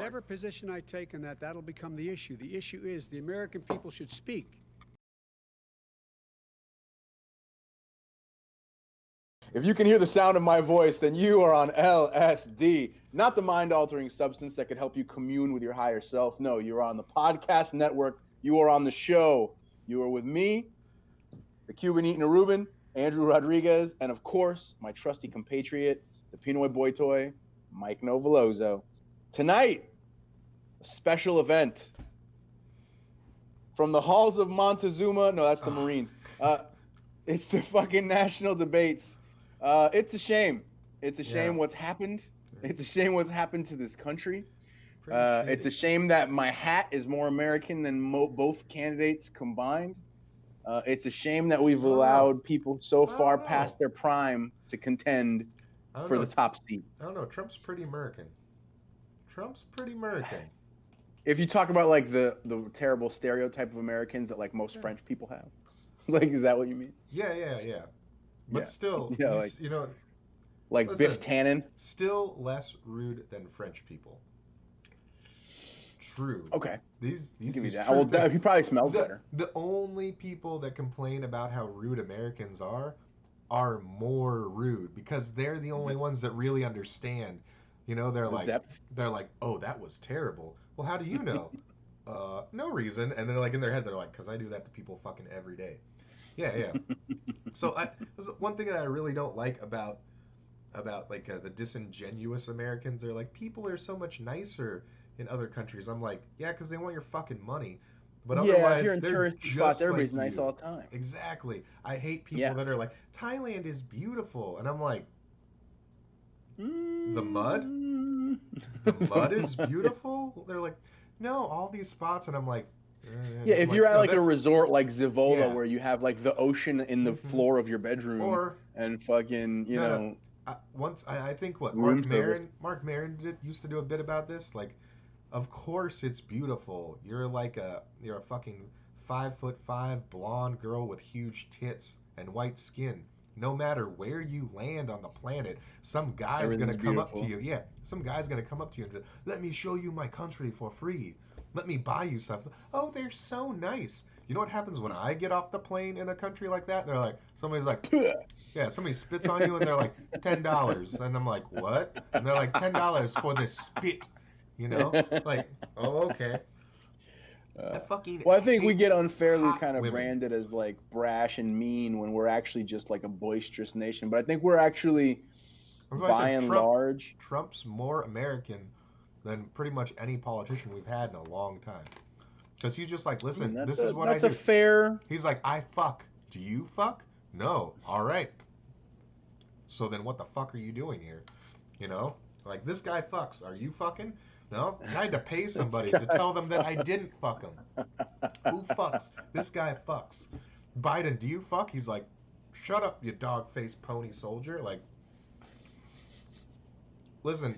whatever position I take on that, that'll become the issue. The issue is the American people should speak. If you can hear the sound of my voice, then you are on LSD, not the mind-altering substance that could help you commune with your higher self. No, you're on the podcast network. You are on the show. You are with me, the Cuban eating a Reuben, Andrew Rodriguez, and of course, my trusty compatriot, the Pinoy boy toy, Mike Novellozo. Tonight, a special event from the halls of Montezuma. No, that's the Marines. It's the fucking national debates. It's a shame. It's a shame what's happened. It's a shame what's happened to this country. It's a shame that my hat is more American than both candidates combined. It's a shame that we've allowed people so far past their prime to contend for the top seat. I don't know. Trump's pretty American. If you talk about like the terrible stereotype of Americans that like most French people have, like, is that what you mean? Yeah. But still, like, you know, like listen, Biff Tannen. Still less rude than French people. True. Okay. These give me that. true. Well, he probably smells better. The only people that complain about how rude Americans are more rude because they're the only ones that really understand. You know, they're like, oh, that was terrible. Well, how do you know? No reason. And then like in their head, they're like, because I do that to people fucking every day. Yeah. So one thing that I really don't like about like the disingenuous Americans, they're like, people are so much nicer in other countries. I'm like, yeah, because they want your fucking money. But otherwise, if you're in tourist spots, everybody's like nice all the time. Exactly. I hate people that are like, Thailand is beautiful, and I'm like, the mud? The mud is beautiful? They're like, no, all these spots, and I'm like, yeah, if you're at like a resort like Zivola where you have like the ocean in the floor of your bedroom and fucking, you know. I think Mark Maron used to do a bit about this. Like, of course it's beautiful. You're a fucking 5'5" blonde girl with huge tits and white skin. No matter where you land on the planet, some guy's gonna come up to you. Yeah, some guy's gonna come up to you and be, let me show you my country for free. Let me buy you stuff. Oh, they're so nice. You know what happens when I get off the plane in a country like that? They're like, somebody's like, yeah, somebody spits on you and they're like, $10. And I'm like, what? And they're like, $10 for this spit. You know? Like, oh, okay. I think we get unfairly kind of branded as like brash and mean when we're actually just like a boisterous nation. But I think we're actually, by and large, Trump's more American than pretty much any politician we've had in a long time. Because he's just like, listen, this is what I do. That's a fair... He's like, I fuck. Do you fuck? No. All right. So then what the fuck are you doing here? You know? Like, this guy fucks. Are you fucking? No. I had to pay somebody to tell them that I didn't fuck him. Who fucks? This guy fucks. Biden, do you fuck? He's like, shut up, you dog-faced pony soldier. Like, listen...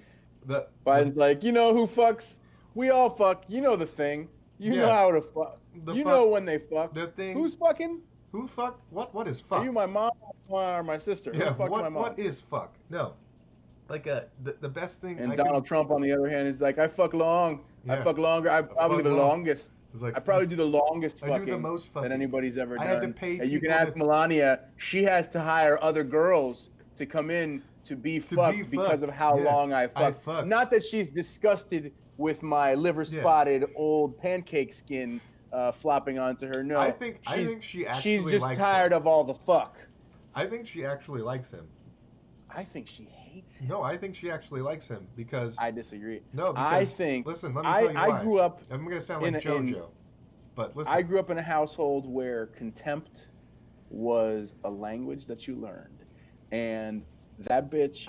Biden's like, you know who fucks? We all fuck. You know the thing. You know how to fuck. Know when they fuck. The thing. Who's fucking? Who fuck? What is fuck? Are you my mom or my sister? Yeah, Who's fucking my mom? What is fuck? No. Like the best thing. And Donald Trump, on the other hand, is like, I fuck long. Yeah. I fuck longer. I probably the longest. Like, I probably do the longest fucking, do the most fucking that anybody's ever done. I had to pay. And you can ask Melania. She has to hire other girls to come in to be fucked because of how long I fucked. Not that she's disgusted with my liver-spotted old pancake skin flopping onto her. No, I think she actually she's just tired of all the fuck. I think she actually likes him. I think she hates him. No, I think she actually likes him because... I disagree. No, because... I think... Listen, let me tell you why. I grew up... I'm going to sound like JoJo, but listen. I grew up in a household where contempt was a language that you learned. And that bitch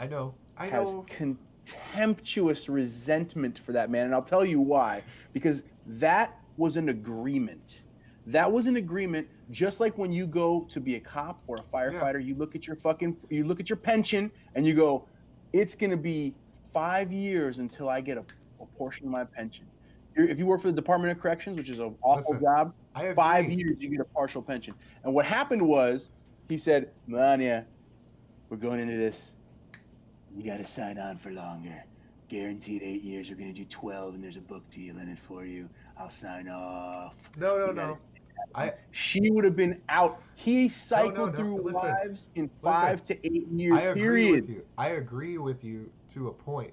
has contemptuous resentment for that man. And I'll tell you why. Because that was an agreement. That was an agreement, just like when you go to be a cop or a firefighter, you look at your pension and you go, it's going to be 5 years until I get a portion of my pension. If you work for the Department of Corrections, which is an awful job, 5 years you get a partial pension. And what happened was, he said, Melania, we're going into this. You got to sign on for longer. guaranteed 8 years. We're gonna do 12, and there's a book deal in it for you. I'll sign off. No. She would have been out. He cycled No. through Listen, wives in 5 to 8 years. I agree period. with you. I agree with you to a point.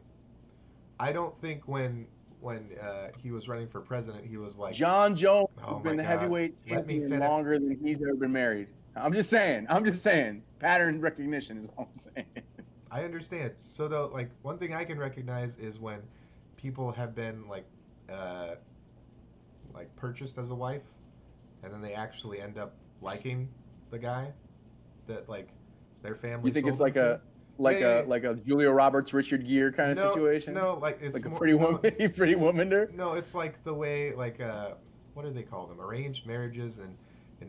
I don't think when he was running for president, he was like John Jones Oh has been my the God. heavyweight Let me champion finish. longer than he's ever been married. I'm just saying. Pattern recognition is all I'm saying. I understand. So though, like one thing I can recognize is when people have been like purchased as a wife, and then they actually end up liking the guy that like their family. You think it's sold like them a to. like a Julia Roberts, Richard Gere kind of No, situation? No, like it's like a more, pretty no, woman, pretty woman. No, it's like the way like what do they call them? Arranged marriages in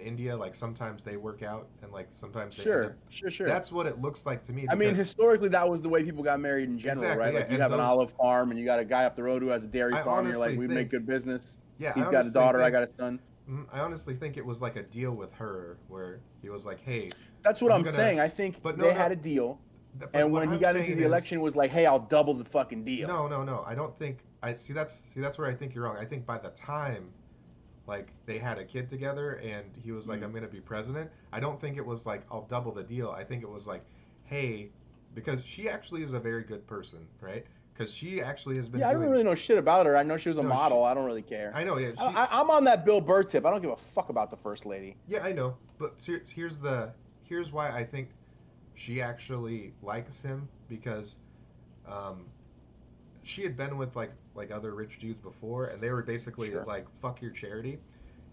India. Like sometimes they work out and like sometimes they end up, Sure. That's what it looks like to me. I mean, because- historically, that was the way people got married in general, Exactly, right? yeah, Like you and have an those- olive farm, and you got a guy up the road who has a dairy I farm. You're like, honestly we think- make good business. yeah, He's I got a honestly daughter. I think- got a son. I honestly think it was like a deal with her where he was like, hey. That's what I'm I'm gonna- saying. I think but they no, had a deal, but and what when he I'm got into saying the is- election, was like, hey, I'll double the fucking deal. No. I don't think I see that's where I think you're wrong. I think by the time like they had a kid together and he was like, I'm gonna be president, I don't think it was like I'll double the deal. I think it was like, hey, because she actually is a very good person, right? Because she actually has been Yeah, I doing don't really know shit about her. I know she was a No, model. I don't really care. I know, yeah. I'm on that Bill Burr tip. I don't give a fuck about the first lady. Yeah, I know. But here's why I think she actually likes him, because she had been with like other rich dudes before, and they were basically Sure. like, fuck your charity.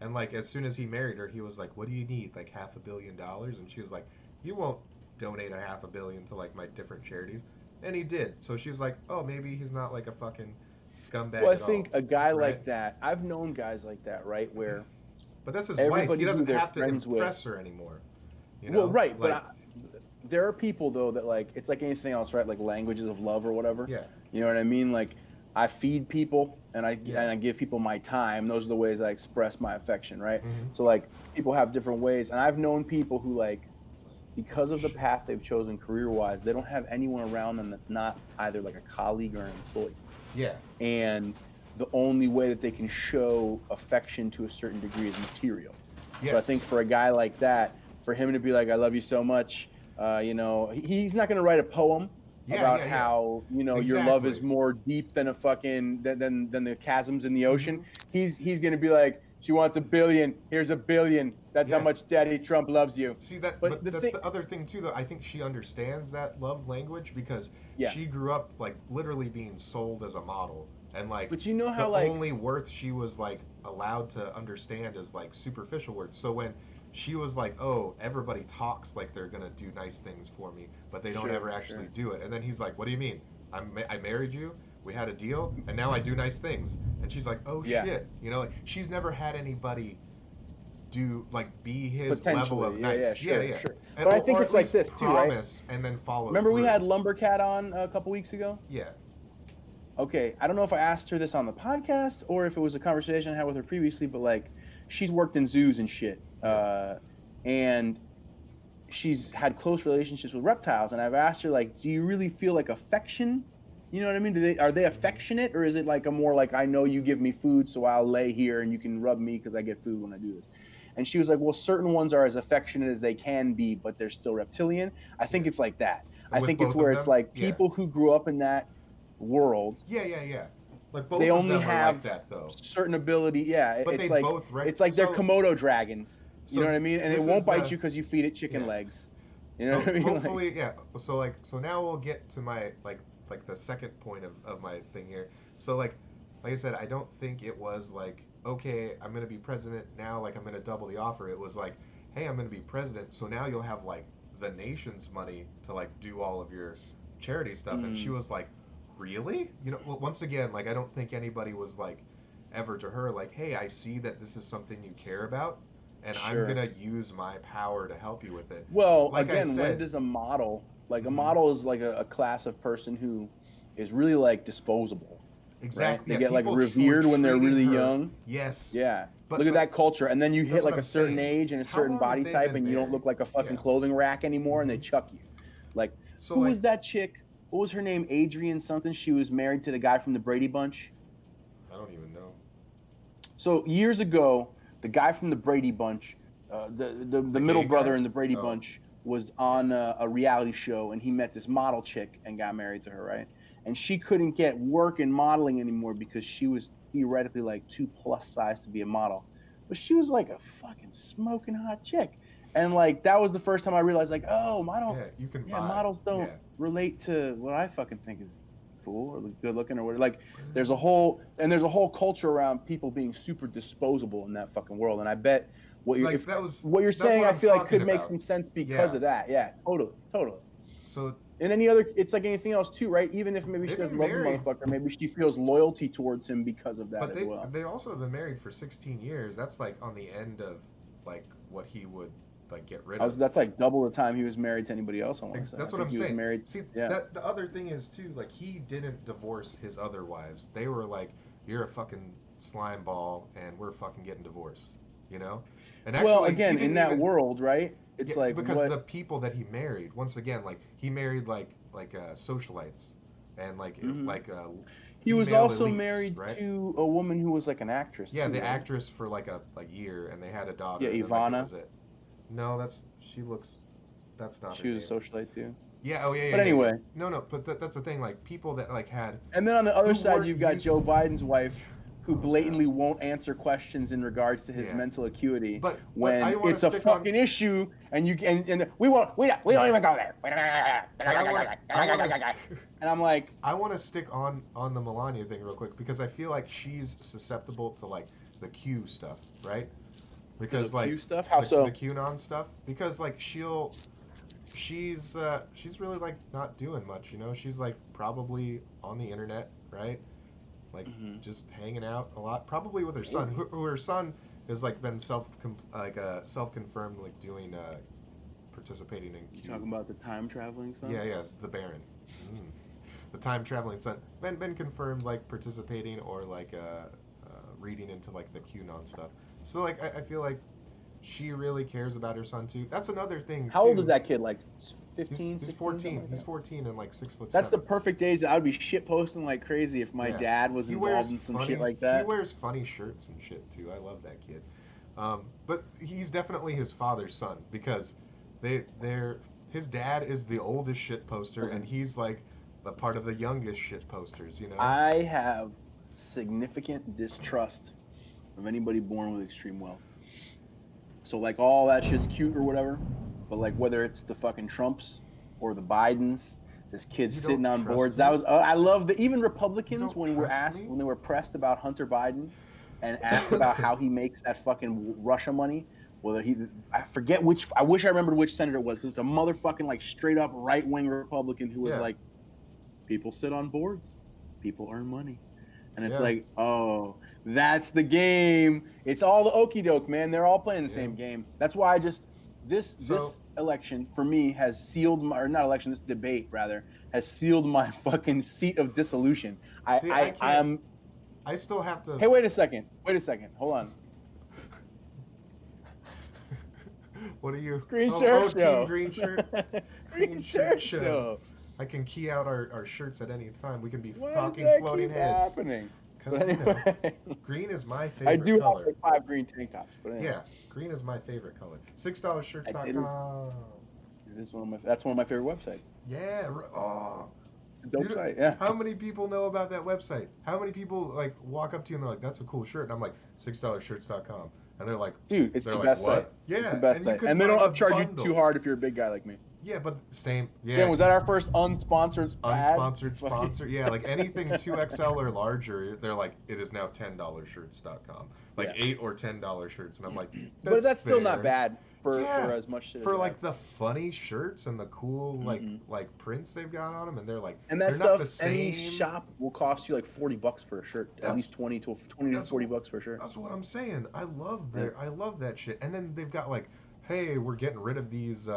And like as soon as he married her, he was like, what do you need? Like $500 million? And she was like, you won't donate $500 million to like my different charities. And he did. So she was like, oh, maybe he's not like a fucking scumbag. Well, I at think all. a guy like Right? that, I've known guys like that, right? Where, But that's his wife. everybody He who doesn't they're have to friends with- impress her anymore. You know? well, right, Like, but there are people though that like, it's like anything else, right? Like languages of love or whatever. yeah. You know what I mean? Like, I feed people and I Yeah. give people my time. Those are the ways I express my affection, right? Mhm. So like, people have different ways, and I've known people who like, because of the path they've chosen career-wise, they don't have anyone around them that's not either like a colleague or an employee. Yeah. And the only way that they can show affection to a certain degree is material. Yes. So I think for a guy like that, for him to be like, I love you so much, you know, he's not going to write a poem about how, you know, your love is Exactly. more deep than a fucking, than the chasms in the ocean. He's going to be like, she wants $1 billion. Here's $1 billion. That's how Yeah. much Daddy Trump loves you. See that, But but the that's thing- the other thing too. Though I think she understands that love language because Yeah. she grew up like literally being sold as a model, and like But you know how the like, only worth she was like allowed to understand is like superficial words. So when she was like, "Oh, everybody talks like they're gonna do nice things for me, but they don't Sure, ever actually sure. do it," and then he's like, "What do you mean? I married you. We had a deal, and now I do nice things." And she's like, "Oh Yeah. shit," you know, like she's never had anybody do like be his level of Potentially, nice. sure. And- But I or think at it's like least this too, right? promise and then follow. Remember we through. had Lumbercat on a couple weeks ago? Yeah. Okay, I don't know if I asked her this on the podcast or if it was a conversation I had with her previously, but like, she's worked in zoos and shit, and she's had close relationships with reptiles. And I've asked her like, do you really feel like affection? You know what I mean? Are they affectionate, or is it like a more like, I know you give me food, so I'll lay here and you can rub me because I get food when I do this? And she was like, well, certain ones are as affectionate as they can be, but they're still reptilian. I think it's like that. I With think it's both where of it's them? like Yeah. people who grew up in that world, Yeah. Like both they of only them are have like that though. certain ability. Yeah, But it's they like both it's like they're so- Komodo dragons. You so know what I mean? And it this won't is bite the- you because you feed it chicken Yeah. legs. You know So what I mean? Like- hopefully, yeah. So now we'll get to my like the second point of my thing here. So like I said, I don't think it was like, okay, I'm gonna be president now, like I'm gonna double the offer. It was like, hey, I'm gonna be president, so now you'll have like the nation's money to like do all of your charity stuff. And she was like, really? You know, well, once again, like I don't think anybody was like ever to her like, hey, I see that this is something you care about, and Sure. I'm gonna use my power to help you with it. Well, Like I again, when said- does a model, like a Mhm. model is like a class of person who is really like disposable, right? Exactly. They yeah, get like people revered when they're treating really her- young. Yes. Yeah. But Look at like, that culture. And then you that's hit what like I'm a certain saying. age and a How certain long body have they type been and you don't married? look like a fucking Yeah. clothing rack anymore and they chuck you. Like, So who like, was that chick what was her name? Adrian something. She was married to the guy from the Brady Bunch. I don't even know. So years ago, the guy from the Brady Bunch, the middle gay brother guy? in the Brady Oh. Bunch, was on a reality show, and he met this model chick and got married to her, right? And she couldn't get work in modeling anymore because she was theoretically like too plus size to be a model, but she was like a fucking smoking hot chick. And like that was the first time I realized, like, oh, You can buy. models don't Yeah. relate to what I fucking think is cool or good looking or whatever. Like there's a whole culture around people being super disposable in that fucking world. And I bet what you're Like, that was what you're that's saying, what I I'm feel like talking could make about. some sense because Yeah. of that. Yeah, totally. So And any other, it's like anything else too, right? Even if maybe she They've doesn't been love the married. motherfucker, maybe she feels loyalty towards him because of that but as well. they also have been married for 16 years. That's like on the end of like what he would like get rid of. That's like double the time he was married to anybody else. I want to say. That's I what think I'm he saying. was married. See, Yeah. that the other thing is too, like he didn't divorce his other wives. They were like, "You're a fucking slime ball, and we're fucking getting divorced," you know. And actually, Well, he again, didn't in that even- world, right? It's yeah, like because what the people that he married, once again, like he married like socialites, and Mhm. like he was female also elites, married right? to a woman who was like an actress. Yeah, too, the right? actress for like a year, and they had a daughter. Yeah, and then, like, Ivana. that was it. No, she looks. That's not She her was a name. socialite too. Yeah. Oh yeah. Yeah. But yeah, anyway. yeah. No. But that's the thing. Like people that like had. And then on the other Who side, weren't you've got used Joe to- Biden's wife, who Oh, blatantly God. won't answer questions in regards to his Yeah. mental acuity But when I wanna it's a stick on- fucking issue, and you and we don't even go there. And I'm like, I want to stick on the Melania thing real quick because I feel like she's susceptible to like the Q stuff, right? Because the like Q stuff? How the, so? the QAnon stuff. Because like she's really like not doing much, you know. She's like probably on the internet, right? Like just hanging out a lot, probably with her son. Who her son has like been self-confirmed like doing participating in You Q. talking about the time traveling son? Yeah, the Baron. The time traveling son. Been confirmed like participating or like reading into like the QAnon stuff. So like I feel like she really cares about her son too. That's another thing. How too. old is that kid? Like 15, He's 16? 14. Like He's that? 14 and like 6'7". That's the perfect age that I would be shit posting like crazy if my Yeah. dad was He involved wears in some funny, shit like that. He wears funny shirts and shit too. I love that kid. But he's definitely his father's son because his dad is the oldest shit poster and he's like the part of the youngest shit posters, you know? I have significant distrust of anybody born with extreme wealth. So like all that shit's cute or whatever, but like whether it's the fucking Trumps or the Bidens, this kid You sitting don't on trust boards. me? That was I love that even You Republicans don't when we're trust asked me? when they were pressed about Hunter Biden and asked about how he makes that fucking Russia money, whether I forget which, I wish I remembered which senator it was because it's a motherfucking like straight up right wing Republican who was Yeah. like, people sit on boards, people earn money. And it's Yeah. like, oh, that's the game. It's all the okie doke, man. They're all playing the Yeah. same game. That's why I just this election for me has sealed my, or not election, this debate rather has sealed my fucking seat of dissolution. I am. I still have to. Hey, wait a second. Hold on. What are you? Green oh, shirt oh, show. Team Green shirt. Green shirt show. I can key out our shirts at any time. We can be Why talking does that floating keep heads. happening? Because But you know, anyway, green is my favorite I do color. have like 5 green tank tops. But anyway. Yeah, green is my favorite color. $6shirts.com. It is that's one of my favorite websites. Yeah. Oh. It's a dope Dude, site. Yeah. How many people know about that website? How many people like walk up to you and they're like, "That's a cool shirt," and I'm like, $6shirts.com, and they're like, Dude, it's they're the like, best what? site. Yeah, It's the best and you site. could And they buy don't the upcharge you bundles. too hard if you're a big guy like me. Yeah, but same. Yeah. Again, was that our first unsponsored ad? Unsponsored sponsor? Yeah, like anything 2XL or larger, they're like, it is now $10shirts.com. Like Yeah. $8 or $10 shirts, and I'm like, But that's still fair. not bad for Yeah, as much shit for as like that. the funny shirts and the cool Mhm. like prints they've got on them, and they're like, And that they're not the stuff, any same. shop will cost you like $40 for a shirt. At That's- least 20 to that's $40 for a shirt. That's what I'm saying. I love that shit. And then they've got like, hey, we're getting rid of these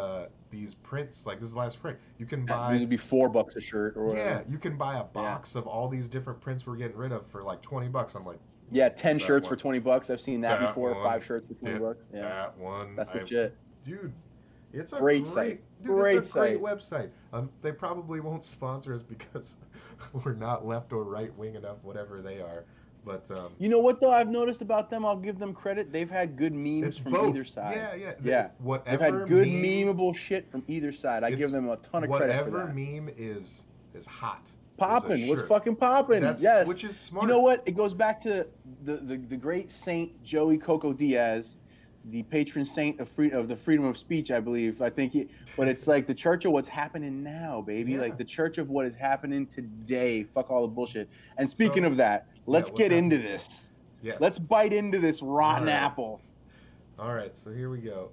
prints. Like this is the last print. You can These buy. would be $4 a shirt or whatever. Yeah, you can buy a box of all these different prints we're getting rid of for like $20. I'm like, Yeah, 10 That shirts one. for $20. I've seen that That before. one. 5 shirts for $20. Yeah, that one. that's I- legit. Dude, It's a Great site. Dude, Great it's a great site. website. They probably won't sponsor us because we're not left or right wing enough, whatever they are. But You know what though? I've noticed about them. I'll give them credit. They've had good memes it's from both. either side. Yeah, yeah. Yeah, they've Whatever had good meme, memeable shit from either side. I it's give them a ton of credit for whatever that. meme is hot. Poppin' was shirt. fucking poppin'. That's Yes. which is smart. You know what? It goes back to the great Saint Joey Coco Diaz, the patron saint of the freedom of speech, I believe. I think but it's like the church of what's happening now, baby. Yeah. Like the church of what is happening today. Fuck all the bullshit. And speaking So, of that, let's what's get into happening? this. Yes. Let's bite into this rotten All right. apple. All right, so here we go.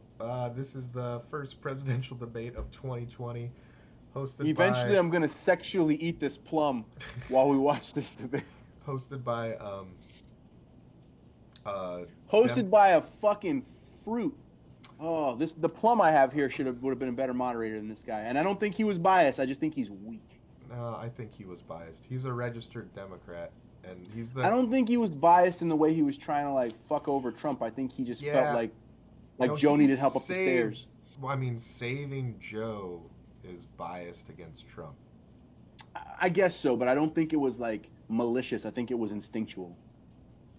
This is the first presidential debate of 2020, hosted Eventually, by I'm gonna sexually eat this plum while we watch this debate. hosted by Hosted by a fucking fruit. Oh, the plum I have here would have been a better moderator than this guy. And I don't think he was biased. I just think he's weak. No, I think he was biased. He's a registered Democrat, and he's I don't think he was biased in the way he was trying to like fuck over Trump. I think he just felt like No, Joe he needed help up the saved- stairs. Well, I mean, saving Joe is biased against Trump. I guess so, but I don't think it was like malicious. I think it was instinctual.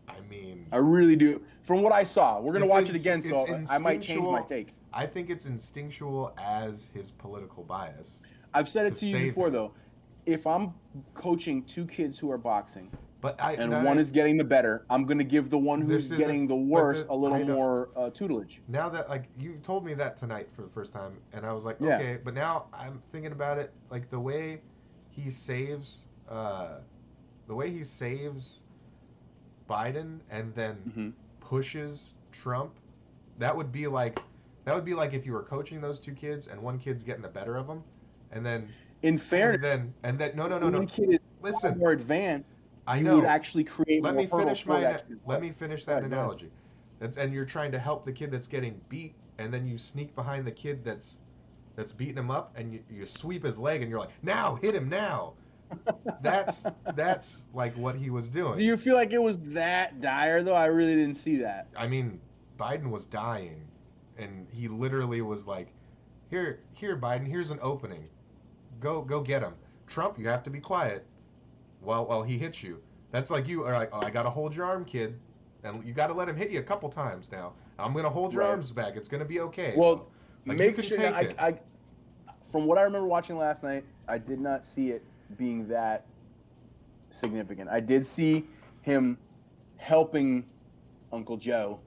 I mean, I really do. From what I saw, we're gonna It's watch it ins- again, it's so I might change my instinctual. take. I think it's instinctual as his political bias. I've said it to to you save before, him. though. If I'm coaching two kids who are boxing, But and one is getting the better, I'm going to give the one This who's isn't- getting the but worse the- a little I know. more tutelage. now that like you told me that tonight for the first time, and I was like, Yeah. okay, but now I'm thinking about it, like the way he saves, Biden and then Hmm. pushes Trump. That would be like if you were coaching those two kids and one kid's getting the better of them, and then In fairness, no one kid is listen, more advanced. I You know. would actually create Let more me hurdles finish for my that kid. let me finish Go that ahead, go ahead. analogy. And you're trying to help the kid that's getting beat, and then you sneak behind the kid that's beating him up, and you sweep his leg, and you're like, now hit him now. That's like what he was doing. Do you feel like it was that dire though? I really didn't see that. I mean, Biden was dying, and he literally was like, here, Biden, here's an opening. Go get him. Trump, you have to be quiet while he hits you. That's like you are like, oh, I gotta hold your arm, kid, and you gotta let him hit you a couple times now. I'm gonna hold your Right. arms back. It's gonna be okay. Well, like, make you can sure. take it. I, from what I remember watching last night, I did not see it being that significant. I did see him helping Uncle Joe,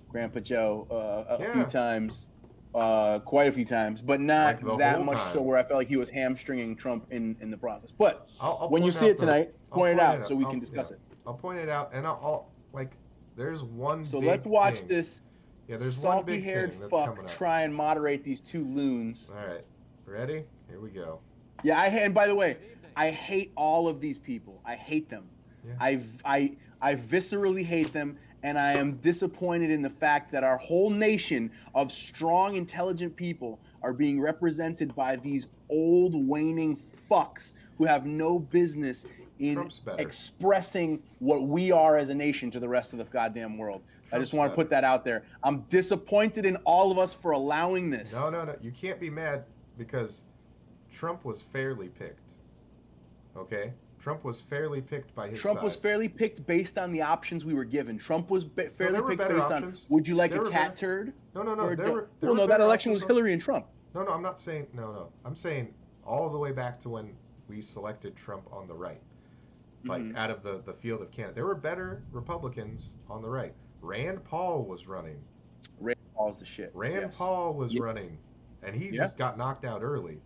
Grandpa Joe, a few Yeah. times, quite a few times, but not Like the that whole much time. so where I felt like he was hamstringing Trump in the process. But I'll when you point see out it tonight, I'll point it point out so we I'll- can discuss yeah. it. I'll point it out, and I'll like. There's one. So big let's watch thing. this Yeah, there's one big salty-haired thing that's fuck coming up. try and moderate these two loons. All right, ready? Here we go. Yeah, and by the way, I hate all of these people. I hate them. Yeah. I viscerally hate them, and I am disappointed in the fact that our whole nation of strong, intelligent people are being represented by these old, waning fucks who have no business in Trump's better. expressing what we are as a nation to the rest of the goddamn world. I Trump's just want to put that out there. I'm disappointed in all of us for allowing this. No. You can't be mad because Trump was fairly picked. Okay? Trump was fairly picked by his Trump side. was fairly picked based on the options we were given. Trump was fairly there were picked better based options. on, would you like There a were cat better- turd? No. or a There duck? were Well, no, that better election options was Hillary and Trump. No, I'm not saying no. I'm saying all the way back to when we selected Trump on the right. Like Mhm. out of the field of candidates. There were better Republicans on the right. Rand Paul was running. Rand Paul's the shit. Rand Yes. Paul was Yeah. running, and he Yeah. just got knocked out early.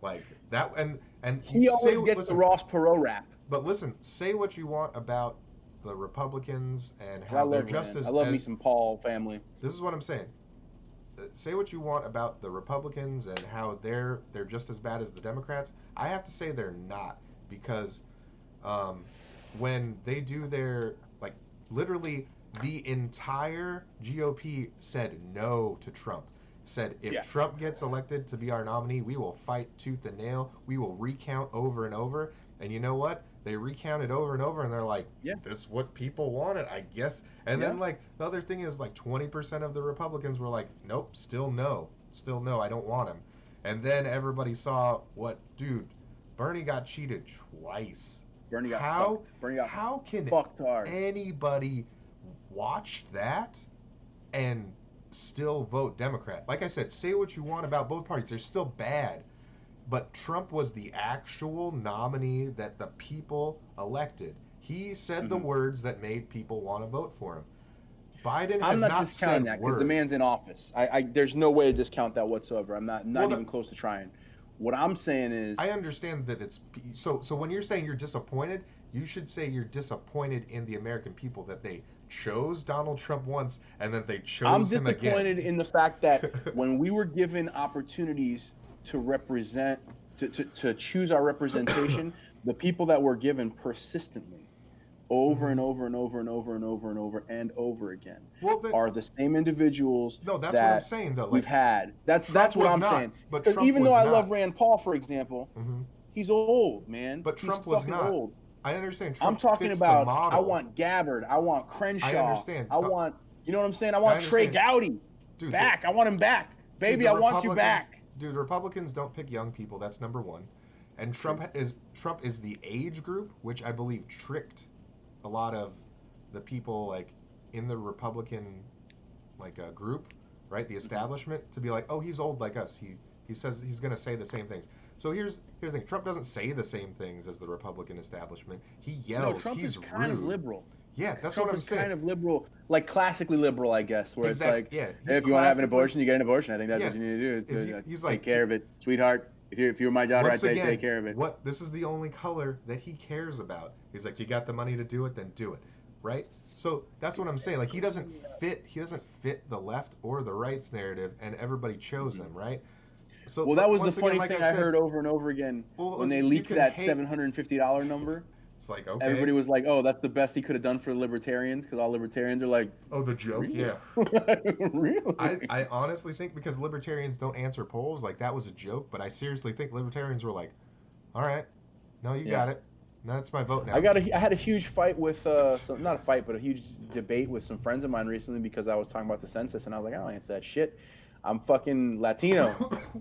Like that, and He always gets listen, the Ross Perot rap. But listen, say what you want about the Republicans and I how they're love just Rand. as. I love me as- some Paul family. This is what I'm saying. Say what you want about the Republicans and how they're just as bad as the Democrats. I have to say they're not, because when they do their like literally the entire GOP said no to Trump. Said if Yeah. Trump gets elected to be our nominee, we will fight tooth and nail. We will recount over and over. And you know what? They recounted over and over, and they're like, Yeah. "This is what people wanted, I guess." And then Yeah. like the other thing is like 20% of the Republicans were like, "Nope, still no." still no, I don't want him. And then everybody saw dude, Bernie got cheated twice. Bernie got How fucked. Bernie got how can fucked hard. anybody watch that and still vote Democrat? Like I said, say what you want about both parties, they're still bad. But Trump was the actual nominee that the people elected. He said the words that made people want to vote for him. Biden has I'm not not discounting said that because words. the man's in office. There's no way to discount that whatsoever. I'm not Well, even close to trying. What I'm saying is, I understand that it's so. So when you're saying you're disappointed, you should say you're disappointed in the American people that they chose Donald Trump once and then they I'm chose him again. disappointed in the fact that when we were given opportunities to represent, to choose our representation, the people that were given persistently, over and over and over and over and over and over and over again, are the same individuals. No, that's that what I'm saying though. Like, we've had. That's Trump what was I'm not, saying. but Because Trump even was though I not. love Rand Paul, for example, he's old, man. But Trump he's was fucking not. old. I understand. Trump I'm talking fits about. the model. I want Gabbard. I want Crenshaw. I understand. I want. You know what I'm saying? I want Trey Gowdy Dude, back. I want him back, baby. I want you back. Dude, Republicans don't pick young people. That's number one. And Trump is the age group, which I believe tricked a lot of the people like in the Republican group, right? The establishment to be like, oh, he's old like us. He says he's going to say the same things. So here's the thing. Trump doesn't say the same things as the Republican establishment. He yells. No, Trump he's is kind of liberal. Yeah, that's Trump what I'm is saying. kind of liberal, like classically liberal, I guess, where it's like, yeah, hey, if you want to have an abortion, you get an abortion. I think that's Yeah. what you need to do. Is He's take like, care of it, sweetheart. If you were my daughter, I'd once say again, take care of it. This is the only color that he cares about. He's like, you got the money to do it, then do it, right? So that's what I'm saying. Like he doesn't fit the left or the right's narrative, and everybody chose him, right? So Well, that was the once again, funny like thing I I said, heard over and over again when they you leaked can that hate- $750 number. It's like, okay. Everybody was like, "Oh, that's the best he could have done for the libertarians," because all libertarians are like, oh, the joke, really? yeah. Really? I honestly think because libertarians don't answer polls, like that was a joke, but I seriously think libertarians were like, all right, no, you got it. No, that's my vote now. I had a huge fight with not a fight, but a huge debate with some friends of mine recently because I was talking about the census and I was like, I don't answer that shit. I'm fucking Latino.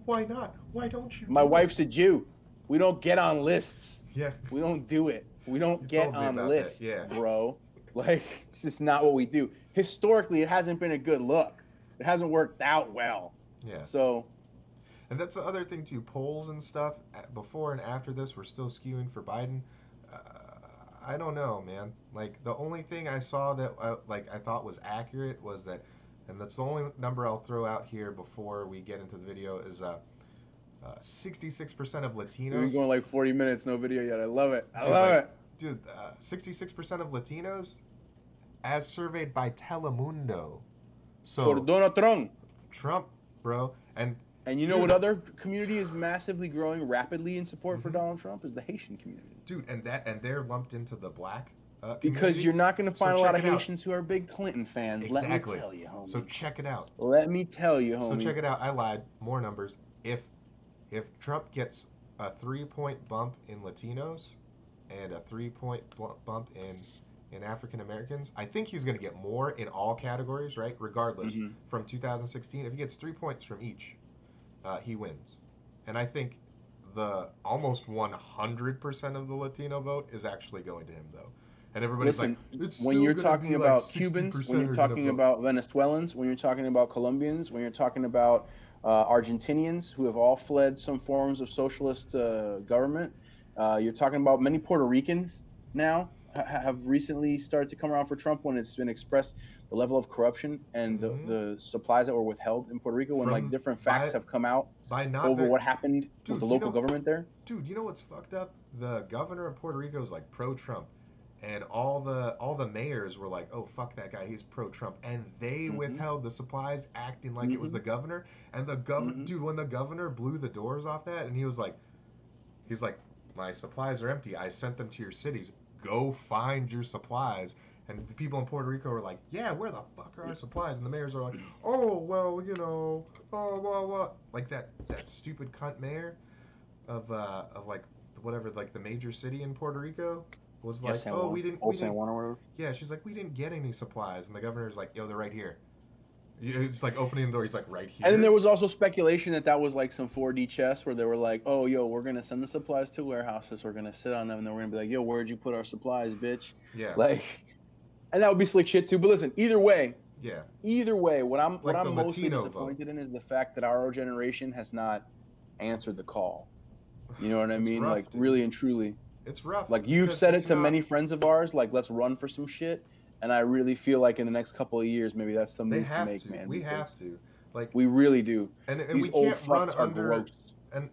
Why not? Why don't you? My wife's a Jew. We don't get on lists. Yeah. We don't do it. We don't You get told me on about lists, that, yeah. bro. Like, it's just not what we do. Historically, it hasn't been a good look. It hasn't worked out well. Yeah. So, and that's the other thing too. Polls and stuff before and after this were still skewing for Biden. I don't know, man. Like the only thing I saw that I thought was accurate was that, and that's the only number I'll throw out here before we get into the video is 66% of Latinos. we've been going like 40 minutes, no video yet. I love it. I Dude, love like, it. Dude, 66% of Latinos, as surveyed by Telemundo. So For Donald Trump. Trump, bro, and And you know dude, what other community is massively growing rapidly in support for Donald Trump is the Haitian community. dude, and they're lumped into the black Because community. you're not going to So find a lot check of it out. Haitians who are big Clinton fans. Exactly. Let me tell you, homie. So check it out. Let me tell you, homie. So check it out. I lied. More numbers. If Trump gets a 3-point bump in Latinos and a 3-point bump in African Americans, I think he's going to get more in all categories, right? Regardless, from 2016, if he gets 3 points from each, he wins. And I think the almost 100% of the Latino vote is actually going to him, though. And everybody's Listen, like, it's when still you're gonna talking be about like Cubans, 60% when you're are gonna talking vote. about Venezuelans, when you're talking about Colombians, when you're talking about Argentinians who have all fled some forms of socialist government, you're talking about many Puerto Ricans now have recently started to come around for Trump when it's been expressed the level of corruption and the supplies that were withheld in Puerto Rico when like different facts have come out over what happened with the local government there. Dude, you know what's fucked up? The governor of Puerto Rico is like pro-Trump, and all the mayors were like, "Oh fuck that guy, he's pro-Trump," and they withheld the supplies, acting like it was the governor. And the governor, dude, when the governor blew the doors off that, and he's like, "My supplies are empty. I sent them to your cities. Go find your supplies." And the people in Puerto Rico were like, "Yeah, where the fuck are our supplies?" And the mayors are like, "Oh well, you know, oh blah blah," like that stupid cunt mayor of like whatever, like the major city in Puerto Rico was like, San we didn't Juan or whatever. yeah, she's like, we didn't get any supplies, and the governor's like, yo, they're right here. It's like opening the door. He's like right here. And then there was also speculation that was like some 4D chess where they were like, oh, yo, we're going to send the supplies to warehouses. We're going to sit on them and then we're going to be like, yo, where'd you put our supplies, bitch? Yeah. Like, and that would be slick shit too. But listen, either way, what I'm most disappointed in is the fact that our generation has not answered the call. You know what I mean? Rough, like, dude. really and truly. It's rough. Like, you've said it to many friends of ours, like, let's run for some shit. And I really feel like in the next couple of years, maybe that's the move to make, man. We have to. Like, we really do. And these we old can't run fucks are under. gross. And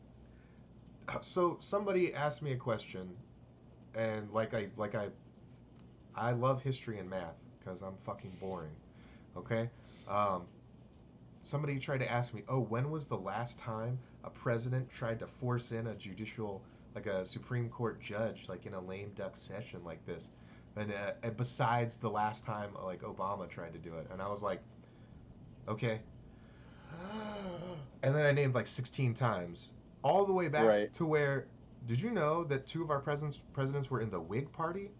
so somebody asked me a question, and I love history and math because I'm fucking boring. Okay. Somebody tried to ask me, oh, when was the last time a president tried to force in a judicial, like a Supreme Court judge, like in a lame duck session like this? And besides the last time, like Obama tried to do it, and I was like, okay. And then I named like 16 times, all the way back to where. Did you know that 2 of our presidents were in the Whig Party?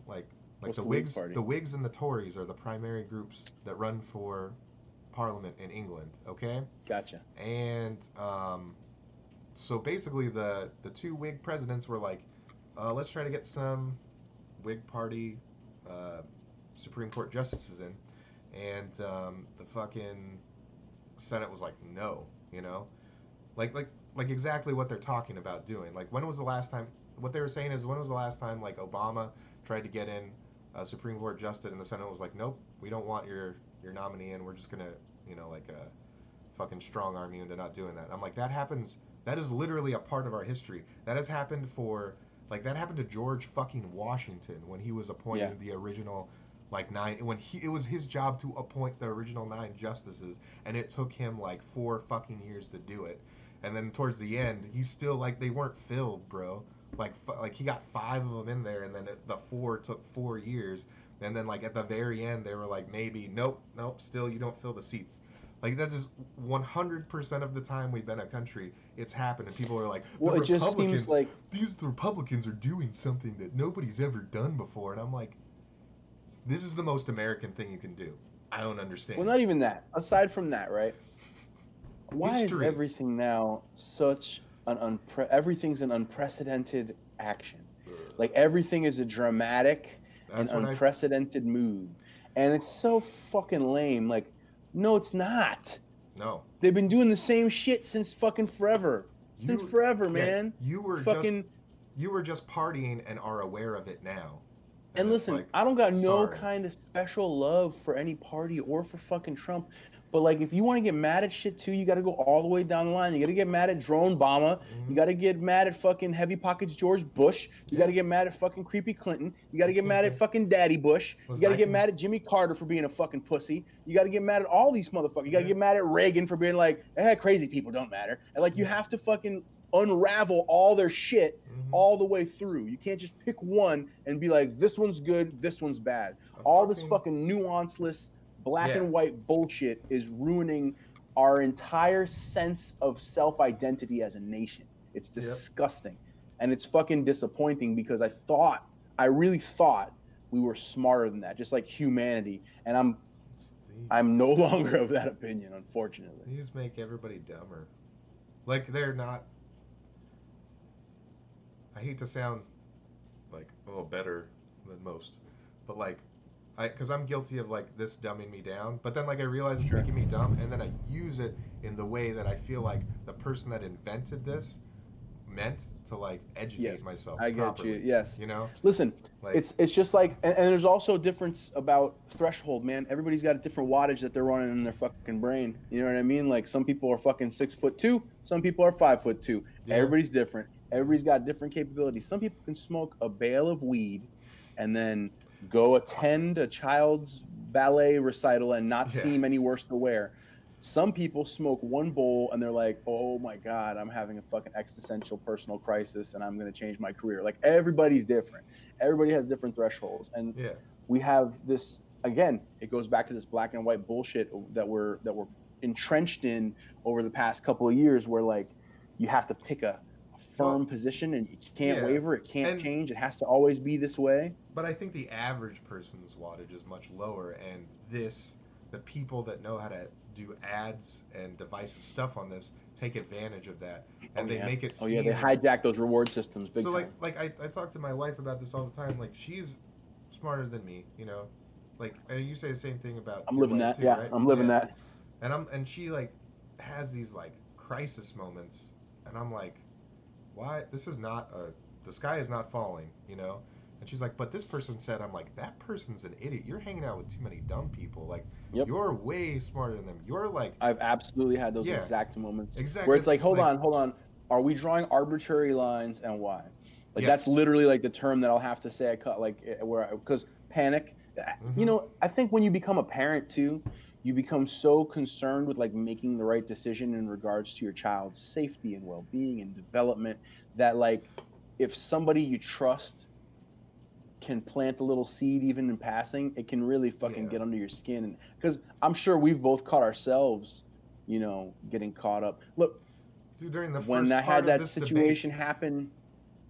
Like the Whigs, the Whigs and the Tories are the primary groups that run for Parliament in England. Okay. Gotcha. And so basically, the 2 Whig presidents were like, let's try to get some Whig Party Supreme Court justices in, and the fucking Senate was like, no, you know, like exactly what they're talking about doing. Like, when was the last time? What they were saying is, when was the last time like Obama tried to get in a Supreme Court justice, and the Senate was like, nope, we don't want your nominee, and we're just gonna, you know, like fucking strong arm you into not doing that. I'm like, that happens. That is literally a part of our history. That has happened that happened to George fucking Washington when he was appointing the original, like 9, it was his job to appoint the original 9 justices, and it took him like 4 fucking years to do it. And then towards the end, he's still like, they weren't filled, bro. Like he got 5 of them in there, and then the 4 took 4 years. And then like at the very end, they were like, maybe, nope, still you don't fill the seats. Like, that is 100% of the time we've been a country, it's happened, and people are like, well, it just seems like these Republicans are doing something that nobody's ever done before, and I'm like, this is the most American thing you can do. I don't understand. Well, not even that. Aside from that, right? Why is everything now such an everything's an unprecedented action? Like, everything is a dramatic and unprecedented move, and it's so fucking lame. Like, no, it's not. No. They've been doing the same shit since fucking forever. Man. You were just partying and are aware of it now. And listen, like, I don't got no kind of special love for any party or for fucking Trump. But, like, if you want to get mad at shit, too, you got to go all the way down the line. You got to get mad at Drone Obama. Mm-hmm. You got to get mad at fucking Heavy Pockets George Bush. You got to get mad at fucking Creepy Clinton. You got to get mad at fucking Daddy Bush. You got to get mad at Jimmy Carter for being a fucking pussy. You got to get mad at all these motherfuckers. You got to get mad at Reagan for being like, crazy people don't matter. And, like, you have to fucking unravel all their shit all the way through. You can't just pick one and be like, this one's good, this one's bad. All this fucking nuanceless black and white bullshit is ruining our entire sense of self-identity as a nation. It's disgusting. And it's fucking disappointing because I really thought we were smarter than that, just like humanity. And I'm no longer of that opinion, unfortunately. You just make everybody dumber. Like, they're not. I hate to sound like, better than most, but like, because I'm guilty of like this dumbing me down, but then like I realize it's making me dumb, and then I use it in the way that I feel like the person that invented this meant to like educate myself. I get properly, you. Yes. You know. Listen, like, it's just like, and there's also a difference about threshold, man. Everybody's got a different wattage that they're running in their fucking brain. You know what I mean? Like, some people are fucking 6'2", some people are 5'2". Yeah. Everybody's different. Everybody's got different capabilities. Some people can smoke a bale of weed and then go attend a child's ballet recital and not seem any worse to wear. Some people smoke one bowl and they're like, oh my God, I'm having a fucking existential personal crisis and I'm going to change my career. Like, everybody's different. Everybody has different thresholds. And we have this, again, it goes back to this black and white bullshit that we're entrenched in over the past couple of years, where like you have to pick a firm position and you can't waver, it can't change, it has to always be this way. But I think the average person's wattage is much lower, and this the people that know how to do ads and divisive stuff on this take advantage of that, and they make it seem they hijack those reward systems big so time. like I talk to my wife about this all the time. Like, she's smarter than me, you know. Like, and you say the same thing about I'm your living wife that. too, Yeah, right? I'm living that. And she like has these like crisis moments, and I'm like, why? This is not the sky is not falling, you know. And she's like, but this person said. I'm like, that person's an idiot. You're hanging out with too many dumb people. Like, Yep. you're way smarter than them. You're like, I've absolutely had those Yeah. exact moments Exactly. where it's like, hold Like- on, are we drawing arbitrary lines and why? Like Yes. that's literally like the term that I'll have to say. I cut like where because panic. Mhm. You know, I think when you become a parent too, you become so concerned with like making the right decision in regards to your child's safety and well-being and development that like if somebody you trust can plant a little seed even in passing, it can really fucking Yeah. get under your skin. And because I'm sure we've both caught ourselves, you know, getting caught up. Look, dude, during the when first I part had of that this situation debate, happen,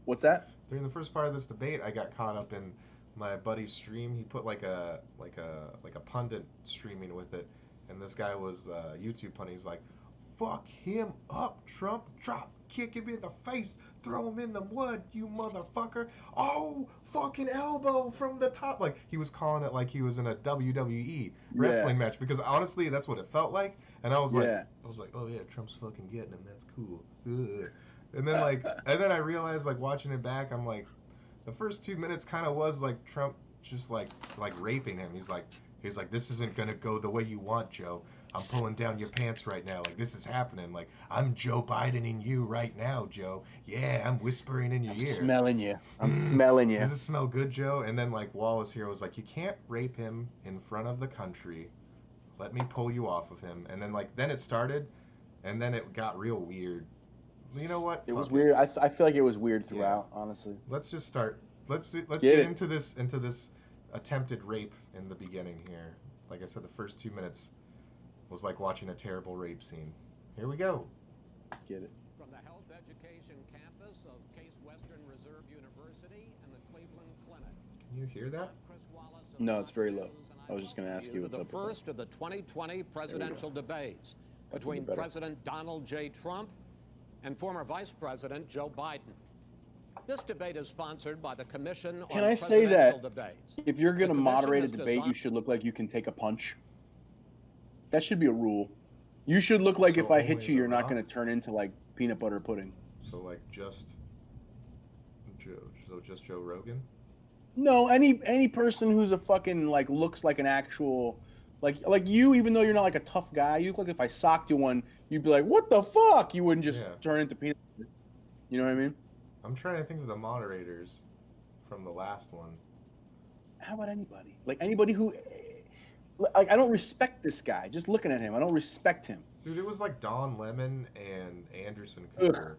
what's that? during the first part of this debate, I got caught up in my buddy's stream. He put like a pundit streaming with it, and this guy was YouTube punting. He's like, "Fuck him up, Trump! Drop kick him in the face, throw him in the mud, you motherfucker! Oh, fucking elbow from the top!" Like, he was calling it like he was in a WWE wrestling match, because honestly, that's what it felt like. And I was like, Yeah. oh yeah, Trump's fucking getting him. That's cool. Ugh. And then and then I realized, like, watching it back, I'm like, the first 2 minutes kind of was like Trump just like raping him. He's like, this isn't gonna go the way you want, Joe. I'm pulling down your pants right now. Like, this is happening. Like, I'm Joe Bidening you right now, Joe. Yeah, I'm whispering in your ear. Smelling you. I'm smelling you. Does it smell good, Joe? And then like Wallace here was like, you can't rape him in front of the country. Let me pull you off of him. And then then it started, and then it got real weird. You know what? It was Fuck weird. I feel like it was weird throughout, honestly. Let's just start. Let's Get get it. into this attempted rape in the beginning here. Like I said, the first 2 minutes was like watching a terrible rape scene. Here we go. Let's get it. From the Health Education campus of Case Western Reserve University and the Cleveland Clinic. Can you hear that? I'm Chris Wallace of No, it's Fox very News, low. and I was just gonna welcome ask you what's to up the with first of the 2020 presidential debates between better. President Donald J. Trump and former Vice President Joe Biden. This debate is sponsored by the Commission Can on I say that Presidential Debates. if you're going to The commission moderate a is debate, you designed- should look like you can take a punch? That should be a rule. You should look like So if I only hit you, The you're not Rock? going to turn into like peanut butter pudding. So like just Joe Rogan. No, any person who's a fucking like looks like an actual like you, even though you're not like a tough guy, you look like if I socked you one, you'd be like, what the fuck? You wouldn't just Yeah. turn into peanut butter. You know what I mean? I'm trying to think of the moderators from the last one. How about anybody? Like anybody who, like I don't respect this guy. Just looking at him, I don't respect him. Dude, it was like Don Lemon and Anderson Ugh. Cooper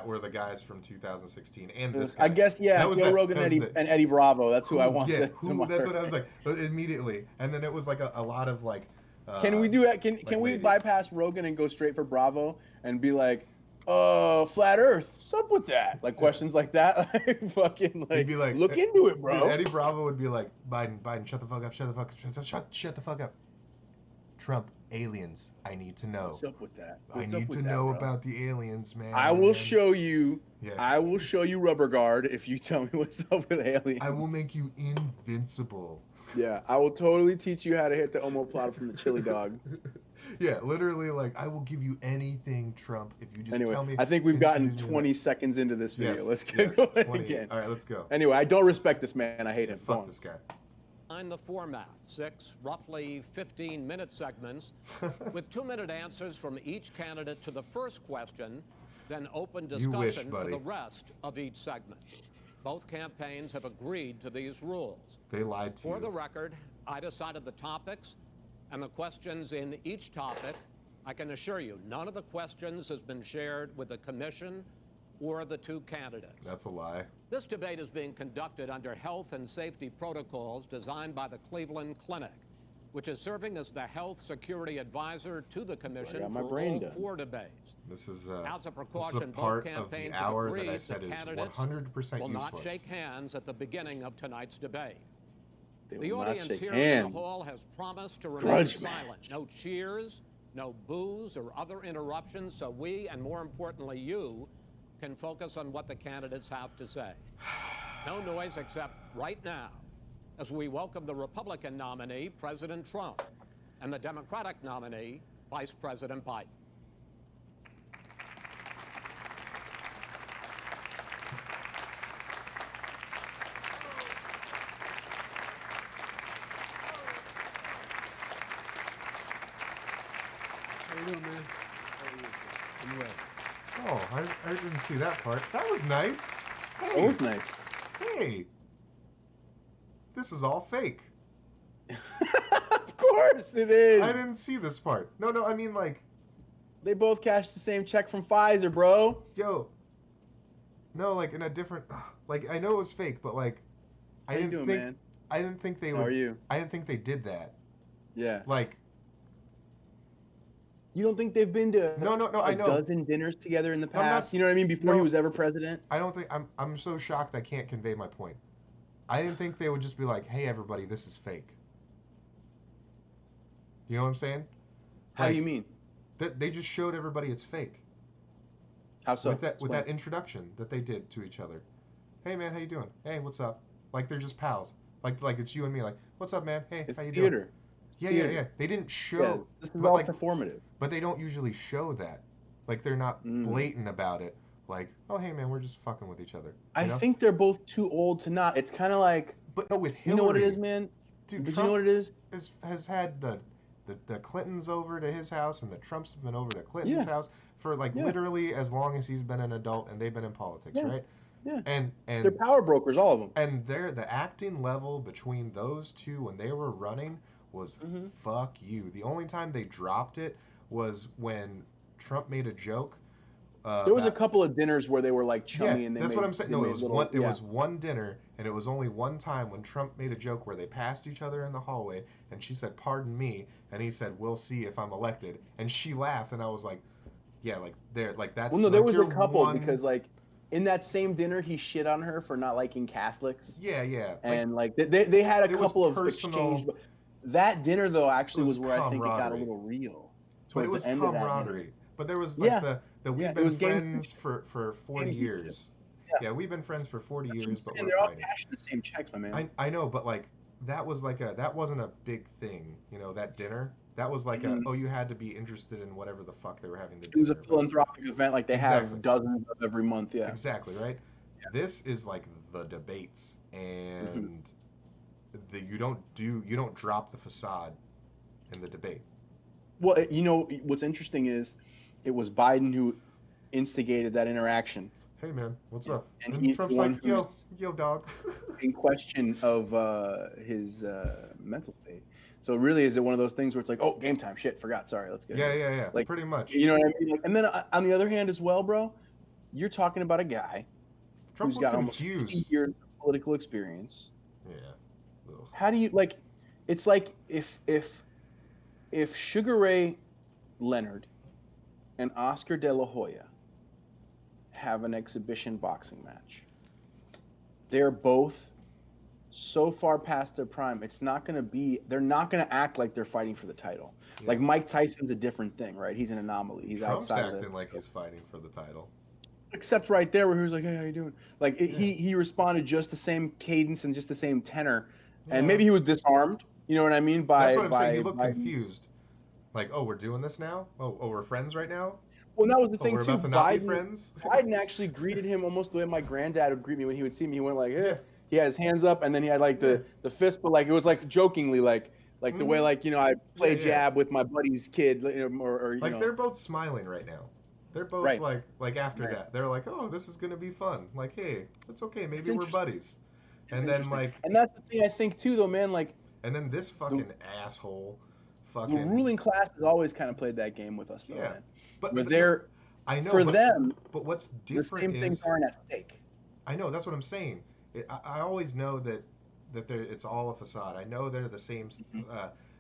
were the guys from 2016, and this guy. I guess yeah, That was Joe the- Rogan that was and Eddie Bravo. That's who I want Yeah, to that's what I was like immediately. And then it was like a lot of like. Can we do that? Can we ladies. bypass Rogan and go straight for Bravo and be like, flat Earth? What's up with that? Like questions like that. Like fucking like. He'd be like, look into it, bro. Dude, Eddie Bravo would be like, Biden, shut the fuck up, shut the fuck up. Trump, aliens, I need to know. What's up with that? I What's up need with to that, know bro? about the aliens, man. I will show you. Yeah. I will show you Rubber Guard if you tell me what's up with aliens. I will make you invincible. Yeah, I will totally teach you how to hit the omoplata from the chili dog. Yeah, literally, like, I will give you anything, Trump, if you just tell Anyway, me. I think we've gotten into- 20 seconds into this video. Yes, Let's yes, go 20. again. All right, let's go. Anyway, I don't respect this man. I hate him. Go Fuck on. this guy. Find the format, 6 roughly 15-minute segments with 2-minute answers from each candidate to the first question, then open You wish, discussion for buddy. the rest of each segment. Both campaigns have agreed to these rules. They lied to For you. the record, I decided the topics and the questions in each topic. I can assure you, none of the questions has been shared with the commission or the two candidates. That's a lie. This debate is being conducted under health and safety protocols designed by the Cleveland Clinic, which is serving as the health security advisor to the commission got my for brain all done. 4 debates. This is As a this is a precaution, part both of the campaigns have hour agreed that I said that is candidates 100% will useless. not shake hands at the beginning of tonight's debate. They The will not audience shake here hands. in the hall has promised to remain Grudge silent. match. No cheers, no boos or other interruptions, so we, and more importantly you, can focus on what the candidates have to say. No noise except right now, as we welcome the Republican nominee, President Trump, and the Democratic nominee, Vice President Biden. How you doing, man? I'm well. Oh, I didn't see that part. That was nice. Hey, Both nice. hey. This is all fake. Of course it is. I didn't see this part. No, I mean, like, They both cashed the same check from Pfizer, bro. yo. No, like, in a different... Like, I know it was fake, but, like, How you doing, man? I didn't think they would... How are you? I didn't think they did that. Yeah. Like, You don't think they've been to No, I a know. dozen dinners together in the I'm not- past? You know what I mean? Before he no. was ever president? I don't think... I'm so shocked I can't convey my point. I didn't think they would just be like, hey, everybody, this is fake. You know what I'm saying? How do Like, you mean? That they just showed everybody it's fake. How so? with that Explain. introduction that they did to each other. Hey man, how you doing? Hey, what's up? Like they're just pals. Like it's you and me. Like, what's up, man? Hey, It's how you theater. doing? theater. Yeah. They didn't show, Yeah, this is but all like, performative. but they don't usually show that. Like they're not blatant about it. Like, oh hey man, we're just fucking with each other. I You know? think they're both too old to not. It's kind of like, But no, with Hillary, you know what it is, man? dude, But Trump you know what it is? has had the Clintons over to his house, and the Trumps have been over to Clinton's house for like literally as long as he's been an adult, and they've been in politics, right? Yeah. And They're power brokers, all of them. and the acting level between those two when they were running was fuck you. The only time they dropped it was when Trump made a joke. There was a couple of dinners where they were like chummy, and they that's made, what I'm saying. they No, it made was little, one. It was one dinner, and it was only one time when Trump made a joke where they passed each other in the hallway, and she said, "Pardon me," and he said, "We'll see if I'm elected," and she laughed, and I was like, "Yeah, like there, like that's." Well, no, like, there was a you're couple one- because like in that same dinner he shit on her for not liking Catholics. Yeah. And like they had a it was couple of personal- exchange. That dinner though actually was was where I think it got a camaraderie. little real. But it towards was the end of that dinner. camaraderie. But there was like the we've Yeah, it been was game friends for 40 Games years. Yeah, we've been friends for 40 That's what years, I'm but saying, we're they're all fighting. cashing the same checks, my man. I know, but like that was like that wasn't a big thing, you know, that dinner. That was like you had to be interested in whatever the fuck they were having to do. It was a philanthropic event like they Exactly. have dozens of every month. Yeah. Exactly, right? This is like the debates, and you don't drop the facade in the debate. Well, you know what's interesting is it was Biden who instigated that interaction Hey man, what's up? And And he's Trump's the one like, yo dog. in question of his mental state. So really, is it one of those things where it's like, oh, game time, shit, forgot, sorry, let's get it. Yeah. Like, pretty much. You know what I mean? Like, and then on the other hand as well, bro, you're talking about a guy Trump who's looked got almost 50 confused. years of political experience. Yeah. Ugh. How do you like? It's like if Sugar Ray Leonard and Oscar De La Hoya have an exhibition boxing match. They're both so far past their prime. It's not going to be. They're not going to act like they're fighting for the title. Yeah. Like Mike Tyson's a different thing, right? He's an anomaly. He's Trump's outside of acting it. like he's fighting for the title. Except right there where he was like, "Hey, how you doing?" Like he responded just the same cadence and just the same tenor, and Yeah. maybe he was disarmed. You know what I mean? That's what I'm saying. He looked by- confused. Like, oh, we're doing this now? Oh, we're friends right now? Well, that was the Oh, thing we're too. about to not be Biden, friends? Biden actually greeted him almost the way my granddad would greet me when he would see me. He went like, eh. Yeah. He had his hands up, and then he had like the fist, but like it was like jokingly, like the way like I play Yeah. jab with my buddy's kid, or Like, they're both smiling right now. They're both Right. like after Right. that. They're like, oh, this is going to be fun. Like, hey, it's okay. Maybe we're interesting. buddies. And then like, and that's the thing I think too, though, man. Like and then this fucking asshole the fucking. ruling class has always kind of played that game with us, though, Yeah. man. But Where they're I know, for but, them, but what's the different same is. things aren't at stake. I know, that's what I'm saying. I always know that it's all a facade. I know they're the same.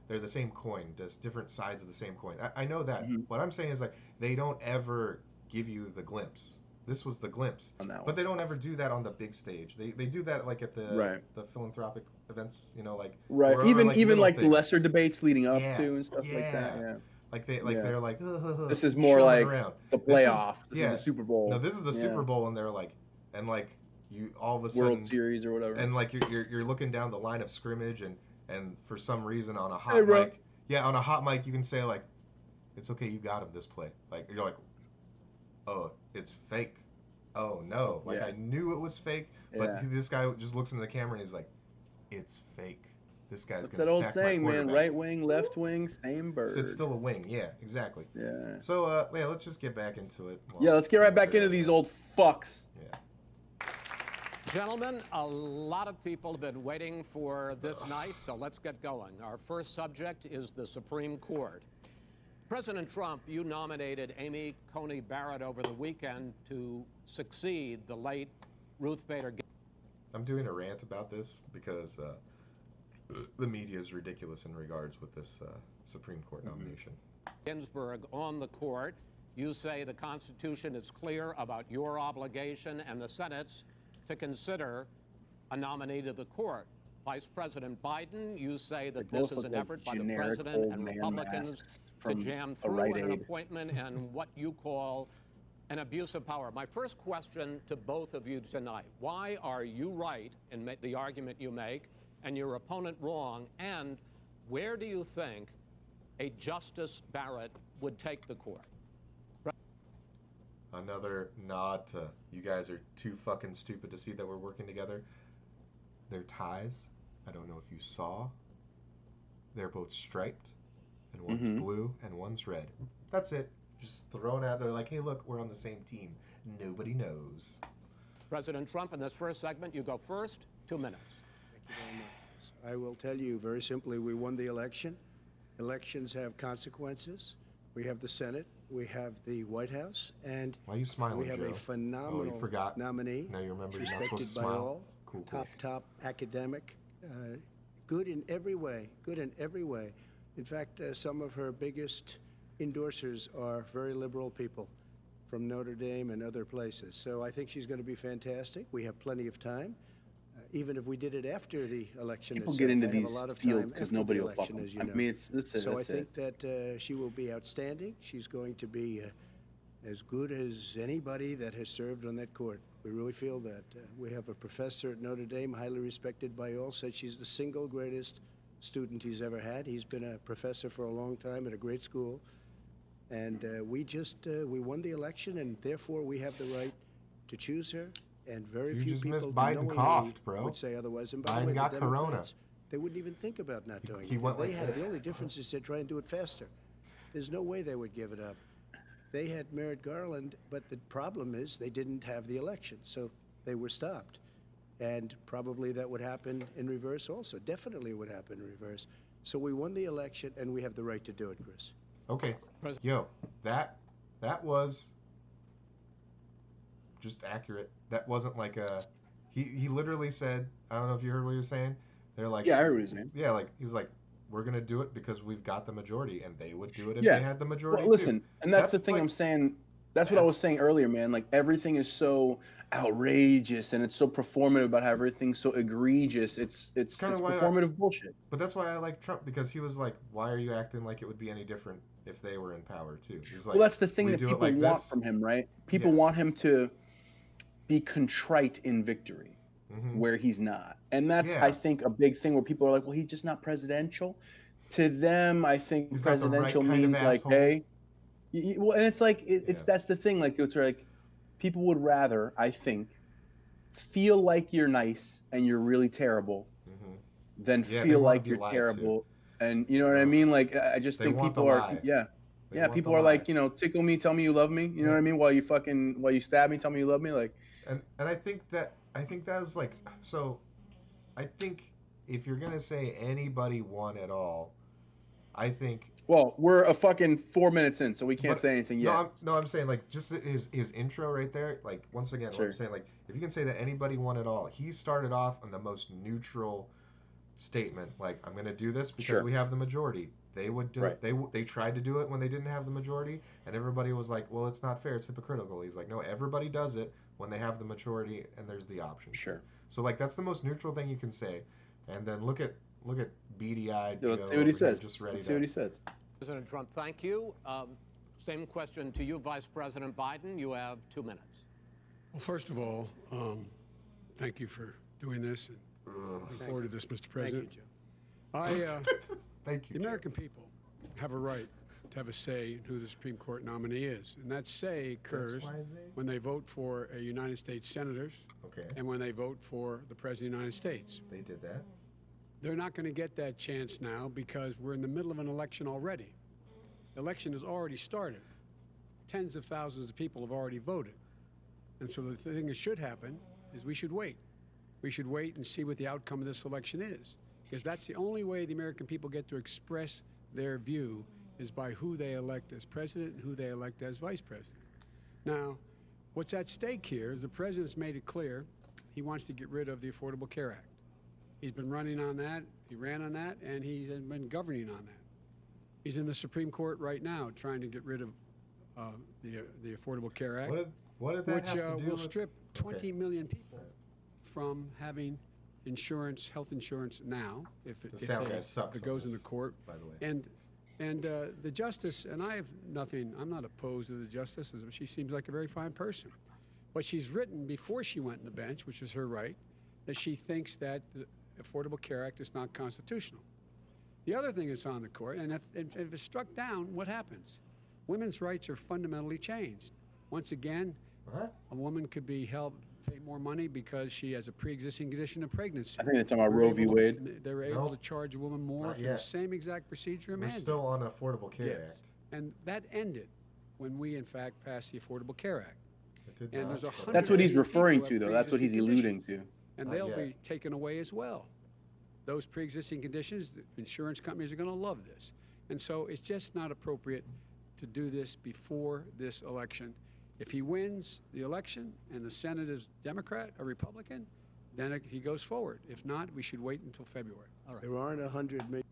They're the same coin, just different sides of the same coin. I know that. What I'm saying is like they don't ever give you the glimpse. This was the glimpse, On that but they don't ever do that on the big stage. They do that like at the Right. the philanthropic events, like Right. or Even little like the things. lesser debates leading up Yeah, to and stuff like that. yeah. Yeah. Like Yeah. they're like This is more chilling like around. the This is playoff. This is the Super No, Bowl. this is the Yeah. Super Bowl, and they're like, and like you all of a World sudden, Series or whatever. and like you're looking down the line of scrimmage, and for some reason on a hot Hey, bro. mic, on a hot mic you can say like, it's okay, you got him this play. Like you're like, oh, it's fake. Oh no, like Yeah. I knew it was fake, but Yeah. this guy just looks into the camera and he's like, it's fake. This guy's What's gonna that old sack saying, my man? quarterback. Right wing, left wing, same bird. So it's still a wing. Yeah, exactly. Yeah. So let's just get back into it. Yeah, let's get right back into these old fucks. Yeah. Gentlemen, a lot of people have been waiting for this night, so let's get going. Our first subject is the Supreme Court. President Trump, you nominated Amy Coney Barrett over the weekend to succeed the late Ruth Bader Ginsburg. I'm doing a rant about this because the media is ridiculous in regards with this Supreme Court nomination. Ginsburg on the court. You say the Constitution is clear about your obligation and the Senate's to consider a nominee to the court. Vice President Biden, you say that They this both is look an like effort by the generic president old and man Republicans masks to from jam a through Rite an Aid. appointment and what you call an abuse of power. My first question to both of you tonight: why are you right in the argument you make and your opponent wrong? And where do you think a Justice Barrett would take the court? Another nod to you guys are too fucking stupid to see that we're working together. Their ties, I don't know if you saw, they're both striped, and one's blue and one's red. That's it. Just thrown out there like, hey, look, we're on the same team. Nobody knows. President Trump, in this first segment, you go first. 2 minutes. Thank you very much. I will tell you very simply, we won the election. Elections have consequences. We have the Senate, we have the White House, and Why are you smiling, we have Joe? a phenomenal Oh, you forgot. nominee. Now you remember you're not respected supposed to by smile. all. Cool. Top academic, good in every way. Good in every way. In fact, some of her biggest endorsers are very liberal people from Notre Dame and other places. So I think she's going to be fantastic. We have plenty of time. Even if we did it after the election People itself, get into I have these a lot of fields time because after nobody the will fuck election, them. as you I know. mean, that's So I it. think that she will be outstanding. She's going to be as good as anybody that has served on that court. We really feel that. We have a professor at Notre Dame, highly respected by all, said she's the single greatest student he's ever had. He's been a professor for a long time at a great school. And we won the election, and therefore we have the right to choose her. And very You few just people missed Biden knowingly coughed, bro. would say otherwise. And by the Biden way, got the corona. Democrats, they wouldn't even think about not doing He it. went If they like had this. the only difference is they'd try and do it faster. There's no way they would give it up. They had Merrick Garland, but the problem is they didn't have the election, so they were stopped. And probably that would happen in reverse also. Definitely would happen in reverse. So we won the election, and we have the right to do it, Chris. Okay. President- Yo, that was just accurate. That wasn't like a. He literally said, I don't know if you heard what he was saying. They're like, Yeah, I heard what he's saying. yeah, like he's like, we're gonna do it because we've got the majority, and they would do it if Yeah. they had the majority. Well, listen, too. and that's the thing like- I'm saying. That's what I was that's- saying earlier, man. Like everything is so outrageous and it's so performative about how everything's so egregious. It's kinda why I- performative bullshit. But that's why I like Trump, because he was like, why are you acting like it would be any different if they were in power too? He's like, Well, that's the thing we that do it people like want this. from him, right? People Yeah. want him to be contrite in victory, Mhm. where he's not. And that's, Yeah. I think, a big thing where people are like, well, he's just not presidential. To them, I think He's not the right presidential kind of means like, asshole. hey, well, and it's like, it's Yeah. that's the thing. Like, it's like, people would rather, I think, feel like you're nice and you're really terrible Mhm. than Yeah, they feel wanna like be you're lied to. terrible. And you know what I Ugh. mean? Like, I just They think want the people are, lie. yeah. They Yeah, want people the are lie. like, tickle me, tell me you love me. You know Yeah. what I mean? While you stab me, tell me you love me. Like, And I think that was like, so I think if you're gonna say anybody won at all, I think well, we're a fucking 4 minutes in, so we can't But- say anything yet. No, I'm saying like just his intro right there. Like once again, what Sure. I'm saying, like if you can say that anybody won at all, he started off on the most neutral statement. Like I'm going to do this because Sure. we have the majority. They would do Right. it. They tried to do it when they didn't have the majority, and everybody was like, "Well, it's not fair. It's hypocritical." He's like, "No, everybody does it when they have the majority, and there's the option." Sure. So like that's the most neutral thing you can say, And then look at beady-eyed Yeah, Joe let's see what he over here, says. just ready Let's to. see what he says. President Trump, thank you. Same question to you, Vice President Biden. You have 2 minutes. Well, first of all, thank you for doing this, and look forward to this, Mr. President. Thank you, Joe. Thank you. The American people have a right to have a say in who the Supreme Court nominee is, and that say occurs why when they vote for a United States senators Okay, and when they vote for the President of the United States. they did that. They're not going to get that chance now because we're in the middle of an election already. The election has already started. Tens of thousands of people have already voted. And so the thing that should happen is we should wait. We should wait and see what the outcome of this election is, because that's the only way the American people get to express their view is by who they elect as president and who they elect as vice president. Now, what's at stake here is the president's made it clear he wants to get rid of the Affordable Care Act. He's been running on that, he ran on that, and he has been governing on that. He's in the Supreme Court right now trying to get rid of the Affordable Care Act, What did that which have to do will with? strip 20 million people from having insurance, health insurance now, if it goes into court. By the way. And the justice, and I'm not opposed to the justice. She seems like a very fine person. But she's written before she went on the bench, which is her right, that she thinks that the Affordable Care Act is not constitutional. The other thing that's on the court, and if it's struck down, what happens? Women's rights are fundamentally changed. Once again, a woman could be held pay more money because she has a pre-existing condition of pregnancy. I think they're talking about Roe v. Wade. They were able No. to charge a woman more Not for yet. the same exact procedure a We're man still on Affordable Care did. Act. And that ended when we, in fact, passed the Affordable Care Act. It did And not. there's 100 That's what he's million referring people to, have though. That's what he's pre-existing alluding to. conditions, and Not they'll yet. be taken away as well. Those pre-existing conditions, the insurance companies are going to love this. And so it's just not appropriate to do this before this election. If he wins the election and the Senate is Democrat or Republican, then he goes forward. If not, we should wait until February. All right. There aren't 100 million.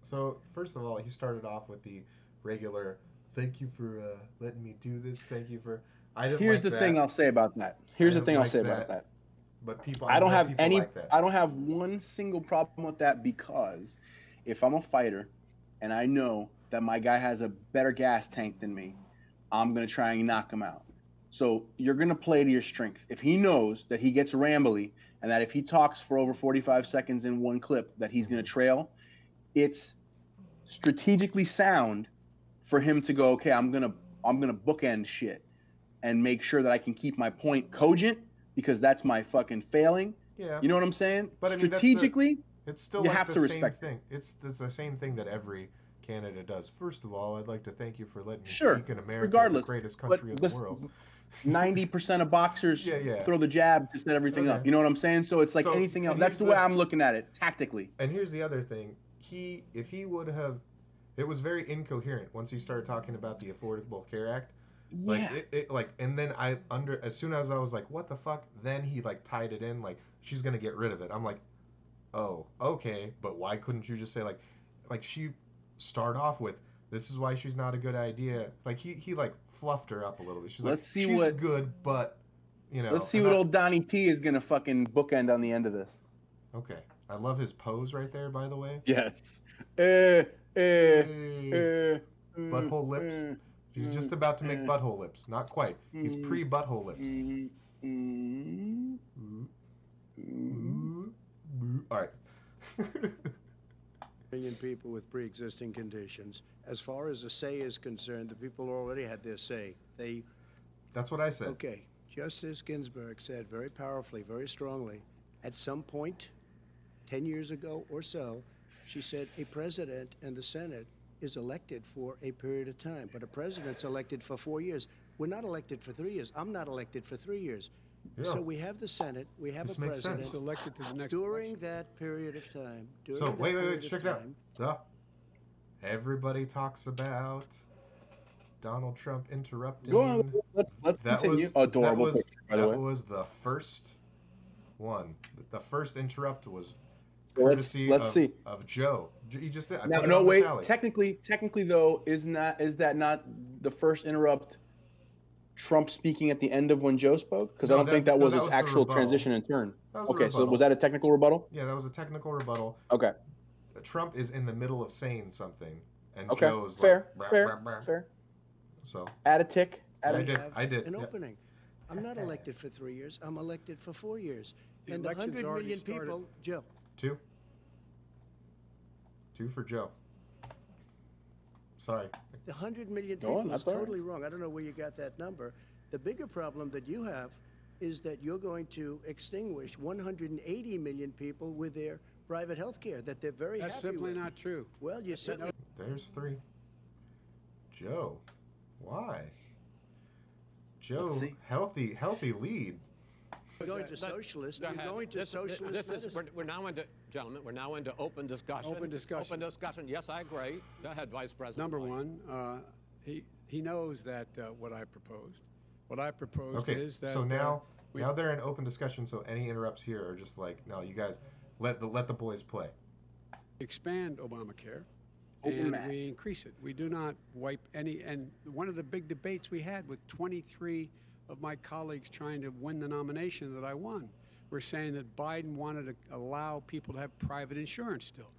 So first of all, he started off with the regular. Thank you for letting me do this. Thank you for. I didn't. Here's like the that, thing I'll say about that. Here's the didn't thing I'll like say that. about that. But people. I don't know have people any. Like that. I don't have one single problem with that, because if I'm a fighter and I know that my guy has a better gas tank than me, I'm gonna try and knock him out. So you're gonna play to your strength. If he knows that he gets rambly and that if he talks for over 45 seconds in one clip that he's gonna trail, it's strategically sound for him to go, okay, I'm gonna bookend shit and make sure that I can keep my point cogent, because that's my fucking failing. Yeah. You know what I'm saying? But I mean, that's strategically, It's still you like have the to same respect thing. It's the same thing that every candidate does. First of all, I'd like to thank you for letting me Sure, speak in America, regardless, the greatest but country in the listen, world. 90% of boxers Yeah. throw the jab to set everything up. Okay. You know what I'm saying? So it's like So, anything else. and That's here's the way the- I'm looking at it tactically. And here's the other thing. If he would have, it was very incoherent once he started talking about the Affordable Care Act. Like Yeah. and then as soon as I was like, what the fuck? Then he like tied it in like she's gonna get rid of it. I'm like, oh, okay, but why couldn't you just say like she start off with this is why she's not a good idea. Like he like fluffed her up a little bit. She's Let's like, see she's what- good, but you know. Let's see and what I- old Donnie T is gonna fucking bookend on the end of this. Okay, I love his pose right there. By the way. Yes. Butthole lips. He's just about to make butthole lips. Not quite. He's pre-butthole lips. All right. Million people with pre-existing conditions. As far as the say is concerned, the people already had their say. That's what I said. Okay, Justice Ginsburg said very powerfully, very strongly, at some point, 10 years ago or so, she said a president and the Senate is elected for a period of time, but a president's elected for 4 years. We're not elected for 3 years. I'm not elected for 3 years. Yeah. So we have the Senate, we have This a makes sense. president. It's elected to the next During election. that period of time, So wait, check it out. Duh. Everybody talks about Donald Trump interrupting. Go on. Let's continue. Adorable that was, picture, by the way. That was the first one. The first interrupt was So courtesy let's see. of Joe. He just did. I No, put it no, on the wait. tally. Technically, though, is that not the first interrupt? Trump speaking at the end of when Joe spoke, because I No, don't think that- that no, was that his was the actual rebuttal. transition and turn. That was a Okay, so rebuttal. was that a technical rebuttal? Yeah, that was a technical rebuttal. Okay. Trump is in the middle of saying something, and Okay. Joe's Fair. like, Fair. "Brah, brah, brah." Fair. So Add a tick. I We did. have I did. An yeah. opening. I'm not elected for 3 years. I'm elected for 4 years. The And the election's 100 already million started. people, Joe, 2 for Joe. Sorry. the 100 million Go on, people is that's all right. totally wrong. I don't know where you got that number. The bigger problem that you have is that you're going to extinguish 180 million people with their private health care that they're very That's happy simply with. not true. Well, you certainly There's 3. Joe, why? Joe, Let's see. healthy lead. going to socialist. Go You're ahead. going to socialist This is, medicine. we're now into, gentlemen, we're now into open discussion. Open discussion. Open discussion. Yes, I agree. Go ahead, Vice President. Number White. one, he knows that what I proposed. What I proposed Okay, is that so now we- now they're in open discussion. So any interrupts here are just like, no, you guys let the boys play. expand Obamacare Open and mat. we increase it. We do not wipe any. And one of the big debates we had with 23 of my colleagues trying to win the nomination that I won, were saying that Biden wanted to allow people to have private insurance still.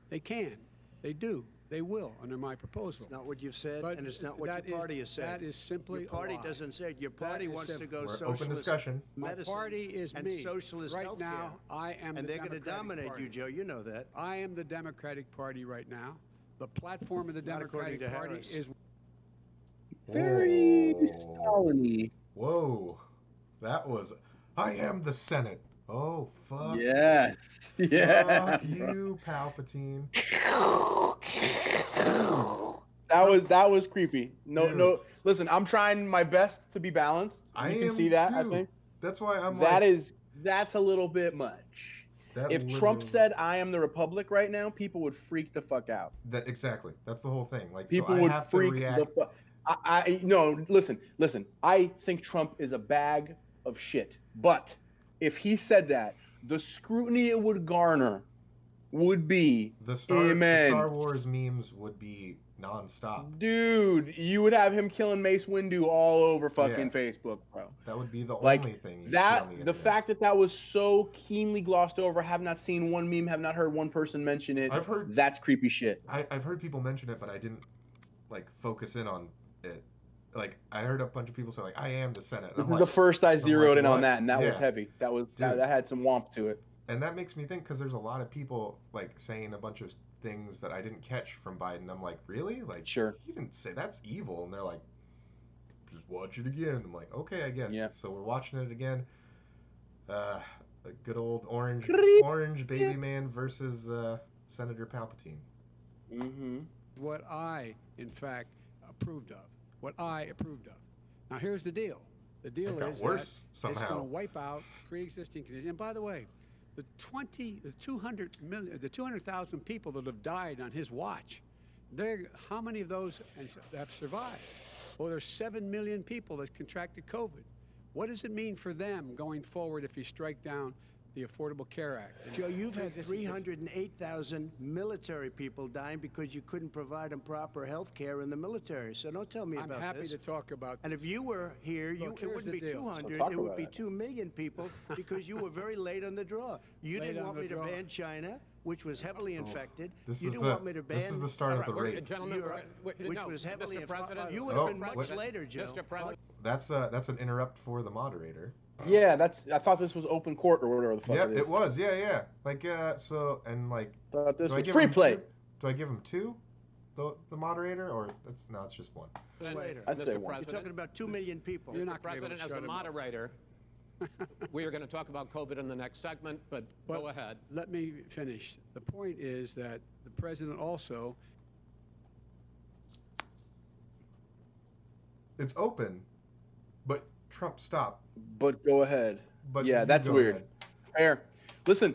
They can. They do. They will under my proposal. Not what you've said, But and it's not what that your is- party has said. that is simply your party a lie. doesn't say it. Your That party is wants to simple. go We're socialist open discussion. My medicine party is and me. socialist Right healthcare. now, I am and the they're going to Democratic dominate Party. you, Joe. You know that. I am the Democratic Party right now. The platform of the Not according Democratic to Party Harris. is Very Whoa. Stalin-y. Whoa, that was. I am the Senate. Oh fuck. Yes. Yeah. Fuck you, Palpatine. That was creepy. No, Dude. no. Listen, I'm trying my best to be balanced. You can see that. I too. think That's why I'm that's a little bit much. that If Trump literally- said I am the Republic right now, people would freak the fuck out. that exactly. That's the whole thing. Like People so I would have freak to react. the fuck. I no. Listen. I think Trump is a bag of shit. But if he said that, the scrutiny it would garner would be The Star immense. Wars memes would be nonstop. Dude, you would have him killing Mace Windu all over fucking Yeah. Facebook, bro. That would be the Like only thing. you'd see that, on the the internet. fact that that was so keenly glossed over, have not seen one meme, have not heard one person mention it. I've heard- that's creepy shit. I've heard people mention it, but I didn't like focus in on it. Like I heard a bunch of people say like I am the Senate. And This I'm is like, the first I zeroed in what? on that, and that was Yeah. heavy. That was that, Dude. that had some womp to it. and that makes me think because there's a lot of people like saying a bunch of things that I didn't catch from Biden. I'm like, really? Like, Sure. he didn't say that's evil, and they're like, just watch it again. I'm like, okay, I guess. Yeah. So we're watching it again. A good old orange baby man versus Senator Palpatine. Mm-hmm. what I, in fact, approved of. What I approved of. Now, here's the deal. The deal It got is worse that it's going somehow. to wipe out pre-existing conditions. And by the way, the 200,000 people that have died on his watch, how many of those have survived? Well, there's 7 million people that contracted COVID. What does it mean for them going forward if you strike down the Affordable Care Act? Joe, you've had Pre-existing conditions? 308,000 military people dying because you couldn't provide them proper health care in the military. So don't tell me I'm about happy this. to talk about And if you were here, Look, it here's wouldn't be the deal. 200, talk it would about be it. 2 million people because you were very late on the draw. You Late didn't on want the me to draw. ban China, which was heavily infected. This You is didn't want me to ban this is the start All of the right, raid. gentlemen, Europe, wait, which no, was heavily Mr. infected. President. You would have Oh, been much what- later, Joe. Mr. President. That's an interrupt for the moderator. Yeah, I thought this was open court or whatever the fuck Yep, it is. it was. Yeah. Like so and like. Thought this do I was give free him play. Do I give him 2? The moderator, or it's just 1. Later. I'd say Mr. one. You're President, talking about 2 million people. You're not gonna be able President, to as shut the him up. moderator, we are going to talk about COVID in the next segment, but go ahead. Let me finish. The point is that the president also It's open, but Trump stopped. But go ahead. But Yeah, you that's go weird. ahead. Fair. Listen,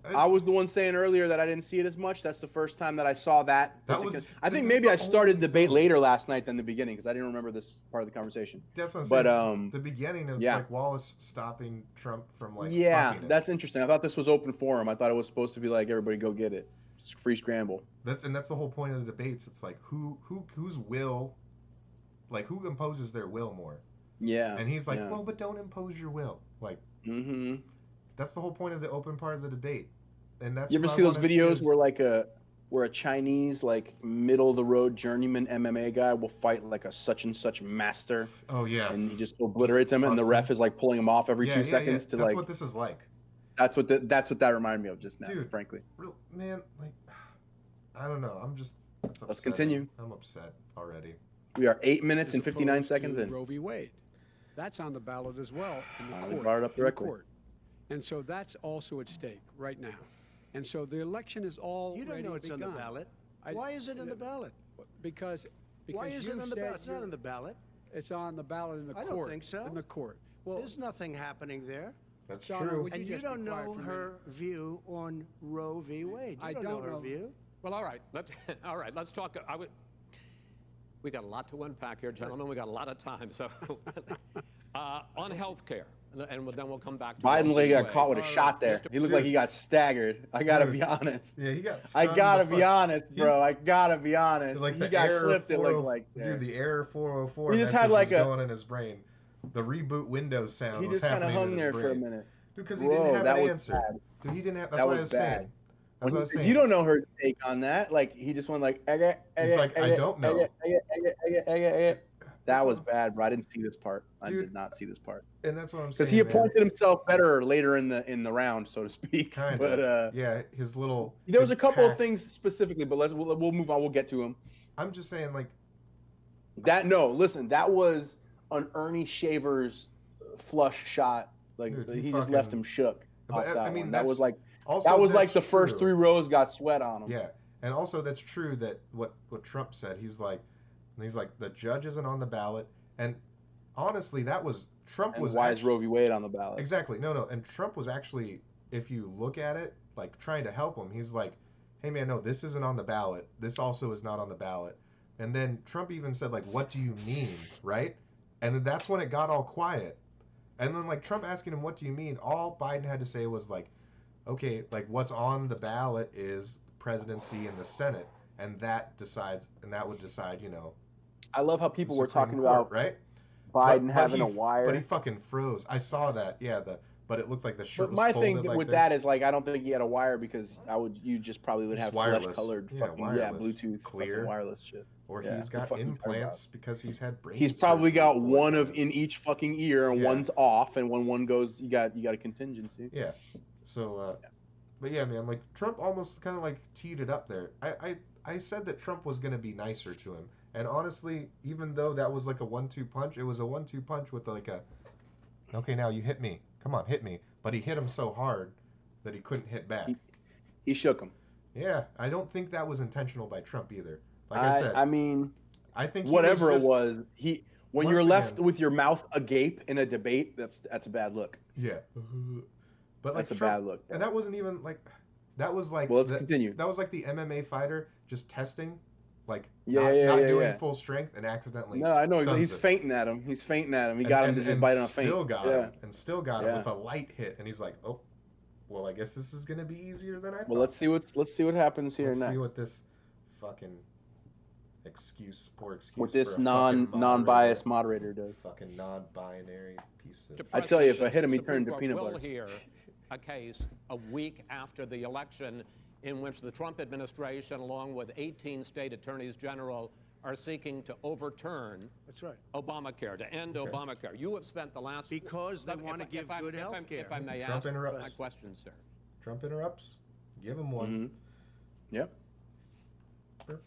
I It's- was the one saying earlier that I didn't see it as much. That's the first time that I saw that. That particular- was- I think that's maybe the I started only debate thing. later last night than the beginning because I didn't remember this part of the conversation. That's what I'm But, saying. The beginning is yeah. like Wallace stopping Trump from like. Yeah, fucking it. that's interesting. I thought this was open forum. I thought it was supposed to be like everybody go get it. Just free scramble. That's the whole point of the debates. It's like whose will, like who imposes their will more. Yeah. And he's like, yeah. well, but don't impose your will. Like Mm-hmm. That's the whole point of the open part of the debate. And that's You ever what I see those wanna videos is- where a Chinese like middle of the road journeyman MMA guy will fight like a such and such master, Oh yeah. and he just obliterates him, and the hugs ref him. is like pulling him off every 2 seconds to That's like. what this is like. That's what that reminded me of just now, Dude. frankly. Real man, like I don't know. I'm just it's Let's upsetting. continue. I'm upset already. We are 8 minutes as and 59 opposed seconds to in. Roe v. Wade. That's on the ballot as well in the Finally court. brought it up in the directly. court. And so that's also at stake right now. And so the election is already You don't know it's begun. on the ballot. I- Why is it on the ballot? Because Why is it you on the said ballot? It's not you're- on the ballot. It's on the ballot in the I court. don't think so. In the court. Well, There's nothing happening there. That's Sean, true. would And you just be don't quiet know for a her view on Roe v. Wade. You I don't don't know her know. view. Well, all right. Let's talk. We got a lot to unpack here, gentlemen. We got a lot of time. So, on health care, and then we'll come back to Biden Roe like v. got Wade. caught with a All right, shot there. Mr. He looked like he got staggered. I gotta be honest. Yeah, he got I stunned gotta the be fuck- honest, he- bro. I gotta be honest. Like He the got error clipped. It 40 looked like there. dude, the error 404 He just message had like was a- going in his brain. The reboot Windows sound He was just kind of happening in hung his there brain. for a minute. Because he Bro, didn't have that an was answer. bad. Dude, he didn't have. That's That what was I was bad. saying. That's what I was saying. You don't know her take on that. Like he just went like. He's like, I don't know. That was bad, bro. I didn't see this part. I Dude. did not see this part And that's what I'm saying. because he man. appointed himself better later in the round, so to speak. Kind But of. Yeah, his little. there was his a couple of pack- things specifically, but we'll move on. We'll get to him. I'm just saying, like, Listen, that was an Ernie Shavers flush shot. Like Dude, he he just left fucking- him shook. But, Off that I mean, one. That that's- was like also that was like that's the first true. 3 rows got sweat on him. Yeah, and also that's true that what Trump said. He's like the judge isn't on the ballot, and honestly, that was Trump And was why is actually, Roe v. Wade on the ballot? exactly no, and Trump was actually, if you look at it, like trying to help him. He's like, hey man, no, this isn't on the ballot. This also is not on the ballot. And then Trump even said like, what do you mean, right? And then that's when it got all quiet. And then like Trump asking him, what do you mean? All Biden had to say was like, okay, like what's on the ballot is presidency and the Senate, and that would decide, I love how people were Supreme talking Court, about right? Biden But having he- a wire. But he fucking froze. I saw that. Yeah, but it looked like the shirt But was my folded thing like with this. that is like I don't think he had a wire because you just probably would Just have wireless. flesh colored Yeah, fucking wireless. Bluetooth Clear. fucking wireless shit. Or Yeah, he's the got fuck you talking implants because he's had brain. He's probably surgery got 4 one of times. in each fucking ear and Yeah. one's off, and when one goes, you got a contingency. Yeah. So, but yeah, man, like Trump almost kind of like teed it up there. I said that Trump was gonna be nicer to him, and honestly, even though that was like a 1-2 punch, it was a 1-2 punch with like a, okay, now you hit me, come on, hit me. But he hit him so hard that he couldn't hit back. He shook him. Yeah, I don't think that was intentional by Trump either. Like I said, I mean, I think he whatever was it just- was, when Once you're left again- with your mouth agape in a debate, that's a bad look. Yeah. But like That's a Trump, bad look, bro. and that wasn't even like, that was like. Well, let's the- continue. That was like the MMA fighter just testing, like Yeah, not, yeah, not yeah, doing yeah. full strength and accidentally. No, I know stuns he's it. fainting at him. He's fainting at him. He And- got him and- to just and bite on a feint. Still got yeah. him, and still got him Yeah. with a light hit, and he's like, oh, well, I guess this is gonna be easier than I thought. Well, let's see what happens here Let's next see what this fucking poor excuse with this for a fucking non-biased moderator does. fucking non-binary piece of. To I tell you, if I precedent, hit him, the he turned Supreme to peanut Court butter. will hear a case a week after the election in which the Trump administration, along with 18 state attorneys general, are seeking to overturn That's right. Obamacare, to end Obamacare. You have spent the last... Because they Look, wanna if give I- good if I- health care. If I may Trump ask interrupts. my question, sir. Trump interrupts. Give him one. Mhm. Yep. Burp,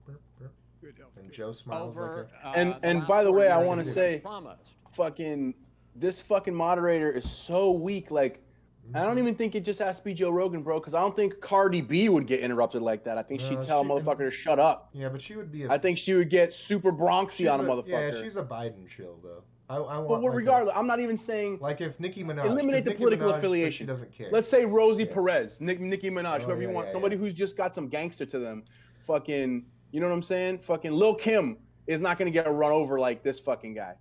burp, burp. Good health And care. Joe smiles Over like And last by the 4 way, I years, wanna you say- promised. Fucking this fucking moderator is so weak. Like I don't even think it just has to be Joe Rogan, bro. Because I don't think Cardi B would get interrupted like that. I think No, she'd tell a she- motherfucker to shut up. Yeah, but she would be. I think she would get super bronxy on a motherfucker. Yeah, she's a Biden chill though. I want. But like a- regardless, I'm not even saying. like if Nicki Minaj. Eliminate 'cause the Nicki political Minaj said affiliation. She doesn't care. Let's say Rosie Yeah. Perez, Nicki Minaj, Oh, whoever you yeah, want. yeah, Somebody yeah. who's just got some gangster to them. Fucking, you know what I'm saying? Fucking Lil Kim is not gonna get run over like this fucking guy.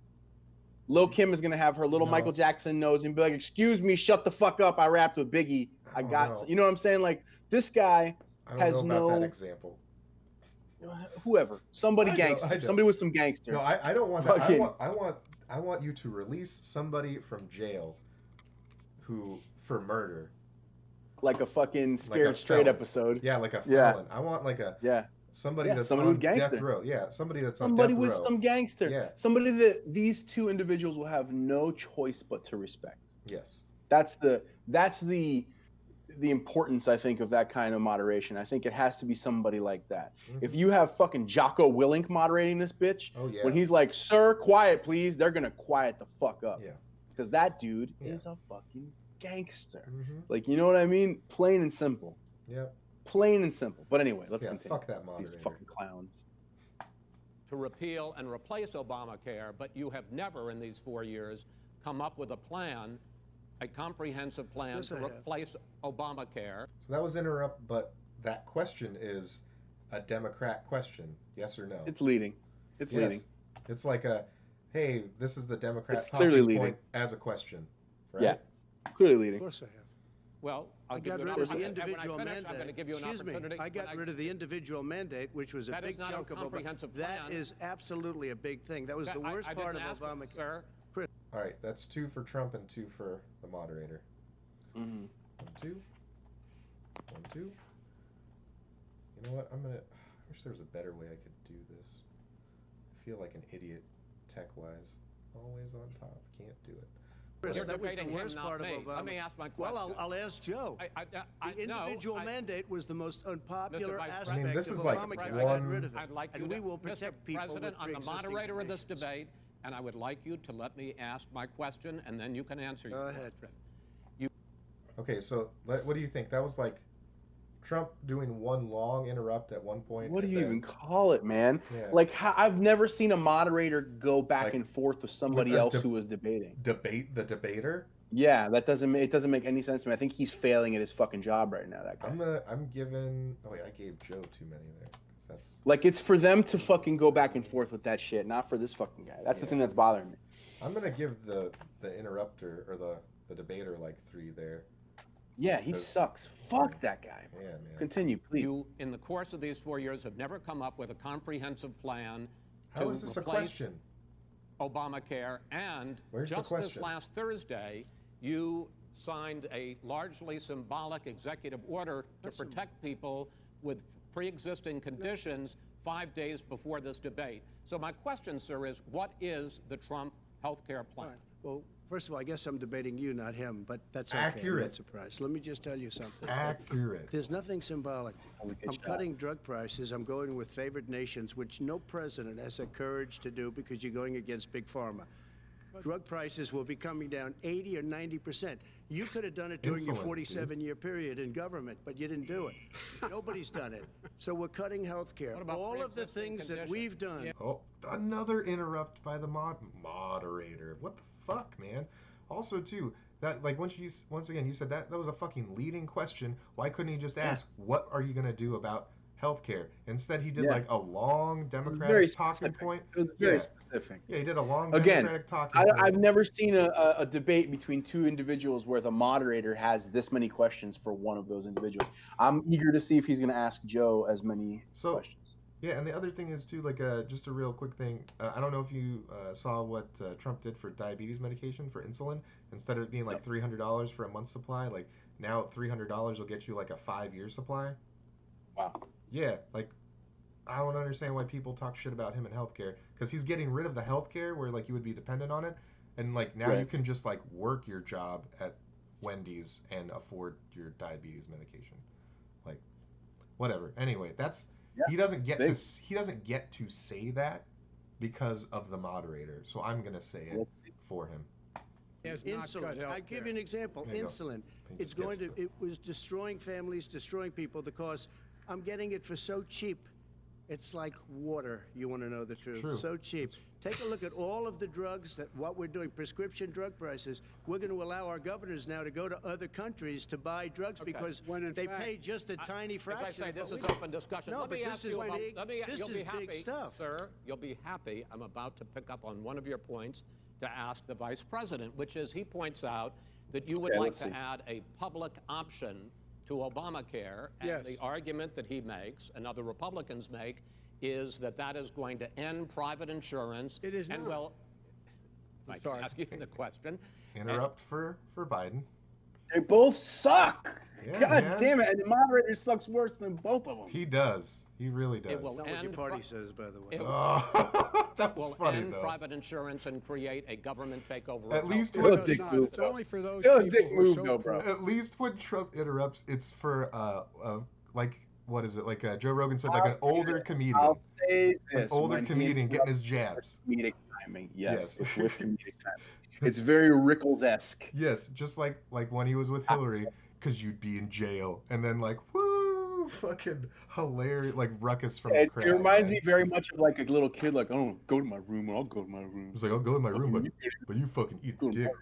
Lil Kim is gonna have her little No. Michael Jackson nose and be like, "Excuse me, shut the fuck up. I rapped with Biggie. I don't got," know. you know what I'm saying? Like this guy, I don't has know about that no- example. whoever, somebody I know, gangster, I know. somebody with some gangster. No, I don't want that. Fucking- I want you to release somebody from jail who for murder. Like a fucking Like Scared a Straight felon. episode. Yeah, like a Yeah. felon. I want like a Yeah. somebody Yeah, that's somebody on who's gangster. death row. Yeah, somebody that's Somebody on death with row. some gangster. Yeah. Somebody that these two individuals will have no choice but to respect. Yes. That's the importance, I think, of that kind of moderation. I think it has to be somebody like that. If you have fucking Jocko Willink moderating this bitch, Oh yeah. when he's like, "Sir, quiet, please," they're gonna quiet the fuck up. Yeah. Because that dude Yeah. is a fucking gangster. Mm-hmm. Like, you know what I mean? Plain and simple. Yep. Plain and simple. But anyway, let's Yeah. continue. Fuck that These moderator. fucking clowns. To repeal and replace Obamacare, but you have never in these 4 years come up with a plan, a comprehensive plan Yes, to I have. replace Obamacare. So that was interrupt, but that question is a Democrat question. Yes or no? It's leading. It's Yes. leading. It's like a, hey, this is the Democrat It's clearly talking leading. point as a question. Right? Yeah. Clearly Of leading. course I have. Well, I'll I give got you an rid of the opportunity. And individual when I finish, mandate. I'm going to give you an Excuse me. opportunity. I got rid of the individual mandate, which was a That is big not a chunk of comprehensive Obama. That plan. is absolutely a big thing. That was the I- worst I part of didn't ask it, Obamacare. sir. All right, that's 2 for Trump and 2 for the moderator. Mhm. 1, 2. 1, 2. You know what? I wish there was a better way I could do this. I feel like an idiot tech-wise. Always on top. Can't do it. Chris, You're that was the debating him, worst not part of me. Obama. Let me ask my question. Well, I'll ask Joe. The no, individual mandate was the most unpopular Vice aspect President. this of is like Obamacare. I one- got rid of it. I'd like you and to, we will Mr. protect people President, with I'm the pre-existing moderator of this conditions. debate, and I would like you to let me ask my question, and then you can answer your Go ahead. question. Okay, so what do you think? That was like Trump doing one long interrupt at one point. What do and you then- even call it, man? Yeah. Like, I've never seen a moderator go back Like, and forth with somebody with a else who was debating. debate the debater? Yeah, it doesn't make any sense to me. I think he's failing at his fucking job right now. That guy. I'm giving. Oh wait, I gave Joe too many there. That's Like, it's for them to fucking go back and forth with that shit, not for this fucking guy. That's the Yeah. thing that's bothering me. I'm gonna give the interrupter or the debater like 3 there. Yeah, he Because- sucks. Fuck that guy. Yeah, man. Continue, please. You, in the course of these 4 years, have never come up with a comprehensive plan How to is this a replace question? Obamacare, and Where's the just this question? last Thursday, you signed a largely symbolic executive order to protect people with pre-existing conditions 5 days before this debate. So my question, sir, is what is the Trump health care All plan? right. Well, first of all, I guess I'm debating you, not him, but that's okay. I'm Accurate. not surprised. Let me just tell you something. Accurate. There's nothing symbolic. was a good I'm shot. cutting drug prices. I'm going with favored nations, which no president has the courage to do because you're going against big pharma. Drug prices will be coming down 80 or 90%. You could have done it during your Insulin, 47-year period in government, but you didn't do it. Nobody's done it. So we're cutting health care. What about All of the pre-existing things that conditions? we've done. Oh, another interrupt by the moderator. What the fuck, man? Also, too, that like once again you said that was a fucking leading question. Why couldn't he just ask, "What are you gonna do about healthcare?" Instead, he did Yeah. like a long Very Democratic talking specific. point. It was very Yeah. specific. Yeah, he did a long Again, Democratic talking I've point. never seen a debate between two individuals where the moderator has this many questions for one of those individuals. I'm eager to see if he's going to ask Joe as many So- questions. Yeah, and the other thing is too, like, just a real quick thing. I don't know if you saw what Trump did for diabetes medication for insulin. Instead of it being like $300 for a month's supply, like now $300 will get you like a 5-year supply. Wow. Yeah, like I don't understand why people talk shit about him in healthcare because he's getting rid of the healthcare where like you would be dependent on it, and like now you Right. can just like work your job at Wendy's and afford your diabetes medication. Like, whatever. Anyway, that's Yeah, he doesn't get big. he doesn't get to say that because of the moderator. So I'm gonna say it Let's see. for him. He has not cut Insulin. health I'll give care. you an example. There you go. Insulin. He It's just going gets to. It was destroying families, destroying people because I'm getting it for so cheap. It's like water. You want to know the truth? True. So cheap. Take a look at all of the drugs that what we're doing. Prescription drug prices. We're going to allow our governors now to go to other countries to buy drugs because When in they fact- pay just a tiny As fraction. I say, of this what is we do. open discussion. No, let but me this ask is you about, big- this you'll is be big happy, stuff. sir. You'll be happy. I'm about to pick up on one of your points to ask the vice president, which is he points out that you would Okay, like let's to see. add a public option to Obamacare, and Yes. the argument that he makes and other Republicans make is that that is going to end private insurance. It is and not. will. I can sorry. ask you the question. Interrupt for Biden. They both suck. Yeah, God man. damn it! And the moderator sucks worse than both of them. He does. He really does. It will Not what your end party pri- says, by the way. it Oh, that's will funny end though. private insurance and create a government takeover. At of least healthcare. when- It dick does not. move, It's though. only for those Still a people dick who are move, so though, bro. poor. At least when Trump interrupts, it's for like what is it? Like Joe Rogan said, like an older comedian, I'll say an this: older when he comedian getting his interrupts, jabs. Comedic timing, yes, Yes. it's with comedic timing. It's very Rickles-esque. Yes, just like when he was with Hillary, because you'd be in jail, and then like woo, fucking hilarious, like ruckus from the It crowd. reminds man. me very much of like a little kid, like, "Oh, go to my room, or I'll go to my room." It's like I'll go in my room, Okay, but you fucking eat Go to dick.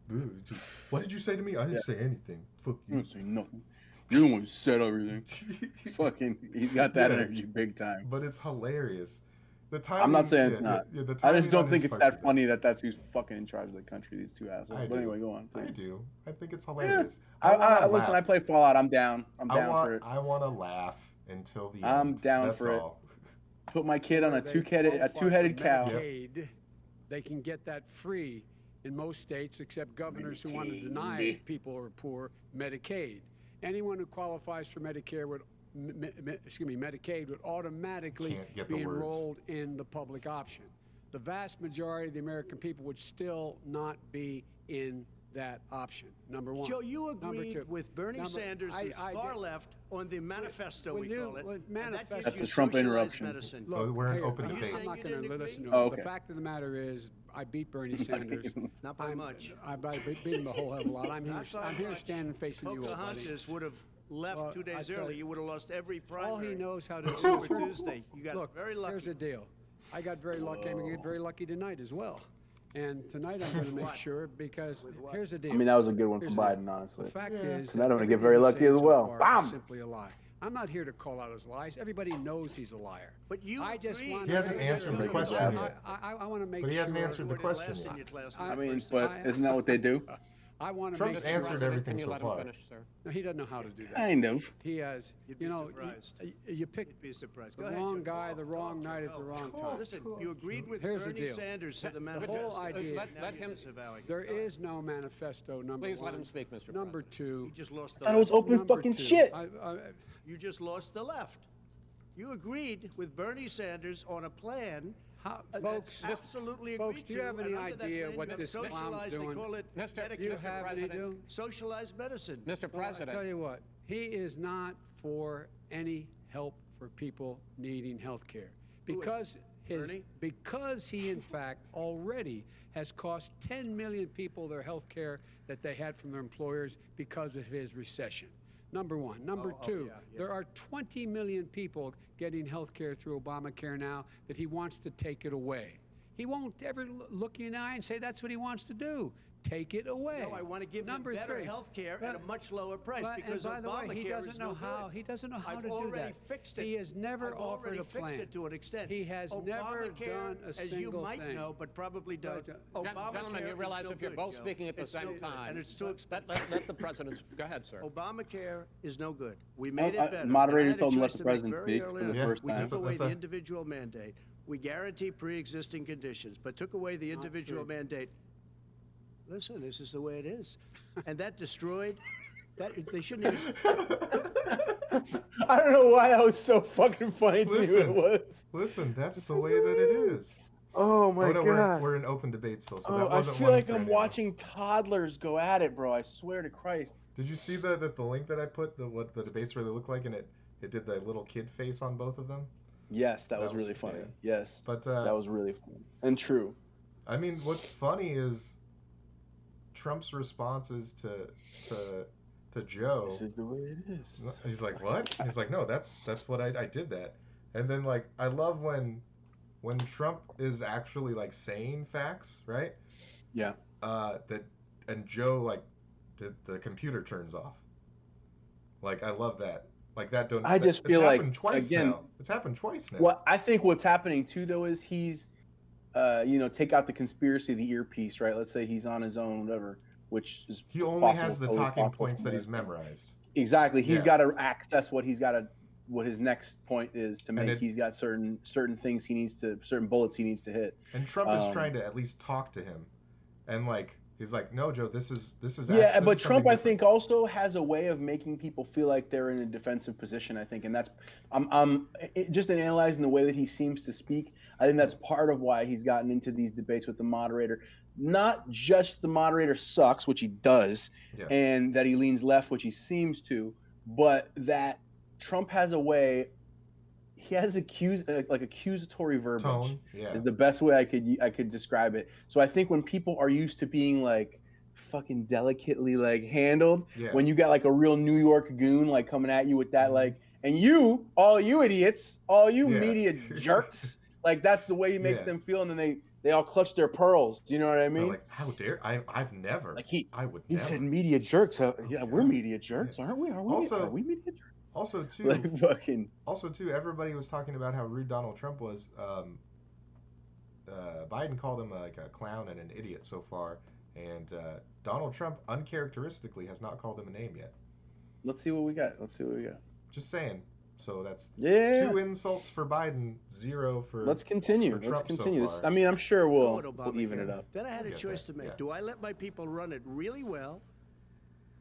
my Ooh, what did you say to me? I didn't say anything. Fuck You you. don't say nothing. You're the one who said everything. Fucking, he's got that Yeah. energy big time. But it's hilarious. The timing, I'm not saying it's not. the I just timing don't on think his it's part's that good. funny that's who's fucking in charge of the country. These two assholes. I But do. anyway, go on. I Please. do. I think it's hilarious. I wanna listen. I laugh. play Fallout. I'm down. I'm I down want, for it. I want to laugh until the I'm end. down That's for it. all. Put my kid on a They two-headed qualify for cow. Medicaid, they can get that free in most states, except governors who want to deny people who are poor Medicaid. Anyone who qualifies for Medicare would, Medicaid would automatically Can't get the be words. enrolled in the public option. The vast majority of the American people would still not be in that option. Number one. Joe, you Number agreed two. with Bernie Number- I who's far did. left on the manifesto, When we you- call it. when and that manifesto- gives That's you the Trump socialized interruption. medicine. Oh, we're in hey, open I'm debate. saying not you going to didn't listen to agree? him. Oh, okay. The fact of the matter is, I beat Bernie Sanders. Not by much. I beat him a whole hell of a lot. I'm Not by here much. standing facing you, old buddy. Pocahontas would have left Well, 2 I days tell early. you, You would have lost every primary. All he knows how to do Super is Tuesday. You got Look, very lucky. here's the deal. I got very lucky. I'm going to get very lucky tonight as well. And tonight I'm going to make what? sure because what? here's the deal. I mean, that was a good one for Here's the Biden, deal. honestly. The fact is, Tonight I'm gonna get everything very he's lucky saying as so well. far Bam! is simply a lie. I'm not here to call out his lies. Everybody knows he's a liar. But you I just agreed. want He hasn't answered the question yet. I want to make But he sure. hasn't answered the Recorded question last yet. in your last I I mean, first. but isn't that what they do? I want to Trump's make sure. answered everything Can you so let far. him finish, sir? No, he doesn't know how to do that. Kind of. He has, You'd be you know, surprised. you pick You'd be surprised. the Go ahead, wrong Joe. guy, Talk, the wrong Joe, night at go. the wrong Talk. time. Listen, you agreed with Here's the Bernie deal. Sanders to the The manifesto. whole idea. Let Now you're him. disavowing it. There Go ahead. is no manifesto. Number Please one. let him speak, Mr. Number President. two. You just lost the Thought it was left. open number fucking two, shit. You just lost the left. You agreed with Bernie Sanders on a plan Folks, that's absolutely agreed folks, do you to, have any and under that idea plan, what you have this clown's socialized, doing? They call it Mr. Medicare. Do you Mr. have any President. do? Socialized medicine. Mr. Well, I President. tell you what, he is not for any help for people needing health care because Bernie? because he in fact already has cost 10 million people their health care that they had from their employers because of his recession. Number one. Number two, yeah. there are 20 million people getting health care through Obamacare now that he wants to take it away. He won't ever look you in the eye and say that's what he wants to do. Take it away. No, I want to give Number them better three. health care at a But- much lower price but- because and by the way, he Obamacare doesn't is know no how. good. He doesn't know how I've to do already that. fixed it. He has never I've offered already a fixed plan. it to an extent. He has never Obamacare, done a as you single might thing. know, but probably don't. Gen- Gentlemen, you Obamacare realize is no if you're good, both Joe. speaking at the It's no same good, time, and it's too expensive. let the president. Go ahead, sir. Obamacare is no good. We made it better. Moderators And I had a told him let choice the to make president very speak early for the on. Yeah, first We time. took away That's the a- individual mandate. We guarantee pre-existing conditions, but took away the individual true. mandate. Listen, this is the way it is, and that destroyed. That they shouldn't even. I don't know why that was so fucking funny to you. It Listen. was. Listen, that's the way that it is. Oh my Oh no, god. we're in open debate still, so Oh, that I wasn't feel one like for I'm anyone. watching toddlers go at it, bro. I swear to Christ. Did you see the link that I put, what the debates really look like, and it did the little kid face on both of them? Yes, that was That was- really funny. yeah. Yes, But that was really funny and true. I mean, what's funny is Trump's responses to Joe. This is the way it is. He's like, what? He's like, no, that's what I did that. And then like, I love when Trump is actually like saying facts, right? Yeah. And Joe like the computer turns off. Like I love that. Like that don't. I just it's feel like, happened twice again, now. It's happened twice now. What I think what's happening too though is he's, take out the conspiracy of the earpiece, right? Let's say he's on his own, whatever, which is He only possible, has the totally talking possible points from that he's there. memorized. Exactly. He's Yeah. got to access what what his next point is to And make. it- He's got certain things certain bullets he needs to hit. And Trump is Um, trying to at least talk to him, and like He's like, no, Joe, this is Yeah, actually, but this is Trump, something I different. think, also has a way of making people feel like they're in a defensive position. I think, and that's, just in analyzing the way that he seems to speak, I think that's part of why he's gotten into these debates with the moderator. Not just the moderator sucks, which he does, Yeah. and that he leans left, which he seems to, but that Trump has a way. He has accusatory verbiage. Tone, yeah. Is the best way I could describe it. So I think when people are used to being like fucking delicately like handled, Yeah. when you got like a real New York goon like coming at you with that Mhm. like, and you, all you idiots, all you Yeah. media jerks, like that's the way he makes Yeah. them feel, and then they all clutch their pearls. Do you know what I They're mean? like, how dare I've never. Like I would he never. said media jerks. Yeah, we're God. media jerks, aren't we? Are we? Also- are we media jerks? Also, too, Like fucking. everybody was talking about how rude Donald Trump was. Biden called him like a clown and an idiot so far, and Donald Trump uncharacteristically has not called him a name yet. Let's see what we got. Just saying. So that's Yeah. 2 insults for Biden, 0 for. Let's continue. for Let's Trump so continue. far. I mean, I'm sure Go we'll with even Obamacare. it up. Then I had a We'll get choice there, to make. yeah. Do I let my people run it really well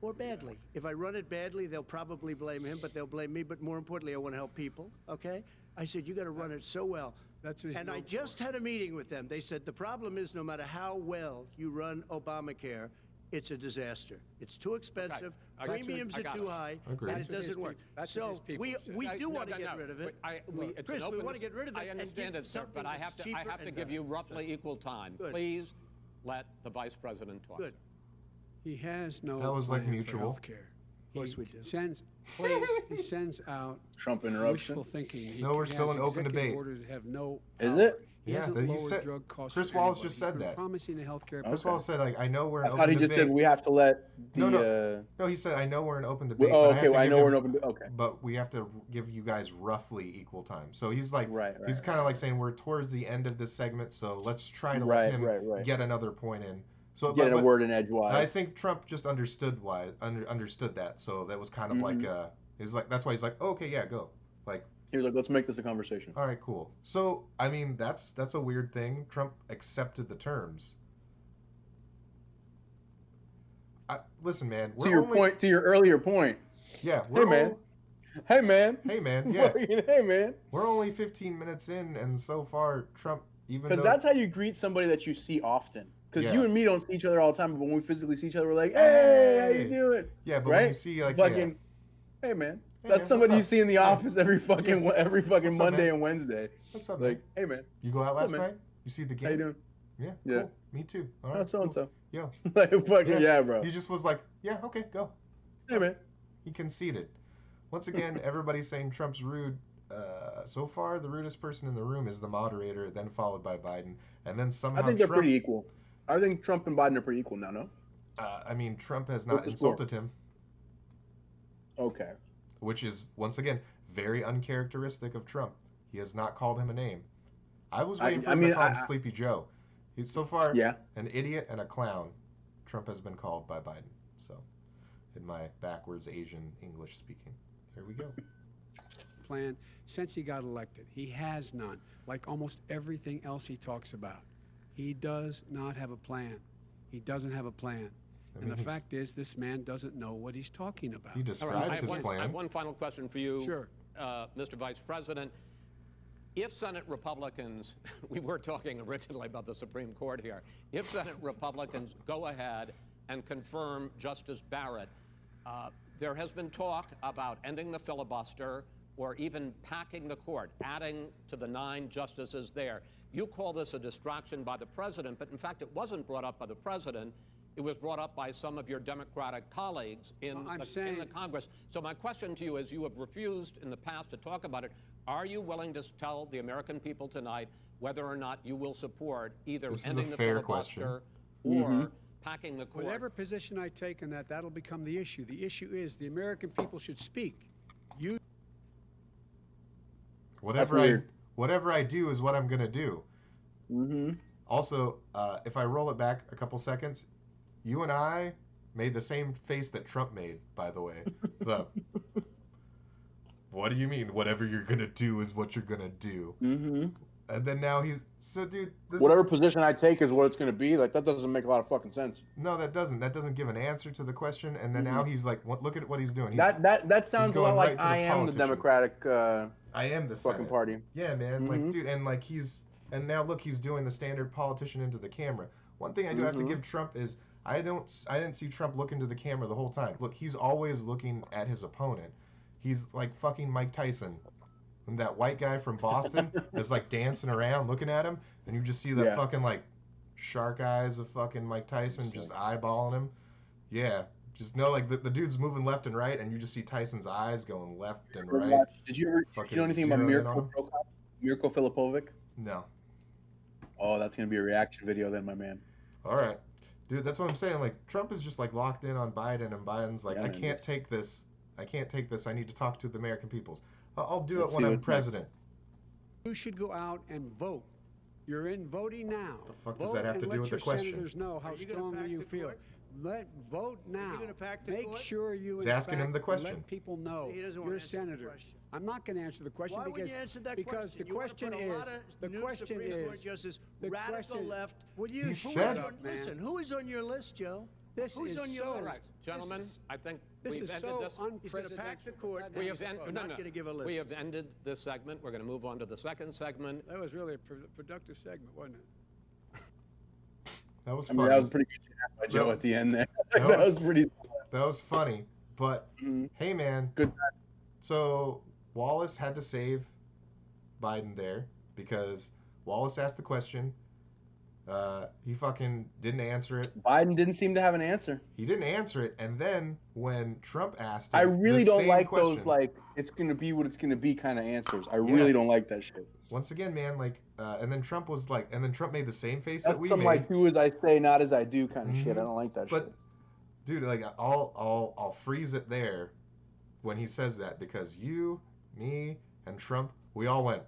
or badly? If I run it badly, they'll probably blame him, but they'll blame me. But more importantly, I want to help people, okay? I said, you got to run it so well. That's what he's And I known for. just had a meeting with them. They said the problem is no matter how well you run Obamacare, it's a disaster. It's too expensive. I got you. Premiums I are got too it. high, Agreed. and That's it what his doesn't work. people- that's what So his people we said. do No, want to no, get no. rid of it. It's Chris, an we open want to get rid of it I and understand give it, sir, but something I that's have to cheaper give and better. you roughly equal time. Good. Please let the vice president talk. Good. He has no That was, like, plan mutual. for health care. Of course we do. He sends out Trump interruption. wishful thinking. He No, we're has still in open executive debate. Orders that have no Is power. it? He Yeah, hasn't but he lowered said- drug costs. Chris for Wallace anybody. just said He's been that. promising a health care. Chris Okay. Wallace said, like, I know we're in I open thought he debate. just said we have to let the. No. No, he said, I know we're in open debate. Oh, but I have okay. to I give know him- we're in open. Okay. But we have to give you guys roughly equal time. So he's like, Right, he's right, kind of like saying we're towards the end of this segment, so let's try to Right, let him right. get another point in. So Get but- a word in edgewise. I think Trump just understood understood that. So that was kind of Mm-hmm. like he's like that's why he's like, oh, okay, yeah, go. Like, He was like, let's make this a conversation. all right, cool. So I mean, that's a weird thing. Trump accepted the terms. Listen, man. To your earlier point. Yeah. Hey, man. Hey, man. Hey, man. Yeah. Hey, man. We're only 15 minutes in, and so far, Trump, even Because though that's how you greet somebody that you see often. Because Yeah. you and me don't see each other all the time, but when we physically see each other, we're like, hey, how you Hey. doing? yeah, but right? when you see like Fucking, hey, man. Hey, That's man, somebody you what's up? see in the Yeah. office every fucking What's up, Monday man? and Wednesday. what's up, Like, man? hey, man. You go out what's up, last man? night? You see the game? How you doing? Yeah. Yeah. Cool. Me too. All Oh, right. so and so. Yo. Like, fucking, yeah, bro. He just was like, yeah, okay, go. Hey, man. He conceded. Once again, everybody's saying Trump's rude. So far, the rudest person in the room is the moderator, then followed by Biden, and then somehow I think they're Trump. pretty equal. I think Trump and Biden are pretty equal now, no? I mean, Trump has What's not the score? insulted him, Okay. which is once again very uncharacteristic of Trump. He has not called him a name. I was waiting for him to call him Sleepy Joe. He's so far Yeah. an idiot and a clown. Trump has been called by Biden. So, in my backwards Asian English speaking, here we go. Plan since he got elected. He has none. Like almost everything else he talks about, he does not have a plan. He doesn't have a plan. I And mean, the fact is, this man doesn't know what he's talking about. he All described right, I have, his one, I plan. have one final question for you, Sure. Mr. Vice President. If Senate Republicans, we were talking originally about the Supreme Court here, if Senate Republicans go ahead and confirm Justice Barrett, there has been talk about ending the filibuster or even packing the court, adding to the 9 justices there. You call this a distraction by the president, but in fact it wasn't brought up by the president. It was brought up by some of your Democratic colleagues in the Congress. So my question to you is, you have refused in the past to talk about it. Are you willing to tell the American people tonight whether or not you will support either This is a ending the fair filibuster Mm-hmm. or packing the court? Whatever position I take on that, that'll become the issue. The issue is the American people should speak. You Whatever I do is what I'm gonna do. Mm-hmm. Also, if I roll it back a couple seconds, you and I made the same face that Trump made, by the way. The what do you mean? Whatever you're gonna do is what you're gonna do. Mm-hmm. And then now he's so, dude. Whatever position I take is what it's going to be. Like, that doesn't make a lot of fucking sense. No, that doesn't. That doesn't give an answer to the question. And then now he's like, look at what he's doing. That sounds a lot going like right to the I am the politician. Democratic I am the fucking Senate. party. Yeah, man. Like, dude, and like and now look, he's doing the standard politician into the camera. One thing I do have to give Trump is I didn't see Trump look into the camera the whole time. Look, he's always looking at his opponent. He's like fucking Mike Tyson. And that white guy from Boston is like dancing around looking at him, and you just see that fucking like shark eyes of fucking Mike Tyson just eyeballing him. Yeah. Just know, like, the dude's moving left and right, and you just see Tyson's eyes going left and right. Did you know anything about Mirko Filipovic? No. Oh, that's going to be a reaction video then, my man. All right. Dude, that's what I'm saying. Like, Trump is just, like, locked in on Biden, and Biden's like, I can't take this. I can't take this. I need to talk to the American peoples. I'll do it when I'm president. You should go out and vote. You're in voting now. The fuck does that have to do with the question? Let your senators know how strongly you feel. Vote now. Are you gonna pack the Make court? sure you He's in asking fact, him the question. let people know He doesn't wanna you're a answer the senator. question. I'm not going to answer the question Why because wouldn't you answer that because question? the You wanna question put a is lot of the new question Supreme Court is justices, the radical question, left. Will you He who said- is up, man? Listen, who is on your list, Joe? This Who's is on your so list? Right, gentlemen, I think This we've is ended so this. He's going to pack the court. unpresidential. We and have he's ended. not going to give a list. We have ended this segment. We're going to move on to the second segment. That was really a productive segment, wasn't it? That was I funny. mean, that was a pretty good chat by Joe at the end there. That That was- was pretty. That was funny. But, hey, man. Good. So, Wallace had to save Biden there because Wallace asked the question. He fucking didn't answer it. Biden didn't seem to have an answer. He didn't answer it. And then when Trump asked I him really the don't same like question, those, like, it's going to be what it's going to be kind of answers. I really don't like that shit. Once again, man, like, and then Trump was like, and then Trump made the same face That's that we some, made. like, do as I say, not as I do kind of shit. I Mhm. don't like that But, shit. dude, like, I'll freeze it there when he says that because you, me, and Trump, we all went,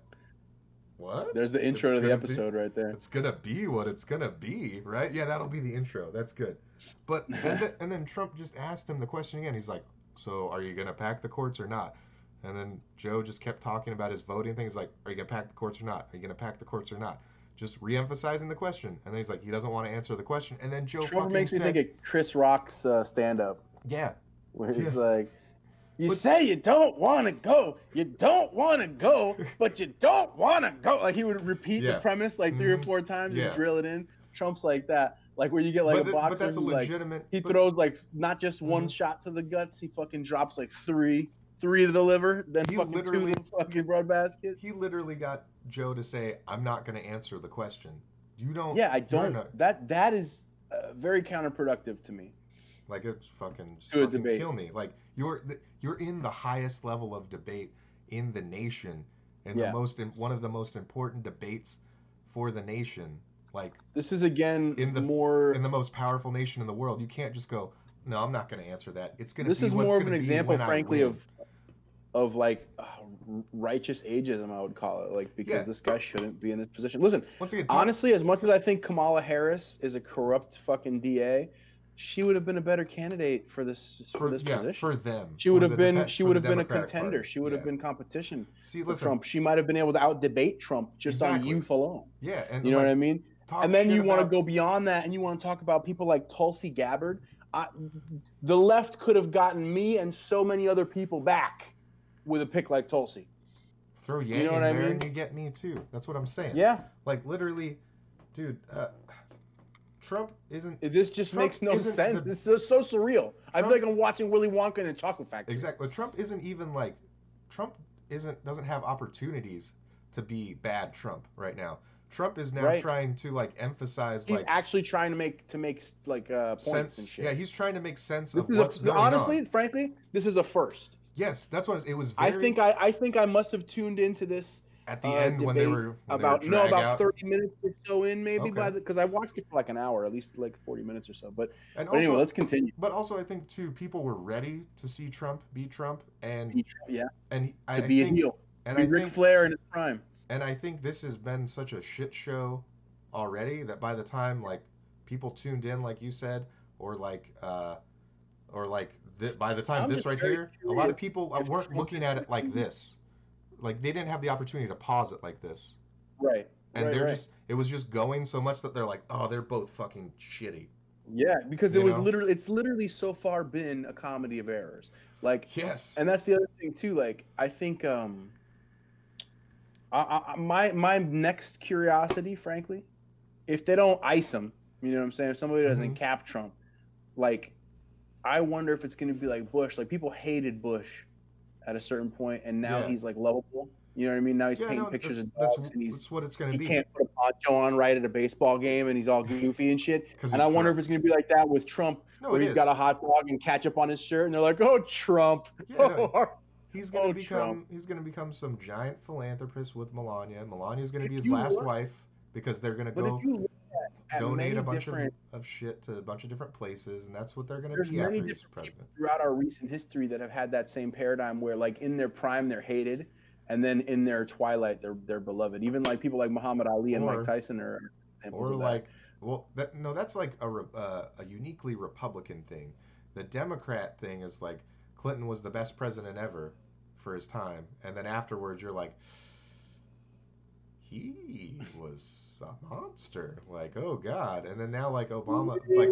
what? There's the intro It's to the gonna be- episode right there. It's gonna be what it's gonna be, right? Yeah, that'll be the intro. That's good. But and then Trump just asked him the question again. He's like, "So are you gonna pack the courts or not?" And then Joe just kept talking about his voting thing. He's like, "Are you gonna pack the courts or not? Are you gonna pack the courts or not?" Just re-emphasizing the question. And then he's like, he doesn't want to answer the question. And then Joe Trump fucking makes me said, think of Chris Rock's stand-up, "Yeah, where he's Yes. like, you But- say you don't want to go, you don't want to go, but you don't want to go. Like, he would repeat Yeah. the premise like 3 or Mhm. 4 times Yeah. and drill it in. Trump's like that. Like, where you get, like, but, a boxer but that's a who, like, legitimate. he but- throws, like, not just one Mhm. shot to the guts, he fucking drops, like, three to the liver, then He fucking literally- 2 to the fucking breadbasket. He literally got Joe to say, "I'm not gonna answer the question." You don't. Yeah, I you're don't. not- That is very counterproductive to me. Like it's fucking, just To a fucking debate. kill me. Like you're in the highest level of debate in the nation, and Yeah. one of the most important debates for the nation. Like This is, again, in the more... in the most powerful nation in the world, you can't just go, "No, I'm not going to answer that." It's going to. This be is what's more of gonna an be example, when I frankly, win. of like righteous ageism, I would call it, like, because Yeah. this guy shouldn't be in this position. Listen, Once again, honestly, as much as I think Kamala Harris is a corrupt fucking DA, she would have been a better candidate for this position. for them, She would for have the been depe- she for would the have been a Democratic contender. Party. She would have Yeah. been competition See, for listen, Trump. She might have been able to out debate Trump just on Exactly. youth alone. yeah, and You know like, what I mean? talk And then shit you want to about- go beyond that, and you want to talk about people like Tulsi Gabbard. The left could have gotten me and so many other people back with a pick like Tulsi. throw Yang know what in I there, mean? and you get me too. That's what I'm saying. Yeah, Like literally, dude. Trump isn't this just Trump makes no isn't sense. the- This is so surreal. I feel Trump- like I'm watching Willy Wonka and the Chocolate Factory. exactly. Trump isn't even like Trump doesn't have opportunities to be bad Trump right now. Trump is now Right. trying to like emphasize He's like actually trying to make like points and sense. shit. Yeah, he's trying to make sense This of is what's going honestly, on. frankly, this is a first. Yes, that's what it was. I Very, think I must have tuned into this at the end when they debate were about drag out. 30 minutes or so in, maybe, Okay. because I watched it for like an hour, at least like 40 minutes or so. But And anyway, also, let's continue. but also I think too people were ready to see Trump beat Trump, and Yeah, I to be think, a heel, and be I Ric think Flair in his prime. And I think this has been such a shit show already that by the time like people tuned in, like you said, or like by the time I'm this just right very here, a lot of curious people if weren't Trump looking at it like this. Like they didn't have the opportunity to pause it like this. Right. And right, they're right. just it was just going so much that they're like, oh, they're both fucking shitty. Yeah, because You it was know? literally it's literally so far been a comedy of errors. Like, Yes. and that's the other thing too. Like, I think my next curiosity, frankly, if they don't ice him, you know what I'm saying? If somebody doesn't Mhm. cap Trump, like, I wonder if it's going to be like Bush. Like, people hated Bush at a certain point, and now Yeah. he's like lovable. You know what I mean? Now he's Yeah, painting no, pictures of that's dogs, and that's what it's gonna he be. can't put a poncho on right at a baseball game, and he's all goofy and shit. Because And he's I wonder if drunk. it's going to be like that with Trump, No, where it he's got is. a hot dog and ketchup on his shirt, and they're like, "Oh, Trump! Yeah, no, Oh, he's gonna Trump!" become some giant philanthropist with Melania. Melania's gonna be If his you last look, wife because they're gonna but if go you look at donate many a bunch different of shit to a bunch of different places, and that's what they're gonna there's be many after he's different people president. throughout our recent history that have had that same paradigm where, like, in their prime they're hated, and then in their twilight they're beloved. Even like people like Muhammad Ali and Mike Or Tyson are examples or of that. like, well, that's like a uniquely Republican thing. The Democrat thing is like Clinton was the best president ever for his time, and then afterwards you're like, he was a monster. Like, oh God. And then now like Obama, like,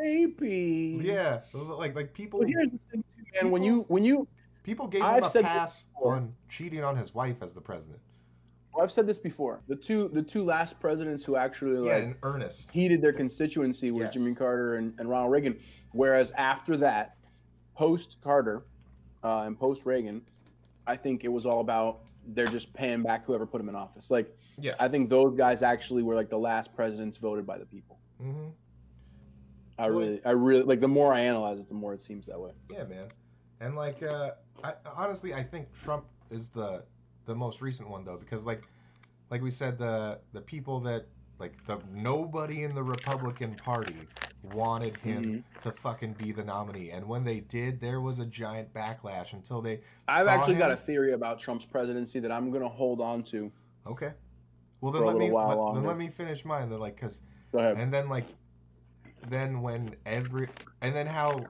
AP. yeah, like But people here's the thing, too, man. people When you people gave him I've a said this pass before. on cheating on his wife as the president. I've said this before. The two last presidents who actually Yeah, like in earnest. heeded their constituency was Yes. Jimmy Carter and Ronald Reagan. Whereas after that, post Carter and post Reagan, I think it was all about they're just paying back whoever put them in office. Like, Yeah. I think those guys actually were like the last presidents voted by the people. Mm-hmm. I really like. The more I analyze it, the more it seems that way. Yeah, man. And like, honestly, I think Trump is the most recent one though, because like we said, the people that like the nobody in the Republican Party wanted him to fucking be the nominee, and when they did, there was a giant backlash until they I've saw actually him. got a theory about Trump's presidency that I'm gonna hold on to. Okay. Well, then For a let me little while then longer. let me finish mine. Then, like, cause Go ahead. and then like then when every and then how.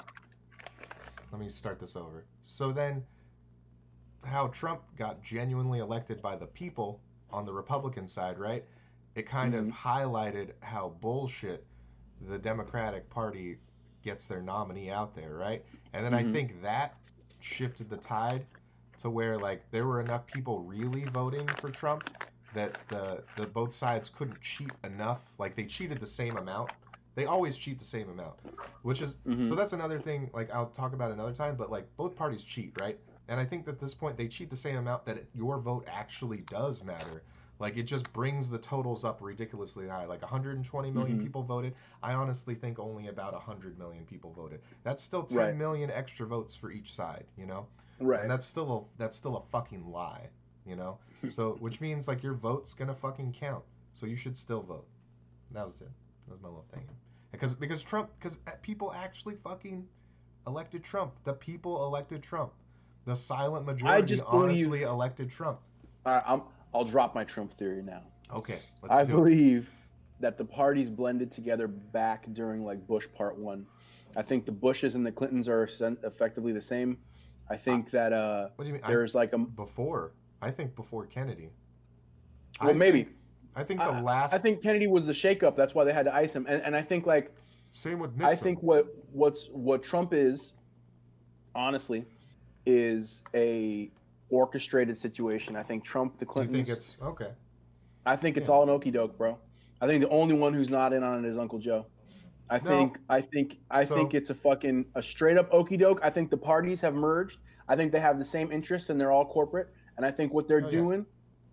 Let me start this over. So then, how Trump got genuinely elected by the people on the Republican side, right? It kind of highlighted how bullshit the Democratic Party gets their nominee out there, right? And then I think that shifted the tide to where like there were enough people really voting for Trump that the both sides couldn't cheat enough. Like they cheated the same amount. They always cheat the same amount, which is so that's another thing. Like I'll talk about another time, but like both parties cheat, right? And I think that at this point they cheat the same amount that your vote actually does matter. Like it just brings the totals up ridiculously high. Like 120 million people voted. I honestly think only about 100 million people voted. That's still 10 million extra votes for each side, you know? Right. And that's still a fucking lie, you know? So which means like your vote's gonna fucking count. So you should still vote. That was it. That was my little thing. Because Trump, because people actually fucking elected Trump. The people elected Trump. The silent majority honestly elected Trump. I'll drop my Trump theory now. Okay, I believe that the parties blended together back during like Bush Part 1. I think the Bushes and the Clintons are effectively the same. I think that what do you mean? there's like a before. I think before Kennedy. Well, maybe. I think the last. I think Kennedy was the shakeup. That's why they had to ice him. And I think like. Same with Nixon. I think what Trump is, honestly, is a orchestrated situation. I think Trump, the Clintons. You think it's okay? I think it's all an okie doke, bro. I think the only one who's not in on it is Uncle Joe. I think it's a straight up okie doke. I think the parties have merged. I think they have the same interests and they're all corporate. And I think what they're doing,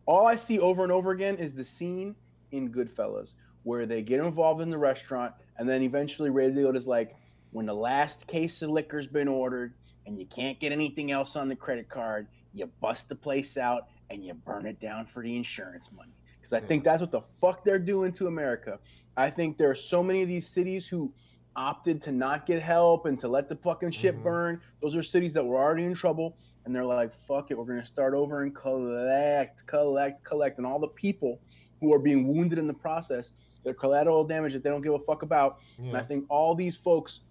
all I see over and over again is the scene in Goodfellas where they get involved in the restaurant and then eventually Ray Liotta's like, when the last case of liquor's been ordered and you can't get anything else on the credit card, you bust the place out and you burn it down for the insurance money. Because I think that's what the fuck they're doing to America. I think there are so many of these cities who opted to not get help and to let the fucking shit burn. Those are cities that were already in trouble. And they're like, fuck it, we're going to start over and collect. And all the people who are being wounded in the process, their collateral damage that they don't give a fuck about. Yeah. And I think all these folks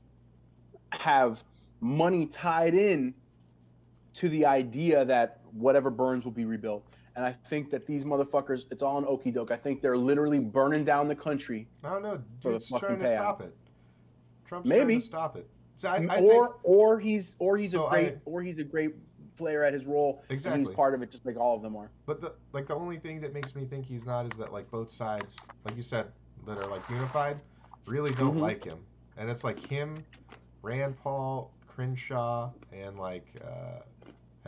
have money tied in to the idea that whatever burns will be rebuilt. And I think that these motherfuckers, it's all an okie doke. I think they're literally burning down the country. I don't know. For the Dude's fucking trying to payout. stop it. Trump's trying Maybe. to stop it. So I think, or he's So a great player at his role. And Exactly. he's part of it, just like all of them are. but the only thing that makes me think he's not is that like both sides, like you said, that are like unified, really don't Mhm. like him, and it's like him, Rand Paul, Crenshaw, and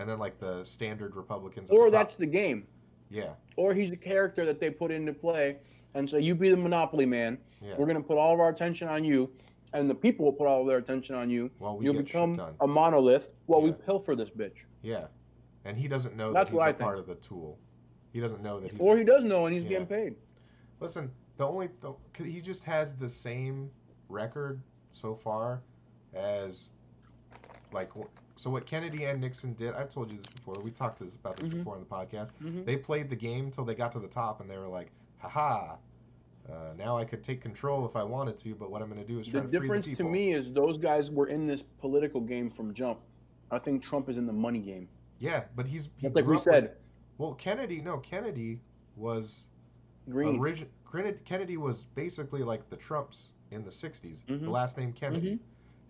then like the standard Republicans. At Or the top. that's the game. Yeah, Or he's a character that they put into play, and so you be the monopoly man. yeah. We're gonna put all of our attention on you, and the people will put all of their attention on you. Well, we You'll get shit become done. a monolith while we Yeah. pilfer this bitch. Yeah, and he doesn't know That's that what I he's a think. part of the tool. He doesn't know that he's. Or he does know, and he's Yeah. getting paid. Listen, cause he just has the same record so far as, like, so what Kennedy and Nixon did. I've told you this before. We talked about this Mhm. before on the podcast. Mhm. They played the game till they got to the top, and they were like, "Haha, now I could take control if I wanted to, but what I'm going to do is try The to free the difference to people." me is those guys were in this political game from jump. I think Trump is in the money game. Yeah, but he That's like grew we up with- said. well, Kennedy was Green. Kennedy was basically like the Trumps in the '60s. The Mhm. last name Kennedy,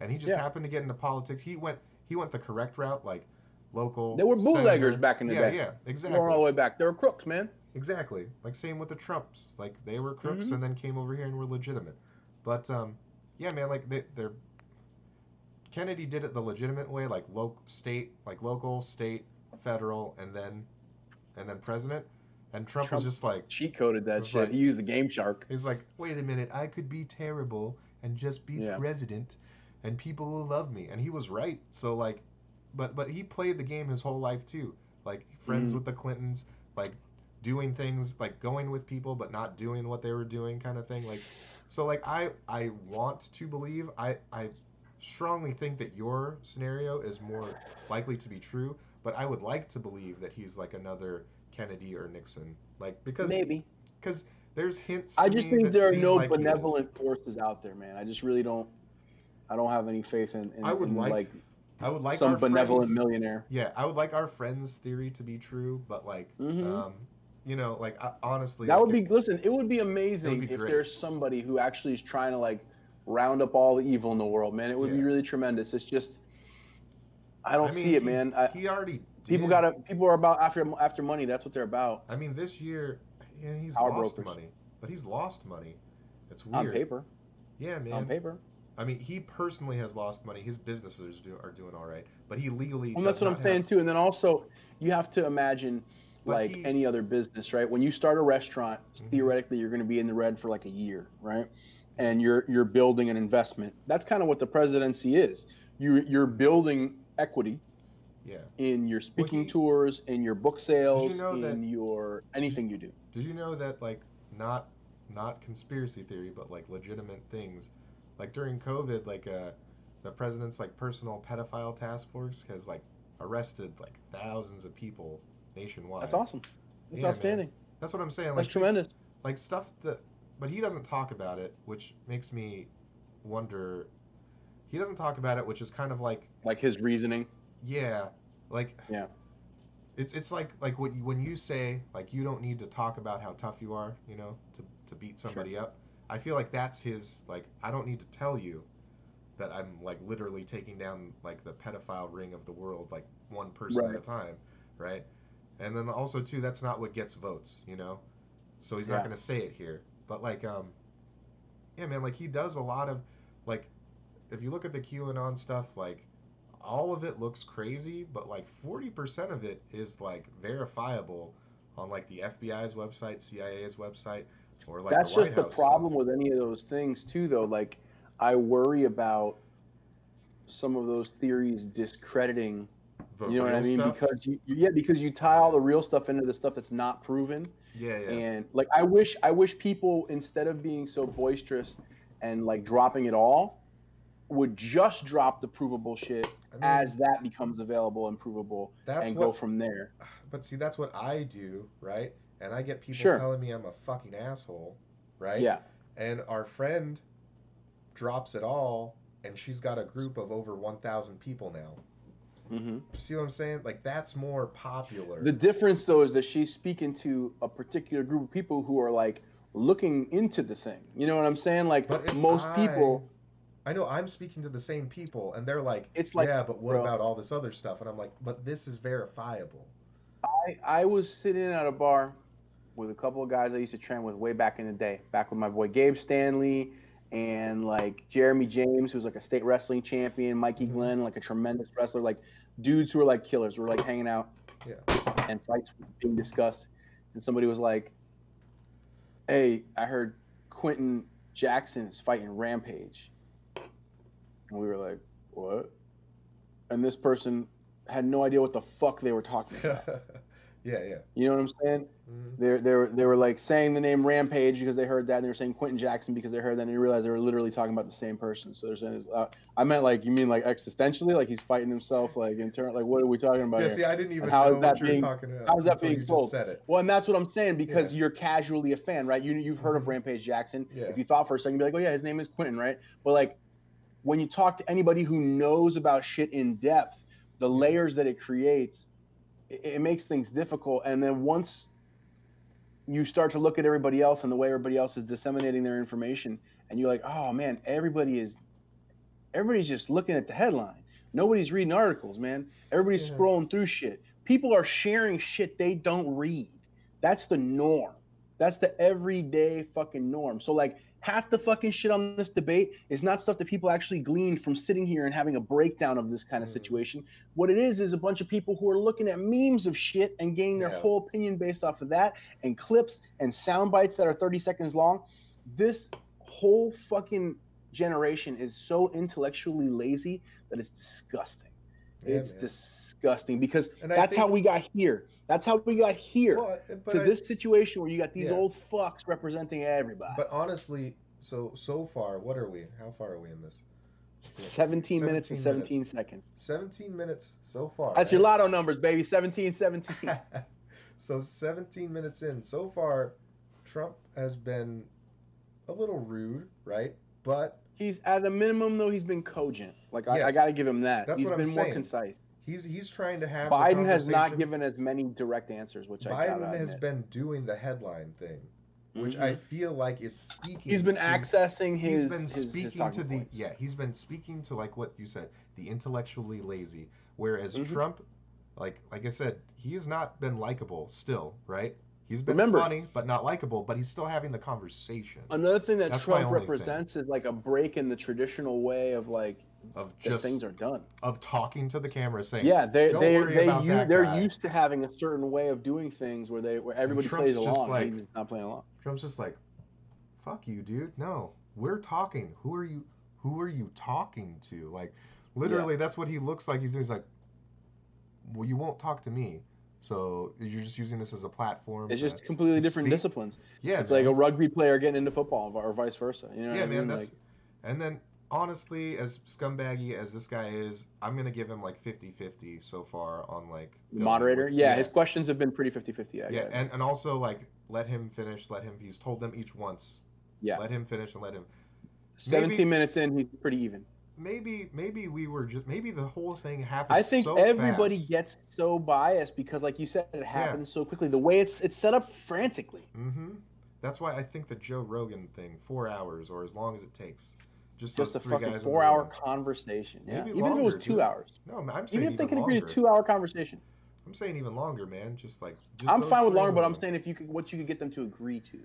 and he just Yeah. happened to get into politics. He went the correct route, like local. They were bootleggers senator. back in the yeah, day. Yeah, Going exactly. all the way back. They were crooks, man. Exactly. Like same with the Trumps. Like they were crooks Mhm. and then came over here and were legitimate. But yeah, man, like they're Kennedy did it the legitimate way, like local, state, federal, and then president. And Trump was just like, Cheat coded that It's shit. like- He used the game shark. he's like, wait a minute, I could be terrible and just be Yeah. president, and people will love me. And he was right. So like, but he played the game his whole life too. Like friends with the Clintons, like doing things, like going with people but not doing what they were doing, kind of thing. Like, so like I want to believe, I strongly think that your scenario is more likely to be true. But I would like to believe that he's like another Kennedy or Nixon, like because there's hints. I to just me think that there are seem no like he is. benevolent forces out there, man. I just really don't. I don't have any faith in I would in, like some our benevolent friends, millionaire. Yeah, I would like our friends' theory to be true, but like, Mhm. you know, like honestly, That like, would be listen. It would be amazing be if great. there's somebody who actually is trying to like round up all the evil in the world, man. It would be Yeah. really tremendous. It's just I don't I mean, see it, man. He already People did. people are about after money. That's what they're about I mean, this year, yeah, he's Power lost brokers. money, but he's lost money. It's weird. on paper. Yeah, man. On paper. I mean, he personally has lost money. His businesses are doing all right, but he legally. Well, that's does what not I'm saying have- too. And then also, you have to imagine, But like he- any other business, right? When you start a restaurant, Mhm. theoretically, you're going to be in the red for like a year, right? And you're building an investment. That's kind of what the presidency is. You're building equity Yeah. in your speaking he- tours, in your book sales, know that- in your anything you do. Did you know that like not conspiracy theory, but like legitimate things, like during COVID, like the president's like personal pedophile task force has like arrested like thousands of people nationwide. That's awesome. That's Yeah, man. outstanding. That's what I'm saying. That's Like tremendous. like stuff that, but he doesn't talk about it, which makes me wonder. He doesn't talk about it, which is kind of like, Like his reasoning. yeah, like Yeah. it's like when you say like you don't need to talk about how tough you are, you know, to beat somebody up. I feel like that's his, like, I don't need to tell you that I'm like literally taking down like the pedophile ring of the world, like one person at Right. a time, right? And then also too, that's not what gets votes, you know. So he's not Yeah. gonna say it here, but like yeah, man, like he does a lot of like, if you look at the QAnon stuff, like all of it looks crazy, but like 40% of it is like verifiable on like the FBI's website, CIA's website, or like That's the White just the House problem stuff. with any of those things too, though. Like, I worry about some of those theories discrediting. The You know what I real mean? stuff? Because because you tie all the real stuff into the stuff that's not proven. Yeah, yeah. And like, I wish people, instead of being so boisterous and like dropping it all, would just drop the provable shit I mean, as that becomes available and provable, That's and what- go from there. But see, that's what I do, right? And I get people Sure. telling me I'm a fucking asshole, right? Yeah. And our friend drops it all, and she's got a group of over 1,000 people now. Mm-hmm. See what I'm saying? Like that's more popular. The difference, though, is that she's speaking to a particular group of people who are like looking into the thing. You know what I'm saying? Like But if most people. I know I'm speaking to the same people, and they're like, It's like, yeah, but what bro, about all this other stuff? And I'm like, but this is verifiable. I was sitting at a bar with a couple of guys I used to train with way back in the day, back with my boy Gabe Stanley and like Jeremy James, who's like a state wrestling champion, Mikey Glenn, like a tremendous wrestler, like dudes who are like killers. We're like hanging out, and fights were being discussed, and somebody was like, "Hey, I heard Quentin Jackson is fighting Rampage," and we were like, "What?" And this person had no idea what the fuck they were talking about. Yeah. You know what I'm saying? Mm-hmm. They were like saying the name Rampage because they heard that, and they were saying Quentin Jackson because they heard that, and they realized they were literally talking about the same person. So they're saying, I meant like, you mean like existentially, like he's fighting himself, like in turn, like what are we talking about Yeah, here? see, I didn't even And how know is that what you were being, talking about. how is that until being you sold? just said it. Well, and that's what I'm saying because Yeah. you're casually a fan, right? You've heard of Rampage Jackson. Yeah. If you thought for a second, you'd be like, oh yeah, his name is Quentin, right? But like when you talk to anybody who knows about shit in depth, the layers that it creates, it makes things difficult. And then once you start to look at everybody else and the way everybody else is disseminating their information, and you're like, oh man, everybody's just looking at the headline. Nobody's reading articles, man. Everybody's scrolling through shit. People are sharing shit they don't read. That's the norm. That's the everyday fucking norm. So like half the fucking shit on this debate is not stuff that people actually gleaned from sitting here and having a breakdown of this kind of situation. What it is a bunch of people who are looking at memes of shit and getting their whole opinion based off of that, and clips and sound bites that are 30 seconds long. This whole fucking generation is so intellectually lazy that it's disgusting. It's disgusting because that's how we got here. That's how we got here to this situation where you got these old fucks representing everybody. But honestly, so far, what are we? How far are we in this? 17 minutes and 17 seconds. 17 minutes so far. That's your lotto numbers, baby. 17. So 17 minutes in. So far, Trump has been a little rude, right? But he's at a minimum, though, he's been cogent. Like I got to give him that. That's he's what been I'm more saying. concise. He's trying to have. Biden has not given as many direct answers, which Biden has been doing the headline thing, which I feel like is speaking. He's been accessing his. He's been speaking to the points. He's been speaking to like what you said, the intellectually lazy. Whereas Trump, like I said, he has not been likable still, right? He's been funny, but not likable. But he's still having the conversation. Another thing that Trump represents is like a break in the traditional way of like just things are done. Of talking to the camera, saying, yeah, they're guy. used to having a certain way of doing things where everybody plays along. Like, he's not playing along. Trump's just like, fuck you, dude. No, we're talking. Who are you talking to? Like, literally, that's what he looks like. He's like, well, you won't talk to me. So you're just using this as a platform. It's just completely different disciplines. Yeah, it's like a rugby player getting into football or vice versa. You know what I mean? That's. And then honestly, as scumbaggy as this guy is, I'm gonna give him like 50-50 so far on like moderator. His questions have been pretty 50-50. Yeah, and also like let him finish. He's told them each once. Yeah. Let him finish and let him. 17 minutes in, he's pretty even. Maybe the whole thing happened. I think everybody gets so biased because, like you said, it happens so quickly. The way it's set up frantically. Mm-hmm. That's why I think the Joe Rogan thing, 4 hours or as long as it takes, just a fucking 4-hour conversation. Yeah, even longer, if it was 2 hours. No, I'm saying even if they can agree to 2-hour conversation. I'm saying even longer, man. Just I'm fine with longer, but I'm saying if what you could get them to agree to.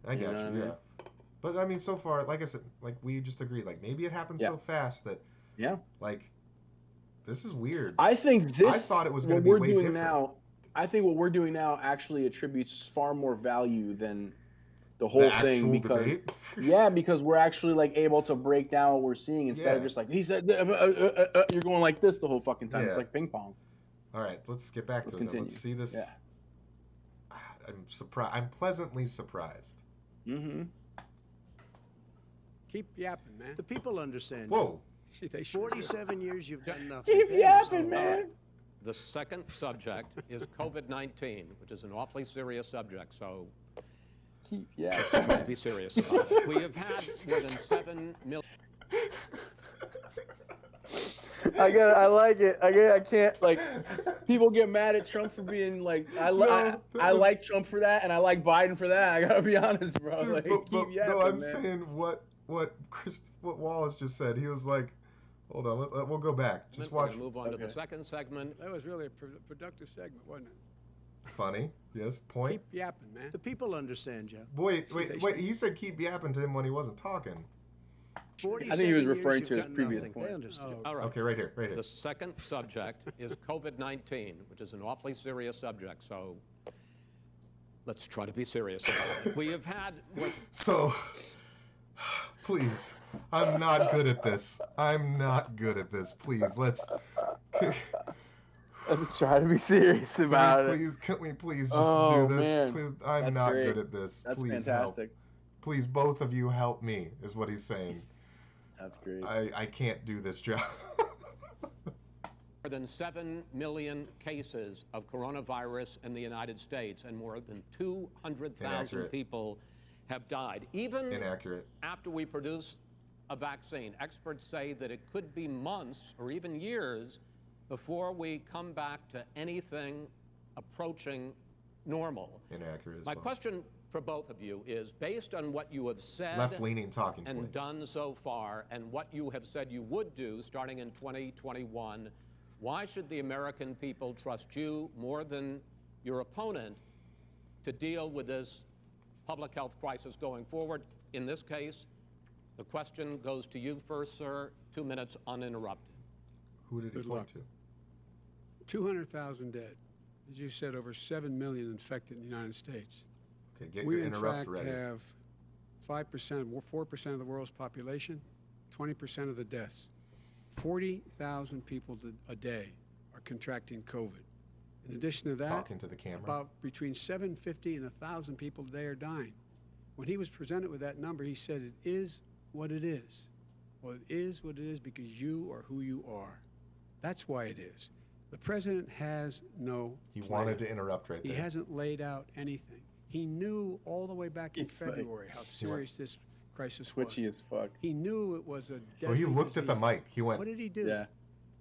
I got you. Yeah. But I mean, so far, like I said, like we just agreed, like maybe it happened so fast that, like, this is weird. I think I thought it was going to be way different. I think what we're doing now actually attributes far more value than the whole thing because because we're actually like able to break down what we're seeing instead of just like he said you're going like this the whole fucking time. It's like ping pong. All right, let's get back to it. Continue. Let's see this. Yeah. I'm surprised. I'm pleasantly surprised. Mm-hmm. Keep yapping, man. The people understand. Whoa. They sure 47 years you've done nothing. Keep yapping, man. The second subject is COVID-19, which is an awfully serious subject, so keep yapping. Let's be serious about it. We have had more than 7 million. I like it. I can't like. People get mad at Trump for being like. I like Trump for that, and I like Biden for that. I gotta be honest, bro. Dude, like, but, yapping, no, I'm man. saying what Wallace just said. He was like, hold on, we'll go back. Just We're watch. going to move on to the Okay. second segment. That was really a productive segment, wasn't it? Funny, yes. Point. Keep yapping, man. The people understand, Joe. Wait. He said keep yapping to him when he wasn't talking. 47 I think he was years referring you've to his done previous nothing. point. They understand. Oh, All right. Okay, right here. The second subject is COVID-19, which is an awfully serious subject. So let's try to be serious about it. We have had what So, please, I'm not good at this. Please, let's. Let's try to be serious about it. Can we please just Oh, do this? man. Please, I'm That's not great. good at this. That's Please fantastic. help. Please, both of you help me, is what he's saying. That's great. I can't do this job. more than 7 million cases of coronavirus in the United States, and more than 200,000 Inaccurate. people have died. Even Inaccurate. after we produce a vaccine, experts say that it could be months or even years before we come back to anything approaching normal. Inaccurate as My well. question for both of you is, based on what you have said Left-leaning talking and point. done so far, and what you have said you would do starting in 2021, why should the American people trust you more than your opponent to deal with this public health crisis going forward? In this case, the question goes to you first, sir. 2 minutes uninterrupted. Who did he Good point luck. to? 200,000 dead. As you said, over 7 million infected in the United States. Okay, get We, your in interrupt fact, ready. have 5%, 4% of the world's population, 20% of the deaths. 40,000 people a day are contracting COVID. In addition to that, Talking to the camera. about between 750 and 1,000 people a day are dying. When he was presented with that number, he said, it is what it is. Well, it is what it is because you are who you are. That's why it is. The president has no He plan. wanted to interrupt right He there. hasn't laid out anything. He knew all the way back in He's like- February how serious this crisis was. Twitchy as fuck. He knew it was a Well, deadly he looked at the disease. mic. He went, What did he do? Yeah.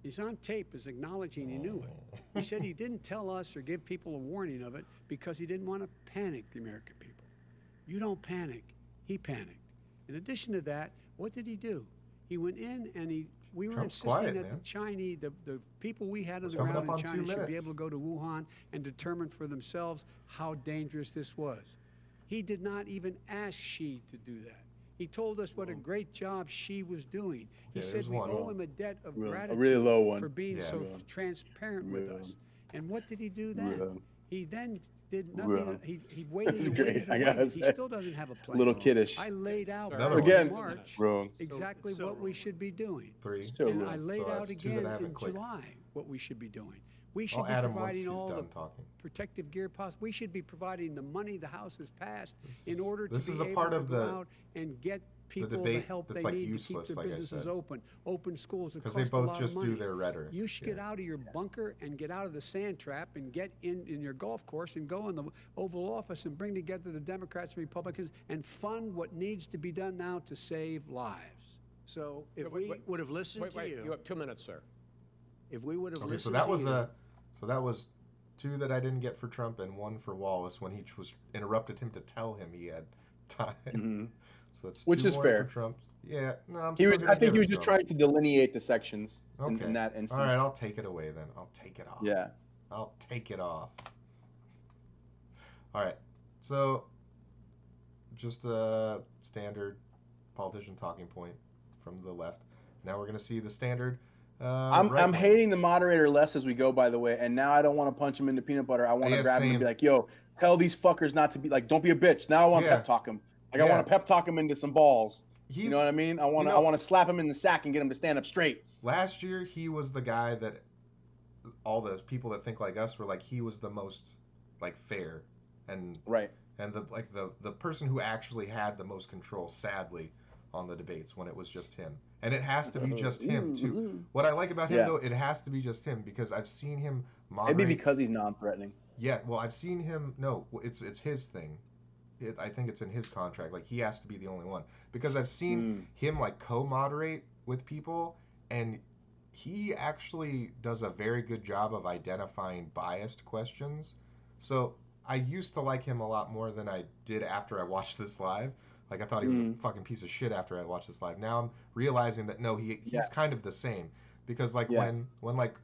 He's on tape as acknowledging he knew it. He said he didn't tell us or give people a warning of it because he didn't want to panic the American people. You don't panic. He panicked. In addition to that, what did he do? He went in and we were Trump's insisting quiet, that man. the Chinese, the people we had on It's the coming ground in up on 2 China should be minutes. able to go to Wuhan and determine for themselves how dangerous this was. He did not even ask Xi to do that. He told us what a great job Xi was doing. He Yeah, said there's we one. owe him a debt of Real- a gratitude really low one. for being Yeah. so Real. transparent with Real. us. And what did he do then? Real. He then did nothing. Real. He waited That's and great, waited I and gotta waited. He say. still doesn't have a plan. Little kiddish. I laid out Another back one. in Again, March wrong. exactly So what we should be doing. 3. So And wrong. I laid So out that's two again that haven't in clicked. July what we should be doing. We should I'll be add him once providing he's all the done talking. protective gear possible. We should be providing the money the House has passed in order to this be is a able part to of go the- out and get people the debate help that's, they like, need to useless, keep their like I businesses said. open schools. It Because they costs a both lot just of do money. their rhetoric. You should Yeah. get out of your bunker and get out of the sand trap and get in your golf course and go in the Oval Office and bring together the Democrats and Republicans and fund what needs to be done now to save lives. So if Wait, we wait, would have listened Wait, to you you, have 2 minutes, sir. if we would have Okay, listened so that to was you, that was 2 that I didn't get for Trump and 1 for Wallace when he was interrupted him to tell him he had time. Mhm. So that's Which 2 is more fair. For Trump. Yeah, no, I'm He still was. gonna I think give he it was to just him. trying to delineate the sections Okay. in that instance. All right, I'll take it away then. I'll take it off. Yeah. I'll take it off. All right. So, just a standard politician talking point from the left. Now we're gonna see the standard. I'm right-wing. hating the moderator less as we go, by the way, and now I don't want to punch him into peanut butter. I want to Yeah, grab him and same. be like, "Yo, tell these fuckers not to be like, don't be a bitch." Now I want to Yeah. pep talk him. Like I Yeah. want to pep talk him into some balls. You He's- know what I mean? I want to. know- I want to slap him in the sack and get him to stand up straight. Last year, he was the guy that all those people that think like us were like he was the most like fair and Right. the person who actually had the most control, sadly, on the debates when it was just him. And it has to be just him too. What I like about him Yeah. though, it has to be just him because I've seen him Maybe moderate. because he's non-threatening. Yeah, well, I've seen him. No, it's his thing. I think it's in his contract. Like he has to be the only one because I've seen him like co-moderate with people, and he actually does a very good job of identifying biased questions. So I used to like him a lot more than I did after I watched this live. Like I thought he was a fucking piece of shit after I watched this live. Now I'm realizing that no, he's kind of the same because like when like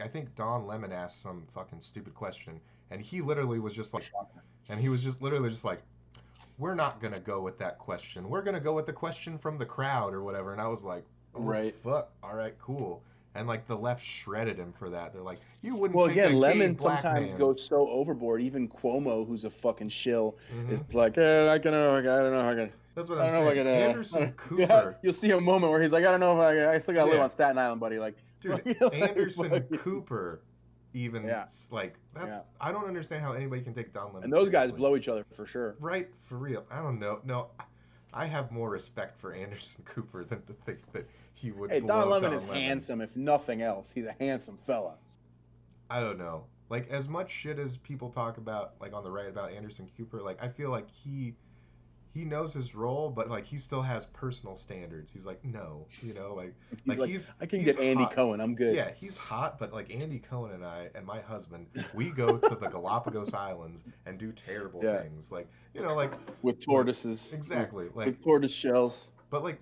I think Don Lemon asked some fucking stupid question and he literally was just like, and he was just literally just like, we're not gonna go with that question. We're gonna go with the question from the crowd or whatever. And I was like, oh, fuck, all right, cool. And like the left shredded him for that. They're like, you wouldn't. Well, take again, a Lemon gay black sometimes man's. goes so overboard. Even Cuomo, who's a fucking shill, is like, I don't know if I can. That's what I I'm don't know if I saying. can. Anderson Yeah, Cooper, you'll see a moment where he's like, I don't know if I still gotta live on Staten Island, buddy. Like, dude, like, Anderson fucking- Cooper, even like that's. I don't understand how anybody can take Don Lemon. And those guys seriously. blow each other for sure. Right, for real. I don't know. No, I have more respect for Anderson Cooper than to think that he would. Hey, blow Don Lemon Don is Lemon. handsome, if nothing else. He's a handsome fella. I don't know. Like as much shit as people talk about, like on the right about Anderson Cooper, like I feel like he knows his role, but like he still has personal standards. He's like, no, you know, like I can get Andy hot. Cohen. I'm good. Yeah, he's hot, but like Andy Cohen and I and my husband, we go to the Galapagos Islands and do terrible things, like like with tortoises. Exactly, like with tortoise shells. But like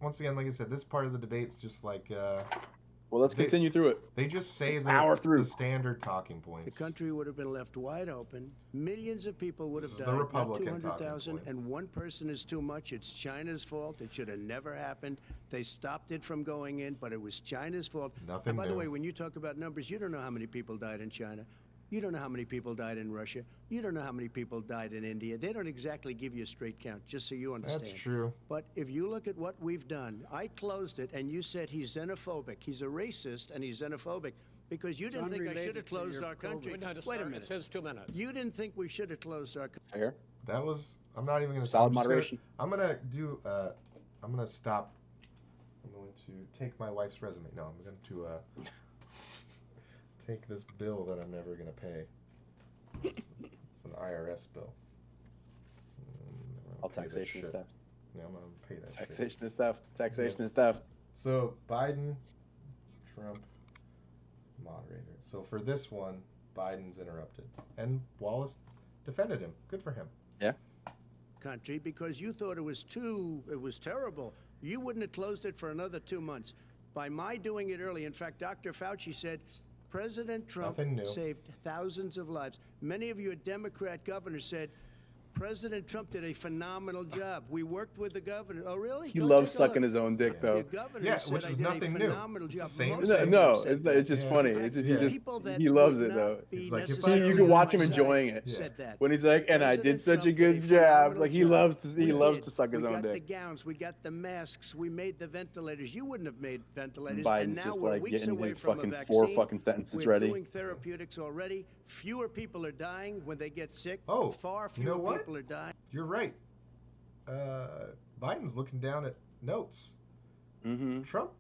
once again, like I said, this part of the debate's just like. Well, let's continue through it. They just say the standard talking points. The country would have been left wide open. Millions of people would have This is died. the Republican Not 200,000, talking point. and one person is too much. It's China's fault. It should have never happened. They stopped it from going in, but it was China's fault. Nothing And by the new. way, when you talk about numbers, you don't know how many people died in China. You don't know how many people died in Russia. You don't know how many people died in India. They don't exactly give you a straight count, just so you understand. That's true. But if you look at what we've done, I closed it, and you said he's xenophobic. He's a racist, and he's xenophobic because you didn't think I should unrelated have to your closed our country. COVID. Wait a It's minute. his 2 minutes. You didn't think we should have closed our country. Fair. That was. I'm not even gonna. Solid I'm just moderation. I'm gonna do. I'm gonna stop. I'm going to take my wife's resume. No, I'm going to take this bill that I'm never gonna pay. It's an IRS bill. All taxation and stuff. Yeah, I'm gonna pay that. shit. Taxation and stuff. Taxation Yes. and stuff. So Biden, Trump, moderator. So for this one, Biden's interrupted, and Wallace defended him. Good for him. Country because you thought it was terrible. You wouldn't have closed it for another 2 months. By my doing it early, in fact, Dr. Fauci said President Trump Nothing new. saved thousands of lives. Many of you Democrat governors said President Trump did a phenomenal job. We worked with the governor. Oh, really? He Go loves take a look. sucking his own dick, The though. governor Yeah, said which I is did nothing a new. phenomenal It's the job. same Most as of saying them No, said it's, that. it's just funny. Yeah. It's just, Yeah. People that he loves would it, not though. be He's like, if I- necessarily You can watch him on my enjoying side it. said that. When he's like, and I did President such a Trump good did job. phenomenal Like he job. loves to We to did. suck his we own got the dick. gowns, we got the masks, we made the ventilators. You wouldn't have made ventilators. Biden's and now just we're like weeks getting away his from fucking a 4 vaccine. fucking sentences We're ready. doing therapeutics already. Fewer people are dying when they get sick. Oh, far you know fewer what? people are dying. You're right. Biden's looking down at notes. Mm-hmm. Trump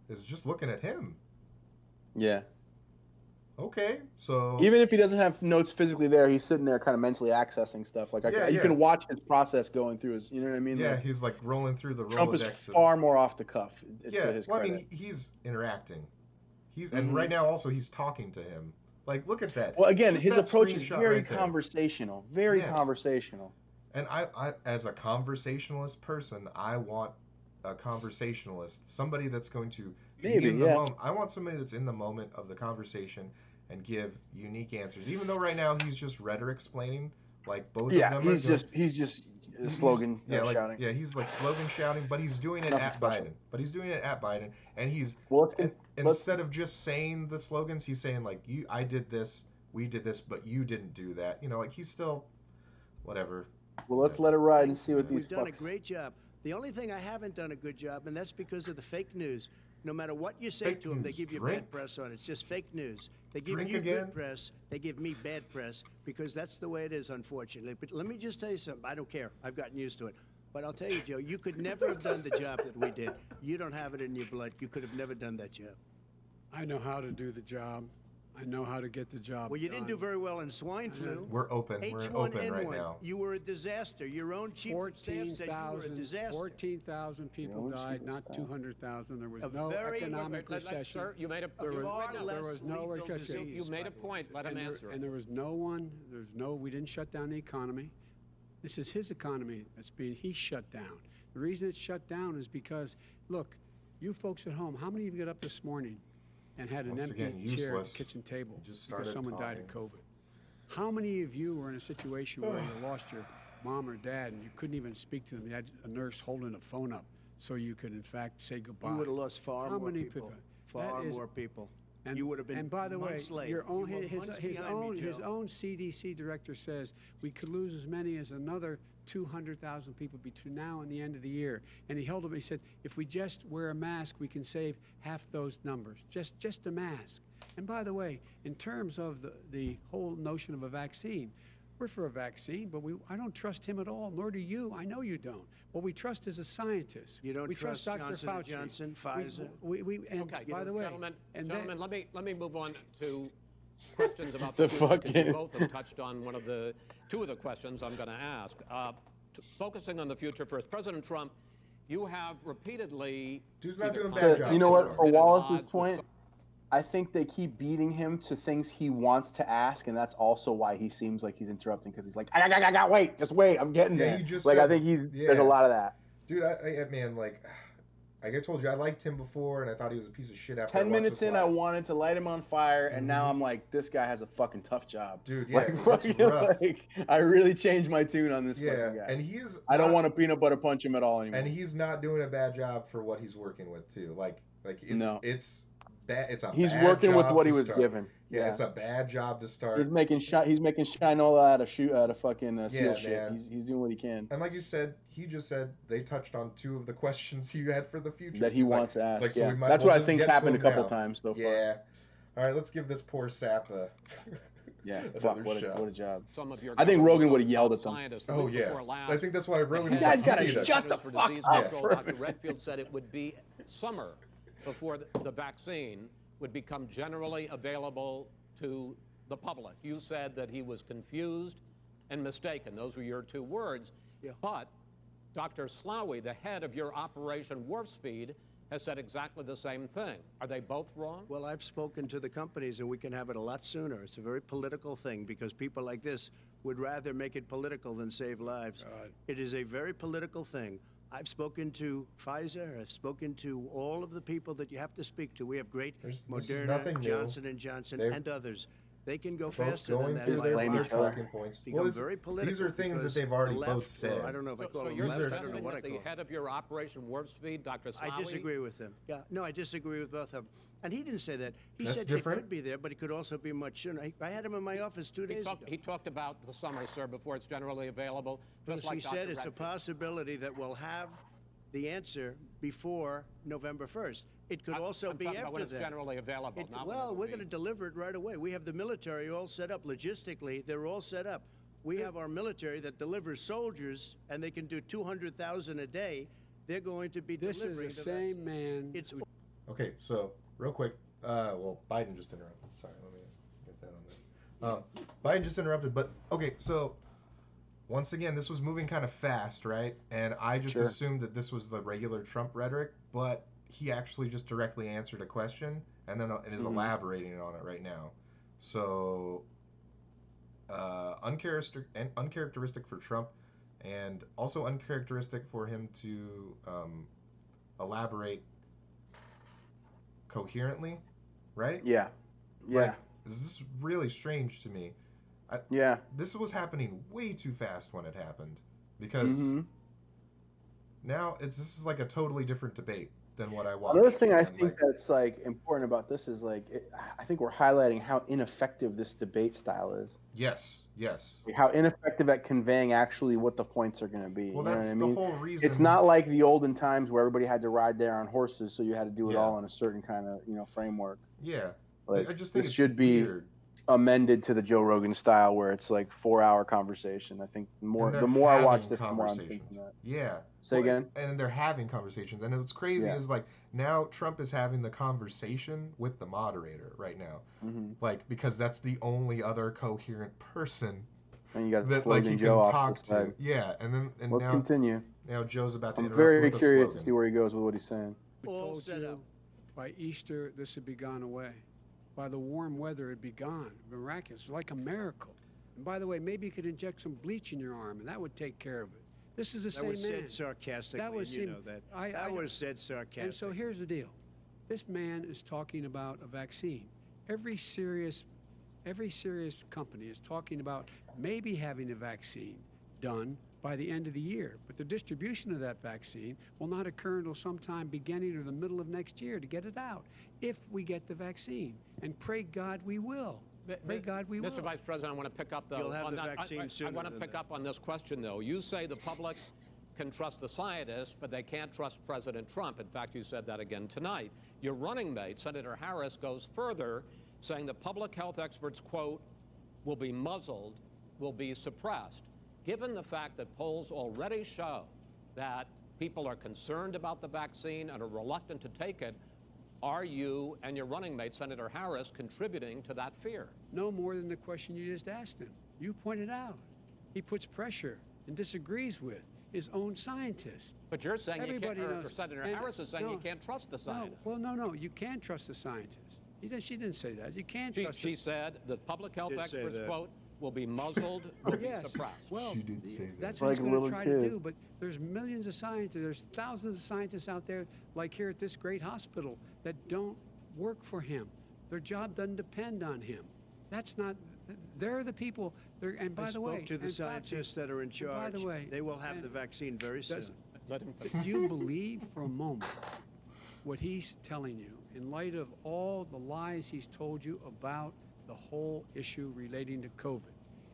is just looking at him. Yeah. Okay, so Even if he doesn't have notes physically there, he's sitting there kind of mentally accessing stuff. Like Yeah, you yeah. can watch his process going through his. You know what I mean? yeah, Like, he's like rolling through the Trump is Rolodex. far more off the cuff. Yeah, To his well, I credit. mean, he's interacting. And Mhm. right now also he's talking to him. Like, look at that. Well, again, Just his that approach is screenshot very right there. conversational. Very Yes. conversational. And I, as a conversationalist person, I want a conversationalist, somebody that's going to be Maybe, in the yeah. moment. I want somebody that's in the moment of the conversation and give unique answers. Even though right now he's just rhetoric explaining, like both Yeah, of them he's are doing- just he's- slogan yeah, like, shouting. Yeah, he's like slogan shouting, but he's doing it Nothing at special. Biden. But he's doing it at Biden, and he's Well, let's and get- let's- instead of just saying the slogans, he's saying like, I did this, we did this, but you didn't do that. You know, like he's still whatever. Well, let's let it ride and see what these We've done fucks. a great job. The only thing I haven't done a good job, and that's because of the fake news. No matter what you say Fake to them, they news. give you Drink. bad press on it. It's just fake news. They give Drink you again. good press. They give me bad press because that's the way it is, unfortunately. But let me just tell you something. I don't care. I've gotten used to it. But I'll tell you, Joe, you could never have done the job that we did. You don't have it in your blood. You could have never done that job. I know how to do the job. I know how to get the job Well, you didn't do done. very well in swine flu. We're open. We're open right now. You were a disaster. Your own chief of staff said you were a disaster. 14,000 people died, not 200,000. There was A no very- economic recession. Sir, you made a Far there was no lethal recession. disease, you made by a the way. point. Let him answer. And there was we didn't shut down the economy. This is his economy he's shut down. The reason it's shut down is because, look, you folks at home, how many of you got up this morning and had an Once empty again, chair at useless. the kitchen table You just because started someone died of talking. COVID? How many of you were in a situation where you lost your mom or dad and you couldn't even speak to them? You had a nurse holding a phone up so you could, in fact, say goodbye. You would have lost far How more many people. people? Far That is- more people. And You would have been And by the way, months late. your own You were his months behind me, his Joe. own CDC director says we could lose as many as another 200,000 people between now and the end of the year. And he held up. He said, if we just wear a mask, we can save half those numbers. Just a mask. And by the way, in terms of the whole notion of a vaccine, we're for a vaccine, but I don't trust him at all, nor do you. I know you don't. What we trust is a scientist. You don't we trust Dr. Johnson & Fauci. Johnson, Pfizer? And Okay, by the way, gentlemen, and gentlemen, let me move on to questions about The the future, because you fucking- both have touched on two of the questions I'm going to ask. Focusing on the future first, President Trump, you have repeatedly. Dude's not either doing a bad contacted job. You know or what? For been at Wallace's odds with point, I think they keep beating him to things he wants to ask, and that's also why he seems like he's interrupting, because he's like, I got, wait, just wait, I'm getting Yeah, there. you just Like, I said- think yeah. there's a lot of that. Dude, man, like I told you, I liked him before, and I thought he was a piece of shit after. 10 I watched minutes this in, I live. wanted to light him on fire, and now I'm like, this guy has a fucking tough job. Dude, yeah, Like, it's fucking, rough. like, I really changed my tune on this Yeah, fucking guy. and he's. I don't not- want to peanut butter punch him at all anymore. And he's not doing a bad job for what he's working with too. Like it's No. it's bad. It's a He's bad working with job what to he was start. given. Yeah, it's a bad job to start. He's making Shinola out of fucking seal Yeah, shit. man. He's doing what he can. And like you said, he just said they touched on two of the questions he had for the future. That he He's like- wants to he's ask. like, so Yeah. we might- That's we'll what I just think's get to happened a him couple now. times so far. Yeah. All right, let's give this poor sap a. Yeah, another fuck, what shot. a job. some of your I think government's Rogan own would've yelled at them. scientists. Oh Week yeah. before last, I think that's why Rogan. the was head guys like, gotta "Beat of the us." shut the Centers for fuck Disease up Control, for a Dr. Redfield said it would be summer before the vaccine would become generally available to the public. You said that he was confused and mistaken. Those were your two words. Yeah. But Dr. Slaoui, the head of your Operation Warp Speed, has said exactly the same thing. Are they both wrong? Well, I've spoken to the companies, and we can have it a lot sooner. It's a very political thing because people like this would rather make it political than save lives. It is a very political thing. I've spoken to Pfizer. I've spoken to all of the people that you have to speak to. We have great This is Moderna, nothing new. Johnson & Johnson, They're and others. They can go both faster than going that. through by their, a blame their lot. each other. talking points. Become Well, very political. these are things that because they've already the both left, said. or I don't know if I So, call so them you're left. I don't know suggesting what I that the call them. head of your Operation Warp Speed, Dr. Slaoui, I disagree with him. Yeah, no, I disagree with both of them. And he didn't say that. He That's said different? it could be there, but it could also be much sooner. I had him in my office 2 days ago. He talked about the summer, sir, before it's generally available. Just Because like he Dr. said it's a Redfield. possibility that we'll have the answer before November 1st. It could also I'm be talking about after when it's that. generally available. not when Well, it'll we're be. going to deliver it right away. We have the military all set up logistically. They're all set up. We have our military that delivers soldiers, and they can do 200,000 a day. They're going to be This is delivering the the same man. It's who- Okay, so real quick, well, Biden just interrupted. Sorry, let me get that on there. Biden just interrupted, but okay, so once again, this was moving kind of fast, right? And I just Sure. assumed that this was the regular Trump rhetoric, but he actually just directly answered a question and then is elaborating on it right now. So, uncharacteristic for Trump, and also uncharacteristic for him to elaborate coherently, right? Yeah. Yeah. Like, this is really strange to me. Yeah. This was happening way too fast when it happened, because Mhm. now this is like a totally different debate than what I watched. Another thing I and, think like, that's like important about this is like I think we're highlighting how ineffective this debate style is. yes, Like, how ineffective at conveying actually what the points are going to be. well, you know that's what I mean? the whole reason. It's not like the olden times where everybody had to ride there on horses, so you had to do it Yeah. all in a certain kind of framework. Yeah, Like, I just think this it's should be weird. amended to the Joe Rogan style, where it's like 4-hour conversation. I think And the they're more I watch having this, the more I'm conversations. thinking that. Yeah. Say again? And they're having conversations. And what's crazy Yeah. is like now Trump is having the conversation with the moderator right now. Hmm. Like, because that's the only other coherent person And you got that like Slogan he Joe can off talk the to. side. Yeah. And Let's continue. now Joe's about to I'm interrupt very with a curious to slogan. see where he goes with what he's saying. We All told set you up. by Easter this would be gone away. By the warm weather, it'd be gone. Miraculous, like a miracle. And by the way, maybe you could inject some bleach in your arm, and that would take care of it. This is the That same was man. said sarcastically, That was you him- know that. I- That was said sarcastically. And so here's the deal. This man is talking about a vaccine. Every serious company is talking about maybe having a vaccine done by the end of the year. But the distribution of that vaccine will not occur until sometime beginning or the middle of next year to get it out, if we get the vaccine. And pray God we will. Pray God we will. Mr. Vice President, I want to pick up though. You'll have on the that. vaccine I sooner want to than pick that. up on this question though. You say the public can trust the scientists, but they can't trust President Trump. In fact, you said that again tonight. Your running mate, Senator Harris, goes further, saying the public health experts, quote, will be muzzled, will be suppressed. Given the fact that polls already show that people are concerned about the vaccine and are reluctant to take it, are you and your running mate, Senator Harris, contributing to that fear? No more than the question you just asked him. You pointed out. He puts pressure and disagrees with his own scientists. But you're saying you Everybody can't, or knows. Senator And- Harris is saying you no, can't trust the No, scientists. well, no. You can trust the scientists. She didn't say that. You can't trust She the said the public health Did say experts, that. quote, will be muzzled, will be Yes. suppressed. Well, She did say that. that's Like what he's a going to little try kid. to do. But there's millions of scientists. There's thousands of scientists out there, like here at this great hospital, that don't work for him. Their job doesn't depend on him. That's not. They're the people. And by I the way, spoke to the and Fauci, scientists that are in by charge. the way, They will have and the vaccine very soon. does- Let him Do you believe for a moment what he's telling you in light of all the lies he's told you about the whole issue relating to COVID?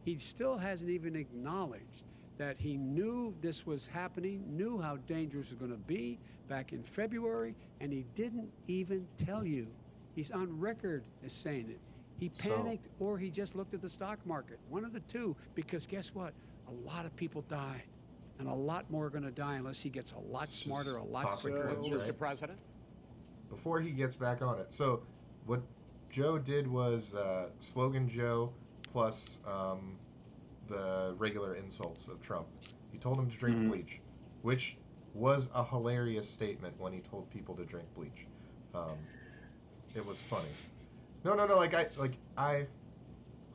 He still hasn't even acknowledged that he knew this was happening, knew how dangerous it was going to be back in February, and he didn't even tell you. He's on record as saying it. He panicked or he just looked at the stock market. One of the two, because guess what? A lot of people died. And a lot more are going to die unless he gets a lot It's smarter, a just lot topic quicker. wins, Mr. right? President? Before he gets back on it. So what Joe did was Slogan Joe plus the regular insults of Trump. He told him to drink bleach, which was a hilarious statement when he told people to drink bleach. It was funny. No.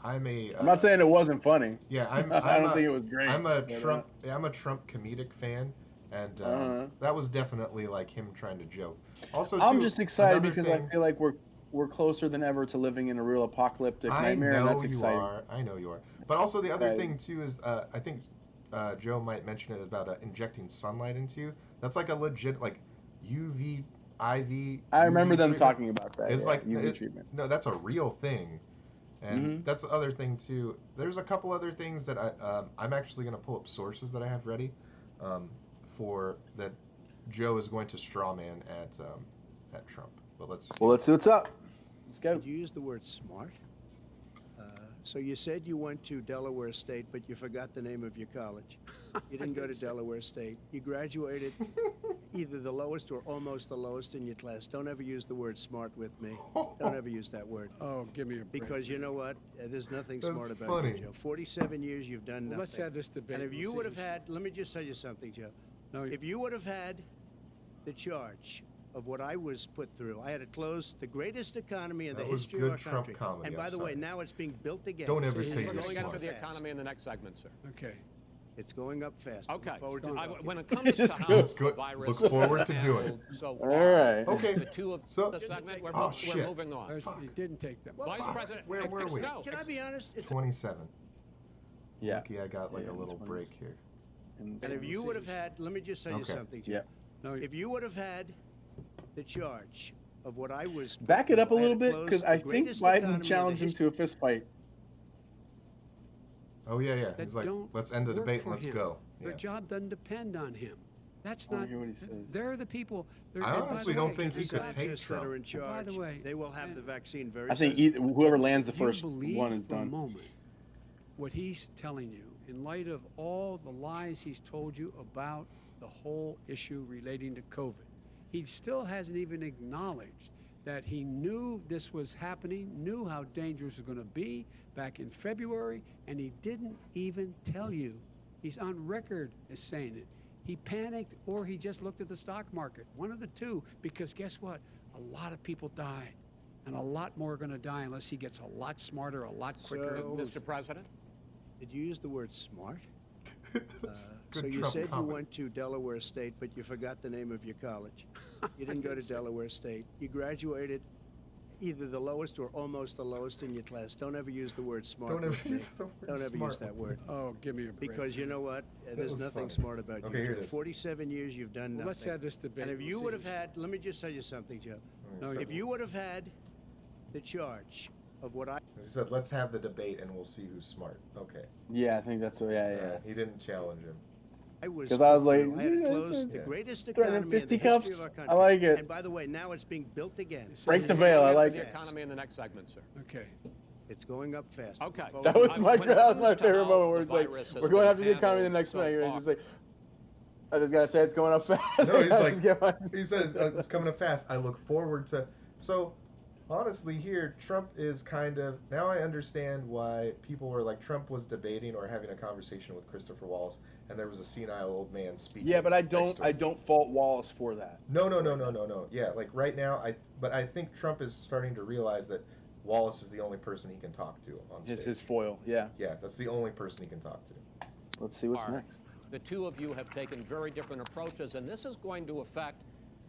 I'm a. I'm not saying it wasn't funny. Yeah, I'm. I don't a- think it was great. I'm a but, Trump. I'm a Trump comedic fan, and that was definitely like him trying to joke. Also, I'm too, just excited another because thing- I feel like we're closer than ever to living in a real apocalyptic I nightmare, and know that's you exciting. are. I know you are. But also the other Exciting. thing too is I think Joe might mention it about injecting sunlight into you. That's like a legit like UV, IV. I remember UV them treatment. talking about that. It's yeah, like UV treatment. No, that's a real thing, and Mhm. that's the other thing too. There's a couple other things that I'm actually going to pull up sources that I have ready, for that Joe is going to strawman at Trump. But let's. Well, let's see what's up. Let's go. Did you use the word smart? So you said you went to Delaware State, but you forgot the name of your college. You didn't go to Delaware State. You graduated either the lowest or almost the lowest in your class. Don't ever use the word smart with me. Don't ever use that word. Oh, give me a break. Because you know what? There's nothing That's smart about funny. you, Joe. 47 years you've done nothing. Let's have this debate. And if We'll you see would have who's- had, let me just tell you something, Joe. No, If you would have had the charge of what I was put through, I had to close the greatest economy in That the was history good of our Trump country. comedy, And by I'm the way, sorry. now it's being built again. Don't ever So say it's you're We're going going up after the fast. economy in the next segment, sir. Okay. It's going up fast. Okay. Look forward to talking. When it comes to Let's how go. Let's go. the virus Look forward to has doing handled so All far, right. Okay. the two of So- the segment, we're, Oh, we're shit. moving on. He didn't take them. Well, Vice fuck. President, Where were we? no, Can I be honest? It's 27. Yeah. Lucky I got like Yeah, a little 20s. break here. And if you would have had, let me just tell you Okay. something, Joe. Yeah. No, If you would have had the charge of what I was put Back it through, up a I had little to bit close because the I think greatest economy in Biden the challenged him history- to a fist fight. Oh yeah. that He's like, don't let's end the work debate for and let's him. go. Their Yeah. job doesn't depend on him. That's wanna not. hear what he says. They're the people. I and by honestly the don't way, think he the could scientists- take Scientists that are in And by the charge, way, they will have and- the vaccine very I think soon. whoever lands the Do you first believe one is for a done. moment what he's telling you in light of all the lies he's told you about the whole issue relating to COVID? He still hasn't even acknowledged that he knew this was happening, knew how dangerous it was going to be back in February, and he didn't even tell you. He's on record as saying it. He panicked or he just looked at the stock market. One of the two, because guess what? A lot of people died. And a lot more are going to die unless he gets a lot smarter, a lot quicker. So- Mr. President? Did you use the word smart? That's So good you Trump said you comment. went to Delaware State, but you forgot the name of your college. You didn't go to Delaware State. You graduated either the lowest or almost the lowest in your class. Don't ever use the word smart. Don't ever with me. use the word Don't ever smart use that with word. Oh, give me a break. Because you know what? There's was nothing funny. smart about Okay, you. here Joe. it is. 47 years, you've done nothing. Well, let's have this debate. And if We'll you see would have who's- had, let me just tell you something, Joe. No, If you would have had the charge of what I He said, "Let's have the debate and we'll see who's smart." Okay. Yeah, I think that's what. Yeah. He didn't challenge him. was 'Cause I was going like, through. I had to yeah, close yeah. the greatest Threatening economy in the history fisticuffs? of our I country. like it. And by the way, now it's being built again. Break the veil. I like The it. economy in the next segment, sir. Okay. It's going up fast. Okay. That was my When it that was my comes to favorite how moment where the it's like, virus has we're going been after the economy in the handled next so minute. far. It's just like, I just gotta say it's going up fast. No, he's I like, just get my- he says it's coming up fast. I look forward to. So, honestly, here Trump is kind of now. I understand why people were like Trump was debating or having a conversation with Christopher Wallace, and there was a senile old man speaking. Yeah, but I next don't to him. I don't fault Wallace for that. No. Yeah, like right now, but I think Trump is starting to realize that Wallace is the only person he can talk to on stage. His foil. Yeah. Yeah, that's the only person he can talk to. Let's see what's All right. next. The two of you have taken very different approaches, and this is going to affect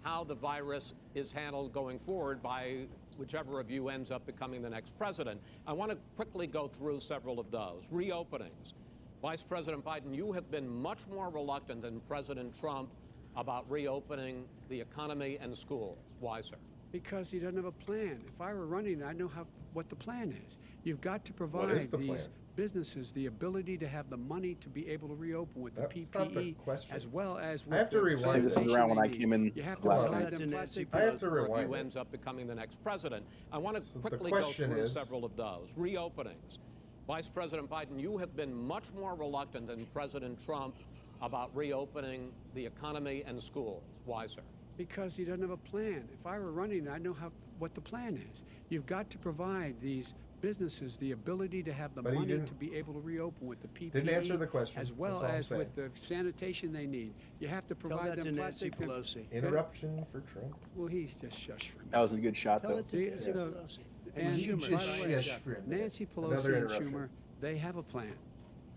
how the virus is handled going forward by whichever of you ends up becoming the next president. I want to quickly go through several of those. Reopenings. Vice President Biden, you have been much more reluctant than President Trump about reopening the economy and schools. Why, sir? Because he doesn't have a plan. If I were running, I know what the plan is. You've got to What provide is the these plan? businesses the ability to have the money to be able to reopen with the That's not the PPE question. as well as with I have to the rewind I think this is sanitation around when they I need. came in You have to last provide night. them That's plastic I have to Or if rewind you it. ends up becoming the next president. I want to So the quickly go question through is- several of those. Reopenings. Vice President Biden, you have been much more reluctant than President Trump about reopening the economy and schools. Why, sir? Because he doesn't have a plan. If I were running, I know what the plan is. You've got to provide these businesses the ability to have the But he money didn't- to be able to reopen with the PPE Didn't answer the question. as well That's all I'm as with the sanitation they need. You have to Tell provide that to them Nancy plastic. Pelosi. Interruption for Trump. Well, he's just shush for me. That was a good shot Tell though. it to See, Nancy you know, Pelosi. And You Schumer. just by the way, shush for a minute. Nancy Another Pelosi and interruption. Schumer, they have a plan.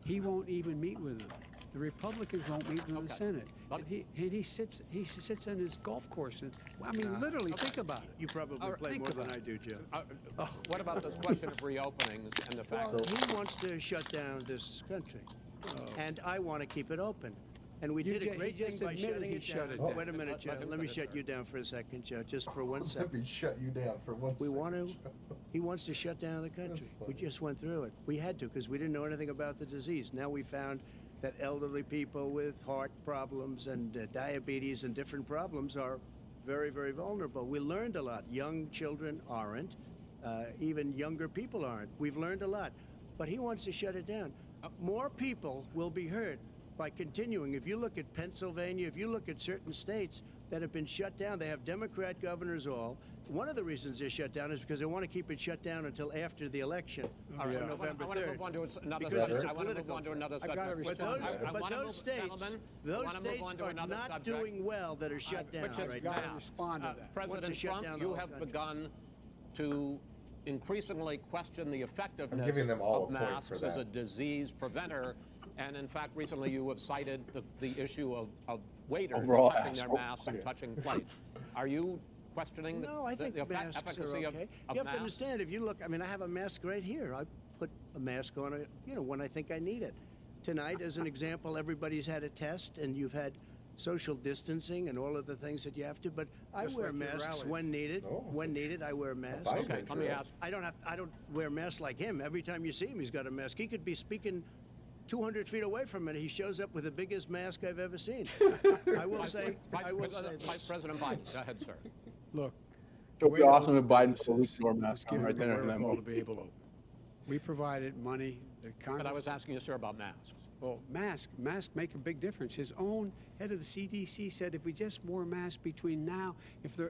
He won't even meet with them. The Republicans won't meet with the Okay. Senate. But- And he sits on his golf course. And, well, I mean, literally, think about it. You probably All right, play think more than about I do, Joe. What about this question of reopenings and the fact Well, that he wants to shut down this country, and I want to keep it open. And we You did ju- a he great thing just by admitted shutting he it shut down. it down. Wait a minute, Let Joe. him Let me finish shut first. you down for a second, Joe, just for one Let second. me shut you down for one We second. want to. He wants to shut down the country. That's We funny. just went through it. We had to because we didn't know anything about the disease. Now we found that elderly people with heart problems and diabetes and different problems are very, very vulnerable. We learned a lot. Young children aren't. Even younger people aren't. We've learned a lot. But he wants to shut it down. More people will be hurt by continuing. If you look at Pennsylvania, if you look at certain states that have been shut down, they have Democrat governors all. One of the reasons they're shut down is because they want to keep it shut down until after the election All right, on I November want to 3rd. move on to another Because subject. it's a I want to move political on to thing. another I've subject. gotta But respond. those, I but wanna those move- states, gentlemen, I those wanna move states on to are another not subject. doing well that are shut down Which is right gotta now. respond to that. Wants President to shut Trump, down the you whole have country. begun to increasingly question the effectiveness giving them all of a point for masks as that. a disease preventer. And in fact, recently you have cited the issue of waiters Overall touching their asshole. masks and touching plates. Are you questioning No, I think the masks are efficacy okay. of You have masks? to understand, if you look, I mean, I have a mask right here. I put a mask on, when I think I need it. Tonight, as an example, everybody's had a test, and you've had social distancing and all of the things that you have to, but I Just wear like your masks rally. when needed. Oh, When needed, I wear masks. Biden Okay, let me ask. I don't wear masks like him. Every time you see him, he's got a mask. He could be speaking 200 feet away from it, he shows up with the biggest mask I've ever seen. I will say Vice President Biden, go ahead, sir. Look, It would be awesome if Biden businesses, released your let's mask give right them there the in that wherewithal to moment. be able to open. We provided money. The But Congress, I was asking you, sir, about masks. well, masks make a big difference. His own head of the CDC said if we just wore masks between now,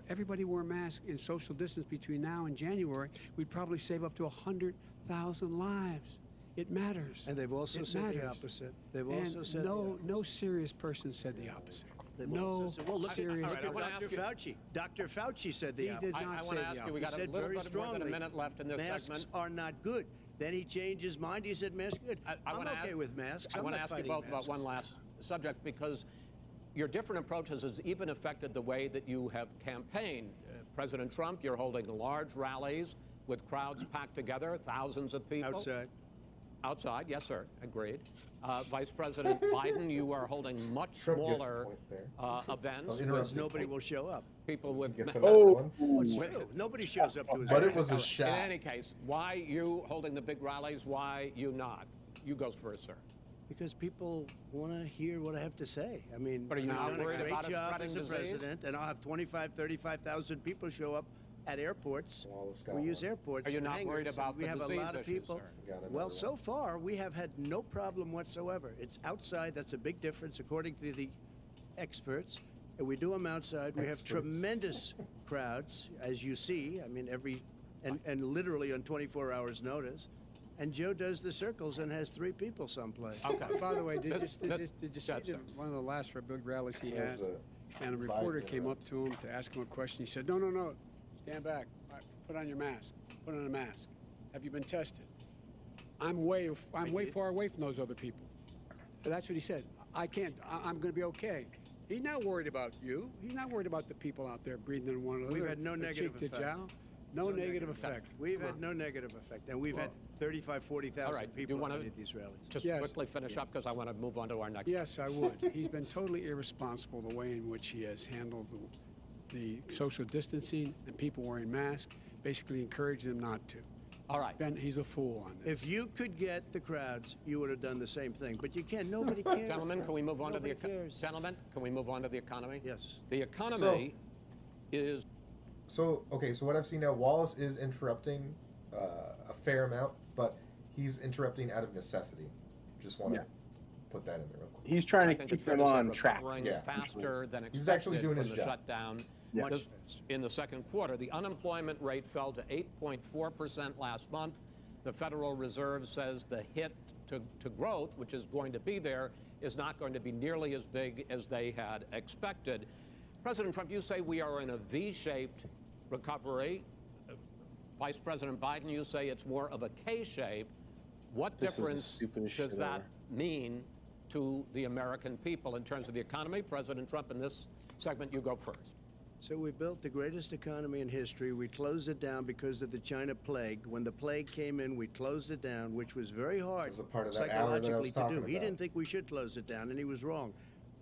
everybody wore masks in social distance between now and January, we'd probably save up to 100,000 lives. It matters. And they've also It said the matters. opposite. They've And also said no serious person said the opposite. They've No also said, well, look serious. at I wanna Dr. ask you- Fauci. Dr. Fauci said the He opposite. did not I say want to the ask you, we opposite. got a Said little very bit more than a strongly, minute left in this masks segment. are not good. Then he changed his mind. He said masks are good. I I'm wanna okay ask- with masks. I I'm want to not ask you fighting both about masks. one last subject because your different approaches has even affected the way that you have campaigned. President Trump, you're holding large rallies with crowds packed together, thousands of people. Outside. Outside, yes, sir, agreed. Vice President Biden, you are holding much Trump gets the smaller point there. events I'll with interrupt you. Nobody will show up. people with. Get to that Oh, one. It's true. Nobody shows up to his But it rally. was a In shot. any case, why you holding the big rallies? Why you not? You go first, sir. Because people want to hear what I have to say. I mean, But are you I've not done a worried great about it job spreading as a disease? president, and I'll have 35,000 people show up at airports. Wallace got We use one. airports. Are you and not worried hangars, about and we the have a disease lot of issue, people. sir? Got another Well, one. so far we have had no problem whatsoever. It's outside. That's a big difference, according to the experts. And we do them outside. We have Experts. tremendous crowds, as you see. I mean, and literally on 24 hours notice. And Joe does the circles and has 3 people someplace. Okay. By the way, did you That- see that's that it. one of the last big rallies he There's had? And a reporter came up to him to ask him a question. He said, no, stand back. All right, put on your mask. Put on a mask. Have you been tested? I'm way far away from those other people. That's what he said. I'm going to be okay. He's not worried about you. He's not worried about the people out there breathing in one another. We've had no negative cheek to effect. jowl. No negative effect. We've Come had on. no negative effect, and we've had 35, 40,000 All right, people you wanna- at these rallies. Just Yes. quickly finish up because I want to move on to our next. Yes, I would. He's been totally irresponsible the way in which he has handled the social distancing and people wearing masks, basically encouraged them not to. All right. He's a fool on this. If you could get the crowds, you would have done the same thing. But you can't. Nobody cares. Gentlemen, can we move on to the Nobody cares. gentlemen? Can we move on to the economy? Yes. The economy is So what I've seen now, Wallace is interrupting a fair amount, but he's interrupting out of necessity. Just want to put that in there real quick. He's trying I to think keep it's fair them to say on track. recovering Yeah. faster than expected He's actually doing from his the job. shutdown. Much This- faster. In the second quarter, the unemployment rate fell to 8.4% last month. The Federal Reserve says the hit to growth, which is going to be there, is not going to be nearly as big as they had expected. President Trump, you say we are in a V-shaped recovery. Vice President Biden, you say it's more of a K-shape. What This is the difference stupidest does shit that ever. mean to the American people in terms of the economy? President Trump, in this segment, you go first. So we built the greatest economy in history. We closed it down because of the China plague. When the plague came in, we closed it down, which was very hard This is a part of that hour that I psychologically was to talking do. He about. didn't think we should close it down, and he was wrong.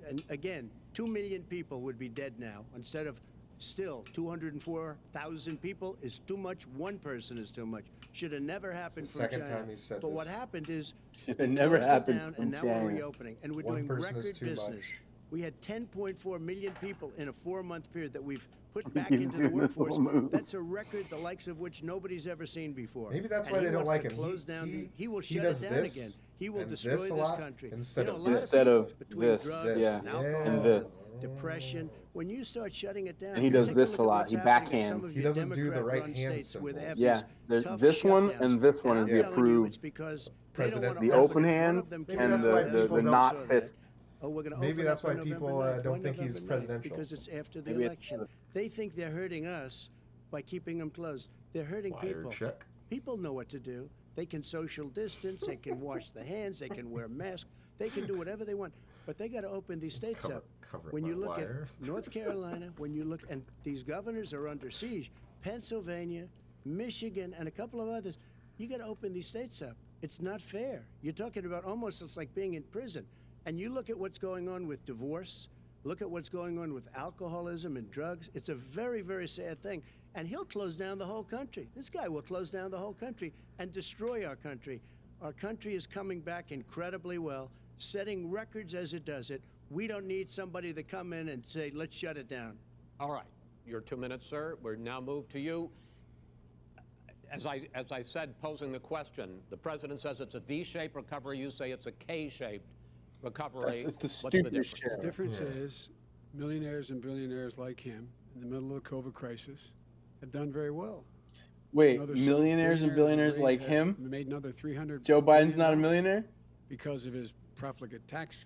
And again, 2 million people would be dead now instead of still 204,000 people is too much. One person is too much. Should have never happened the from second China. time he said but this. what happened is Should we have never closed it happened down, from and now China. we're reopening, and we're One doing person is record too business. much. We had 10.4 million people in a 4-month period that we've put back He's into the doing this workforce. little move. That's a record the likes of which nobody's ever seen before. Maybe that's And why he they don't wants like to him. Close down he will he shut does it down this again. He will and destroy this a this lot country. instead you know, of a lot this. Instead people of between this, drugs yeah. and alcohol, And this. depression. When you start shutting it down, And he you does take this look a at lot. what's He happening in some backhands. of He your doesn't do the Democrat-run right hand states where they symbols. have Yeah, these there's tough this one shutdowns. and this one And is I'm the telling you, approved. it's because they don't President- want The to open it. One hand of them Maybe came and that's out why and the people don't- knot so that- fist. Oh, we're going to Maybe open that's up on why people, November 9th. don't Why think he's November 9th? presidential. Because it's after the Maybe it's election. better. They think they're hurting us by keeping them closed. They're hurting Wire people. check. People know what to do. They can social distance. They can wash their hands. They can wear masks. They can do whatever they want. But they got to open these states up. cover it When by you look wire. at North Carolina, when you look, and these governors are under siege, Pennsylvania, Michigan, and a couple of others, you got to open these states up. It's not fair. You're talking about almost it's like being in prison. And you look at what's going on with divorce, look at what's going on with alcoholism and drugs. It's a very, very sad thing. And he'll close down the whole country. This guy will close down the whole country and destroy our country. Our country is coming back incredibly well, setting records as it does it. We don't need somebody to come in and say, let's shut it down. All right. Your 2 minutes, sir. We're now moved to you. As I said, posing the question, the president says it's a V-shaped recovery. You say it's a K-shaped recovery. It's the What's the stupidest difference? shit. The difference is millionaires and billionaires like him in the middle of the COVID crisis have done very well. Wait, Another millionaires and billionaires have like made- him? made another $300 Joe Biden's billion not a millionaire? because of his profligate tax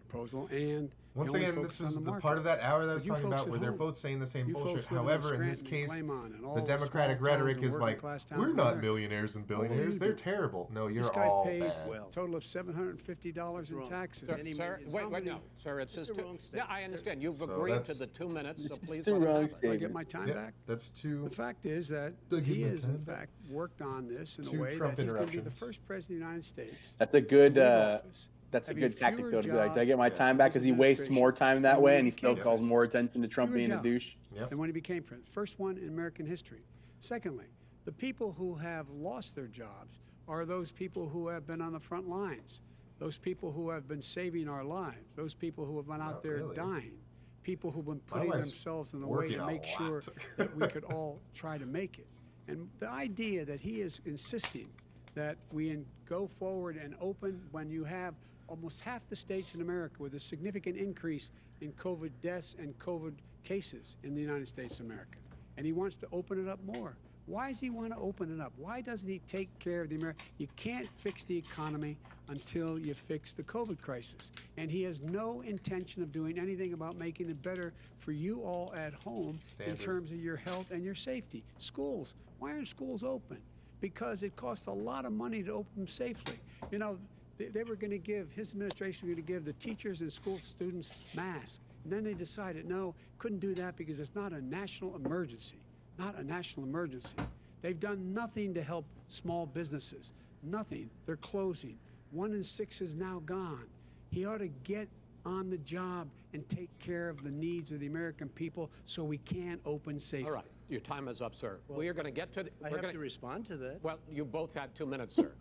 proposal, and Once he only again, this focused on is the market. part of that hour that I was But you talking folks about at where they're home, both saying the same you bullshit. folks living in However, in this Scranton and case, Claymont and all the the Democratic small rhetoric towns and is working like, class towns we're in not America. millionaires and What do you billionaires. They're do? terrible. No, you're This guy all paid bad. Well, a total of $750 in wrong. taxes. Sir, Many sir, millions. wait, How wait, many- no, sir, it's It's just the too, wrong yeah, statement. I understand. You've So agreed to that's- the 2 minutes, so It's please the let him wrong have it. Do I statement. get my time Yeah, back? that's too. The fact is that They give he me has, time in back. fact, worked on this in a Two way Trump that he's going to be the interruptions. first president of the United States. That's a good to leave office, that's a having good tactic fewer though to be like, do I jobs get my Yeah. time in back? his Because he wastes administration more time that than way when and he he still became calls president. more attention to Trump Fewer being a jobs. douche. Yep. than when he became president. First one in American history. Secondly, the people who have lost their jobs are those people who have been on the front lines, those people who have been saving our lives, those people who have been out Not there really. dying, people who've been My putting wife's themselves in the way working to a make sure lot. that we could all try to make it. And the idea that he is insisting that we go forward and open when you have almost half the states in America with a significant increase in COVID deaths and COVID cases in the United States of America. And he wants to open it up more. Why does he want to open it up? Why doesn't he take care of the American? You can't fix the economy until you fix the COVID crisis. And he has no intention of doing anything about making it better for you all at home in Standard. terms of your health and your safety. Schools. Why aren't schools open? Because it costs a lot of money to open them safely. You know, they were going to give, his administration was going to give the teachers and school students masks. And then they decided, no, couldn't do that because it's not a national emergency. Not a national emergency. They've done nothing to help small businesses. Nothing. They're closing. 1 in 6 is now gone. He ought to get on the job and take care of the needs of the American people so we can open safely. All right, your time is up, sir. We are going to get to. I we're have gonna, to respond to that. Well, you both had 2 minutes, sir.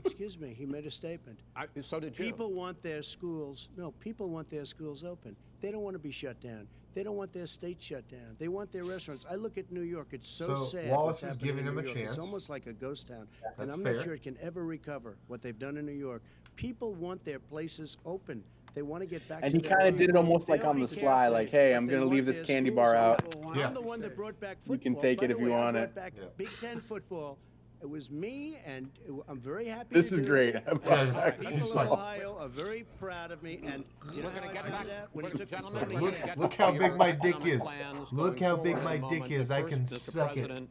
Excuse me, he made a statement. So did you. People want their schools, people want their schools open. They don't want to be shut down. They don't want their state shut down. They want their restaurants. I look at New York. It's so So sad. Wallace what's is happening giving in him New a York. chance. It's almost like a ghost town. And That's I'm fair. not sure it can ever recover what they've done in New York. People want their places open. They want to get back And to he their kind of own. did it almost They like don't on the care sly, safe, like, hey, but I'm they going to want leave this their candy schools bar out. open. Yeah. I'm the one that brought back You football. can take By it the if you way, I want brought it. back Yeah. Big Ten football. It was me, and I'm very happy. This to is do great. it. I'm And back. people It's in like- Ohio are very proud of me, and you know We're how going I to get did back. that when he took me Gentlemen, from we're the gonna Look- get look to how your big my dick economic is. plans Look going how big forward my in a dick moment. is. But I first, can Mr. suck it. President,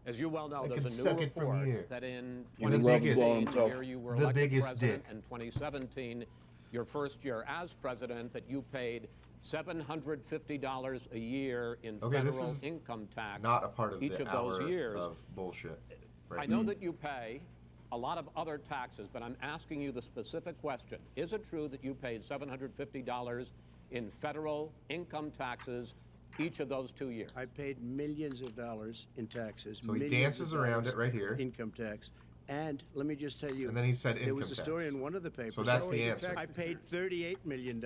as you well know, I can there's a suck new it from report here. that in The 2016, biggest. the year you were The elected biggest president, dick. and 2017, your first year as president, that you paid $750 a year in Okay, this federal is income tax Not a part of each the of those hour years. of bullshit. I Right? know that you pay a lot of other taxes, but I'm asking you the specific question. Is it true that you paid $750 in federal income taxes each of those 2 years? I paid millions of dollars in taxes. So he millions dances of around dollars it right here. Income tax. And let me just tell you. And then he said there was income a story tax. in one of the papers. So that's I the paid- answer. I paid $38 million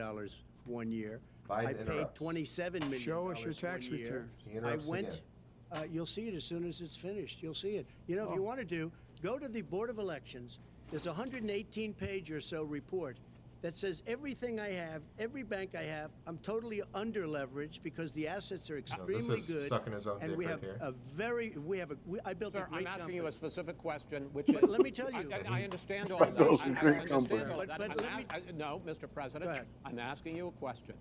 one year. Biden I paid interrupts. $27 million. Show us your tax one year. returns. He I interrupts went. again. You'll see it as soon as it's finished. You'll see it. You know, if you want to do, go to the Board of Elections. There's a 118-page or so report that says everything I have, every bank I have, I'm totally under leveraged because the assets are extremely is good. sucking his own and dick we right have here. I built Sir, a great I'm asking company. you a specific question, which But is. let me tell you. I understand all of that. Those I are great understand companies. all of that. But I'm let me- no, Mr. President, Go ahead. I'm asking you a question.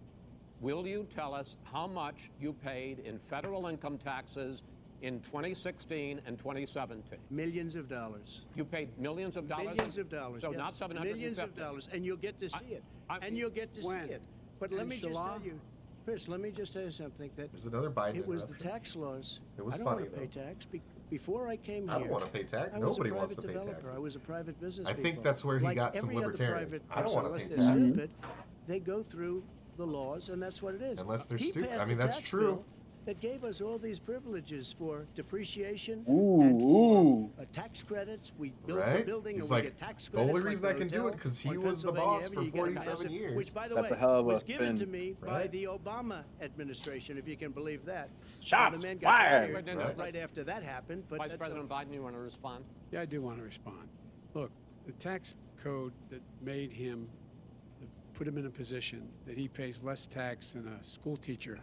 Will you tell us how much you paid in federal income taxes in 2016 and 2017? Millions of dollars. You paid millions of dollars? Millions of dollars. So yes. not 750. Millions of dollars, and you'll get to see it. I- And you'll get to see When? it. But let In me just Shalom? tell you, Chris. Let me just tell you something. That There's another Biden it was the interruption. tax laws. It was I don't funny, want to pay though. tax. Before I came here, I don't want to pay tax. I was Nobody a wants private to pay developer. taxes. I was a private business. I think people. that's where he like got some every other libertarians. private I don't person, wanna unless pay they're tax. stupid, they go through the laws, and that's what it is. Unless they're He stupid. passed I mean, a that's tax true. bill that gave us all these privileges for depreciation Ooh, and for ooh. tax credits. We built the Right? building He's and we like, get tax the credits. only like reason I can do it hotel 'cause he on was the Pennsylvania boss Avenue. for You get a 47 passive- years. Which, by the That's way, a hell of a was given to spin. me by Right? the Obama administration, if you can believe that. Shots the man got fired. fired Right. right after that happened. But Vice that's President Biden, you want to respond? Yeah, I do want to respond. Look, the tax code that made him, that put him in a position that he pays less tax than a school teacher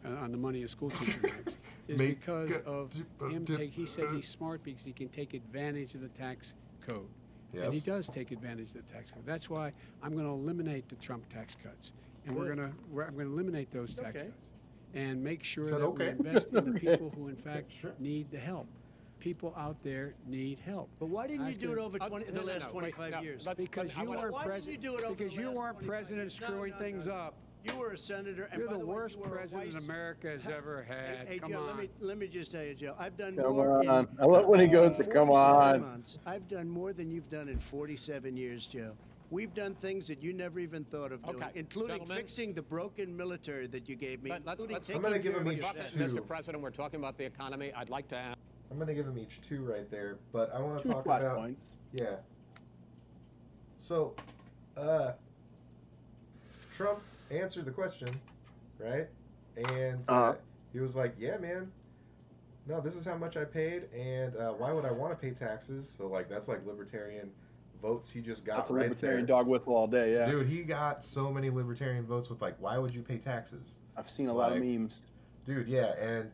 on the money a school teacher makes is Make because a of him he says he's smart because he can take advantage of the tax code. And he Yes. does take advantage of the tax code. That's why I'm going to eliminate the Trump tax cuts. And I'm going to eliminate those tax Okay. cuts and make sure Said that okay. we invest in the people who in fact Sure. need the help. People out there need help. But why didn't you Ask do it him- over the last 25 years? Because you Why weren't didn't president. you do it over Because the you last weren't 25 president years? No, screwing no, things no. up. You were a senator, and You're by the the way, worst you were a president vice- America has ever had. Hey, Come Joe, on. let me just tell you, Joe. I've done Come more. on. In I love when he goes to come 47 on. months. I've done more than you've done in 47 years, Joe. We've done things that you never even thought of doing, Okay, including gentlemen. fixing the broken military that you gave me, including let's- taking I'm gonna give care him of each your two. sentence. Mr. President, we're talking about the economy. I'd like to ask. I'm gonna give him each 2 right there, but I want to 2 talk plot about points. yeah. So, Trump answered the question, right? And he was like, "Yeah, man. No, this is how much I paid, and why would I want to pay taxes?" So, like, that's like libertarian votes he just got That's a right libertarian there. dog whistle all day, yeah. Dude, he got so many libertarian votes with like, "Why would you pay taxes?" I've seen a lot of Like, memes. Dude, yeah, and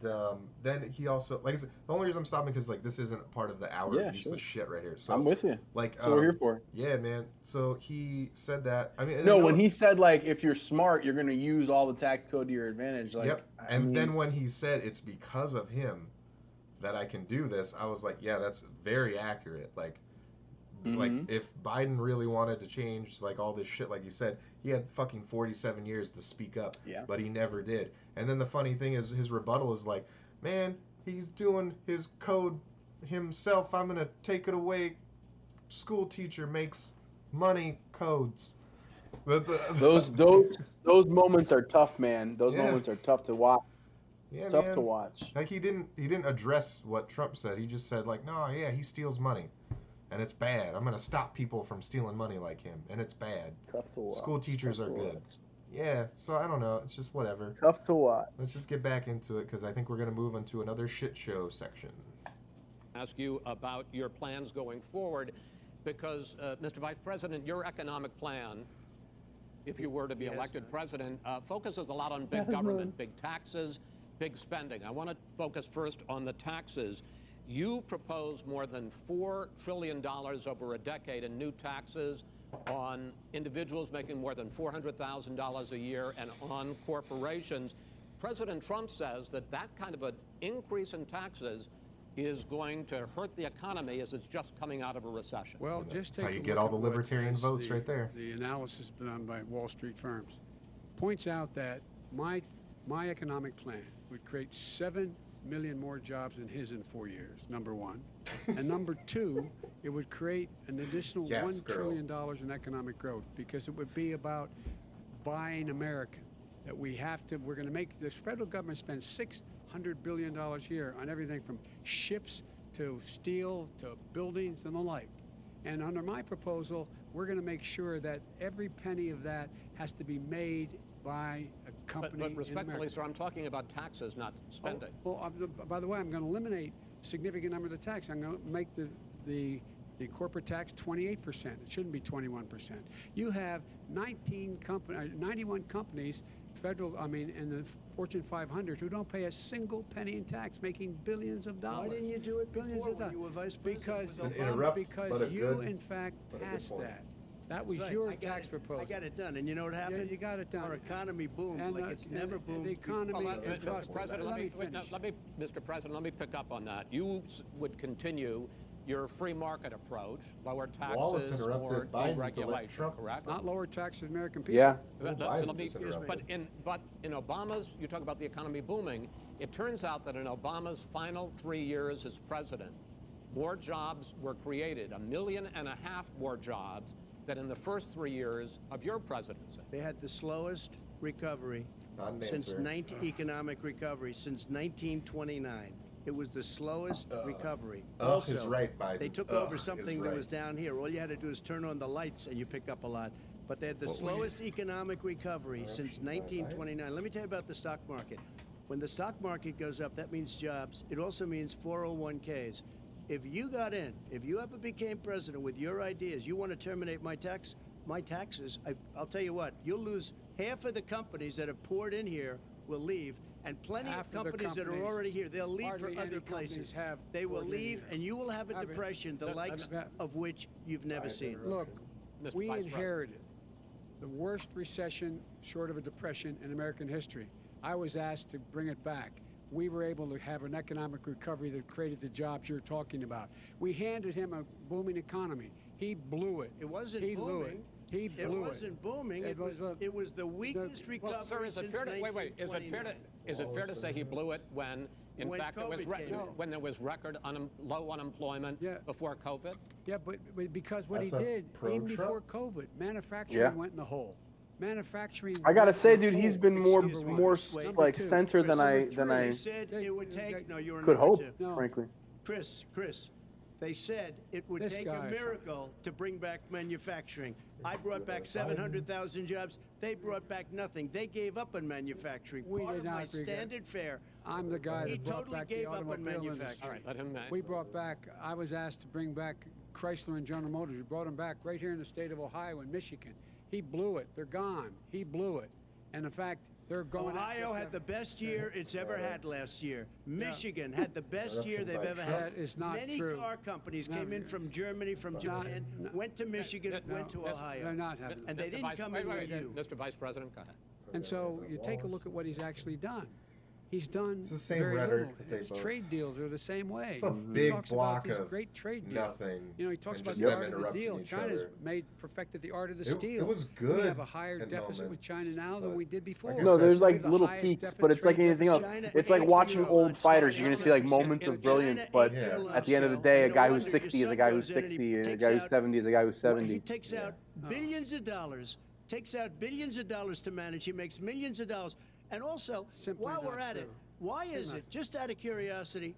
then he also, like I said, the only reason I'm stopping because like this isn't part of the hour Yeah, use sure. the shit right here. So I'm with you. like, That's what we're here for. yeah, man. So he said that. I mean, No, when he said like if you're smart, you're gonna use all the tax code to your advantage. Like, yep. I And mean, then when he said it's because of him that I can do this, I was like, yeah, that's very accurate. Like Mhm. if Biden really wanted to change like all this shit, like he said, he had fucking 47 years to speak up, Yeah. but he never did. And then the funny thing is, his rebuttal is like, man, he's doing his code himself. I'm gonna take it away. School teacher makes money codes. those moments are tough, man. Those Yeah. moments are tough to watch. yeah, Tough man. to watch. Like he didn't address what Trump said. He just said like, no, yeah, he steals money, and it's bad. I'm gonna stop people from stealing money like him, and it's bad. Tough to watch. School teachers Tough are to good. watch. Yeah, so I don't know. It's just whatever. Tough to watch. Let's just get back into it because I think we're gonna move into another shit show section. Ask you about your plans going forward, because, Mr. Vice President, your economic plan, if you were to be Yes, elected man. president, focuses a lot on big Yes, government, man. big taxes, big spending. I want to focus first on the taxes. You propose more than $4 trillion over a decade in new taxes on individuals making more than $400,000 a year and on corporations. President Trump says that that kind of an increase in taxes is going to hurt the economy as it's just coming out of a recession. Well, just That's take how a you get look all at the what libertarian is votes right there. The analysis done by Wall Street firms points out that my economic plan would create 7 million more jobs than his in 4 years, number one. And number two, it would create an additional Yes, $1 girl. trillion in economic growth because it would be about buying American. That we're going to make, this federal government spends $600 billion a year on everything from ships to steel to buildings and the like. And under my proposal, we're going to make sure that every penny of that has to be made by a company But in respectfully, America. sir, I'm talking about taxes, not spending. By the way, I'm going to eliminate a significant number of the tax. I'm going to make the corporate tax 28%. It shouldn't be 21%. You have 91 companies, in the Fortune 500, who don't pay a single penny in tax, making billions of dollars. Why didn't you do it Billions before of when dollars. you were vice president? Because, with It's an Obama? interrupt, because but a you, good- in fact, but a good passed point. that. That was That's right. your I got tax it. proposal. I got it done, and you know what happened? you got it done. Our economy boomed And, like uh, it's and- never and boomed. the economy before. Well, is Mr. prosperous. President, Let me wait, no, finish. Mr. President, let me pick up on that. You would continue your free market approach, lower Wallace taxes, interrupted more Biden to let deregulation, Trump correct? Not lower taxes for American people. Yeah. Biden just interrupted. But in Obama's, you talk about the economy booming, it turns out that in Obama's final 3 years as president, more jobs were created, 1.5 million more jobs than in the first 3 years of your presidency. They had the slowest recovery Not an since answer. economic recovery since 1929. It was the slowest recovery. Is right, Biden. They took Ugh over is something that was right. down here. All you had to do is turn on the lights and you pick up a lot. But they had the slowest economic recovery since 1929. Let me tell you about the stock market. When the stock market goes up, that means jobs. It also means 401ks. If you got in, if you ever became president with your ideas, you want to terminate my taxes, I'll tell you what, you'll lose half of the companies that have poured in here will leave, and plenty Half of of the companies that are companies, already here, they'll leave for hardly any other companies places. have They will poured in leave, here. and you will have a Have it. depression, the likes of which you've never seen. Look, Mr. we Vice President. inherited the worst recession short of a depression in American history. I was asked to bring it back. We were able to have an economic recovery that created the jobs you're talking about. We handed him a booming economy. He blew it. It wasn't he blew booming. it. He It blew it. wasn't booming. It was the weakest recovery Well, sir, is it since fair to wait? Is it fair 1929. to say he blew it when, in When fact, COVID came in. when there was record low unemployment Yeah. before COVID? Yeah, but because what That's he a did, even before pro-Trump. COVID, manufacturing Yeah. went in the hole. Manufacturing. I gotta went say, in the dude, he's hole. been more Excuse me. more Wait. like Number two. center than I Number than three. I They said it would take. No, you were could number hope, two. No. frankly. Chris, they said it would This take guy a is- miracle to bring back manufacturing. I brought back 700,000 jobs. They brought back nothing. They gave up on manufacturing. We Part did of my not regret- standard fare. I'm the guy He that brought totally back gave the up on automobile manufacturing. industry. All right, let him We brought back, I was asked to bring back Chrysler and General Motors. We brought them back right here in the state of Ohio and Michigan. He blew it. They're gone. He blew it. And in fact, they're going. Ohio had the best year it's ever had last year. Michigan had the best year they've ever had. That is not Many true. car companies No, came in from Germany, from Japan, went to Michigan, went to Ohio. They're not having And that. they didn't come in with you. Mr. Vice President, go ahead. And so you take a look at what he's actually done. He's done It's the same very rhetoric little. that they His both- trade deals are the same way. It's a He big talks block about these of great trade deals. nothing You know, he talks and about just the them art of the interrupting deal. each China's other. perfected the art of the It steal. was We good have a higher at deficit with moments, China now than but we did before. like I No, said, there's We like have the little highest peaks, deficit but it's like trade anything else. deficit. China It's like ate watching your old lunch. fighters. You're gonna see like China moments ate of brilliance, your but lunch, at the end of the Joe. day, a And guy no who's wonder your 60 is a son guy who's goes in and he 60, and a takes guy who's out- 70 is a guy who's He 70. takes out billions of dollars, takes out billions of dollars to manage. He makes millions of dollars. And also, Simply while not we're at it, true. why is it, just out of curiosity,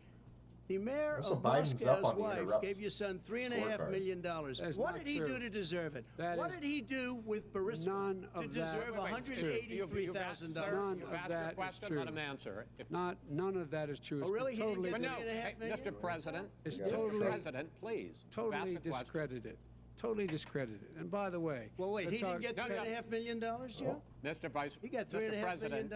the mayor Also, of Biden's up Moscow's on the wife interrupts gave your son $3.5 scorecard. million? That's What not did he true. do to deserve it? That What is did he do with Burisma none to of that- deserve Wait, You've $183,000? None you've of asked that your is question, true. let him answer. None of that is true. Oh, It's really? been He didn't totally, get But no, $3.5 hey, million? Mr. President, It's Mr. totally- President, please. totally ask the question. discredited. Totally discredited. And by the way, Well, wait, let's he didn't talk- get No, no. $3.5 million, Joe? Mr. Vice, He got Mr. $3.5 million. President,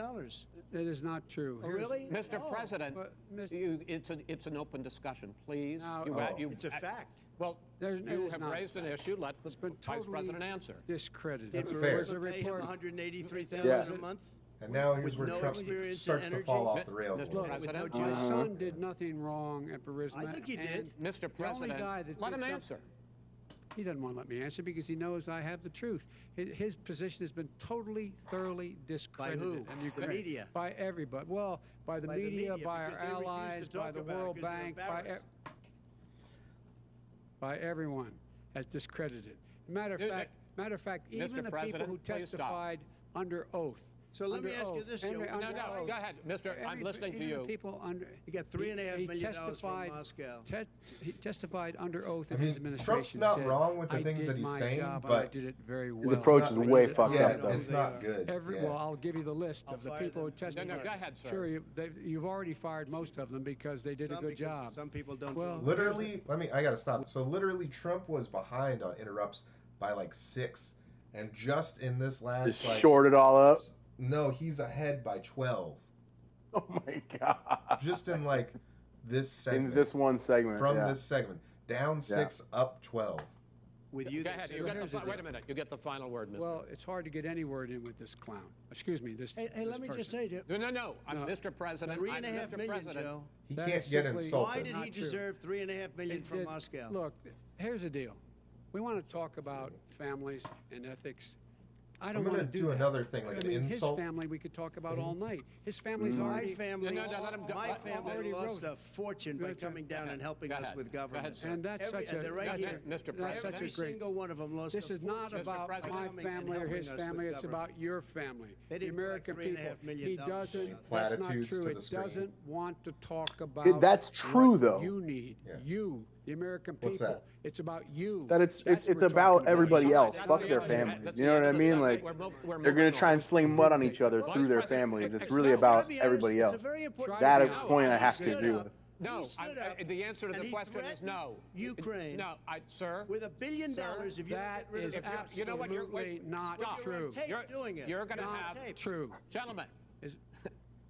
That is not true. Oh, Here's- really? Mr. Oh. President, But, Mr. it's an open discussion, please. Now- It's a fact. Well, It you is have not a raised an fact. issue. Let the It's been Vice totally President answer. discredited. Did fair. There was a Burisma pay him report. $183,000 a month? And now here's where no Trump experience in starts to energy? fall off the rails. a Mr. little Look, bit. President, my job. son did nothing wrong at Burisma. I think he did. and Mr. the only President, guy that let him picks up- answer. He doesn't want to let me answer because he knows I have the truth. His position has been totally, thoroughly discredited. who? And The Ukraine. media? By everybody. Well, by the By the media, media, by our because they refuse to allies, by talk the about it World because they're Bank, embarrassed. by everyone has discredited. Matter of fact, even the people President, who please stop. testified under oath. So let me under ask you oath, this, Henry, Joe. under No, oath. go ahead, Mr. I'm listening to Even the you. people under. He got $3.5 million from testified- Moscow. He testified under oath in I mean, his administration. Trump's not said, wrong with the "I things did that he's my saying, job and I but did it very His well." approach is way Yeah, fucked Yeah, up, though. it's not good. Well, Yeah. I'll give you the list I'll of the fire people who them. testified. No, go ahead, sir. Sure, you've already fired most of them because they did a good because job. Some people don't. Well, do it. Literally, I gotta stop. So literally, Trump was behind on interrupts by like 6, and just in this last Just short it all up. no, he's ahead by 12. Oh my god. Just in like this segment. In this one segment. from yeah. this segment, down 6, up 12. With you, Go they ahead. said- You get here's the, the wait a deal. minute. You get the final word, Mr. Well, it's hard to get any word in with this clown. Excuse me, this. Hey, this let me just person. say, Joe. No. I'm No. Mr. President. Three I'm and a half Mr. million, President. Joe. He That can't is get simply- insulted. Why did he Not true. deserve $3.5 million It from did- Moscow? Look, here's the deal. We want to talk about families and ethics. I don't gonna want to do that. another thing, like I an mean, insult. His family we could talk about all night. His family's My already. family, No, let him go. my Let- family already lost wrote a fortune by Go ahead. coming down and helping Go us ahead. with Go ahead, government. sir. And that's Every- such a. and they're right That's here. it, Mr. That's President. such Every a great. single one of them lost This a is not fortune about by my coming and family or helping his us with family. It's government. about your family, They the didn't buy American $3.5 people. million He dumps. doesn't. That's not Platitudes true. to the It screen. doesn't want to talk about. That's true, what though. You need Yeah. you, the American people. What's that? It's about you. That it's That's what we're about talking about. everybody else. That's Fuck the their end of it. families. That's You the know end what I of the mean? subject. Like We're they're gonna moving try on. and sling mud on each other Vice through their President, families. It's ex- really no, about To be everybody honest, else. It's a very important That That is is a point I He have to stood agree up. with. No, He stood up the answer to and the he question is threatened no. Ukraine No, sir. with $1 billion Sir, if you That get rid of is the trust. absolutely You know what? Wait, not stop. You're on true. tape You're doing it. You're going to You're on have tape. True. gentlemen. Is-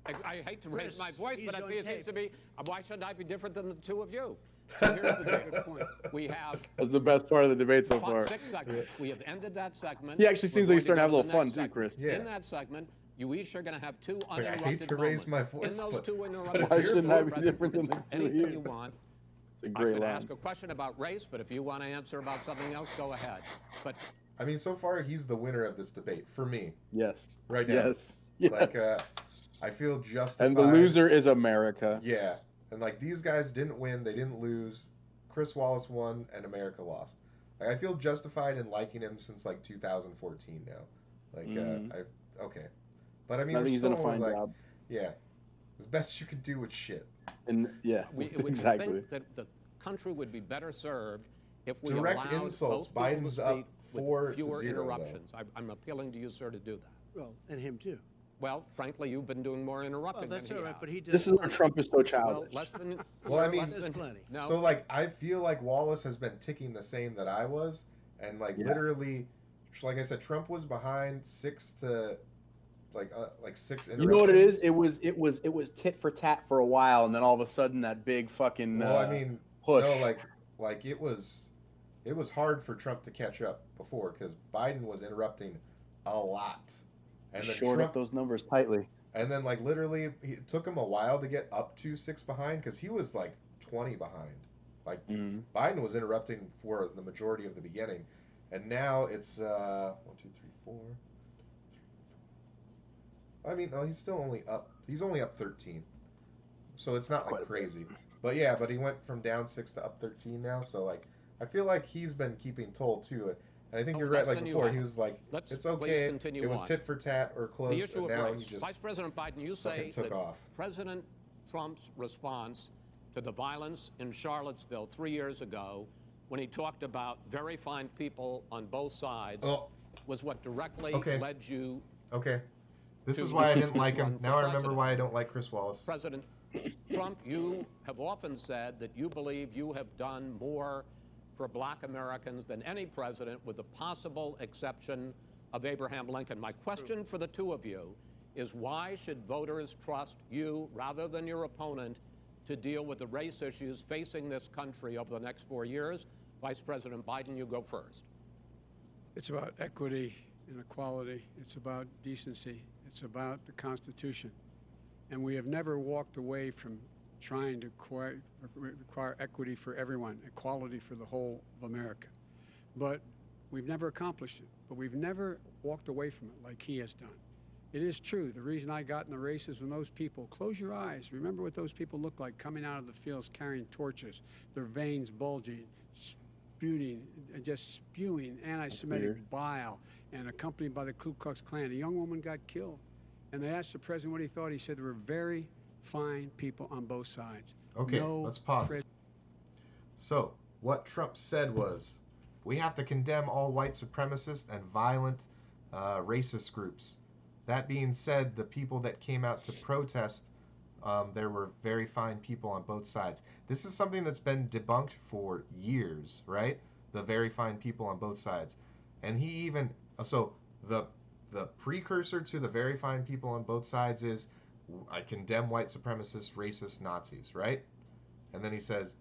I hate to raise Chris, my voice, he's but on it seems tape. to be. Why shouldn't I be different than the two of you? So here's the deal. Good point. We have That's the best part of the debate so far. 6 segments. We have ended that segment. He actually We're seems like going he's starting to have a go little the fun next too, segment. Chris. Yeah. In that segment, you each are going to have 2 like, I hate uninterrupted to raise moments. my voice, In those but- 2 but uninterrupted Why if you're shouldn't I be President different can than do the two of anything you? you want. It's a I great could line. ask a question about race, but if you want to answer about something else, go ahead. But I mean, so far he's the winner of this debate for me. Yes. Right now. Yes. Yes. Like, I feel justified. And the loser is America. Yeah, and like these guys didn't win, they didn't lose. Chris Wallace won, and America lost. Like, I feel justified in liking him since like 2014 now. Like, okay, but I mean, I we're think he's still done a fine like, job. yeah, as best you can do with shit. And yeah, we exactly. think that the country would be better served if we Direct allowed insults. both people Biden's to up speak 4 with to fewer 0, though. interruptions. I'm appealing to you, sir, to do that. Well, and him too. Well, frankly, you've been doing more interrupting Well, that's than all he right, has. but he does. This is where plenty. Trump is so Well, childish. less than. Well, I mean- less There's than, plenty. No. So like, I feel like Wallace has been ticking the same that I was, and like Yeah. literally, like I said, Trump was behind 6 to like 6 interruptions. You know what it is? It was tit for tat for a while, and then all of a sudden that big fucking Well, I mean, push. no, like it was hard for Trump to catch up before because Biden was interrupting a lot, and then short Trump, up those numbers tightly. and then like literally, it took him a while to get up to 6 behind because he was like 20 behind. Like Mhm. Biden was interrupting for the majority of the beginning, and now it's 1, 2, 3, 4. I mean, no, he's still only up. He's only up 13, so it's not That's like quite a bit. crazy. But yeah, but he went from down 6 to up 13 now. So like, I feel like he's been keeping toll to it. And I think Oh, you're right. less Like than you before, are. he was like, Let's "It's please okay." continue It was on. tit for tat or close. The issue and of now race. he just Vice President Biden, you fucking say took that off. President Trump's response to the violence in Charlottesville 3 years ago, when he talked about very fine people on both sides, Oh, was what directly Okay. led you, okay. This To is why I didn't run like him. for Now I remember president. why I don't like Chris Wallace. President Trump. You have often said that you believe you have done more for Black Americans than any president, with the possible exception of Abraham Lincoln. My question for the two of you is, why should voters trust you rather than your opponent to deal with the race issues facing this country over the next 4 years? Vice President Biden, you go first. It's about equity and equality. It's about decency. It's about the Constitution. And we have never walked away from trying to require equity for everyone, equality for the whole of America. But we've never accomplished it. But we've never walked away from it like he has done. It is true. The reason I got in the race is when those people, close your eyes, remember what those people looked like coming out of the fields carrying torches, their veins bulging, just spewing anti-Semitic weird. bile, and accompanied by the Ku Klux Klan. A young woman got killed. And they asked the president what he thought. He said there were very fine people on both sides. Okay, No let's pause. pre- So, what Trump said was, we have to condemn all white supremacists and violent racist groups. That being said, the people that came out to protest, there were very fine people on both sides. This is something that's been debunked for years, right? The very fine people on both sides. And he even, so the precursor to the very fine people on both sides is, I condemn white supremacists, racists, Nazis, right? And then he says,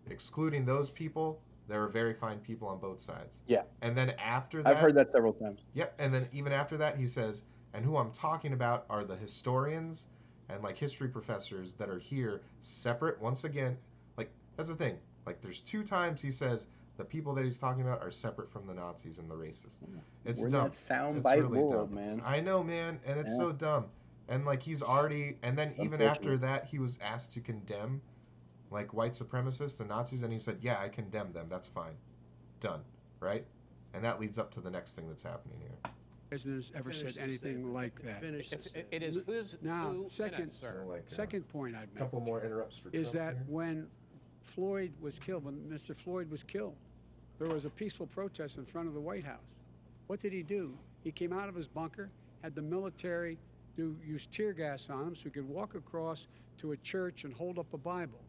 excluding those people, there are very fine people on both sides. Yeah. And then after that, I've heard that several times. Yep. And then even after that, he says, and who I'm talking about are the historians and like history professors that are here separate. Once again, like that's the thing. Like there's 2 times he says The people that he's talking about are separate from the Nazis and the racists. It's We're in dumb. that sound It's bite really world, dumb. man. I know, man, and it's Yeah. so dumb. And like he's already, and then even after unfortunate. that, he was asked to condemn like white supremacists, the Nazis, and he said, "Yeah, I condemn them. That's fine, done." Right? And that leads up to the next thing that's happening here. President's ever Finish said the anything statement. like that. Finish the It statement. is who's Now, 2 second- minutes, sir. Second point I'd make couple more interrupts for is Trump that here. when Floyd was killed, when Mr. Floyd was killed, there was a peaceful protest in front of the White House. What did he do? He came out of his bunker, had the military use tear gas on him so he could walk across to a church and hold up a Bible.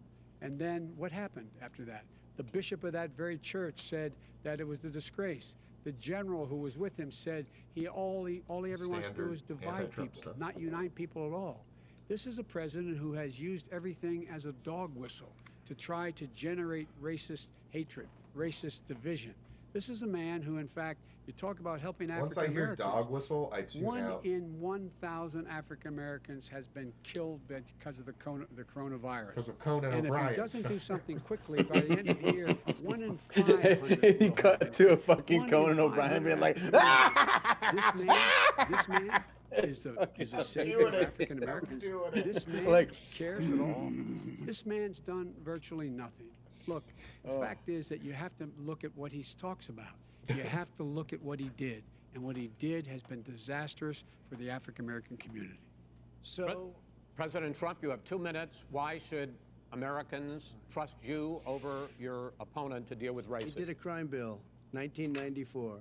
And then what happened after that? The bishop of that very church said that it was a disgrace. The general who was with him said all he ever wants to do is Standard divide anti-Trump people, stuff. not unite people at all. This is a president who has used everything as a dog whistle to try to generate racist hatred, racist division. This is a man who, in fact, you talk about helping Once African I hear Americans. dog whistle, I tune One out. in 1,000 African Americans has been killed because of the coronavirus. Because of Conan And if O'Brien. he doesn't do something quickly, by the end of the year, 1 in 500 He will cut have to a been fucking killed. Conan 1 in O'Brien being like, 500 this man is a savior of doing it. African Americans. I'm doing it. This man Like- cares at all. This man's done virtually nothing. Look, the fact is that you have to look at what he talks about. You have to look at what he did. And what he did has been disastrous for the African American community. So, President Trump, you have 2 minutes. Why should Americans trust you over your opponent to deal with he did racism? a crime bill, 1994,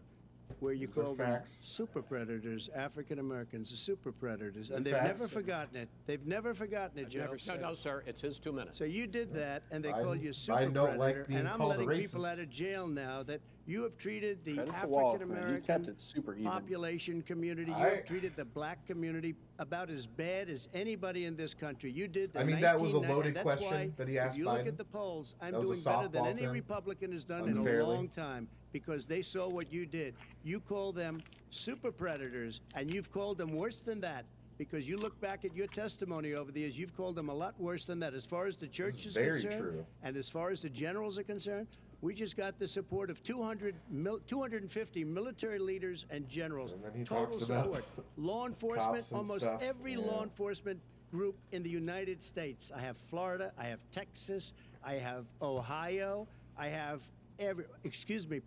where you These are call them facts. super predators, African Americans, the super predators, and they've Facts. never forgotten it. They've never forgotten it, Joe. No, sir, it's his 2 minutes. So you did that, and they I- call you I super don't like predator, being and I'm called a letting people racist. out of jail now that you have treated the Credit to Walt, African man. He's kept American it super even. population community. You I- have treated the black community about as bad as anybody in this country. You did. The I mean, that was a 1990 loaded and that's question why that he asked If you look Biden. at the polls, I'm That doing was a better than softball any to him, Republican has done in a unfairly. long time because they saw what you did. You call them super predators, and you've called them worse than that. Because you look back at your testimony over the years, you've called them a lot worse than that. As far as the church is very concerned, true. and as far as the generals are concerned, we just got the support of 250 military leaders and generals. And then he Total talks about support. Law enforcement, cops and almost stuff. every Yeah. law enforcement group in the United States. I have Florida, I have Texas, I have Ohio, I have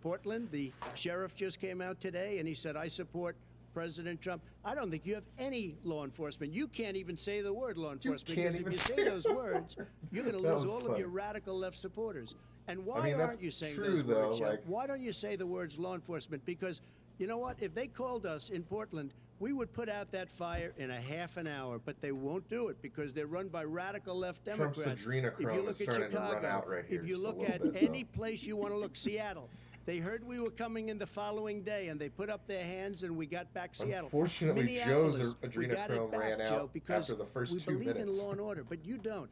Portland. The sheriff just came out today and he said, I support President Trump. I don't think you have any law enforcement. You can't even say the word law enforcement can't because if even you say say those words, you're going to That lose was all funny. of your radical left supporters. And why mean, that's aren't you saying true, those words, though, Joe? like- Why don't you say the words law enforcement? Because you know what? If they called us in Portland, we would put out that fire in a half an hour, but they won't do it because they're run by radical left Trump's Democrats. adrenochrome If you is look at starting to run Chicago, out right here if you just a look little at bit, any though. place you want to look, Seattle. They heard we were coming in the following day, and they put up their hands, and we got back Seattle. Unfortunately, Minneapolis, Joe's we got it adrenochrome back, ran Joe, out because after the first we 2 believe minutes. in law and order, but you don't.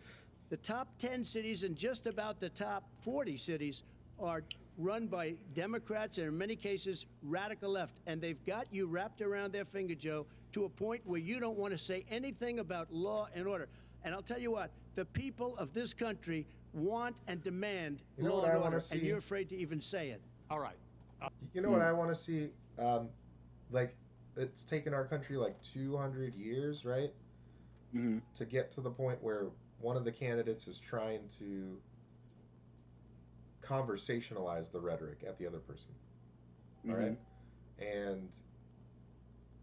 The top 10 cities and just about the top 40 cities are run by Democrats and in many cases radical left, and they've got you wrapped around their finger, Joe, to a point where you don't want to say anything about law and order. And I'll tell you what, the people of this country want and demand You know law what and I wanna order, and see? you're afraid to even say it. All right. You know what I want to see? Like, it's taken our country like 200 years, right? Mhm. To get to the point where one of the candidates is trying to conversationalize the rhetoric at the other person. All right? And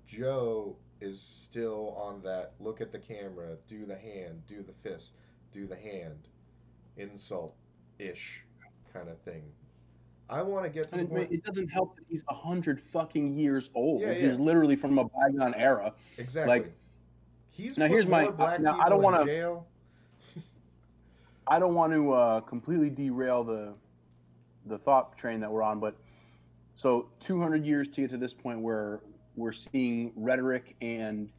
Joe is still on that look at the camera, do the hand, do the fist, do the hand, insult ish kind of thing. I want to get to the And point. it doesn't help that he's 100 fucking years old. Yeah, He's yeah. literally from a bygone era. Exactly. Like, He's now put here's my- more black now, I people don't in wanna- jail. I don't want to completely derail the thought train that we're on, but so 200 years to get to this point where we're seeing rhetoric and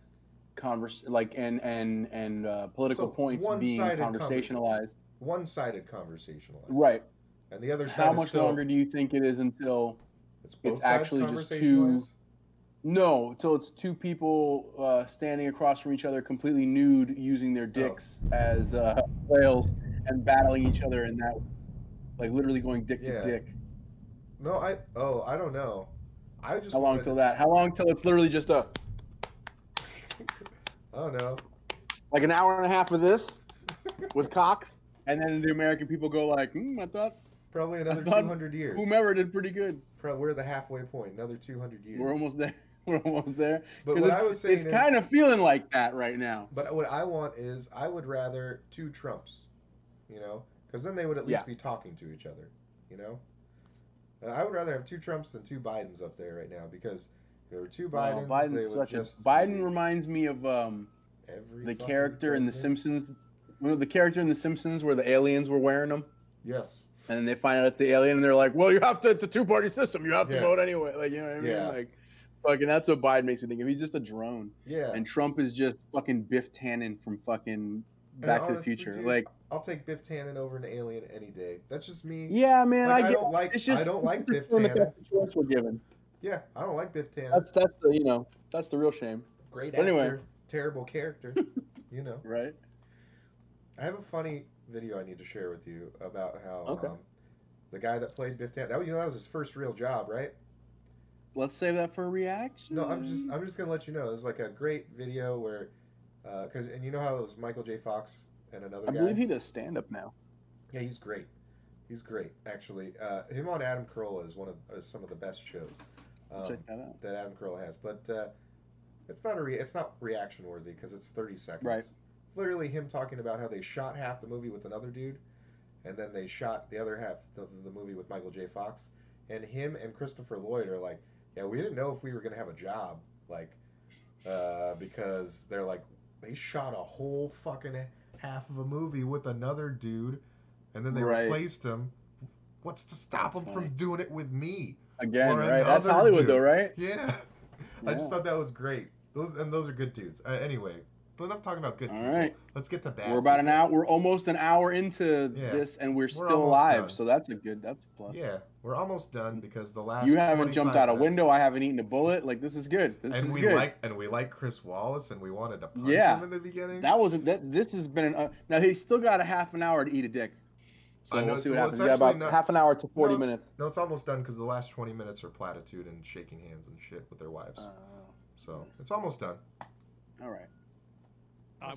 political So points being one-sided conversationalized. One-sided conversationalized. Right. And the other side How is much still, longer do you think it is until it's both it's sides actually just conversationalized? No, till it's two people standing across from each other, completely nude, using their dicks as flails and battling each other in that, like literally going dick Yeah. to dick. No, I don't know. I just How long wanted- till that? How long till it's literally just a I don't know. like an hour and a half of this with Cox, and then the American people go like, I thought Probably another thought 200 years. whomever did pretty good. We're the halfway point. Another 200 years. We're almost there. We're almost there. But 'Cause what it's, I was saying it's is- kind of feeling like that right now. But what I want is, I would rather 2 Trumps, because then they would at least Yeah. be talking to each other, I would rather have 2 Trumps than 2 Bidens up there right now, because there were 2 Bidens. Well, they Biden's would such a just Biden be reminds me of every the fucking character in The president. Simpsons. The character in The Simpsons where the aliens were wearing them, Yes. and then they find out it's the alien, and they're like, "Well, you have to. It's a 2-party system. You have to Yeah. vote anyway." Like, you know what I mean? Yeah. Like, fucking. That's what Biden makes me think of. He's just a drone, Yeah. and Trump is just fucking Biff Tannen from fucking Back to the honestly, Future. dude, Like, I'll take Biff Tannen over an alien any day. That's just me. yeah, man. Like, I get don't it. like- It's just, I don't like it's Biff just when the Tannen. choice we're given. Yeah, I don't like Biff Tannen. That's the that's the real shame, Great but actor, anyway. terrible character. right? I have a funny video I need to share with you about how Okay. the guy that played Biff Tannen. That was his first real job, right? Let's save that for a reaction. No, I'm just gonna let you know. It's like a great video where, and you know how it was Michael J. Fox and another I guy. believe he does stand up now. Yeah, he's great. He's great, actually. Him on Adam Carolla is some of the best shows Check that out. that Adam Carolla has. But it's not reaction worthy because it's 30 seconds. Right. It's literally him talking about how they shot half the movie with another dude, and then they shot the other half of the movie with Michael J. Fox. And him and Christopher Lloyd are like, yeah, we didn't know if we were gonna have a job, like, because they're like, they shot a whole fucking half of a movie with another dude, and then they Right. replaced him. What's to stop them funny. from doing it with me? Again, Or right? That's another Hollywood, dude. though, right? Yeah. I just Yeah. thought that was great. Those are good dudes. Anyway, enough talking about good All people. right. Let's get to bad. We're about an people. hour. We're almost an hour into Yeah. this, and we're still almost alive. done. So that's a plus. Yeah, we're almost done because the last. You haven't jumped 25 out a minutes- window. I haven't eaten a bullet. Like, this is good. This And is we good. like Chris Wallace, and we wanted to punch Yeah. him in the beginning. That wasn't that. This has been now. He's still got a half an hour to eat a dick. So I know- we'll see what well, happens. it's We got about actually not- half an hour to 40 No, minutes. No, it's almost done because the last 20 minutes are platitude and shaking hands and shit with their wives. So it's almost done. All right. I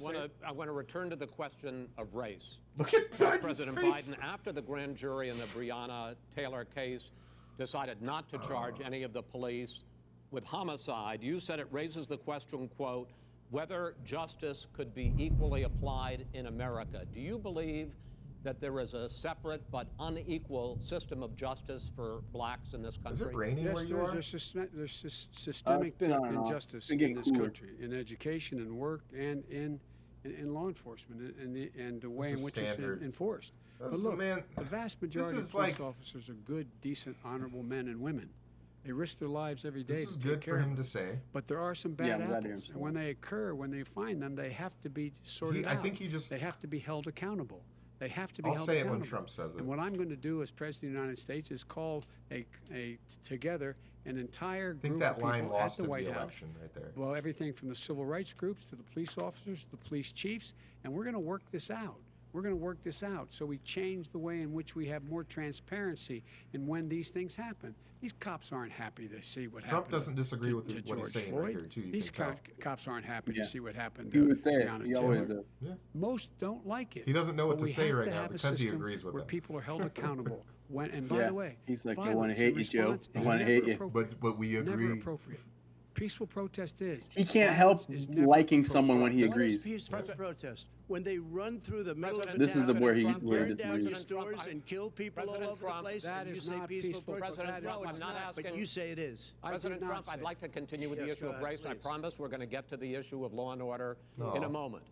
want to return to the question of race. Look at Biden's President face. Biden, after the grand jury in the Breonna Taylor case decided not to charge any of the police with homicide, you said it raises the question, quote, whether justice could be equally applied in America. Do you believe that there is a separate but unequal system of justice for blacks in this Is country? it raining Yes, where you there's, are? there's systemic been on and off. injustice It's been in getting this cooler. country, in education and work and in law enforcement and the way This in is which standard. it's enforced. This But is- look, man, the vast majority is of police like- officers are good, decent, honorable men and women. They risk their lives every day This is to take good care for of him them. to say. But there are some Yeah, bad I'm glad to hear him apples, say and when they occur, when they find them, they have to be sorted I out. think he just- They have to be held accountable. They have to be I'll held say it accountable. when Trump says it. And what I'm going to do as President of the United States is call together an entire I think group that of line people at lost the in White the House. election right there. Well, everything from the civil rights groups to the police officers, the police chiefs, and we're going to work this out. We're going to work this out so we change the way in which we have more transparency in when these things happen. These cops aren't happy to see what Trump happened. doesn't disagree to, with to what George he's saying Floyd. right here, too. You These can tell. cops aren't happy Yeah. to see what happened He to would say it. Breonna He always Taylor. does. Most don't like it. He doesn't know what But to we say have right to now have a because he system agrees with where them. people are held accountable. And by Yeah. the way, He's like, I wanna violence hate in you, Joe. response I is wanna never hate you. appropriate. But we Never agree. appropriate. Peaceful protest is. He can't help Violence is never liking someone when he What is agrees. peaceful protest? When they run through the middle of a This is the town, where he Trump, where he burn down disagrees. stores and kill people all President over the Trump, place, that and you is say not peaceful peaceful protest? President No, Trump, it's I'm not not, but asking- you say it is. I did President not Trump, I'd say like to continue with the Yes, issue go of ahead, race. I please. promise we're going to get to the issue of law and order No. in a moment.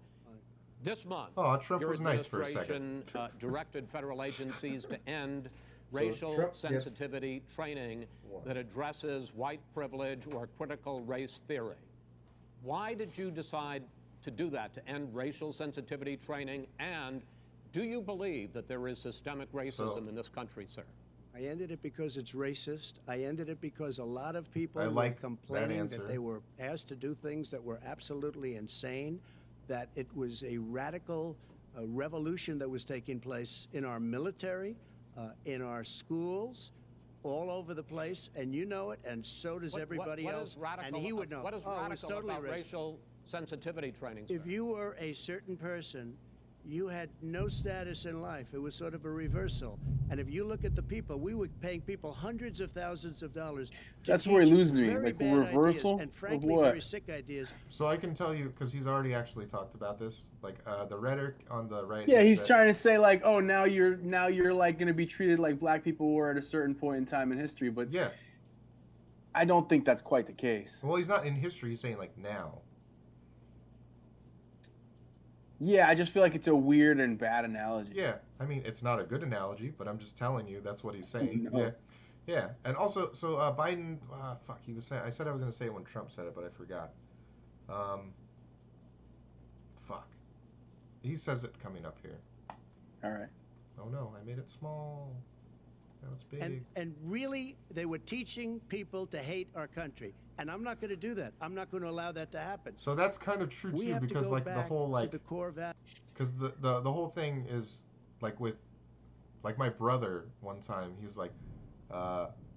This month, Oh, Trump your was nice for a administration second. directed federal agencies to end racial Trump- yes. sensitivity training that addresses white privilege or critical race theory. Why did you decide to do that, to end racial sensitivity training? And do you believe that there is systemic racism in this country, sir? I ended it because it's racist. I ended it because a lot of people I were like that complaining answer. that they were asked to do things that were absolutely insane, that it was a radical revolution that was taking place in our military, in our schools, all over the place, and you know it, and so does everybody what else. Is radical, and he would know. What is Oh, it was radical totally about racist. racial sensitivity training, sir? If you were a certain person, you had no status in life. It was sort of a reversal. And if you look at the people, we were paying people hundreds of thousands of dollars to That's where he teach loses me. very Like, bad ideas, reversal and of frankly, what? very sick ideas. So I can tell you, because he's already actually talked about this, like the rhetoric on the right. Yeah, is he's that- trying to say like, oh, now you're like going to be treated like black people were at a certain point in time in history, but Yeah. I don't think that's quite the case. Well, he's not in history. He's saying like now. Yeah, I just feel like it's a weird and bad analogy. Yeah, I mean, it's not a good analogy, but I'm just telling you that's what he's saying. No. Yeah, yeah, and also, so Biden, fuck, he was saying. I said I was gonna say it when Trump said it, but I forgot. Fuck, he says it coming up here. All right. Oh no, I made it small. Now it's big. And really, they were teaching people to hate our country. And I'm not going to do that. I'm not going to allow that to happen. So that's kind of true We too, have to because go like back the whole to like, the core value. because the whole thing is like with, like my brother one time, he's like,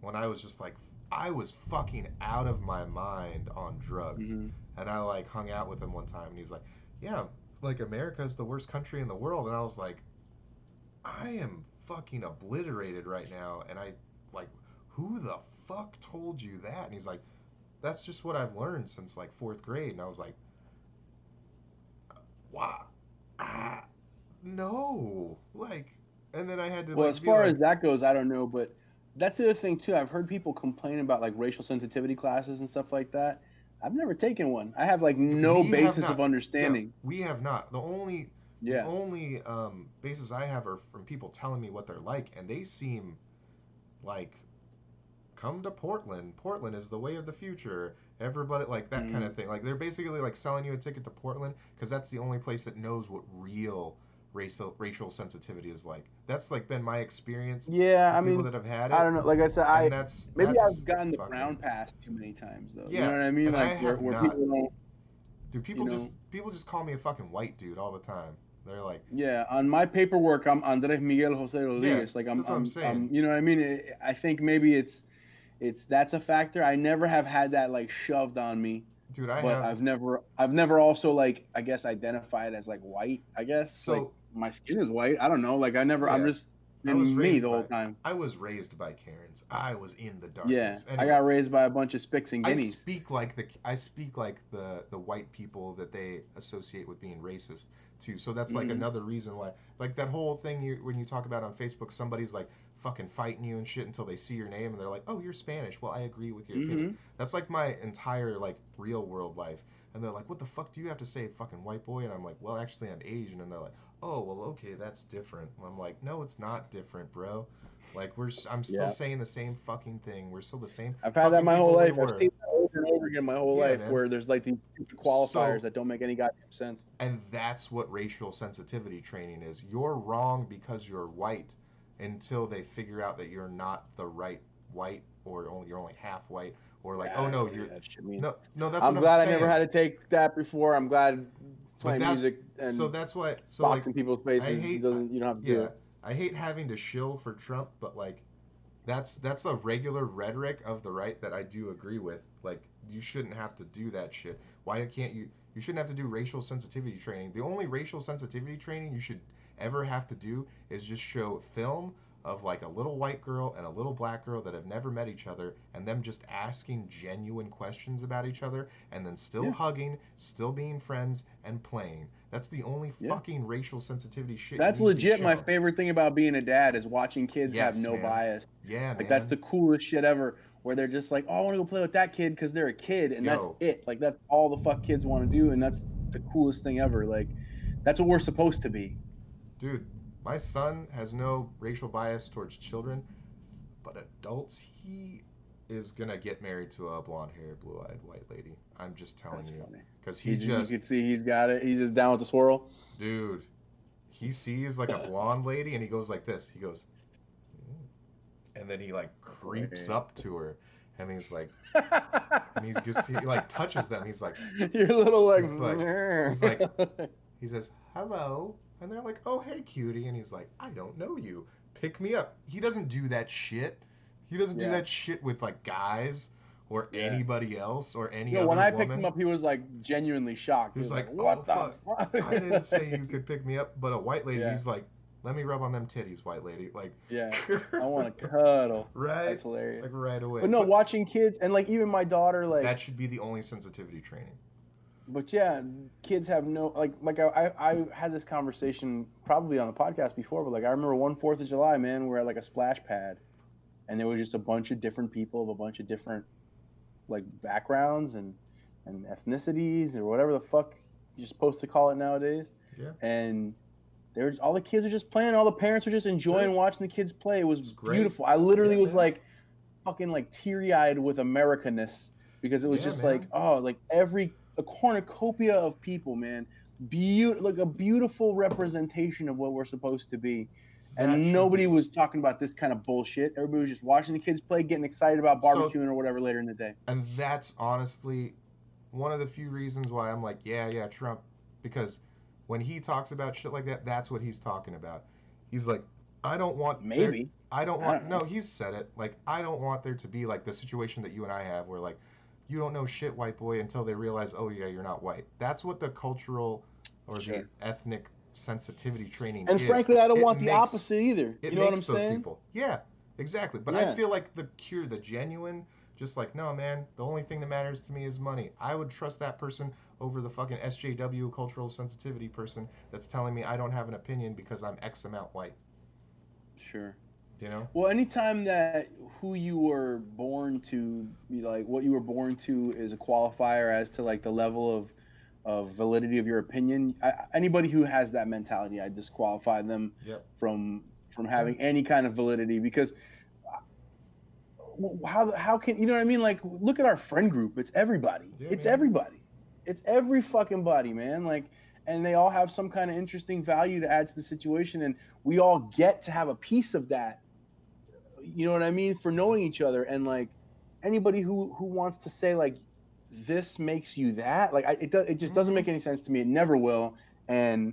when I was just like, I was fucking out of my mind on drugs, Mhm. and I like hung out with him one time, and he's like, yeah, like America's the worst country in the world, and I was like, I am fucking obliterated right now, and I like, who the fuck told you that? And he's like, that's just what I've learned since like 4th grade, and I was like, wow, no, like, and then I had to Well, like as be far like, as that goes, I don't know, but that's the other thing too. I've heard people complain about like racial sensitivity classes and stuff like that. I've never taken one. I have like no we have basis not- of understanding. Yeah, we have not. The only Yeah. basis I have are from people telling me what they're like, and they seem like, come to Portland. Portland is the way of the future. Everybody, like that kind of thing. Like they're basically like selling you a ticket to Portland because that's the only place that knows what real racial sensitivity is like. That's like been my experience. Yeah, with I people mean, that have had it. I don't know. Like I said, And that's I've gotten the fucking- brown pass too many times though. Yeah, You know what I mean? and I Like have where not. people don't. Dude, people you know. people just call me a fucking white dude all the time. They're like, Yeah, on my paperwork, I'm Andres Miguel Jose Rodriguez. Like that's what I'm saying. you know what I mean? I think maybe it's that's a factor. I never have had that like shoved on me, dude, but I've never also like I guess identified as like white. I guess So- like my skin is white. I don't know. Like I'm Yeah. just I was been me raised the whole by- time. I was raised by Karens. I was in the Yeah, darkness. I got raised by a bunch of Spicks and I Guineas. speak like the white people that they associate with being racist too. So that's like Mhm. another reason why, like that whole thing when you talk about on Facebook, somebody's like fucking fighting you and shit until they see your name and they're like, oh, you're Spanish. Well, I agree with your opinion. That's like my entire like real world life. And they're like, what the fuck do you have to say, fucking white boy? And I'm like, well, actually, I'm Asian. And they're like, oh, well, okay, that's different. And I'm like, no, it's not different, bro. Like, I'm still Yeah. saying the same fucking thing. We're still the same. I've had that fucking my whole people we life. I've were. seen that over and over again my whole Yeah, life, man. where there's like these stupid qualifiers So- that don't make any goddamn sense. And that's what racial sensitivity training is. You're wrong because you're white until they figure out that you're not the right white, or you're only half white, or like, oh no, you're That shit means. no, that's I'm what glad I'm I never saying. had to take that before. I'm glad playing that's- music and So that's why. So boxing like, people's faces hate- doesn't. You don't have to do yeah, it. I hate having to shill for Trump, but like, that's the regular rhetoric of the right that I do agree with. Like, you shouldn't have to do that shit. Why can't you? You shouldn't have to do racial sensitivity training. The only racial sensitivity training you should ever have to do is just show film of like a little white girl and a little black girl that have never met each other, and them just asking genuine questions about each other, and then still Yeah. hugging, still being friends, and playing. That's the only Yeah. fucking racial sensitivity shit. That's you need to be legit. My shown. favorite thing about being a dad is watching kids Yes, have no man. bias. Yeah, man. Like that's the coolest shit ever. Where they're just like, oh, I want to go play with that kid because they're a kid, and that's Yo. it. Like that's all the fuck kids want to do, and that's the coolest thing ever. Like that's what we're supposed to be. Dude, my son has no racial bias towards children, but adults, he is gonna get married to a blonde-haired, blue-eyed white lady. I'm just telling That's you, funny. because he You just, can see he's got it. He's just down with the swirl. dude, he sees like a blonde lady and he goes like this. He goes, and then he like creeps up to her, and he's like, and he like touches them. He's like, Your little legs. He's like- he says hello, and they're like, oh hey cutie, and he's like, I don't know you, pick me up. He doesn't do that shit. He doesn't do Yeah. that shit with like guys or Yeah. anybody else or any No, other when I woman. picked him up, he was like genuinely shocked. He He's was like, like, "What "Oh, the fuck. fuck?" I didn't say you could pick me up," but a white lady, Yeah. he's like, "Let me rub on them titties, white lady." Like, Yeah, I want to cuddle. right? That's hilarious. Like right away. But no, watching kids and like even my daughter, like, that should be the only sensitivity training. but yeah, kids have no like I had this conversation probably on the podcast before, but like I remember one 4th of July, man, we're at like a splash pad, and there was just a bunch of different people of a bunch of different like backgrounds and ethnicities or whatever the fuck you're supposed to call it nowadays. Yeah. And there's all the kids are just playing, all the parents are just enjoying Sure. watching the kids play. It was great. beautiful. I literally Yeah, was man. like fucking like teary-eyed with Americanness because it was Yeah, just man. like, oh, like a cornucopia of people, man. Like a beautiful representation of what we're supposed to be. That And should nobody be- was talking about this kind of bullshit. Everybody was just watching the kids play, getting excited about So- barbecuing or whatever later in the day. And that's honestly one of the few reasons why I'm like, yeah, Trump, because when he talks about shit like that, that's what he's talking about. He's like, I don't want Maybe. I don't I want don't know. no, he's said it. Like, I don't want there to be like the situation that you and I have where like you don't know shit, white boy, until they realize, oh yeah, you're not white. That's what the cultural or Sure. the ethnic sensitivity training And is. frankly, I don't It want the makes- opposite either. It You know what I'm makes those saying? people. Yeah, exactly. But Yeah. I feel like the genuine, just like, no, man, the only thing that matters to me is money. I would trust that person over the fucking SJW cultural sensitivity person that's telling me I don't have an opinion because I'm X amount white. Sure. You know? Well, anytime that who you were born to be like what you were born to is a qualifier as to like the level of validity of your opinion, anybody who has that mentality, I disqualify them Yep. from having any kind of validity because how can you know what I mean? Like look at our friend group. It's everybody. Yeah, It's man. everybody. It's every fucking body, man. Like and they all have some kind of interesting value to add to the situation and we all get to have a piece of that. You know what I mean? For knowing each other and like anybody who wants to say like this makes you that like it just doesn't make any sense to me. It never will, and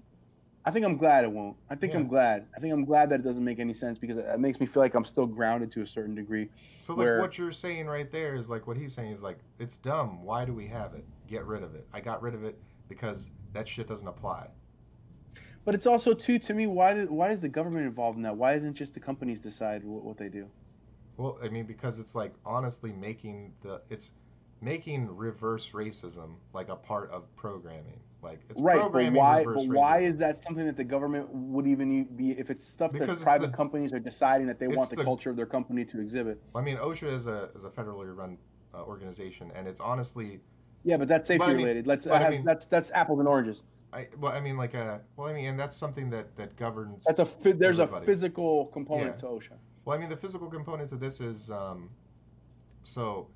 I think I'm glad it won't. I think Yeah. I'm glad. I think I'm glad that it doesn't make any sense because it makes me feel like I'm still grounded to a certain degree. So like Where- what you're saying right there is like what he's saying is like it's dumb. Why do we have it? Get rid of it. I got rid of it because that shit doesn't apply. But it's also too to me why is the government involved in that? Why isn't just the companies decide what they do? Well, I mean, because it's like honestly it's making reverse racism like a part of programming. Like it's Right, but programming why? reverse But why racism. is that something that the government would even be if it's stuff Because that it's private the- companies are deciding that they it's want the the- culture of their company to exhibit? I mean, OSHA is a federally run organization, and it's honestly, Yeah, but that's safety But I mean- related. but I mean- That's apples and oranges. and that's something that governs. There's everybody. a physical component Yeah. to OSHA. Well, I mean, the physical component to this is, so,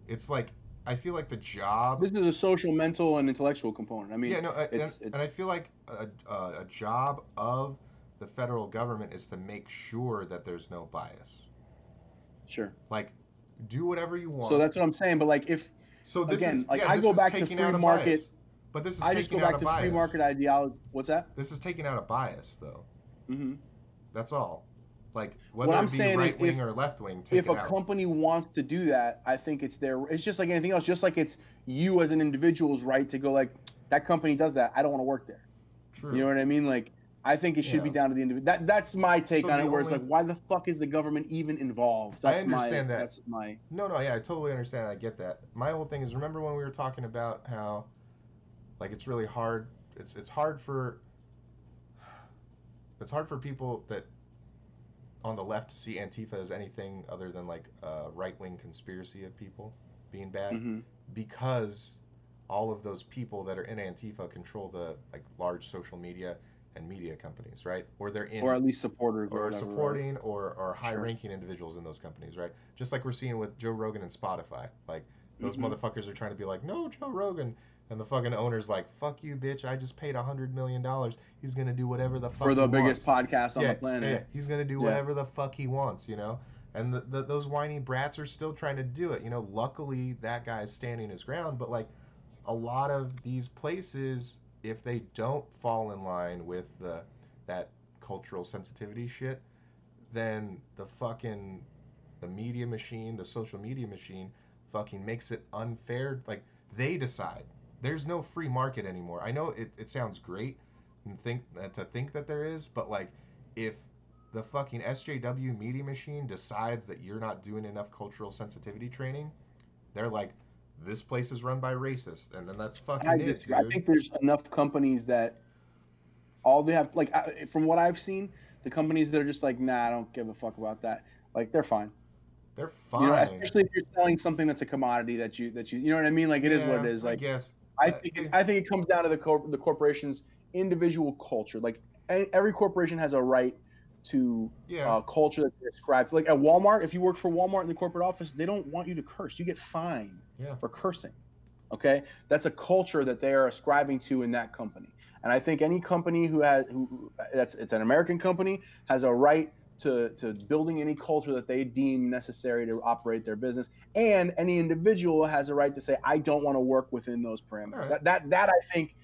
it's like I feel like the job. This is a social, mental, and intellectual component. I mean, Yeah, no, it's and I feel like a job of the federal government is to make sure that there's no bias. sure. Like, do whatever you want. So that's what I'm saying. But like, if So this again, is like, yeah, I this go is back to taking free out a market- bias. But this is I just go taking out back a to free bias. market ideology, what's that? This is taking out a bias, though. hmm That's all. Like whether I'm it be saying is right wing if- or left wing, take If it a out. company wants to do that, I think it's just like anything else. Just like it's you as an individual's right to go like that company does that. I don't want to work there. True. You know what I mean? Like I think it should be Yeah. down to the individual. That's my take So on the it. Where it's only- like, why the fuck is the government even involved? I That's understand that. That's my. No, yeah, I totally understand. I get that. My whole thing is, remember when we were talking about how, like, it's really hard. It's hard for people that on the left to see Antifa as anything other than like a right wing conspiracy of people being bad, Mhm. because all of those people that are in Antifa control the like large social media and media companies, right? Or they're in Or at least supporters or or whatever, right? supporting or high-ranking individuals in those companies, right? Just like we're seeing with Joe Rogan and Spotify. Like, those Mhm. motherfuckers are trying to be like, no, Joe Rogan. And the fucking owner's like, fuck you, bitch. I just paid $100 million. He's going to do whatever the fuck For the he biggest wants. podcast on Yeah, the planet. yeah, he's going to do Yeah. whatever the fuck he wants, you know? And those whiny brats are still trying to do it. You know, luckily that guy's standing his ground. But, like, a lot of these places, if they don't fall in line with that cultural sensitivity shit, then the fucking the media machine, the social media machine, fucking makes it unfair. Like, they decide. There's no free market anymore. I know it sounds great and to think that there is, but like, if the fucking SJW media machine decides that you're not doing enough cultural sensitivity training, they're like, this place is run by racists, and then that's fucking it, dude. I think there's enough companies that all they have, like, from what I've seen, the companies that are just like, nah, I don't give a fuck about that. Like, they're fine. They're fine. You know, especially if you're selling something that's a commodity that you know what I mean. Like, it is what it is. Like, I guess. I think it comes down to the corporation's individual culture. Like, every corporation has a right to culture that they ascribe to. Like at Walmart, if you work for Walmart in the corporate office, they don't want you to curse. You get fined for cursing. Okay, that's a culture that they are ascribing to in that company. And I think any company it's an American company, has a right to building any culture that they deem necessary to operate their business. And any individual has a right to say, I don't want to work within those parameters. Right. That I think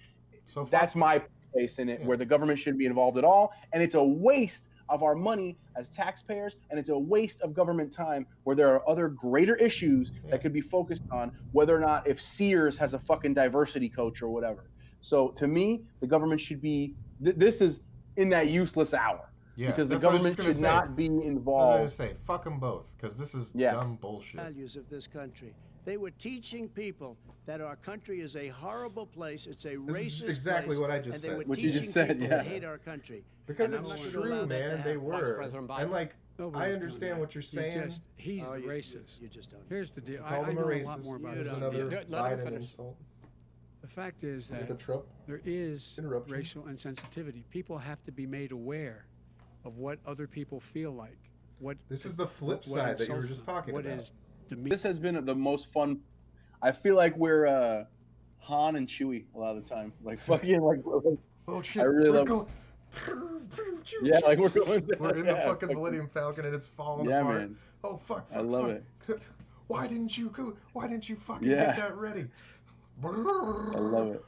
that's my place in it, where the government shouldn't be involved at all. And it's a waste of our money as taxpayers, and it's a waste of government time where there are other greater issues that could be focused on, whether or not if Sears has a fucking diversity coach or whatever. So to me, the government should be, this is in that useless hour. Yeah, because the government should not be involved. I was going to say, fuck them both, because this is dumb bullshit. Values of this country. They were teaching people that our country is a horrible place. It's a racist exactly place, what I just said. And they were What you teaching just said, people to hate our country. Because And it's I'm not gonna true, allow that to man. They happen. were. President Biden. And like, Nobody's I doing understand that. what you're saying. He's the you racist. You just don't. Here's the deal. Call I them know a a racist. lot more about You this. don't. Another Let him Biden finish. insult. The fact is that The Trump there is interruption. racial insensitivity. People have to be made aware of what other people feel like. This is the flip what side that you were insults just them, talking what about. is demeaning. This has been the most fun. I feel like we're Han and Chewie a lot of the time. Like fucking like. Oh shit! I really we're love. going. Yeah, like we're going. We're in the fucking Millennium Falcon and it's falling apart. Man. Oh fuck! I love it. Why didn't you go? Why didn't you fucking Yeah. get that ready? I love it.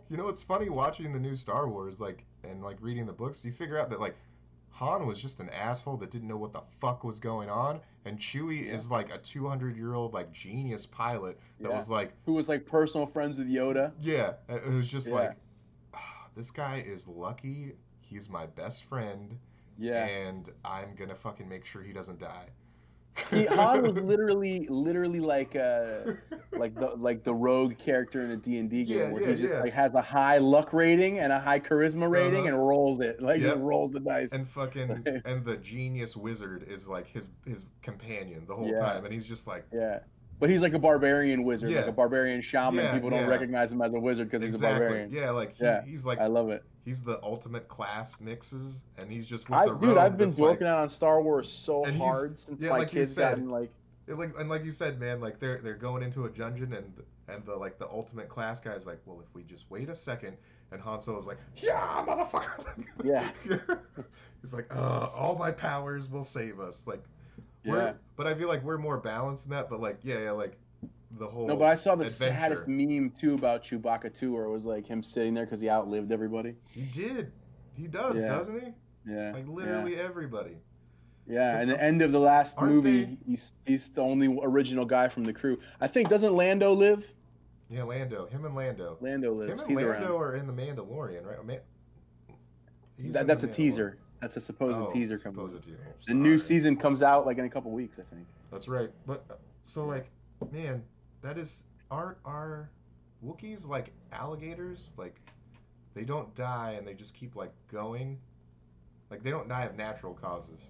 You know, it's funny watching the new Star Wars, like, and like reading the books. You figure out that like Han was just an asshole that didn't know what the fuck was going on, and Chewie is like a 200-year-old like genius pilot that was like, who was like personal friends with Yoda. yeah, it was just like, this guy is lucky. He's my best friend. Yeah. And I'm gonna fucking make sure he doesn't die. Han was literally like the rogue character in a D&D game where he just like has a high luck rating and a high charisma rating and rolls it just rolls the dice. And fucking and the genius wizard is like his companion the whole time, and he's just like but he's like a barbarian wizard, like a barbarian shaman. Yeah, People don't recognize him as a wizard because he's a barbarian. Yeah, like he's like I love it. He's the ultimate class mixes, and he's just with the rogue. I've been that's working like, out on Star Wars so and hard since my like kids gotten like. And like you said, man, like they're going into a dungeon, and the like the ultimate class guy is like, well, if we just wait a second, and Han Solo's like, yeah, motherfucker. Yeah. He's like, all my powers will save us. Like, but I feel like we're more balanced in that. But like, like the whole. No, but I saw the adventure. saddest meme too about Chewbacca too, where it was like him sitting there because he outlived everybody. He did. He does, doesn't he? Yeah. Like literally everybody. Yeah, and the end of the last movie, he's the only original guy from the crew. I think, doesn't Lando live? Yeah, Lando. Him and Lando. Lando lives. Him and He's Lando around. are in the Mandalorian, right? That's a teaser. That's a supposed teaser coming. The Sorry. new season comes out like in a couple weeks, I think. That's right. But so like, man, that is are Wookiees like alligators? Like, they don't die and they just keep like going. Like they don't die of natural causes.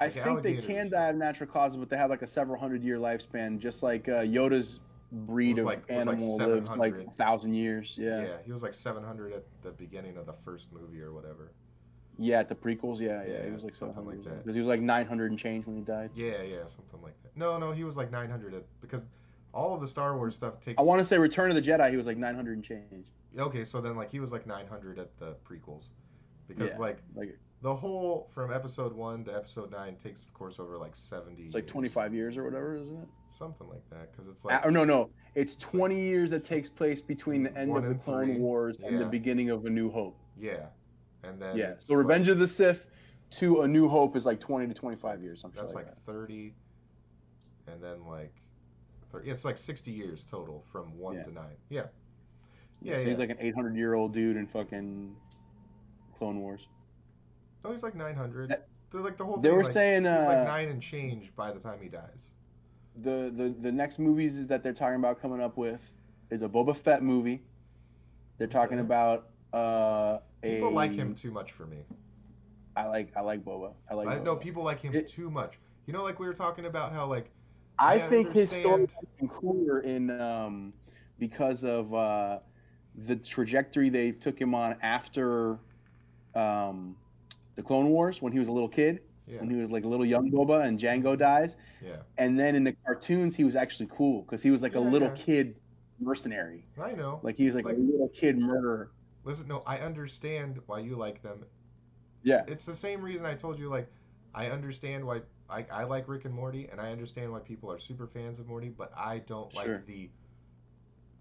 I think they can die of natural causes, but they have like a several 100-year lifespan, just like Yoda's breed of animal lives like 1,000 years. Yeah, he was like 700 at the beginning of the first movie or whatever. Yeah, at the prequels, he was like something like that. Because he was like 900 and change when he died. Yeah, something like that. No, he was like 900 because all of the Star Wars stuff takes. I want to say Return of the Jedi, he was like 900 and change. Okay, so then like he was like 900 at the prequels, because like the whole from episode 1 to episode 9 takes the course over like 70. It's like 25 years or whatever, isn't it? Something like that, because it's like. No, it's 20 years that takes place between the end of the Clone Wars and the beginning of A New Hope. Yeah, and then. So Revenge of the Sith to A New Hope is like 20 to 25 years. Something That's like like that. 30, and then like 30. It's like 60 years total from 1 Yeah. to 9. Yeah. Yeah, So yeah. he's like an 800-year-old dude in fucking Clone Wars. No, he's like 900. Like the whole They thing, were like, saying he's like 9 and change by the time he dies. the next movies that they're talking about coming up with is a Boba Fett movie. They're talking Okay. about People like him too much for me. I like Boba. I like. I Boba. know people like him It- too much. You know, like we were talking about how like I think his story understand- is cooler in because of the trajectory they took him on after the Clone Wars when he was a little kid, Yeah, when he was like a little young Boba and Django dies, yeah. and then in the cartoons he was actually cool because he was like a Yeah, little yeah. kid mercenary, I know. like he was like a little kid murderer. Listen, no, I understand why you like them. Yeah, It's the same reason I told you, like, I understand why I like Rick and Morty, and I understand why people are super fans of Morty, but I don't Sure. like the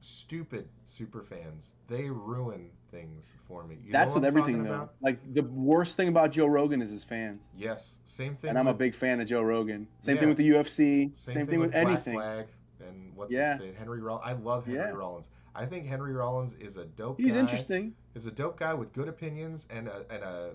stupid super fans. They ruin things for me. You that's know with what I'm everything talking though. about? Like the worst thing about Joe Rogan is his fans, Yes, same thing. and I'm a with- big fan of Joe Rogan. Same thing Yeah. with the UFC. Same Same thing with Black anything. Flag and what's Yeah. his name? Henry Rollins. I love Henry Yeah. Rollins. I think Henry Rollins is a dope He's guy. interesting. Is a dope guy with good opinions and a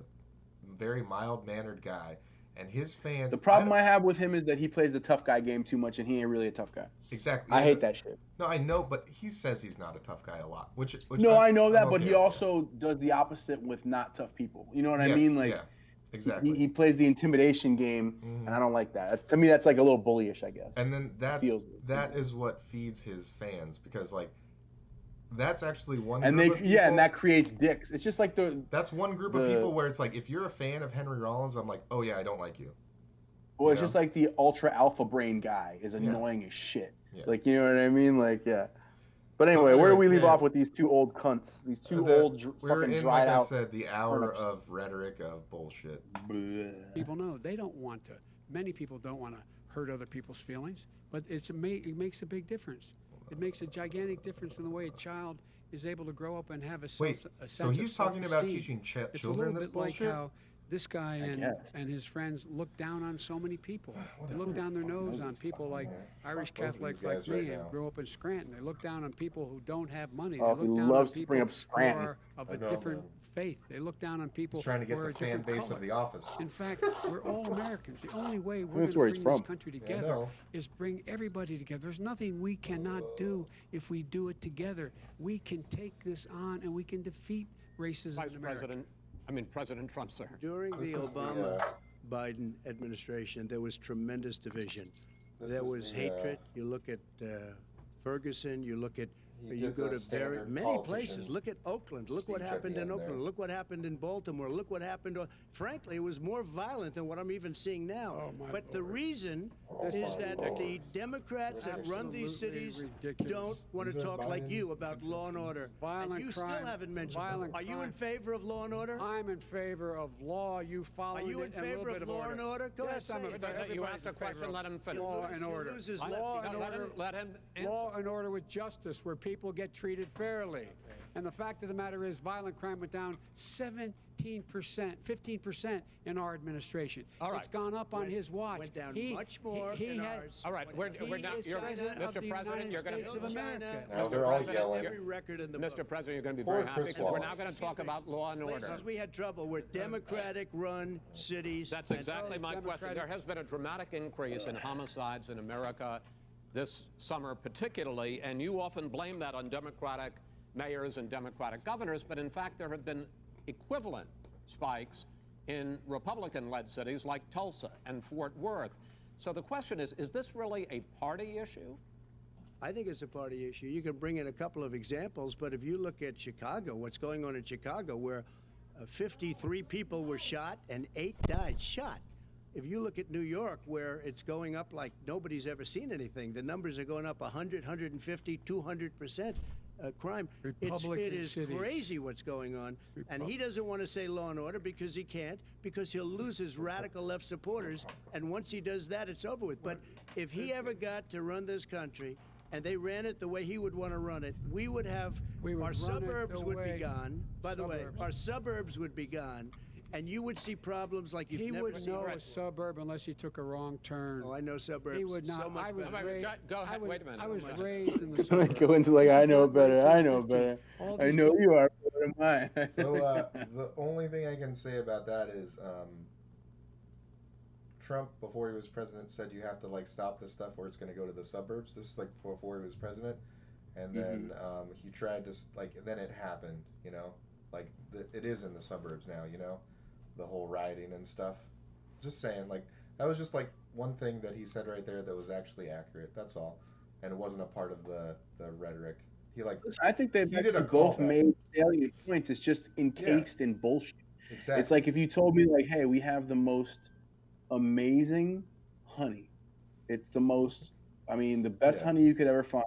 very mild mannered guy. And his fans. The problem I have with him is that he plays the tough guy game too much, and he ain't really a tough guy. Exactly. I yeah, hate that shit. No, I know, but he says he's not a tough guy a lot. Which No, I know that, I'm but okay he with. also does the opposite with not tough people. You know what I Yes, mean? Like, yeah, exactly. he plays the intimidation game, Mhm. and I don't like that. To me, that's like a little bullyish, I guess. And then that Feels- is what feeds his fans because like that's actually one. And group they, of yeah, and people- that creates dicks. It's just like That's one group of the- people where it's like if you're a fan of Henry Rollins, I'm like, oh yeah, I don't like you. well, it's know? just like the ultra alpha brain guy is annoying as shit. Yeah. Like, you know what I mean? Like, yeah. But anyway, where do we leave yeah. off with these two old cunts? These two old, We're fucking in, dried like I out. said, the hour turnips. of rhetoric of bullshit. Bleh. People know they don't want to. Many people don't want to hurt other people's feelings, but it makes a big difference. It makes a gigantic difference in the way a child is able to grow up and have a Wait, sense of so he's talking about self-esteem. teaching It's a children little this bit like bullshit? how this guy guess. and his friends look down on so many people. They look down their nose on people like Irish Catholics like me who grew up in Scranton. They look down on people who don't have money. Oh, They he look down loves on to people bring up who Scranton. are of I a know, different man. faith. They look down on people He's trying to who get are the a fan different base color. of The Office. In fact, we're all Americans. The only way we're going That's to where bring he's this from. country I together know. is bring everybody together. There's nothing we cannot do if we do it together. We can take this on and we can defeat racism Vice in America. President Trump, sir. During the Obama-Biden administration, there was tremendous division. There was hatred. You look at Ferguson, you look at, you go to very many places. Look at Oakland. Look what happened in Oakland. Look what happened in Baltimore. Look what happened. Frankly, it was more violent than what I'm even seeing now. Oh, my But the reason is that the Democrats that run these Absolutely cities ridiculous. don't want to talk like you about law and order. Violent And you crime, still haven't mentioned. violent Are you in crime. favor of law and order? I'm in favor of law. You follow Are you in favor of law and order? Go ahead, Yes, I'm say in it. favor. You Everybody's asked a in favor question, of let him finish. Law and He order. loses Law left. and Let him- order. let him answer. Law and order with justice, where people get treated fairly. And the fact of the matter is, violent crime went down 17%, 15% in our administration. All right. It's gone up on his watch. Went down He- much more he in had- ours. All right, we're He now. is You're, president of Mr. the President, United you're going States to. of America. Now they're all yelling. Every record in the book. Mr. President, you're going to be Poor very happy Chris because we're now Wallace. going to talk about law and order. Places we had trouble were Democratic-run cities. That's and exactly my question. Democratic- There has been a dramatic increase in homicides in America this summer, particularly, and you often blame that on Democratic mayors and Democratic governors, but in fact, there have been equivalent spikes in Republican-led cities like Tulsa and Fort Worth. So the question is this really a party issue? I think it's a party issue. You can bring in a couple of examples, but if you look at Chicago, what's going on in Chicago, where 53 people were shot and 8 died shot. If you look at New York, where it's going up like nobody's ever seen anything, the numbers are going up 100, 150, 200%. Crime. Republican It is cities. crazy what's going on. And he doesn't want to say law and order because he can't, because he'll lose his radical left supporters. And once he does that, it's over with. But if he ever got to run this country and they ran it the way he would want to run it, we would have We would our run it suburbs the would way- be gone. By the way, Suburbs. our suburbs would be gone. And you would see problems like you've He never wouldn't seen. know a before. suburb unless he took a wrong turn. Oh, I know suburbs. He would not. So much I was better. raised. Go ahead. I was, Wait a minute. I was So much. raised in the Like suburbs. go into like This I is know not better. I know 1950. better. All I these know di- you are. What am I? So the only thing I can say about that is Trump, before he was president, said you have to like stop this stuff or it's going to go to the suburbs. This is like before he was president, and then he tried to like. And then it happened. You know, like it is in the suburbs now. You know, the whole rioting and stuff. Just saying, like that was just like one thing that he said right there that was actually accurate. That's all, and it wasn't a part of the rhetoric. He like I think they've He did a actually both callback. made salient points. It's just encased in bullshit. exactly. It's like if you told me like, hey, we have the most amazing honey. It's the most, I mean, the best Yeah. honey you could ever find.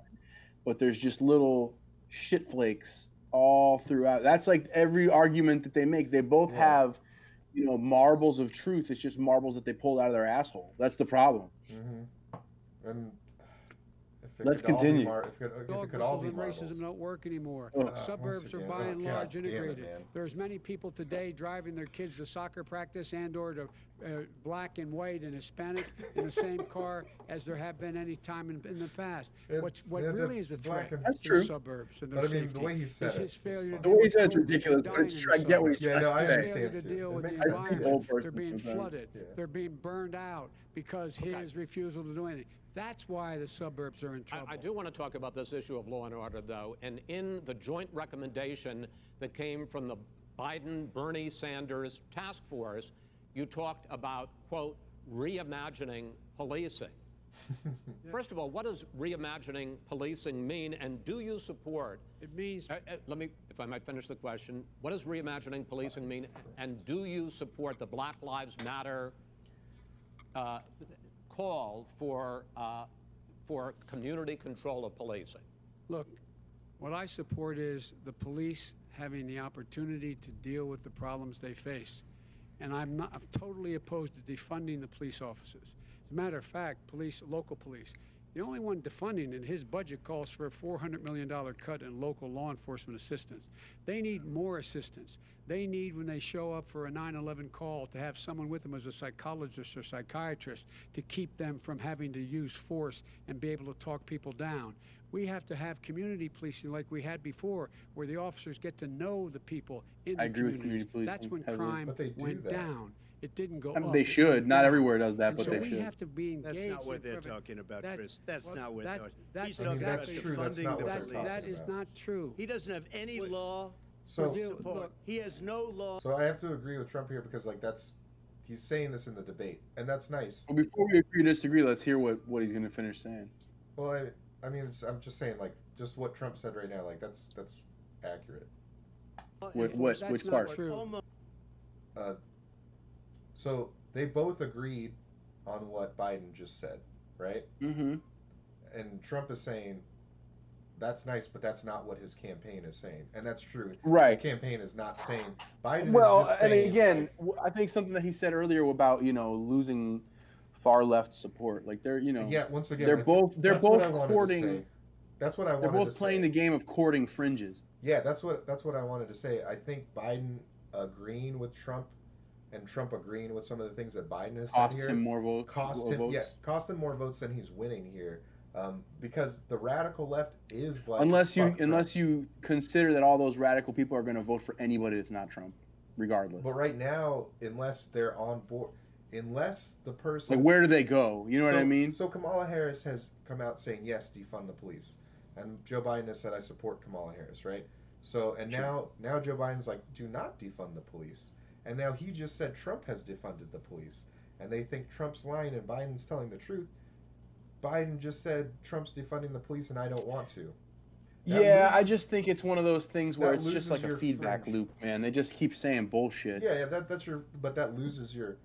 But there's just little shit flakes all throughout. That's like every argument that they make. They both Yeah. have, you know, marbles of truth. It's just marbles that they pulled out of their asshole. That's the problem. And if it Let's could all be continue. if it Dog could all whistles be and marbles. racism don't work anymore. Oh. Suburbs are Once by again, and God large damn it, integrated. man. There's many people today driving their kids to soccer practice and or to black and white and Hispanic in the same car as there have been any time in the past. It- What yeah, really the is a black threat and- That's to true. the suburbs and their But I mean, the safety way he said is it his was failure to fine. The deal way he with said it's COVID, ridiculous, dying but it's in trying the to get what he's suburbs. Yeah, no, I trying His to say. failure understand to too. deal It with the makes sense. environment. Old person They're being sometimes. flooded. Yeah. They're being burned out because his refusal to do anything. That's why the suburbs are in trouble. I do want to talk about this issue of law and order, though. And in the joint recommendation that came from the Biden-Bernie Sanders task force, you talked about, quote, reimagining policing. First of all, what does reimagining policing mean, and do you support? It means Let me, if I might finish the question. What does reimagining policing mean, and do you support the Black Lives Matter call for community control of policing? look, what I support is the police having the opportunity to deal with the problems they face. And I'm totally opposed to defunding the police officers. As a matter of fact, local police, the only one defunding in his budget calls for a $400 million cut in local law enforcement assistance. They need more assistance. They need, when they show up for a 9/11 call, to have someone with them as a psychologist or psychiatrist to keep them from having to use force and be able to talk people down. We have to have community policing like we had before, where the officers get to know the people in the I agree with communities. community That's policing when heavily. crime But they do went that. down. It didn't go I mean, up. they it should. went Not down. everywhere does that, And but so they we should. have to be engaged. That's not what in they're prevent- talking about, That's- Chris. That's well, not what that- they're that's He's I mean, talking that's about true. That's defunding not the what they're police. talking That is about. not true. He doesn't have any law So, you- support. look- He has no law. so I have to agree with Trump here because like he's saying this in the debate, and that's nice. Well, before we agree to disagree, let's hear what he's going to finish saying. Well, I mean, I'm just saying like just what Trump said right now, like that's accurate. Which That's which not part? true. Almost So they both agreed on what Biden just said, right? Mm-hmm. And Trump is saying that's nice, but that's not what his campaign is saying, and that's true. Right. His campaign is not saying Biden Well, is just and saying. again, I think something that he said earlier about losing far left support. Like they're yeah. Once again, they're I think both that's what I both wanted to courting. say. That's what I wanted They're both to playing say. the game of courting fringes. Yeah, that's what I wanted to say. I think Biden agreeing with Trump and Trump agreeing with some of the things that Biden has said Costs here him more votes. cost him more votes than he's winning here. Because the radical left is like Unless fuck Trump. you consider that all those radical people are going to vote for anybody that's not Trump, regardless. But right now, unless they're on board, unless the person Like, where do they go? You know what I mean? So Kamala Harris has come out saying yes, defund the police, and Joe Biden has said I support Kamala Harris, right? So and Sure. now Joe Biden's like, do not defund the police, and now he just said Trump has defunded the police, and they think Trump's lying and Biden's telling the truth. Biden just said Trump's defunding the police, and I don't want to. That Yeah, I loses- just think it's one of those things where that it's just loses like a your feedback fringe. loop, man. They just keep saying bullshit. Yeah, but that loses your.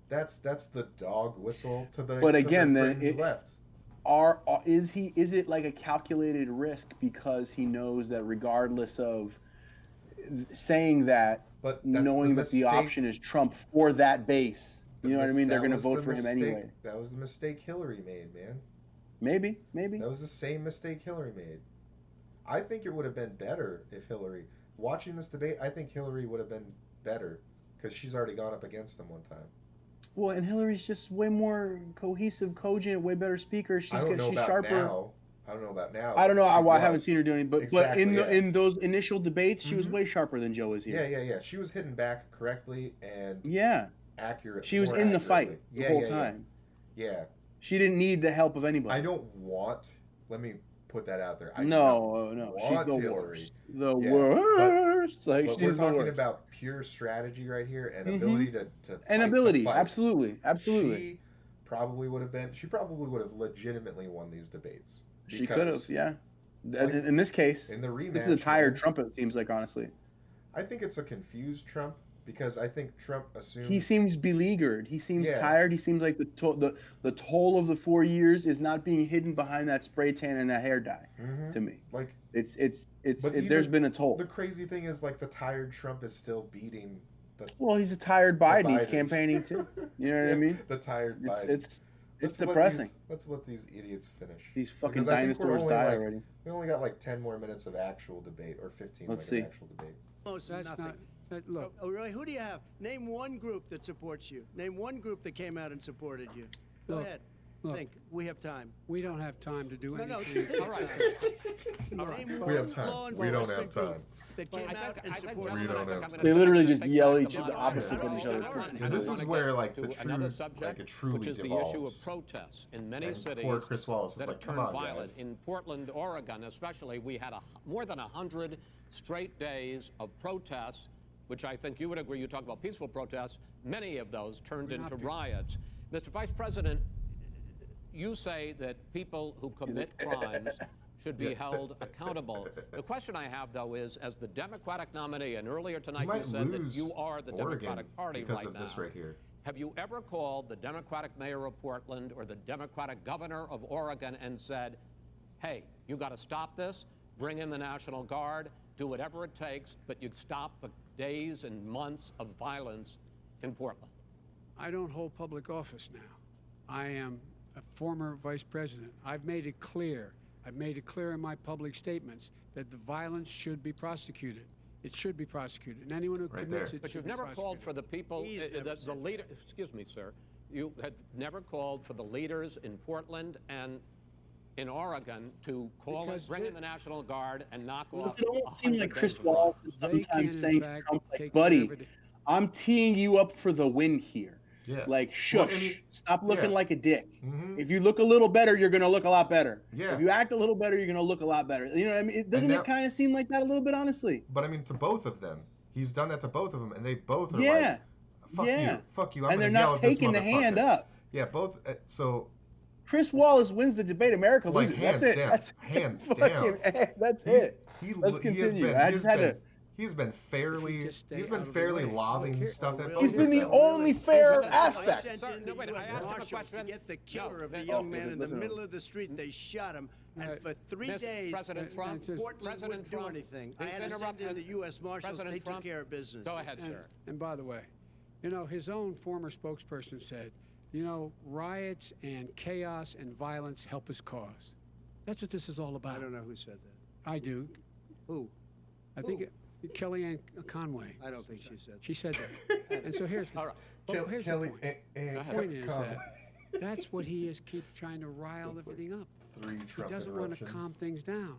That's the dog whistle to the. But to again, the then fringe left. Is it like a calculated risk because he knows that regardless of saying that, But that's knowing that the mistake- option is Trump for that base, you know what I Mis- mean? They're that going to was vote the for him mistake- anyway. That was the mistake Hillary made, man. Maybe. That was the same mistake Hillary made. I think it would have been better if Hillary, watching this debate, I think Hillary would have been better because she's already gone up against him one time. Well, and Hillary's just way more cohesive, cogent, way better speaker. I don't know She's about sharper. now. I don't know about now. I don't know. She I haven't was. seen her doing, but Exactly, in yeah. in those initial debates, she was Mhm. way sharper than Joe is here. Yeah. She was hitting back correctly and Yeah. accurate. She was more in the accurately. fight the whole Yeah. time. Yeah. She didn't need the help of anybody. I don't want. Let me put that out there. I No, don't she's want the Hillary. worst. The Yeah, worst. Like But she's we're the talking worst. about pure strategy right here and Mhm. ability to And fight the ability, fight. absolutely. She probably would have legitimately won these debates. She could have, because yeah. like, In this case, in the rematch, this is a tired man, Trump, it seems like, honestly. I think it's a confused Trump because I think Trump assumed He seems beleaguered. He seems Yeah. tired. He seems like the toll of the 4 years is not being hidden behind that spray tan and that hair dye. Mhm. To me, like there's even been a toll. the crazy thing is like the tired Trump is still beating the Well, he's a tired Biden. He's Bidens. campaigning too. You know what I Yeah, mean? The tired Biden. It's Let's let depressing. let's let these idiots finish. These fucking Because I think we're dinosaurs only, die like, already. We only got like 10 more minutes of actual debate, or 15 Let's like see. an actual debate. Almost That's nothing. not. Look, Oh, really? Who do you have? Name one group that supports you. Name one group that came out and supported you. Go Look, ahead. look. Think. We have time. we don't have time to do No, no. anything. All right. All right. Name We have one time. law We don't have enforcement group time. that Well, came out and supported We you. don't have I'm time. gonna They literally take just back yell the each mod- other opposite of each other. So this wanna is where, get like, to the another true- subject, like, it truly which is the issue devolves. of protests in many And cities poor Chris Wallace is that like, have "Come turned on, violent. guys." In Portland, Oregon, especially, we had more than 100 straight days of protests, which I think you would agree. You talk about peaceful protests. Many of those turned We're not into peaceful. riots. Mr. Vice President, you say that people who commit crimes should be held accountable. The question I have, though, is as the Democratic nominee, and earlier You tonight you might said that lose you are the Oregon Democratic Party because right of now. this right here. Have you ever called the Democratic mayor of Portland or the Democratic governor of Oregon and said, hey, you got to stop this, bring in the National Guard, do whatever it takes, but you stop the days and months of violence in Portland? I don't hold public office now. I am a former vice president. I've made it clear. I've made it clear in my public statements that the violence should be prosecuted. It should be prosecuted, and anyone who Right commits there. it But should you've be never prosecuted. called for the people, He's never the said leader. Excuse me, sir. You had never called for the leaders in Portland and in Oregon to call Because bring in they- the National Guard and knock Well, off. it almost seemed 100 like Chris days of Wallace violence. is They can, sometimes in saying to fact, Trump, like, take buddy, whatever they- I'm teeing you up for the win here. Yeah. Like, Well, shush. I mean, Stop looking yeah. like a dick. Mhm. If you look a little better, you're gonna look a lot better. Yeah. If you act a little better, you're gonna look a lot better. You know what I mean? Doesn't now- it kind of seem like that a little bit, honestly? But I mean, to both of them, he's done that to both of them, and they both are Yeah. like, Yeah. fuck you, I'm And they're gonna yell not at this taking the hand motherfucker." up. Yeah, both. So Chris Wallace wins the debate. America Like, loses. hands That's it. down. That's Hands fucking- down. That's he, it. he, Let's he has continue. been, I he just has had been, to. he's been fairly, just stay he's out been of the fairly way. lobbing Okay. stuff Oh, at really? He's both been of the them. only fair Hey, aspect. Sent Sir, in no, the wait, I U.S. asked him a Marshals to question. get the killer No, of the they- young man in the listen to middle him. of the street. They shot him, and Right. for 3 Mr. days, President Trump, it's just- Portland President wouldn't do Trump, anything. I please had to send interrupt in us. the U.S. Marshals. President They took Trump, care of business. Go ahead, And, sir. and by the way, you know, his own former spokesperson said, you know, riots and chaos and violence help his cause. That's what this is all about. I don't know who said that. I do. Who? I think Kellyanne Conway. I don't think she said that. She said that. And so here's the, All right. well, here's Kelly, the point. ahead. The point is come. that that's what he is, keeps trying to rile That's like everything up. 3 He Trump doesn't want to interruptions. calm things down.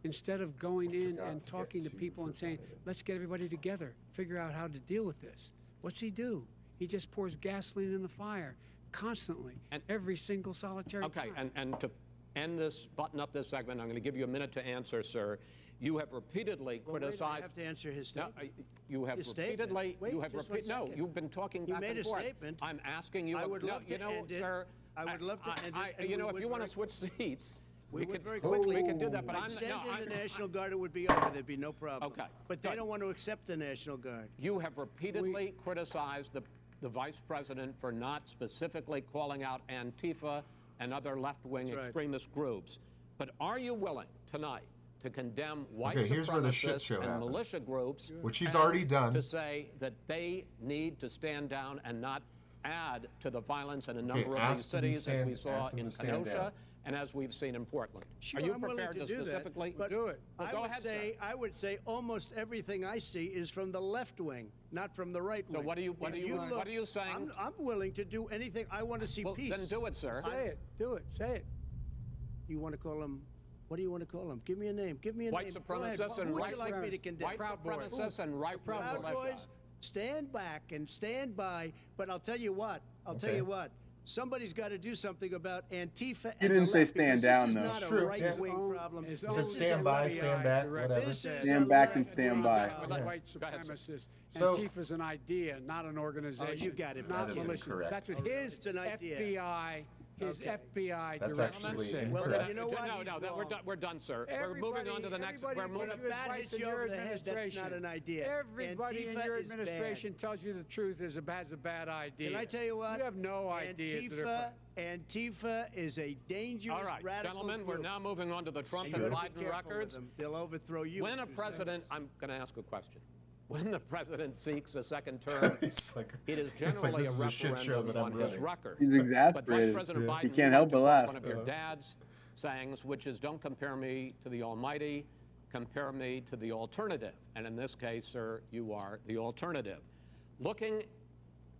Instead of going in forgot and to get talking to 2 people and for saying, Friday. let's get everybody together, figure out how to deal with this. What's he do? He just pours gasoline in the fire constantly, And- every single solitary Okay, time. and to end this, button up this segment, I'm going to give you a minute to answer, sir. You have repeatedly Well, wait, I criticized. have to answer his No, statement. you have His statement. repeatedly. Wait, you have just one no. second. You've been talking He back made and a forth. statement. I'm asking you. I would no, love to you know, end it. sir. I would love to end it, and You we know, if would you want to very- switch seats, We would could very quickly. We can do that, but I'd I'm send no. in the National Guard, it would be over. There'd be no problem. Okay, But they good. don't want to accept the National Guard. You have repeatedly criticized the vice president for not specifically calling out Antifa and other left-wing That's right. extremist groups. But are you willing tonight to condemn white Okay, here's where the shit supremacists show and happened. militia groups, Which he's and already done. to say that they need to stand down and not add to the violence in a number of ask these him to cities, as we stand- saw ask him in to stand Kenosha down. and as we've seen in Portland. Sure, Are you I'm willing prepared to to do that, specifically but do it? Well, go ahead, sir. I would say almost everything I see is from the left wing, not from the right wing. So what are you saying? I'm willing to do anything. I want to see Well, peace. then do it, sir. Say it. Do it. Say it. You want to call him? What do you want to call him? Give me a name. Give me a White name. Go ahead. supremacists and Who would white you like me to condemn? White Proud Boys. supremacists and right Proud militia. Boys, stand back and stand by. But I'll tell you what. Somebody's got to do something about Antifa. You and didn't the say left, stand because down, this though. is not It's a true, right-wing yeah. problem. His He own said This is stand a by, left- stand back, direct- whatever. This is Stand a back and left-wing stand by. problem. White Go ahead, sir. supremacists. So- Antifa's an idea, not an organization. you got it, Not That is militia. incorrect. That's what his It's an idea. FBI, his Okay. FBI That's director actually said. Well, incorrect. then you know what? No, He's no, we're wrong. done. We're done, sir. We're moving on to the next. Everybody We're gives moving. you When a bat advice hits in you your over the head, that's administration. not an idea. Everybody in Antifa your is bad. administration tells you the truth has a bad idea. Can I tell you what? You have no ideas that are Antifa is a dangerous All right, radical gentlemen, group. we're now moving on to the Trump And and you gotta be Biden careful with records. them. They'll overthrow you. When in a 2 president, seconds. I'm going to ask a question. When the president seeks a second term, It's like, it is it's like, generally this is a shit show referendum that I'm on his running. record. He's But Vice exasperated. President Biden, He you can't like help to but quote laugh. one of your dad's sayings, which is, "Don't compare me to the Almighty, compare me to the alternative." And in this case, sir, you are the alternative. Looking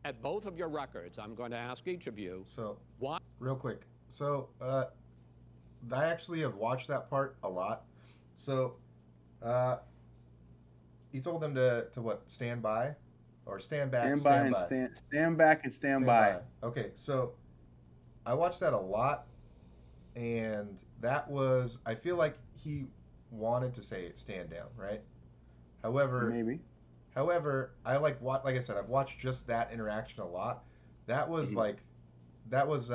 at both of your records, I'm going to ask each of you, So, why? real quick. So, I actually have watched that part a lot. So, he told them to what? Stand by, or stand back. Stand by and stand back and stand by. Okay, so I watched that a lot, and that was, I feel like he wanted to say stand down, right? However, Maybe. I like I said, I've watched just that interaction a lot. That was like, that was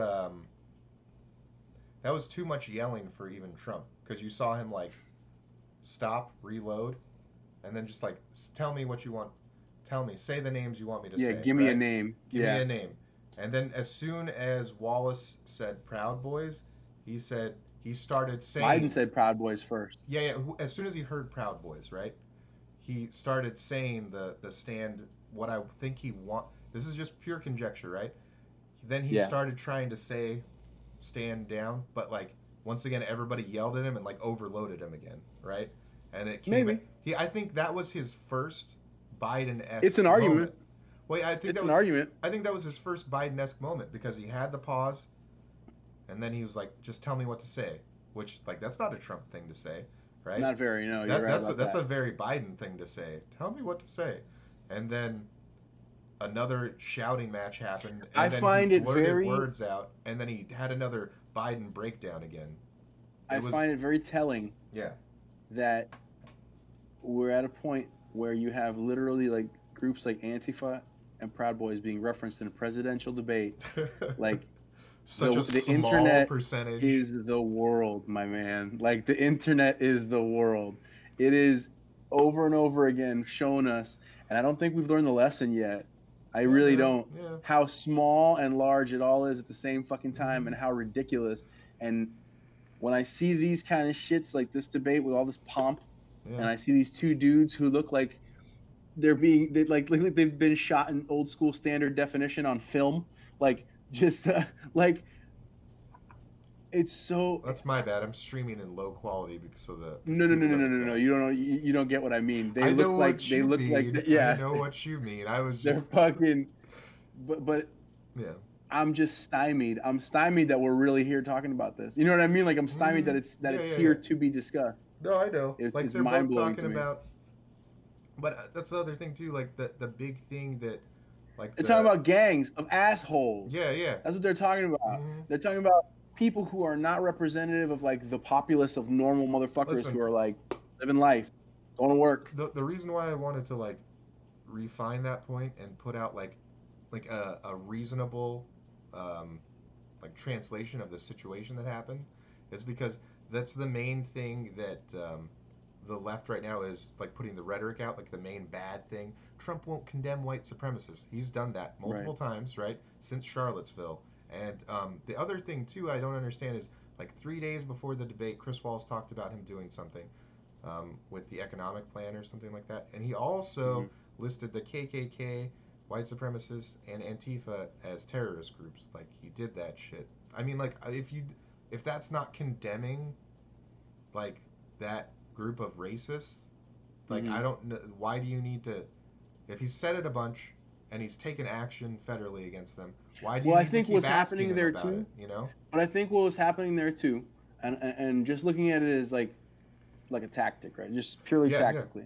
too much yelling for even Trump, because you saw him like stop, reload, and then just like, tell me what you want. Tell me, say the names you want me to say. Yeah, give me a right? name. Give me a name. And then as soon as Wallace said Proud Boys, he started saying. Biden said Proud Boys first. Yeah. As soon as he heard Proud Boys, right? He started saying the stand, what I think he want. This is just pure conjecture, right? Then he started trying to say stand down, but like, once again, everybody yelled at him and like overloaded him again, right? And it came. Maybe. I think that was his first Biden-esque. It's an argument. moment. Well, I think It's that an was, argument. I think that was his first Biden-esque moment, because he had the pause, and then he was like, "Just tell me what to say," which, like, that's not a Trump thing to say, right? Not very. No, you're right That's about that's that. a very Biden thing to say. Tell me what to say, and then another shouting match happened. And I then find he it blurted very- words out, and then he had another Biden breakdown again. I find it very telling Yeah. that we're at a point where you have literally like groups like Antifa and Proud Boys being referenced in a presidential debate. Like, Such a the small internet percentage. is the world, my man. Like, the internet is the world. It is over and over again showing us, and I don't think we've learned the lesson yet. I really don't. Yeah. How small and large it all is at the same fucking time, and how ridiculous. And when I see these kind of shits, like this debate with all this pomp, and I see these two dudes who look like they've been shot in old school standard definition on film, like, just like, it's so. That's my bad. I'm streaming in low quality because of the. No. You don't know. You don't get what I mean. They look like yeah. I know what you mean. I was They're just. fucking. But Yeah. I'm just stymied. I'm stymied that we're really here talking about this. You know what I mean? Like, I'm stymied that it's here to be discussed. No, I know. It's Like, they're both mind-blowing talking to me. about. But that's the other thing too. Like the big thing that, like. They're talking about gangs of assholes. Yeah. That's what they're talking about. Mhm. They're talking about people who are not representative of like the populace of normal motherfuckers Listen. who are like living life, going to work. The reason why I wanted to like refine that point and put out like a reasonable like translation of the situation that happened is because that's the main thing that the left right now is like putting the rhetoric out, like the main bad thing. Trump won't condemn white supremacists. He's done that multiple times, right, since Charlottesville. And the other thing too I don't understand is, like, 3 days before the debate, Chris Wallace talked about him doing something with the economic plan or something like that, and he also listed the KKK, white supremacists, and Antifa as terrorist groups. Like, he did that shit. I mean, like, if if that's not condemning, like, that group of racists, like, I don't know, why do you need to, if he's said it a bunch and he's taken action federally against them, why do you need to keep asking him about it, you know? But I think what was happening there too, and just looking at it as like a tactic, right? Just purely tactically.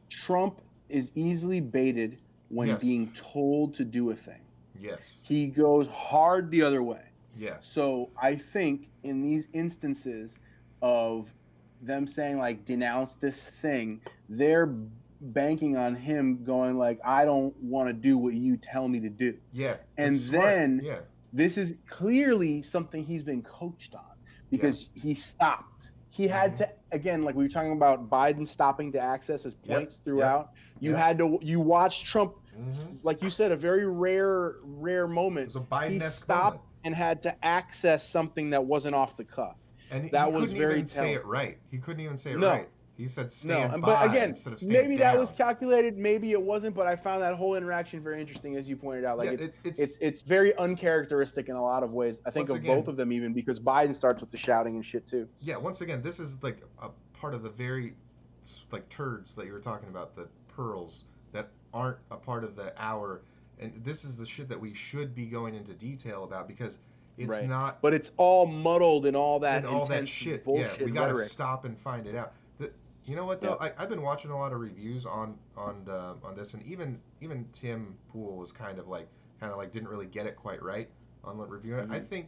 Trump is easily baited when being told to do a thing. Yes. He goes hard the other way. Yes. So I think in these instances of them saying like denounce this thing, they're banking on him going like, I don't want to do what you tell me to do. Yeah. And then this is clearly something he's been coached on because he stopped. He had to, again, like we were talking about Biden stopping to access his points throughout. You had to, you watched Trump, like you said, a very rare moment. It was a Biden-esque he stopped moment. And had to access something that wasn't off the cuff. And that he was couldn't very even say it right. He couldn't even say it No. right. He said stand by but again, instead of stand maybe down. that was calculated, maybe it wasn't, but I found that whole interaction very interesting, as you pointed out. Like it's very uncharacteristic in a lot of ways. I think of both of them even because Biden starts with the shouting and shit too. Yeah, once again, this is like a part of the very like turds that you were talking about, the pearls that aren't a part of the hour, and this is the shit that we should be going into detail about because it's not. But it's all muddled in all that and all that shit. Bullshit we gotta rhetoric. Stop and find it out. You know what though? I've been watching a lot of reviews on this, and even Tim Pool is kind of like didn't really get it quite right on reviewing it.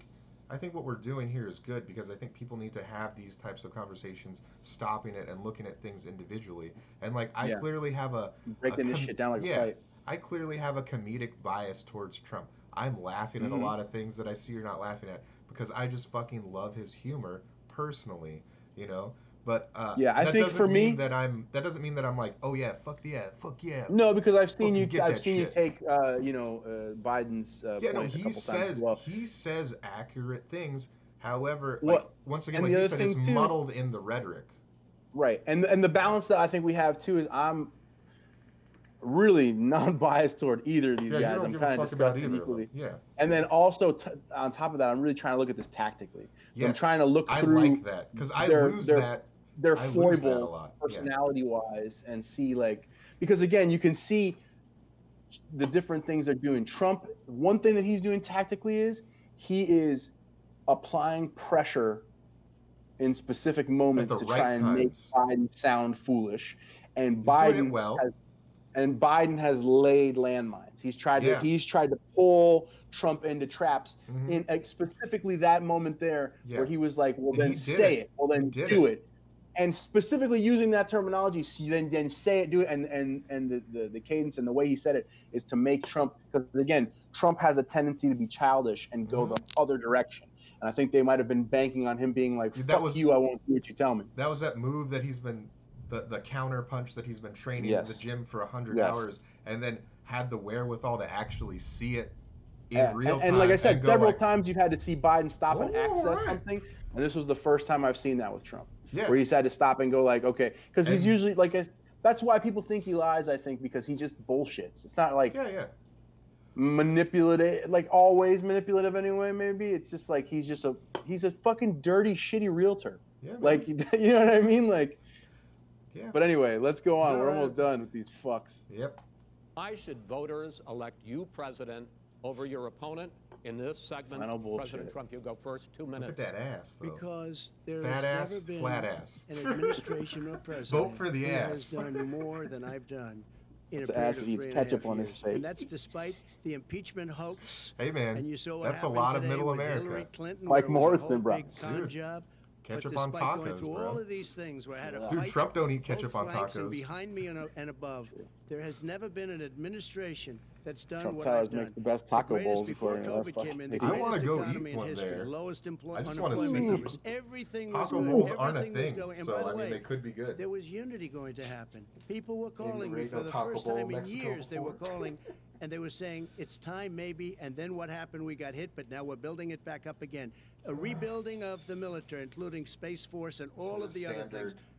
I think what we're doing here is good because I think people need to have these types of conversations, stopping it and looking at things individually. And like I clearly have breaking this shit down like a fight. I clearly have a comedic bias towards Trump. I'm laughing at a lot of things that I see you're not laughing at because I just fucking love his humor personally, you know. But I think for me that doesn't mean that I'm like, oh yeah, fuck yeah. No, because I've seen you take Biden's point a couple times as well. He says accurate things. However, once again, like you said, it's muddled in the rhetoric. Right, and the balance that I think we have too is I'm really non-biased toward either of these guys. I'm kind of disgusted equally. Yeah. And then also on top of that, I'm really trying to look at this tactically. Yes. I'm trying to look through. I like that because I lose that. Their foible personality-wise, and see because again, you can see the different things they're doing. Trump, one thing that he's doing tactically is he is applying pressure in specific moments to try and make Biden sound foolish, and Biden has laid landmines. He's tried to pull Trump into traps in specifically that moment there where he was like, well, then say it. Well, then do it. And specifically using that terminology, so then say it, do it, and the cadence and the way he said it is to make Trump, because again, Trump has a tendency to be childish and go the other direction. And I think they might have been banking on him being like, fuck you, I won't do what you tell me. That was that move that he's been, the counter punch that he's been training in the gym for 100 hours, and then had the wherewithal to actually see it in real time. And like I said, several times you've had to see Biden stop and access something, and this was the first time I've seen that with Trump. Yeah. Where he's had to stop and go like, okay, because he's usually that's why people think he lies. I think because he just bullshits. It's not like manipulative, like always manipulative anyway. Maybe it's just like he's a fucking dirty, shitty realtor. Yeah, man. Like you know what I mean? Like. Yeah. But anyway, let's go on. We're almost done with these fucks. Yep. Why should voters elect you president over your opponent? In this segment, President Trump, you go first. 2 minutes. Look at that ass, though. Because there fat has ass, never been flat ass. an administration or president Vote for the who ass. has done more than I've done in it's a period ass of that eats 3.5 ketchup on his years. steak. And that's despite the impeachment hoax. Hey, man, and you saw what that's a happened lot of today middle with America. Hillary Clinton, Mike where it was Morris a then whole brought big con job. Ketchup but on despite tacos, going through bro. all of these things, where I had a Dude, fight Trump don't eat ketchup both on flanks and tacos. behind me and above, there has never been an administration that's done Trump what Towers I've done. makes the best taco bowls before before COVID came in. The I wanna greatest go economy eat in one history, there. lowest I just want to unemployment see. numbers. Everything was Taco good. bowls aren't a Everything was thing, going. And so by the I way, mean they could be good. there was unity going to happen. People were calling me Laredo for the Taco first Bowl, time in Mexico years. They were before. calling, and they were saying it's time maybe. And then what happened? We got hit, but now we're building it back up again. A rebuilding of the military, including Space Force and all of the other things.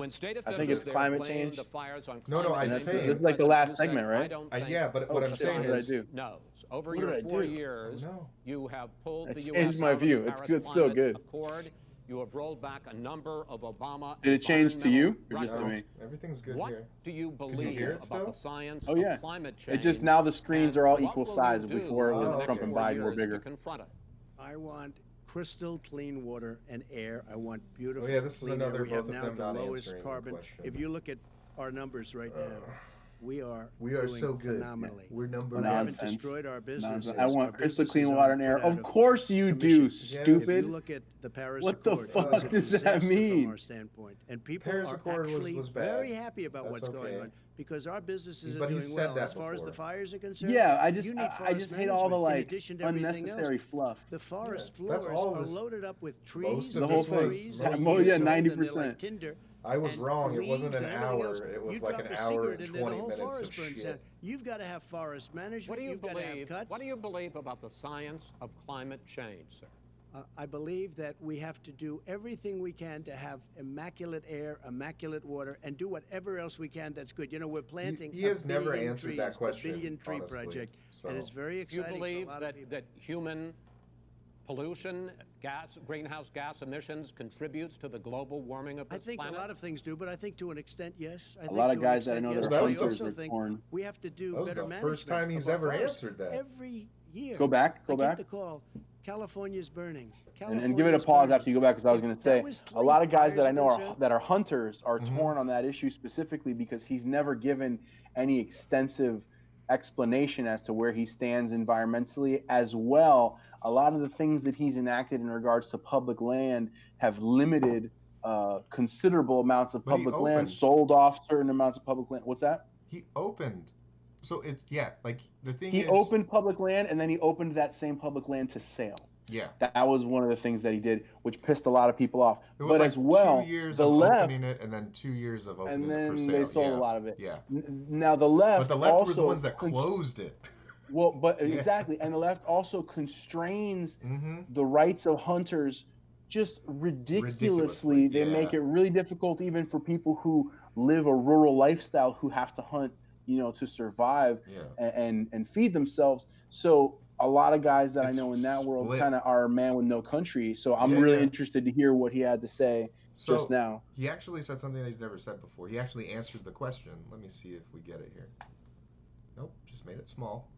When state I officials think it's there climate blame change. the fires on No, climate I'm change, saying- This is like the President last Hussein, segment, I right? don't think Yeah, but Oh, what I'm shit, saying what did I is, do? knows. Over What your did I 4 do? years, Oh, no. you have pulled I the changed U.S. my out of view. the It's Paris good, still Climate good. Accord. You have rolled back a number of Obama. Did it change to you environmental or just to me? records. Everything's good What here. do you believe hear it about still? the science Oh, yeah. of climate change? It just now the screens are all and equal what will size. you do Before, in when the next Trump and 4 Biden were years bigger. to confront it? I want crystal clean water and air. I want beautiful Oh, yeah, this is clean another air. We have both of now them the not lowest answering the carbon. question. If you look at our numbers right now, we are doing so good. phenomenally. We're number But I haven't Nonsense. destroyed our businesses. Nonsense. I want Our crystal businesses clean water aren't and air. put out Of course you do, commission. If stupid. you look at the Paris What the Accord, it fuck was a does that disaster mean? from our standpoint, and people Paris are Accord actually was bad. very happy about That's what's going okay. on because our businesses But are he doing said well. that As far as the before. fires are concerned, Yeah, I you just need I forest just hate all the management in like addition to everything else. unnecessary fluff. The forest Yeah, that's floors all are this- loaded up with trees. most of The whole dead thing. trees most that of are it- years yeah, old, and they're 90%. like tinder. I was and wrong. It wasn't leaves an and everything hour. else. It was You like drop an a hour cigarette and in there, 20 the whole minutes forest of burns shit. down. You've got to have forest management. What do you You've got to have believe? cuts. What do you believe about the science of climate change, sir? I believe that we have to do everything we can to have immaculate air, immaculate water, and do whatever else we can that's good. You know, we're planting He has a never billion answered trees, that question, the Billion Tree honestly, Project, so- and it's very Do you exciting believe for a lot that, of people. that human pollution, greenhouse gas emissions contributes to the global warming of I this think planet? a lot of things do, but I think to an extent, yes. I A think lot of to an guys that I extent, know yes, that are but I hunters also are think torn. we have to do That was better the management first time he's of our ever forests answered that. every year. Go back, go I back. get the call. California's burning. And give it a pause after you go back, because I was If going to that say was a lot of guys that I clean know fires are concerned- that are hunters are Mhm. torn on that issue specifically because he's never given any extensive explanation as to where he stands environmentally. As well, a lot of the things that he's enacted in regards to public land have limited considerable amounts of But he public land, opened. sold off certain amounts of public land. What's that? He opened. So it's like the thing He is opened public land, and then he opened that same public land to sale. Yeah. That was one of the things that he did, which pissed a lot of people off. It was But like as well, 2 years the of left, opening it and then 2 years of opening and it then for sale. they sold yeah. a lot of it. Yeah. Now the left, But the left also were the ones that closed it. Well, but Yeah. exactly, and the left also constrains Mm-hmm. the rights of hunters just ridiculously. They yeah. make it really difficult even for people who live a rural lifestyle who have to hunt, to survive Yeah. and feed themselves. So a lot of guys that It's I know in that world split. kind of are a man with no country. So I'm Yeah, really yeah. interested to hear what he had to say So just now. he actually said something that he's never said before. He actually answered the question. Let me see if we get it here. Nope, just made it small.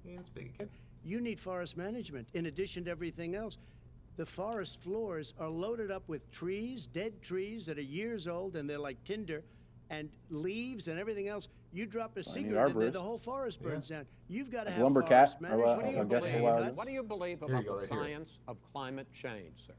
And it's big again. You need forest management in addition to everything else. The forest floors are loaded up with trees, dead trees that are years old, and they're like tinder, and leaves and everything else. You drop a So I need cigarette in there, the arborists. whole forest burns down. You've got to Like have lumber forest cat, or management. what? What do you I guess believe? the wild- What do you believe Here you about go, the right here. science of climate change, sir?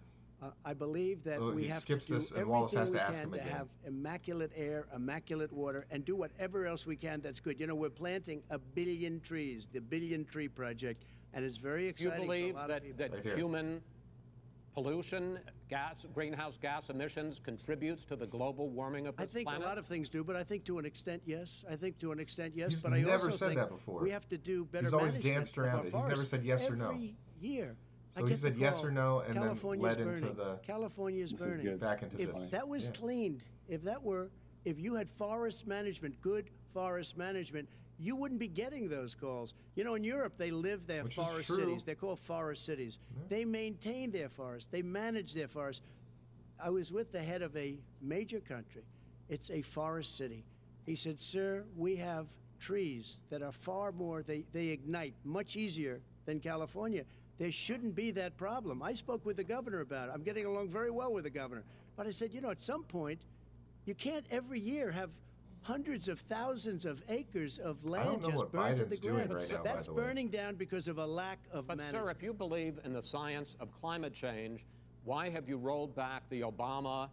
I believe that Oh, we he have to skips do this, and Wallace everything has we to ask can him to again. have immaculate air, immaculate water, and do whatever else we can that's good. You know, we're planting a billion trees, the Billion Tree Project, and it's very Do you exciting believe for a lot that, of people. that Right here. human pollution, greenhouse gas emissions contributes to the global warming of I this think planet? a lot of things do, but I think to an extent, yes. I think to an extent, yes. He's but I never also said think that before. we have to do better He's always management danced of around our it. He's never forests said yes or no. every year. I So he get the said yes call, or no, and then California's led burning. into the California's This is burning. good. back into If this. that was Yeah. cleaned, if you had forest management, good forest management, you wouldn't be getting those calls. You know, in Europe, they live their Which is forest true. cities. They're called forest cities. They maintain their forests. They manage their forests. I was with the head of a major country. It's a forest city. He said, "Sir, we have trees that are far more, they ignite much easier than California. There shouldn't be that problem." I spoke with the governor about it. I'm getting along very well with the governor. But I said, at some point, you can't every year have hundreds of thousands of acres of land know just what burned to Biden's the doing ground. right now, by That's the way. burning down because of a lack of But, management. sir, if you believe in the science of climate change, why have you rolled back the Obama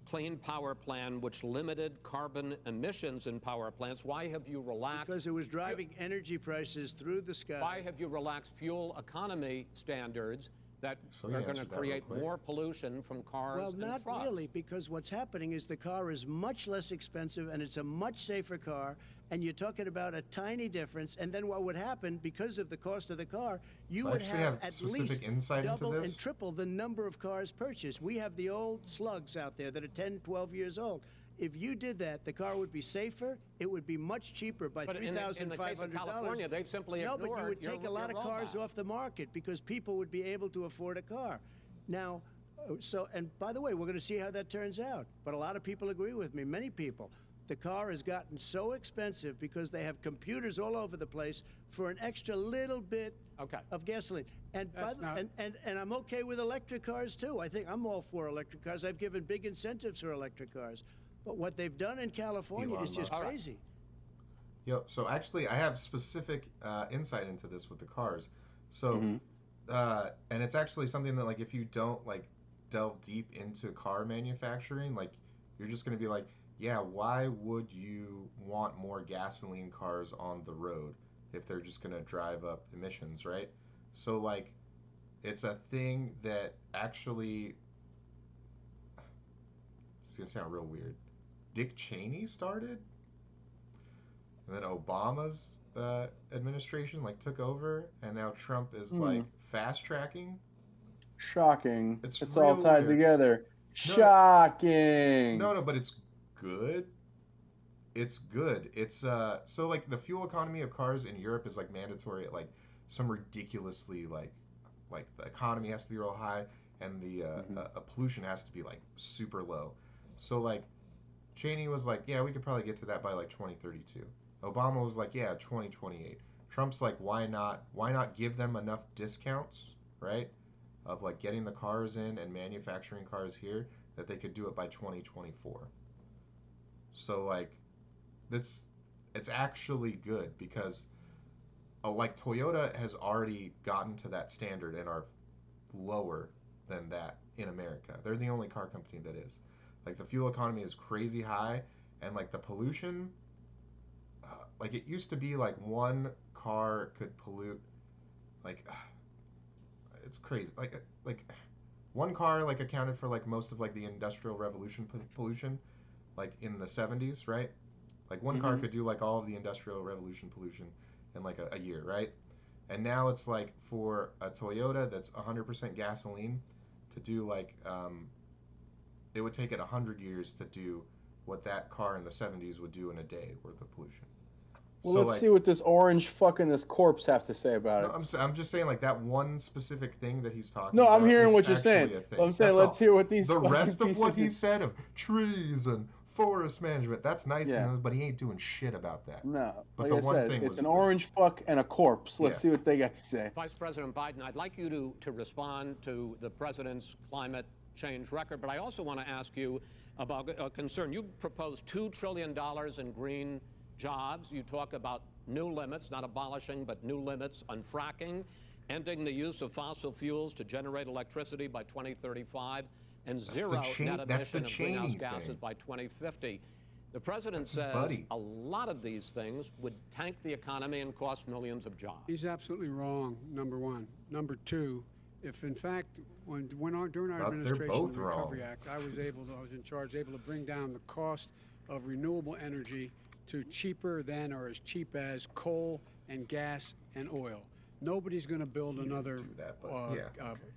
Clean Power Plan, which limited carbon emissions in power plants? Why have you relaxed? Because it was driving energy prices through the sky. Why have you relaxed fuel economy standards that So he are going to answered that real create quick. more pollution from cars Well, and not trucks? really, because what's happening is the car is much less expensive and it's a much safer car, and you're talking about a tiny difference. And then what would happen, because of the cost of the car, you I would actually have have at specific least insight into double this. and triple the number of cars purchased. We have the old slugs out there that are 10, 12 years old. If you did that, the car would be safer. It would be much cheaper by But in the case of $3,500. California, they've simply No, but ignored you would your- take a lot of your cars rollback. off the market because people would be able to afford a car. Now, So, and by the way, we're going to see how that turns out. But a lot of people agree with me, many people. The car has gotten so expensive because they have computers all over the place for an extra little bit of gasoline. And, and I'm okay with electric cars, too. I think I'm all for electric cars. I've given big incentives for electric cars. But what they've done in California is just crazy. Yo, so actually, I have specific insight into this with the cars. So, and it's actually something that, like, if you don't, like, delve deep into car manufacturing, like, you're just going to be like, yeah, why would you want more gasoline cars on the road if they're just going to drive up emissions, right? So, like, it's a thing that actually, it's going to sound real weird. Dick Cheney started, and then Obama's administration, like, took over, and now Trump is, like, fast-tracking. Shocking. It's all tied weird. together. Shocking. No, but it's good. It's good. It's so, like, the fuel economy of cars in Europe is, like, mandatory at, like, some ridiculously, like the economy has to be real high, and the pollution has to be, like, super low. So, like, Cheney was like, yeah, we could probably get to that by, like, 2032. Obama was like, yeah, 2028. Trump's like, why not give them enough discounts, right, of, like, getting the cars in and manufacturing cars here that they could do it by 2024. So, like, it's actually good because, like, Toyota has already gotten to that standard and are lower than that in America. They're the only car company that is. Like, the fuel economy is crazy high, and, like, the pollution, like, it used to be, like, one car could pollute, like, it's crazy. Like one car, like, accounted for, like, most of, like, the Industrial Revolution pollution, like, in the 70s, right? Like, one car could do, like, all of the Industrial Revolution pollution in, like, a year, right? And now it's, like, for a Toyota that's 100% gasoline to do, like, it would take it 100 years to do what that car in the 70s would do in a day worth of pollution. Well, so, let's see what this orange fucking this corpse have to say about it. I'm just saying, like, that one specific thing that he's talking about. No, I'm hearing what you're saying. I'm saying, let's hear what these. The rest of what he said of trees and forest management, that's nice, but he ain't doing shit about that. No, but like the one thing it's an orange fuck and a corpse. Let's see what they got to say. Vice President Biden, I'd like you to respond to the president's climate change record, but I also want to ask you about a concern. You proposed $2 trillion in green jobs. You talk about new limits, not abolishing, but new limits on fracking, ending the use of fossil fuels to generate electricity by 2035, and zero net emission of greenhouse gases by 2050. The president says a lot of these things would tank the economy and cost millions of jobs. He's absolutely wrong, number one. Number two, if in fact, during our administration of the Recovery Act, I was in charge, able to bring down the cost of renewable energy to cheaper than or as cheap as coal and gas and oil. Nobody's going to build another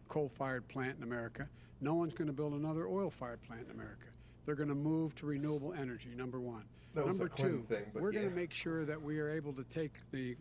coal-fired plant in America. No one's going to build another oil-fired plant in America. They're going to move to renewable energy, number one. Number two, we're going to make sure that we are able to take the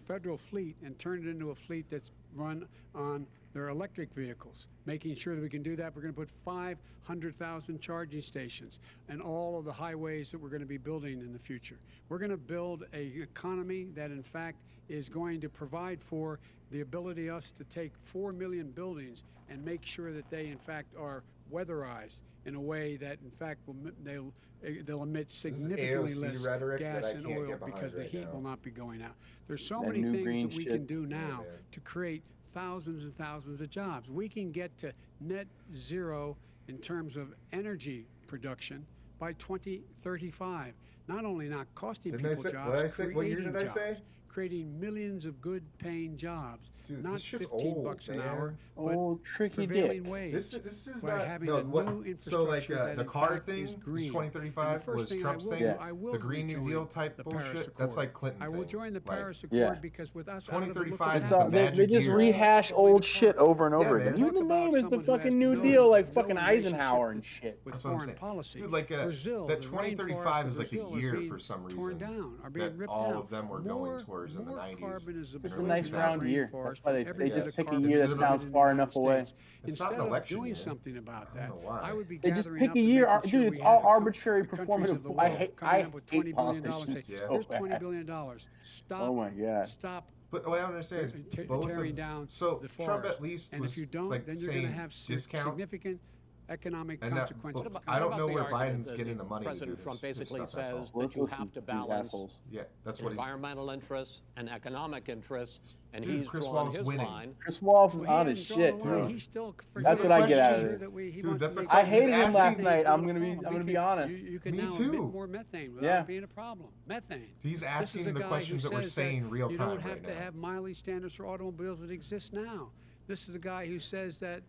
federal fleet and turn it into a fleet that's run on their electric vehicles. Making sure that we can do that, we're going to put 500,000 charging stations and all of the highways that we're going to be building in the future. We're going to build an economy that, in fact, is going to provide for the ability of us to take 4 million buildings and make sure that they, in fact, are weatherized in a way that, in fact, they'll emit significantly less gas and oil because the heat will not be going out. There's so many things that we can do now to create thousands and thousands of jobs. We can get to net zero in terms of energy production by 2035. Not only not costing people jobs, creating jobs. Creating millions of good-paying jobs, not $15 an hour, but prevailing wage. This is not having a new infrastructure that the car thing is 2035 was Trump's thing. The Green New Deal type bullshit. That's like Clinton. I will join the Paris Accord because with us 2035 is the magic They just rehash old shit over and over again. Even the name is the fucking New Deal, like fucking Eisenhower and shit. With foreign policy, dude, like Brazil, that 2035 is like the year for some reason that all of them were going towards. numbers in the More 90s. carbon is It's a absorbed nice in that round year. rainforest That's why than they every bit just of pick a carbon year that emitted sounds in the far United enough away. States. It's not Instead an of election doing year. something about I that, don't know why. I would be They just gathering pick up a and year. making sure Dude, we it's had all the arbitrary countries performative. of the I world hate coming up with hate $20 billion. politicians Say, Yeah. here's so $20 bad. billion. Stop. Oh my God. Stop. But what I don't understand is both tearing of, down so the Trump forest. at least And was if you don't, like then you're going to saying have discount. significant economic And that- consequences. but to I don't What know about where the argument Biden's that getting the money to do President this- Trump this basically stuff, that's all. says Let's that you listen have to these balance assholes. Yeah, that's what he's. environmental interests and economic interests, and Dude, he's Chris drawn Wallace his winning. line. Chris Wallace is Well, he on hadn't his drawn shit, the line. too. He's still That's what I get out of sure it. that he Dude, wants that's to a make question. I hated him He's last asking- night. I'm gonna problem. be You can- honest. You can Me now too. emit more methane without Yeah. it being a problem. Methane. He's This is asking a the guy questions who that we're says saying real you time don't have right to now. have mileage standards for automobiles that exist now. This is the guy who says that.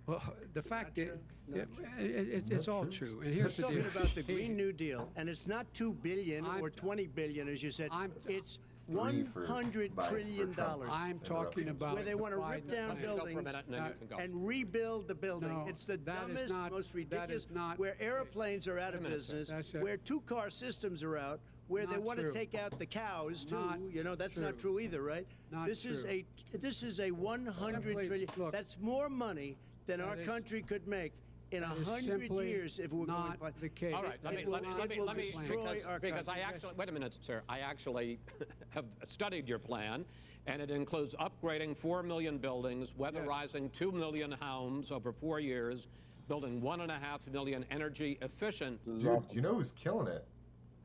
Well, the fact that it's all true. And here's the Talking deal. about the Green New Deal, and it's not $2 billion I'm- or $20 billion, as you said. I'm- It's Three for $100 Biden, trillion for Trump. I'm talking Interruptions. about where they the want to Biden rip down plan. Go for a buildings minute, and then you can go. and rebuild the building. No, It's the that is dumbest, not- most that ridiculous. is not- where airplanes are out of Wait a minute, sir. business, That's it. where two-car systems are out, where they Not want true. to take out the cows too. Not That's not true. true either, right? Not this is true. this is a 100 Simply- trillion. look, That's more money than our is- country could make in that is 100 simply years if we're not going by. the case. All right, let me, It will- let me, it let me, will let me, destroy our because I country. actually, wait a minute, sir. I actually have studied your plan, and it includes upgrading 4 million buildings, weatherizing 2 million homes over 4 years, building 1.5 million energy efficient. This is Dude, awesome. you know who's killing it?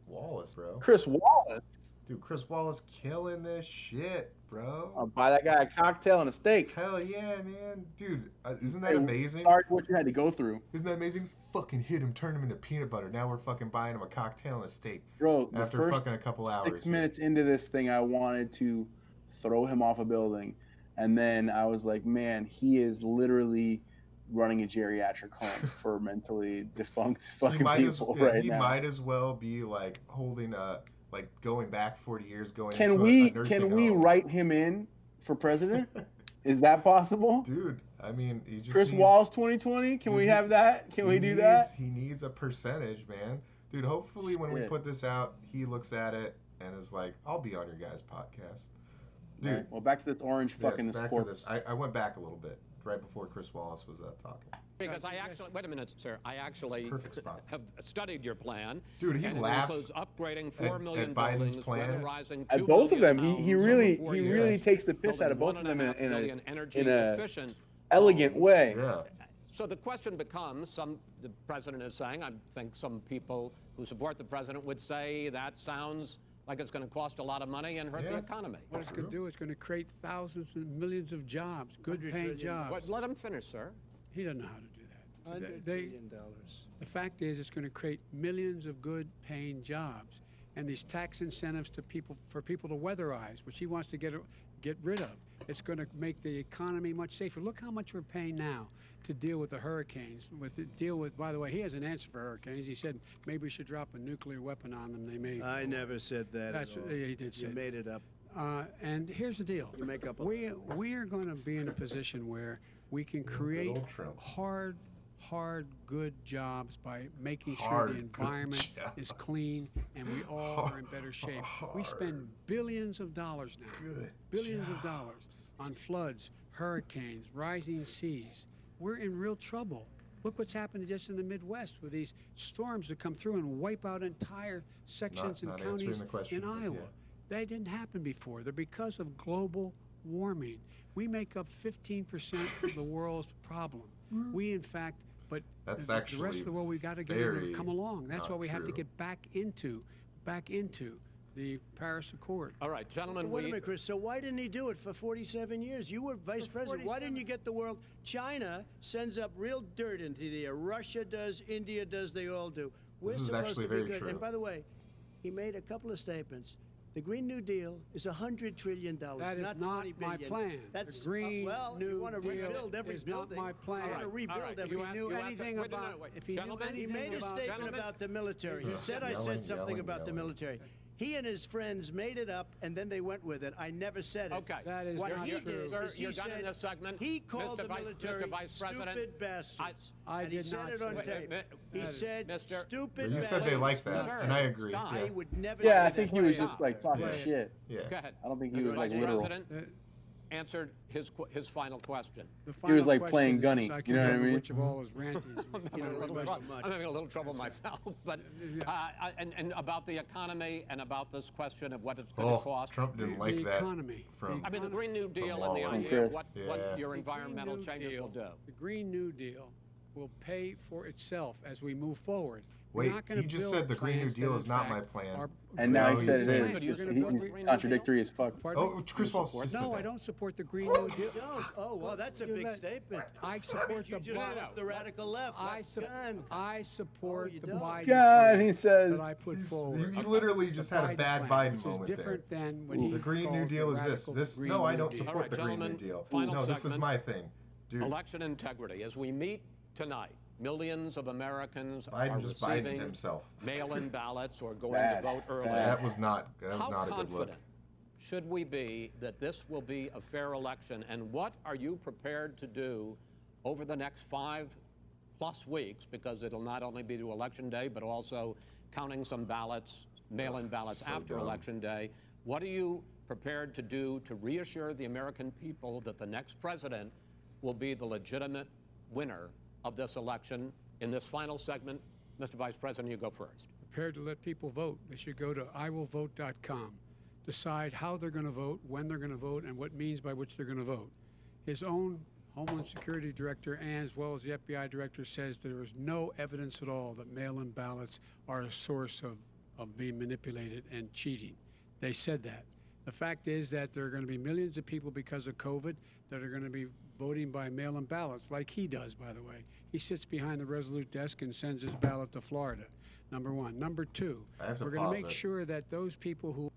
Wallace, bro. Chris Wallace. Dude, Chris Wallace killing this shit, bro. I'll buy that guy a cocktail and a steak. Hell yeah, man. Dude, isn't that Hey, amazing? Sorry for what you had to go through. Isn't that amazing? Fucking hit him, turn him into peanut butter. Now we're fucking buying him a cocktail and a steak. Bro, the After first fucking a couple hours. 6 minutes into this thing, I wanted to throw him off a building. And then I was like, man, he is literally running a geriatric home for mentally defunct fucking people right he now. might as well be like holding a, like going back 40 years, going Can into we a nursing can we home. write him in for president? Is that possible? Dude, I mean, he just Chris needs, Wallace 2020? Can Dude, we he- have that? Can we he do needs- that? He needs a percentage, man. Dude, hopefully when we Shit. put this out, he looks at it and is like, I'll be on your guys' podcast. Dude, All right, well, back to this orange yes, fucking this back to corpse. this. I went back a little bit right before Chris Wallace was talking. Because I actually, wait a minute, sir. I actually perfect spot. have studied your plan. Dude, he and laughs it includes upgrading 4 at million Biden's buildings, plan. weatherizing At 2 both of million them, he homes really over 4 he years, really takes the piss out of building both of them 1.5 million energy in a efficient elegant homes. way. Yeah. So the question becomes, the president is saying, I think some people who support the president would say that sounds like it's going to cost a lot of money and hurt the Yeah. economy. What it's going to do is going to create thousands and millions of jobs, good 100 paying trillion. jobs. But let him finish, sir. He doesn't know how to do that. $100 They- billion. The fact is, it's going to create millions of good paying jobs, and these tax incentives to people for people to weatherize, which he wants to get rid of. It's going to make the economy much safer. Look how much we're paying now to deal with the hurricanes. By the way, he has an answer for hurricanes. He said maybe we should drop a nuclear weapon on them. They may. I never said that That's at all. he did say. You that. made it up. And here's the deal. You make up a we are going to be in a position where we can create old Trump. hard, good jobs by making sure Hard, the good environment jobs. is clean and we all are in better shape. We spend billions of dollars now, Good billions of dollars on floods, hurricanes, rising seas. We're in real trouble. Look what's happened just in the Midwest with these storms that come through and wipe out entire sections Not and answering counties the question, in but Iowa. yeah. That didn't happen before. They're because of global warming. We make up 15% of the world's problem. We, in fact, but That's the rest actually of the world, we got to get in very and come along. That's why not we have to true. get back into the Paris Accord. All right, gentlemen, Wait a we minute, Chris. So why didn't he do it for 47 years? You were vice president. Why didn't you get the world? China sends up real dirt into the air. Russia does. India does. They all do. We're This is supposed actually to be very good. true. And by the way, he made a couple of statements. The Green New Deal is $100 trillion. That is not not $20 my billion. plan. That's The Green well, New you want to Deal rebuild every is not building. my plan. I want to All rebuild right, every. If he knew you have to- anything wait, no, about, no, wait. if he knew Gentlemen, He anything made a about, statement Gentlemen? about the military. He Yeah. said I Yelling, said something yelling, about the yelling. military. He and his friends made it up, and then they went with it. I never said it. Okay. That is What not he true. did Sir, is he you're done in said this segment. he called Mr. the Vice- military Mr. Vice President, stupid bastards. I and he did said not it on say tape. that. He said Mr. stupid You bastards. said they like that, Sir, and I agree. stop. Yeah. I would never Yeah, say I that think he to was you. just like talking Yeah. shit. Yeah. Go ahead. I don't think he Mr. was like Vice literal. President answered his final question. The He was final like question playing is, gunny, I you can't know what I remember mean? which of all his rantings was the I'm having, final a little question. I'm having a little trouble myself, but and about the economy and about this question of what it's going to Oh, cost. Trump didn't The like that. economy. From I mean, the Green New Deal and the Wallace. idea of Chris. what Yeah. your The environmental Green New changes Deal- will do. The Green New Deal will pay for itself as we move forward. Wait, We're not gonna he just build said the Green New plans Deal that, is in not fact, my plan. are- And now No, he he's said it saying- is. But you're gonna He- build He's Green New contradictory as fuck. Pardon me? Oh, Chris Wallace just said No, that. I don't support the Green New Deal. Don't. Oh, well, that's a You big let- statement. I support You the just Biden. lost the radical left. I support you the don't? Biden God, plan he says. that I put He's- forward. You literally just The had a bad plan, Biden which moment is different there. than what he The Green New calls Deal the is this. radical This Green no, I New don't Deal. support All right, the Green New gentlemen, Deal. final No, this is segment. my thing, dude. Election integrity. As we meet tonight, millions of Americans Biden are just Bidened receiving himself. mail-in ballots or going Bad, to vote early. bad. That was not a How good look. confident should we be that this will be a fair election? And what are you prepared to do over the next 5+ weeks? Because it'll not only be to Election Day, but also counting some ballots, mail-in ballots so after dumb. Election Day. What are you prepared to do to reassure the American people that the next president will be the legitimate winner of this election? In this final segment, Mr. Vice President, you go first. Prepared to let people vote. They should go to iwillvote.com. Decide how they're going to vote, when they're going to vote, and what means by which they're going to vote. His own Homeland Security Director, and as well as the FBI Director, says there is no evidence at all that mail-in ballots are a source of being manipulated and cheating. They said that. The fact is that there are going to be millions of people because of COVID that are going to be voting by mail-in ballots, like he does, by the way. He sits behind the Resolute desk and sends his ballot to Florida, number one. Number two, I have to we're going to pause make it. sure that those people who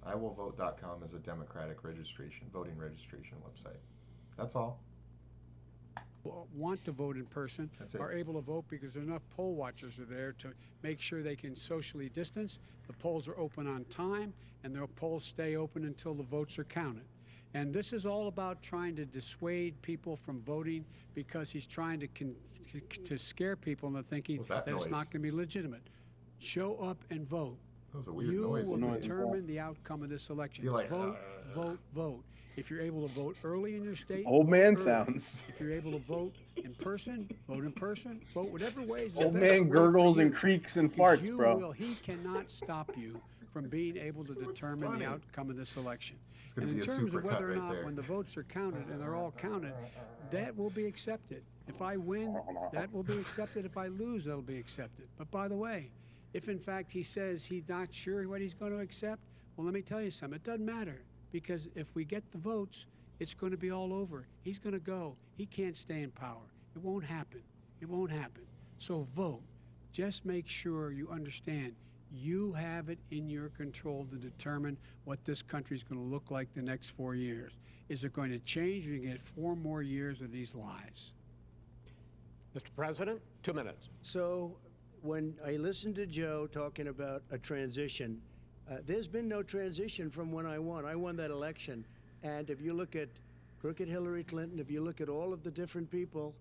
iwillvote.com is a Democratic voting registration website. That's all. want to vote in person That's it. are able to vote because enough poll watchers are there to make sure they can socially distance. The polls are open on time, and the polls stay open until the votes are counted. And this is all about trying to dissuade people from voting because he's trying to scare people into thinking What's that that it's noise? not going to be legitimate. Show up and vote. That was a weird You noise. will Noise. determine the outcome of this election. You're like, vote, vote, vote. If you're able to vote early in your state, Old vote man early. sounds. If you're able to vote in person, vote whatever way is the Old best man way for gurgles you. and creaks and Because farts, you bro. will- he cannot stop you from being able to determine funny? the outcome of this election. It's gonna And in be a terms of supercut whether or right not, there. when the votes are counted and they're all counted, that will be accepted. If I win, that will be accepted. If I lose, that'll be accepted. But by the way, if in fact he says he's not sure what he's going to accept, well, let me tell you something. It doesn't matter, because if we get the votes, it's going to be all over. He's going to go. He can't stay in power. It won't happen. It won't happen. So vote. Just make sure you understand you have it in your control to determine what this country is going to look like the next 4 years. Is it going to change, or you get 4 more years of these lies? Mr. President, 2 minutes. So when I listened to Joe talking about a transition, there's been no transition from when I won. I won that election. And if you look at crooked Hillary Clinton, if you look at all of the different people,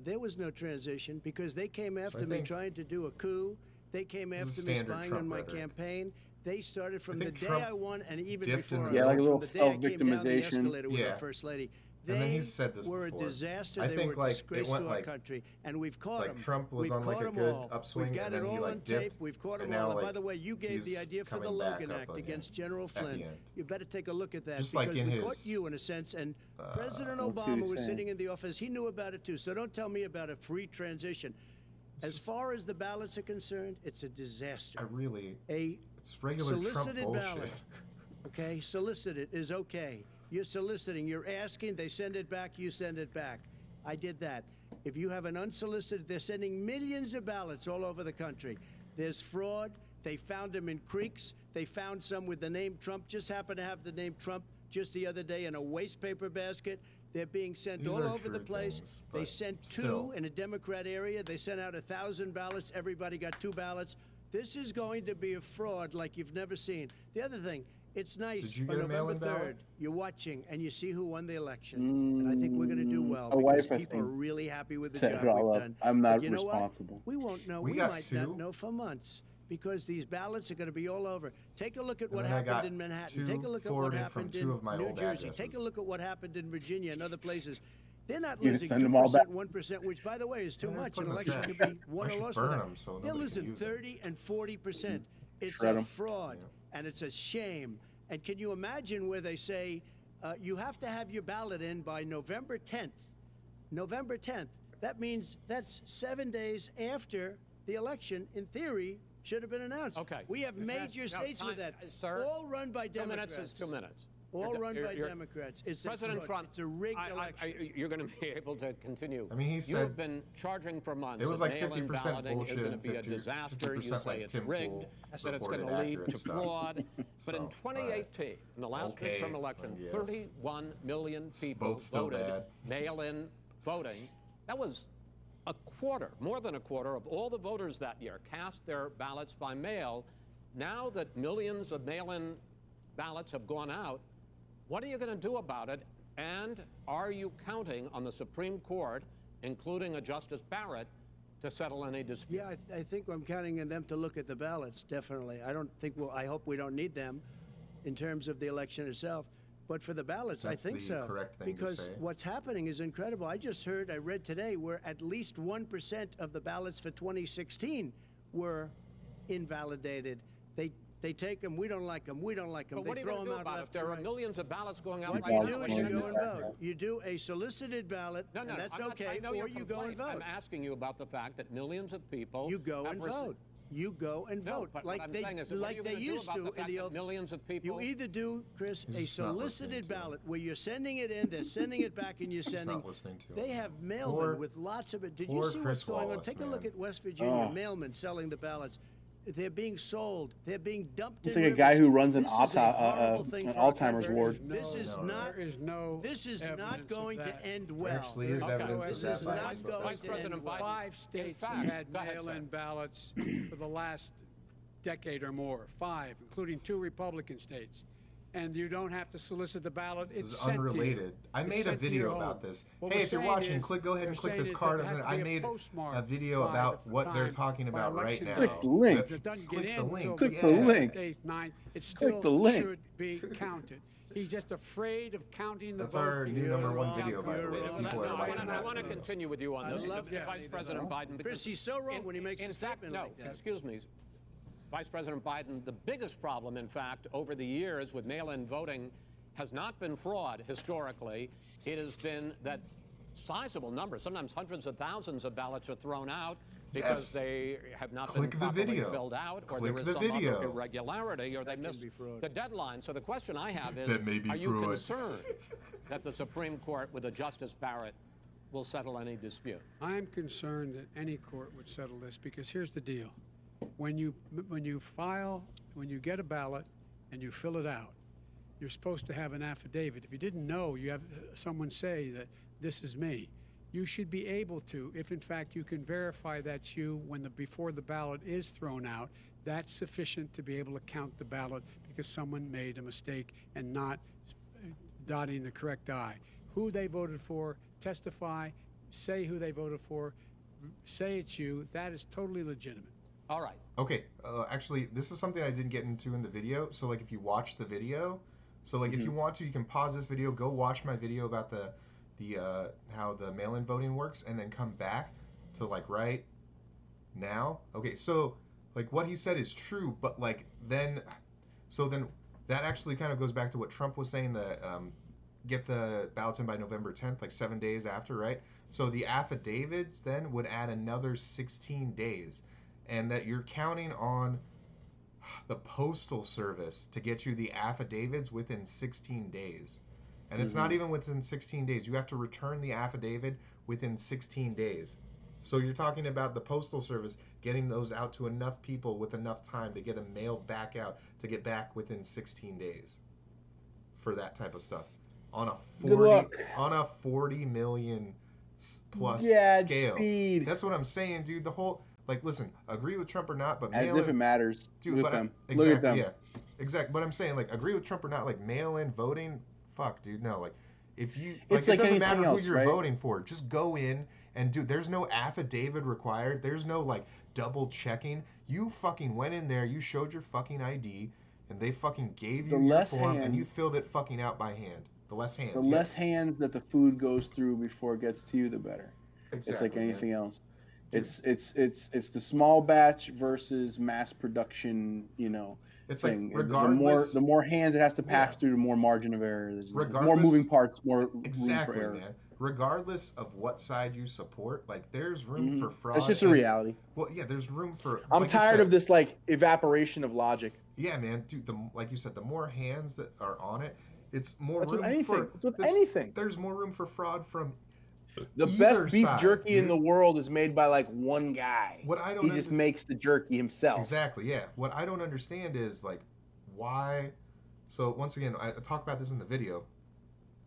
there was no transition because they came after me think- trying to do a coup. They came This is after me standard spying Trump on my rhetoric. campaign. They started from the think day Trump I won and even dipped before in I the- Yeah, like a won, little from the day I came down the self-victimization. escalator with Yeah. the First Lady. And then They he's said this were before. a disaster. I They think, were a like, it disgrace went to our like- country. And we've caught like them. Trump was We've on, like, caught a 'em good all. upswing, We've got and it then he, all like, on tape. dipped, We've caught them and now, all. And by like, the way, you gave the he's idea for the coming back Logan up Act again against General at the Flynn. end. You better take a look at that Just because like in we caught his, you in a sense. And President let's see what Obama he's was saying. sitting in the office. He knew about it too. So don't tell me about a free transition. As far as the ballots are concerned, it's a disaster. It's regular Trump Solicited bullshit. ballot. Okay, solicited is okay. You're soliciting, you're asking, they send it back, you send it back. I did that. If you have an unsolicited, they're sending millions of ballots all over the country. There's fraud. They found them in creeks. They found some with the name Trump, just happened to have the name Trump just the other day in a waste paper basket. They're being sent These all are over the true place. things, They but sent still. 2 in a Democrat area. They sent out 1,000 ballots. Everybody got 2 ballots. This is going to be a fraud like you've never seen. The other thing, it's nice Did you on get a November mail-in ballot? 3rd, you're watching and you see who won the election. And I think we're going to do well A because wife, I people are think, really happy with the set job it all we've up. done. I'm not But you know what? responsible. We won't know. We We got might two. not know for months because these ballots are going to be all over. Take a look at And what then I got happened in Manhattan. Take a two look at what forwarded happened from in two of my New old Jersey. Take a addresses. look at what happened in Virginia and other places. They're not You losing send them all 2%, back. 1%, which, by the way, is too Yeah, much. put An in the election trash. could be won I or should lost for burn them. 'em so They're nobody can losing use 'em. 30 and 40%. It's Shred a 'em. fraud, and it's a shame. And can you imagine where they say you have to have your ballot in by November 10th? November 10th. That means that's 7 days after the election, in theory, should have been announced. Okay. We have If that's- major no, states time- with that. sir, All run by 2 minutes Democrats. is 2 minutes. All You're- run by you're- Democrats. It's a President fraud. Trump, It's a rigged election. you're going to be able to continue. I mean, he You've said been charging for months. it was that like mail-in 50% balloting bullshit is going to and be a 50% disaster. You 50% say like it's Tim rigged, Pool that it's going to reported lead accurate to stuff. fraud. But in So, 2018, in the last okay, midterm election, yes. 31 million people Both still voted bad. mail-in voting. That was a quarter, more than a quarter of all the voters that year cast their ballots by mail. Now that millions of mail-in ballots have gone out, what are you going to do about it? And are you counting on the Supreme Court, including a Justice Barrett, to settle any dispute? Yeah, I think I'm counting on them to look at the ballots, definitely. I don't think I hope we don't need them in terms of the election itself. But for the ballots, I That's think the so. correct thing to because say. what's happening is incredible. I read today where at least 1% of the ballots for 2016 were invalidated. They take them, we don't like them, we don't like them. But what are They you throw going to them do out about it? left If there and are right. millions of ballots going out What right you now, do what is are you gonna go do? and vote. You do a solicited ballot, No, and no, that's I'm not- okay, I know or your you go and complaint. vote. I'm asking you about the fact that millions of people You go have and received- vote. You go and No, vote but like what I'm they saying is, what are you like they gonna do used about to the in fact the that old. millions of people? You either do, Chris, He's a just not listening solicited to him. ballot where you're sending it in, they're sending it back, and you're sending. not listening to They him. have mailmen Poor- with lots of it. Did you poor see Chris what's going on? Wallace, Take a look man. at West Virginia. Oh. Mailmen selling the ballots. They're being sold. They're being dumped. It's in like a guy rivers. who runs an This is a horrible an thing for our Alzheimer's country. ward. This is No, not. There is no. This is evidence not of going to that. end There well. actually is Okay. evidence This of is that. not going Vice to President end Biden. well. 5 states fact- have had Go ahead, mail-in sir. ballots for the last decade or more. 5, including 2 Republican states. And you don't have to solicit the ballot. This It's is sent to you. unrelated. I It's made a sent to your video home. about this. What Hey, we're if you're saying watching, is- go ahead and they're click saying this is card. it has to I be made postmark a video by about the what they're time talking by about right election now. day. Click the link. If it doesn't Click get the in link. until Click the the 7th, link. 8th, 9th, it Click still the link. should be counted. He's just afraid of counting the That's votes. our new because number they one don't video, by the count way. correctly. People are No, liking I that want to video. continue with you on I this, love that. Vice President Biden. Chris, because he's so wrong when he makes in a fact, statement no, like that. excuse me, Vice President Biden, the biggest problem, in fact, over the years with mail-in voting has not been fraud historically. It has been that sizable numbers, sometimes hundreds of thousands of ballots are thrown out because Yes. they have not Click been the properly video. filled out, or Click there is the some video. other irregularity, or they can missed be fraud. the deadline. So the question I have is, That may be are you fraud. concerned that the Supreme Court, with a Justice Barrett, will settle any dispute? I'm concerned that any court would settle this because here's the deal. When you get a ballot and you fill it out, you're supposed to have an affidavit. If you didn't know, you have someone say that this is me. You should be able to, if in fact you can verify that's you before the ballot is thrown out, that's sufficient to be able to count the ballot because someone made a mistake and not dotting the correct I. Who they voted for, testify, say who they voted for, say it's you. That is totally legitimate. All right. Okay, actually, this is something I didn't get into in the video. So, like, if you watch the video, so like, if you want to, you can pause this video, go watch my video about the how the mail-in voting works, and then come back to like right now. Okay, so like what he said is true, but like then that actually kind of goes back to what Trump was saying, that get the ballots in by November 10th, like 7 days after, right? So the affidavits then would add another 16 days, and that you're counting on the Postal Service to get you the affidavits within 16 days. And it's not even within 16 days. You have to return the affidavit within 16 days. So you're talking about the Postal Service getting those out to enough people with enough time to get them mailed back out, to get back within 16 days for that type of stuff. On a Good luck. 40 million plus Gad scale. speed. That's what I'm saying, dude. The whole Like, listen, agree with Trump or not, but As if it matters. dude, Look but at them. exactly, Look at them. yeah, exactly. But I'm saying, like, agree with Trump or not, like, mail-in voting, fuck, dude, no, like, if you, It's like, like it doesn't anything matter else, who you're right? voting for, just go in and do. There's no affidavit required. There's no like double checking. You fucking went in there, you showed your fucking ID, and they fucking gave you The your less form, and hand- you filled it fucking out by hand. The less hands. The yes. less hands that the food goes through before it gets to you, the better. Exactly, It's like man. anything else. Dude. It's the small batch versus mass production, It's thing. like regardless. The more hands it has to pass Yeah. through, the more margin of error. There's more Regardless- moving parts, more room for Exactly, error. man. Regardless of what side you support, like there's room for fraud. That's just a and- reality. Well, yeah, there's room for. I'm like you tired said, of this like evaporation of logic. Yeah, man, dude. Like you said, the more hands that are on it, it's more That's room with anything. for. It's with that's- anything. There's more room for fraud from. The either best beef side, jerky in dude. the world is made by like one guy. What I don't He just under- makes the jerky himself. Exactly, yeah. What I don't understand is like why. So once again, I talk about this in the video,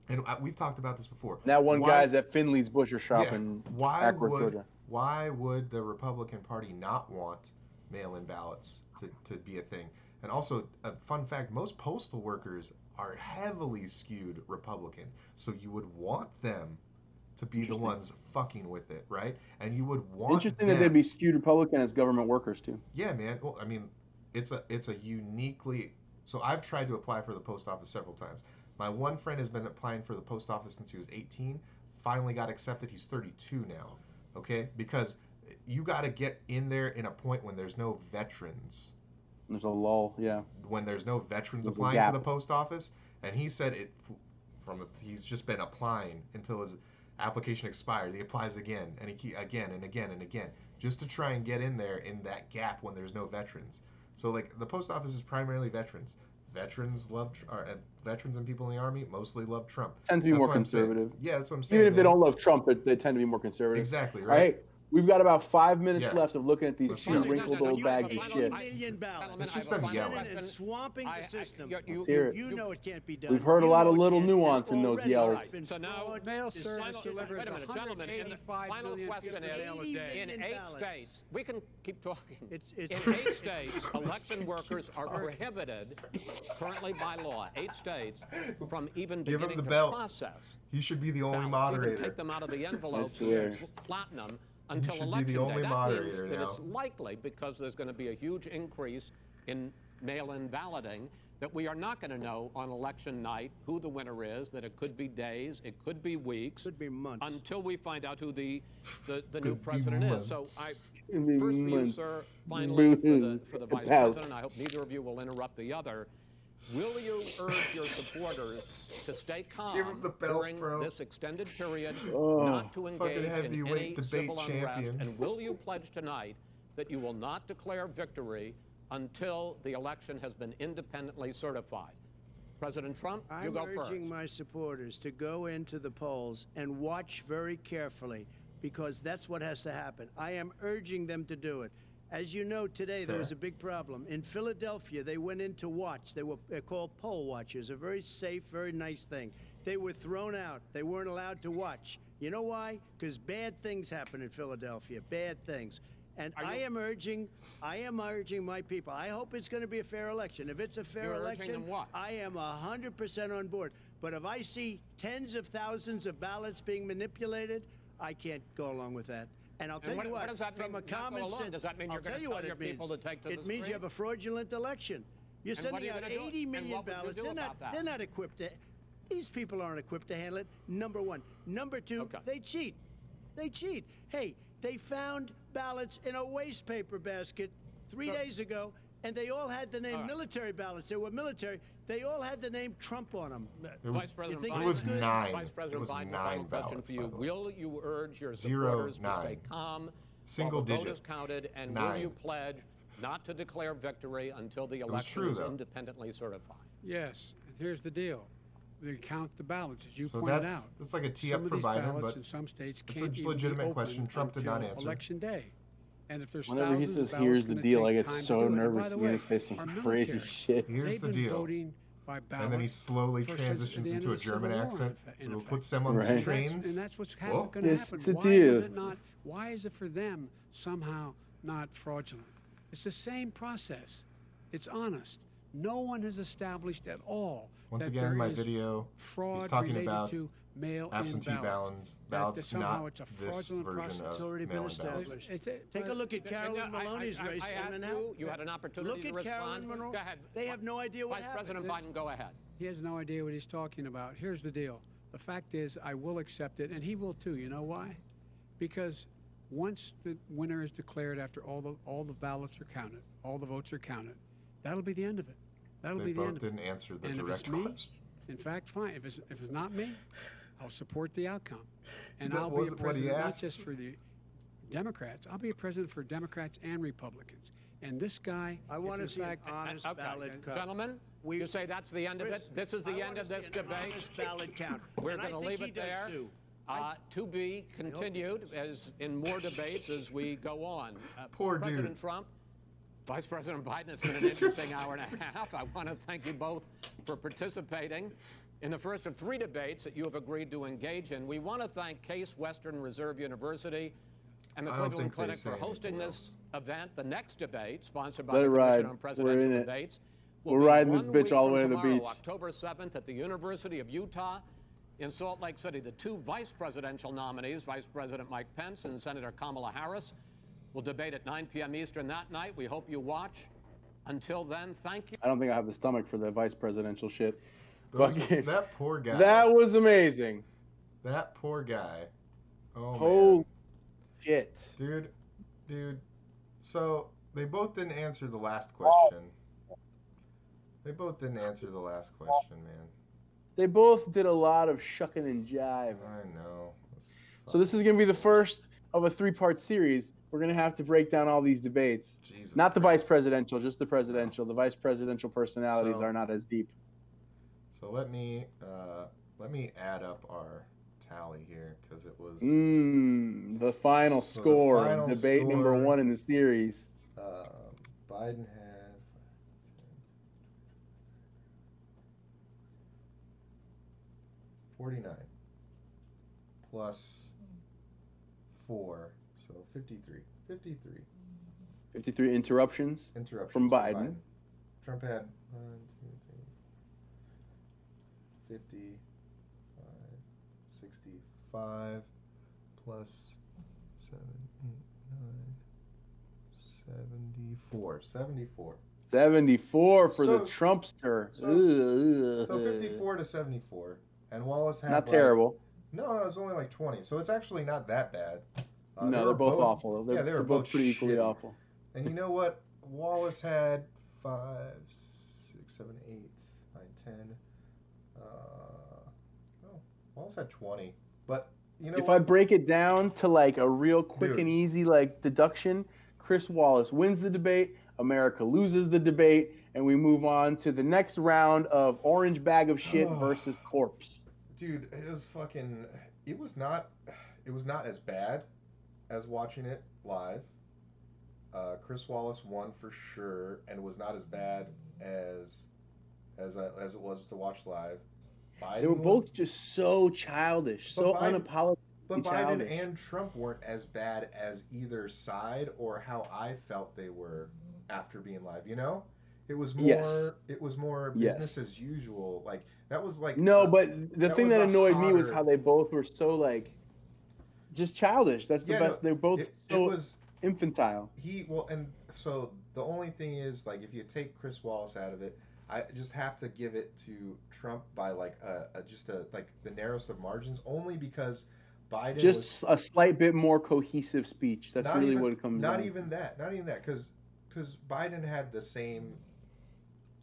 and we've talked about this before. That one Why- guy's at Finley's Butcher Shop Yeah. in Why Ackworth, would Georgia. why would the Republican Party not want mail-in ballots to be a thing? And also, a fun fact: most postal workers are heavily skewed Republican, so you would want them to be the Interesting. ones fucking with it, right? And you would want Interesting them, that they'd be skewed Republican as government workers too. Yeah, man. Well, I mean, it's a uniquely. So I've tried to apply for the post office several times. My one friend has been applying for the post office since he was 18. Finally got accepted. He's 32 now. Okay, because you got to get in there in a point when there's no veterans. There's a lull, yeah. When there's no veterans There's a applying gap. to the post office, and he said he's just been applying until his application expired. He applies again, and again and again and again, just to try and get in there in that gap when there's no veterans. So like the post office is primarily veterans. Veterans and people in the army mostly love Trump. Tend to be That's more what I'm saying. conservative. Yeah, that's what I'm saying. Even if they man. don't love Trump, they tend to be more conservative. Exactly, All right? right, we've got about 5 minutes Yeah. left of looking at these Let's two go. wrinkled old bags of shit. 8 million ballots. It's just I have a them final yelling. question. And swamping the system. Let's hear it. You know it can't be done. We've heard a You lot know of it little can't, and nuance in those already yells. it's been So now- fraud, Mail deception. service delivers Wait a minute, gentlemen. In the 185 final million question pieces of mail a is, day. in million 8 ballots. states, we can keep talking. It's In 8 states, election workers are prohibited currently by law, 8 states, from even Give him beginning the to belt. process He should be the only ballots. You can moderator. take them out of the envelopes swear. and flatten them until should be the election only day. That means moderator that now. it's likely, because there's going to be a huge increase in mail-in balloting, that we are not going to know on election night who the winner is, that it could be days, it could be weeks, Could be months. until we find out who the new be president is. So months. Could be first for you, months. sir, finally Boo-hoo. for the vice About. president, I hope neither of you will interrupt the other. Will you urge your supporters to stay calm Give him the belt, during bro. this extended period, Oh. not to Fucking engage in heavyweight any debate civil unrest? champion. And will you pledge tonight that you will not declare victory until the election has been independently certified? President Trump, you I'm go first. urging my supporters to go into the polls and watch very carefully, because that's what has to happen. I am urging them to do it. As you know, today there was a big problem. In Philadelphia, they went in to watch. They're called poll watchers, a very safe, very nice thing. They were thrown out. They weren't allowed to watch. You know why? Because bad things happen in Philadelphia, bad things. And I am urging my people. I hope it's going to be a fair election. If it's a fair You're urging election, them what? I am 100% on board. But if I see tens of thousands of ballots being manipulated, I can't go along with that. And I'll tell what- you what what, does that from mean, a not go common along? sense, Does that mean I'll you're gonna tell you tell what your it means. people to take to the It means you street? have a fraudulent election. You're And what sending are you out gonna do? 80 And million what would you ballots. do They're about not. that? They're not equipped to. These people aren't equipped to handle it. Number one. Number two. Okay. They cheat. They cheat. Hey, they found ballots in a waste paper basket 3 days ago, and they all had the name All right. military ballots. They were military. They all had the name Trump on them. Vice President think Biden. it was nine. Vice It President was Biden, nine final question ballots, for you. by the way. Will you urge your 0, supporters to 9. stay calm Single while the vote digit. is counted, and 9. will you pledge not to declare victory until the was election true, is though. independently certified? Yes, and here's the deal. They count the ballots, as you So pointed that's out. that's like a tee Some up of for these Biden, ballots but in some states it's a can't even legitimate be question. opened Trump did not until answer. Election day. And if there's Whenever he thousands says, of ballots, "Here's it's the gonna deal," take I get time to so do it. And by nervous. the He's gonna way, say some our crazy military, shit. Here's they've the been deal. voting by ballot and then he slowly for since transitions the end into of a the Civil German War, accent, in who effect. puts them on Right. some And trains. And that's what's Whoa. going to Yes, happen. it's a Why is deal. it not? Why is it for them somehow not fraudulent. It's the same process. It's honest. No one has established at all Once that again, there my is video, fraud he's talking related about to mail-in absentee ballots. ballots, That somehow not it's a this fraudulent version process. of It's already been mail-in ballots. established. Take a look at Carolyn Maloney's race I in asked Manhattan. you had an opportunity Look to at respond. Carolyn Monroe. Go ahead. They have no idea what Vice happened. President Biden, go ahead. He has no idea what he's talking about. Here's the deal. The fact is, I will accept it, and he will too. You know why? Because once the winner is declared, after all the ballots are counted, all the votes are counted, that'll be the end of it. That'll They be the end both of it. didn't answer the And if it's direct me, question. in fact, fine. If it's not me, I'll support the outcome, and That I'll be a wasn't what he president not asked. just for the Democrats. I'll be a president for Democrats and Republicans. And this guy, I want to if see in an fact, honest Okay, ballot count. gentlemen, We- you say that's the end of Chris, it. This is the I end wanna of see this an debate. honest ballot count. We're And I going to think leave he it does there. too. To be continued as in more debates as we go on. Poor President dude. Trump, Vice President Biden, it's been an interesting hour and a half. I want to thank you both for participating in the first of 3 debates that you have agreed to engage in. We want to thank Case Western Reserve University and the I don't Cleveland think they Clinic say for hosting anything this event. The next debate, sponsored by Let the it Commission ride. on We're Presidential in it. Debates, We're will be riding this 1 bitch week all the from way to the tomorrow, beach. October 7th at the University of Utah in Salt Lake City. The 2 vice presidential nominees, Vice President Mike Pence and Senator Kamala Harris, will debate at 9 p.m. Eastern that night. We hope you watch. Until then, thank you. I don't think I have the stomach for the vice presidential shit. Those- Fucking- that poor guy. That was amazing. That poor guy. Oh, Holy man. shit. Dude. So, they both didn't answer the last question. They both didn't answer the last question, man. They both did a lot of shucking and jive. I know. So this is going to be the first of a 3-part series. We're going to have to break down all these debates. Jesus Not the Christ. vice presidential, just the presidential. The vice presidential personalities So- are not as deep. So let me add up our tally here because it was The final So the score final of debate number score- 1 in the series. Biden had 49 plus 4, so 53. 53 53 interruptions. interruptions From Biden. Trump had 1, 2, 3, 50, 65 plus 7, 8, 9, 74. 74. 74 for the So- Trumpster. So 54 to 74. And Wallace had Not like- terrible. No, it's only like 20. So it's actually not that bad. No, they they're were both awful. Yeah, they were they're both both pretty equally shitty. awful. And you know what? Wallace had 5, 6, 7, 8, 9, 10. Wallace had 20. But you know If what? I break it down to like a real quick Dude. and easy like deduction, Chris Wallace wins the debate, America loses the debate, and we move on to the next round of orange bag of shit versus corpse. Dude, it was fucking. It was not as bad as watching it live. Chris Wallace won for sure, and was not as bad as it was to watch live. Biden They were was- both just so childish, so Biden- unapologetic. But Biden childish. and Trump weren't as bad as either side, or how I felt they were after being live. You know, it was more. Yes. It was more Yes. business as usual. Like that was like. No, but the that thing was that a annoyed me was hotter- how they both were so like just childish. That's the Yeah, best. no, They're both it so was. infantile. And so the only thing is, like, if you take Chris Wallace out of it, I just have to give it to Trump by like like the narrowest of margins, only because Biden Just a slight bit more cohesive speech. That's not really even, what it comes not down. even that, because Biden had the same